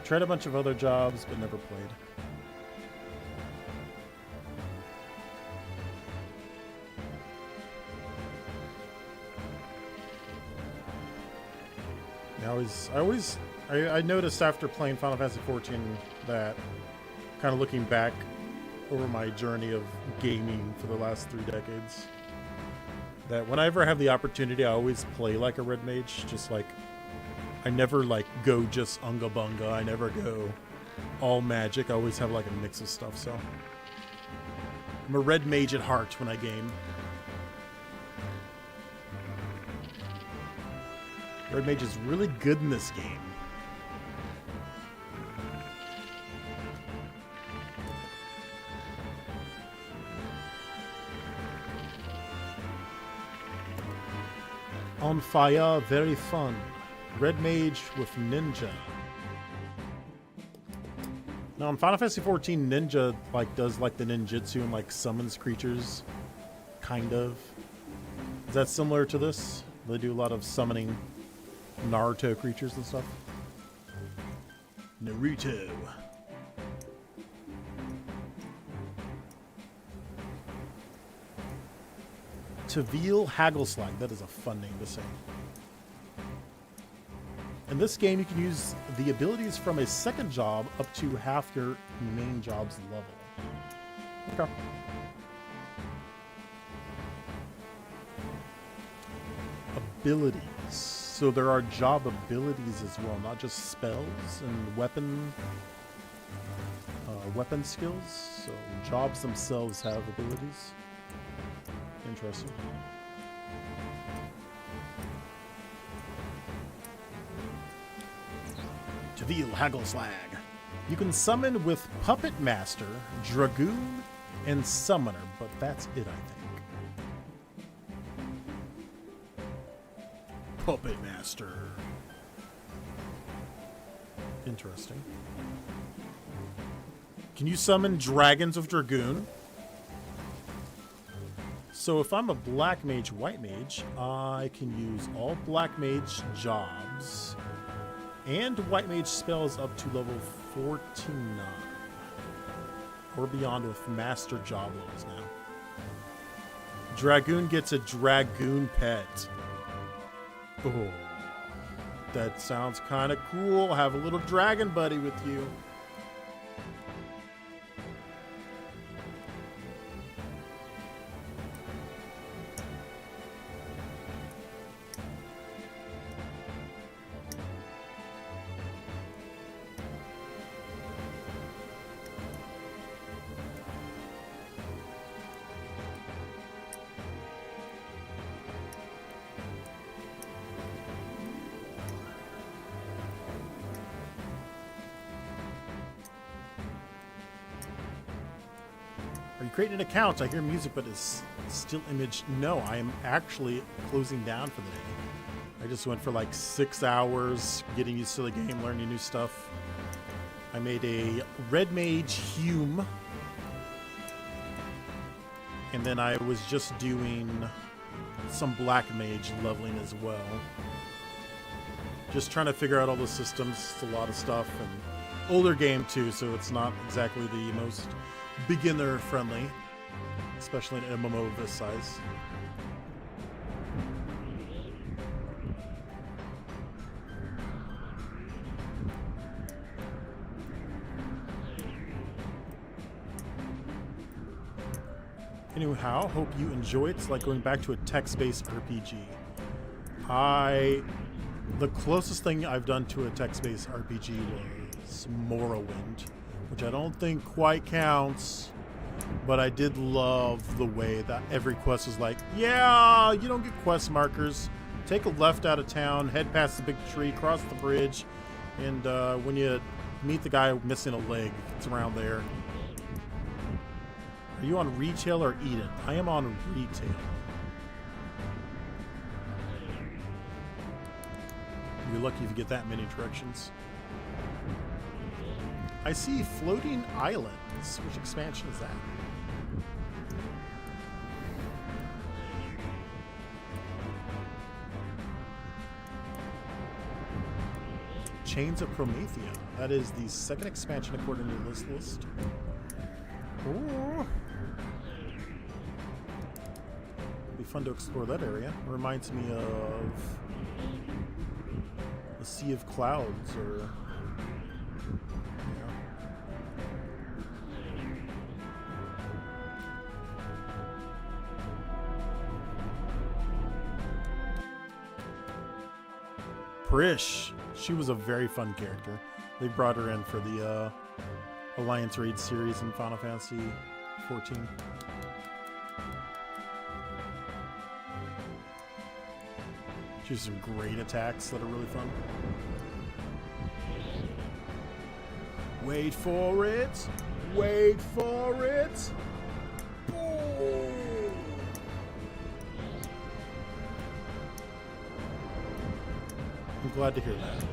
Tried a bunch of other jobs, but never played. I noticed after playing Final Fantasy XIV that, kind of looking back over my journey of gaming for the last 3 decades, that whenever I have the opportunity, I always play like a red mage. Just like, I never like go just unga bunga. I never go all magic. I always have like a mix of stuff. So I'm a red mage at heart when I game. Red mage is really good in this game. On fire, very fun. Red mage with ninja. Now in Final Fantasy XIV, ninja does the ninjutsu and summons creatures, kind of. Is that similar to this? They do a lot of summoning Naruto creatures and stuff. Naruto. Taveel Hagelslag. That is a fun name to say. In this game, you can use the abilities from a second job up to half your main job's level. Okay. Abilities. So there are job abilities as well, not just spells and weapon skills. So jobs themselves have abilities. Interesting. Taveel Hagelslag. You can summon with Puppet Master, Dragoon, and Summoner, but that's it, I think. Puppet Master. Interesting. Can you summon dragons of Dragoon? So if I'm a black mage, white mage, I can use all black mage jobs and white mage spells up to level 49 or beyond with master job levels now. Dragoon gets a dragoon pet. Oh, that sounds kind of cool. Have a little dragon buddy with you. Are you creating an account? I hear music, but it's still image. No, I am actually closing down for the day. I just went for 6 hours getting used to the game, learning new stuff. I made a red mage Hume. And then I was just doing some black mage leveling as well. Just trying to figure out all the systems. It's a lot of stuff. And older game too, so it's not exactly the most beginner friendly, especially an MMO of this size. Anyhow, hope you enjoy it. It's like going back to a text-based RPG. The closest thing I've done to a text-based RPG was Morrowind, which I don't think quite counts, but I did love the way that every quest was yeah, you don't get quest markers. Take a left out of town, head past the big tree, cross the bridge, and when you meet the guy missing a leg, it's around there. Are you on retail or Eden? I am on retail. You're lucky if you get that many directions. I see Floating Islands. Which expansion is that? Chains of Promethea. That is the second expansion according to this list. Ooh. It'd be fun to explore that area. It reminds me of the Sea of Clouds or... Prish. She was a very fun character. They brought her in for the Alliance Raid series in Final Fantasy XIV. Choose some great attacks that are really fun. Wait for it. Wait for it. Boom. I'm glad to hear that.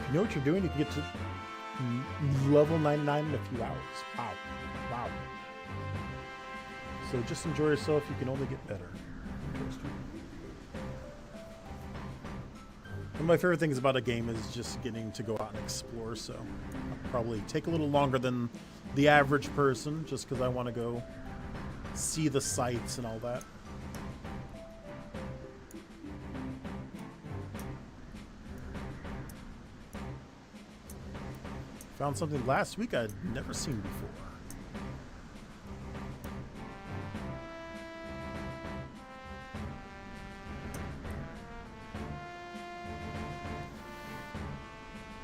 You know what you're doing? You can get to level 99 in a few hours. Wow. Wow. So just enjoy yourself. You can only get better. One of my favorite things about a game is just getting to go out and explore. So I'll probably take a little longer than the average person just because I want to go see the sights and all that. Found something last week I'd never seen before.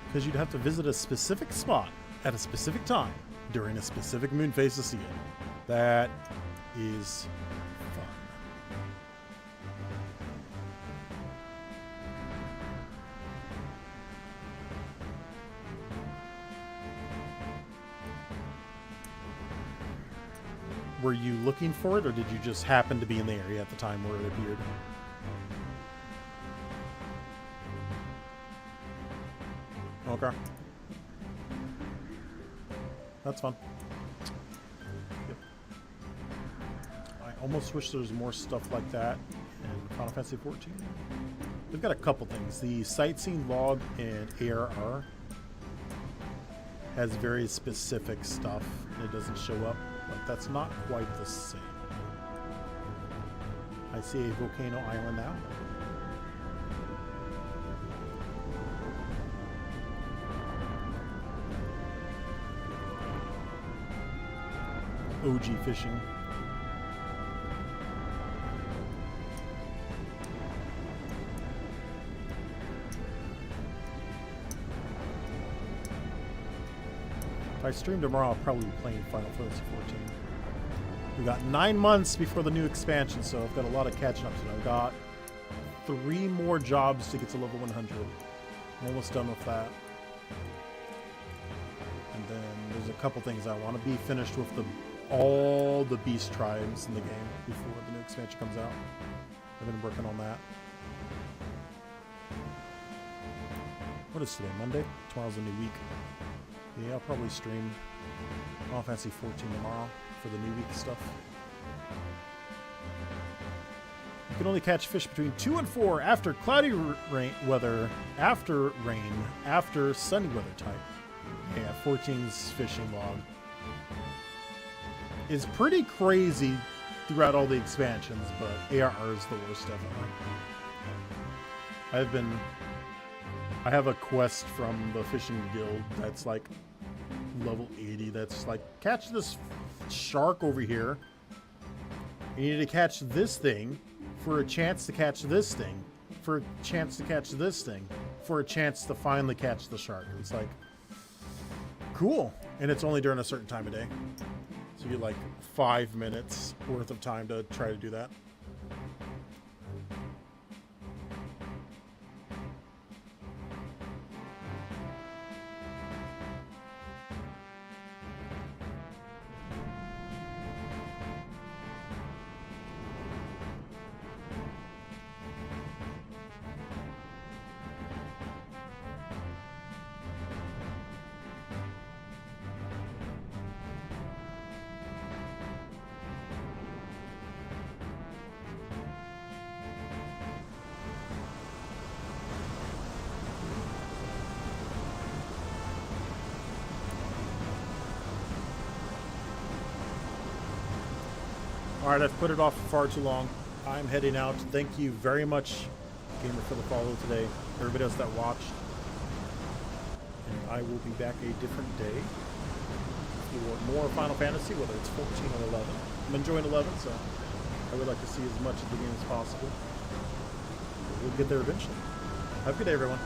Because you'd have to visit a specific spot at a specific time during a specific moon phase to see it. That is fun. Were you looking for it, or did you just happen to be in the area at the time where it appeared? Okay. That's fun. Yep. I almost wish there was more stuff like that in Final Fantasy XIV. They've got a couple things. The sightseeing log in ARR has very specific stuff, and it doesn't show up. But that's not quite the same. I see a volcano island now. OG fishing. If I stream tomorrow, I'll probably be playing Final Fantasy XIV. We got 9 months before the new expansion, so I've got a lot of catching up to do. I've got 3 more jobs to get to level 100. I'm almost done with that. And then there's a couple things I want to be finished with all the beast tribes in the game before the new expansion comes out. I've been working on that. What is today? Monday? Tomorrow's a new week. Yeah, I'll probably stream Final Fantasy XIV tomorrow for the new week stuff. You can only catch fish between 2 and 4 after cloudy weather, after rain, after sunny weather type. Yeah, 14's fishing log is pretty crazy throughout all the expansions, but ARR is the worst, definitely. I have a quest from the fishing guild that's like level 80 that's like, catch this shark over here. You need to catch this thing for a chance to catch this thing, for a chance to catch this thing, for a chance to finally catch the shark. It's like, cool. And it's only during a certain time of day. So you get like 5 minutes worth of time to try to do that. Alright, I've put it off far too long. I'm heading out. Thank you very much, Gamer, for the follow today. Everybody else that watched. And I will be back a different day for more Final Fantasy, whether it's 14 or 11. I'm enjoying 11, so I would like to see as much of the game as possible. But we'll get there eventually. Have a good day, everyone.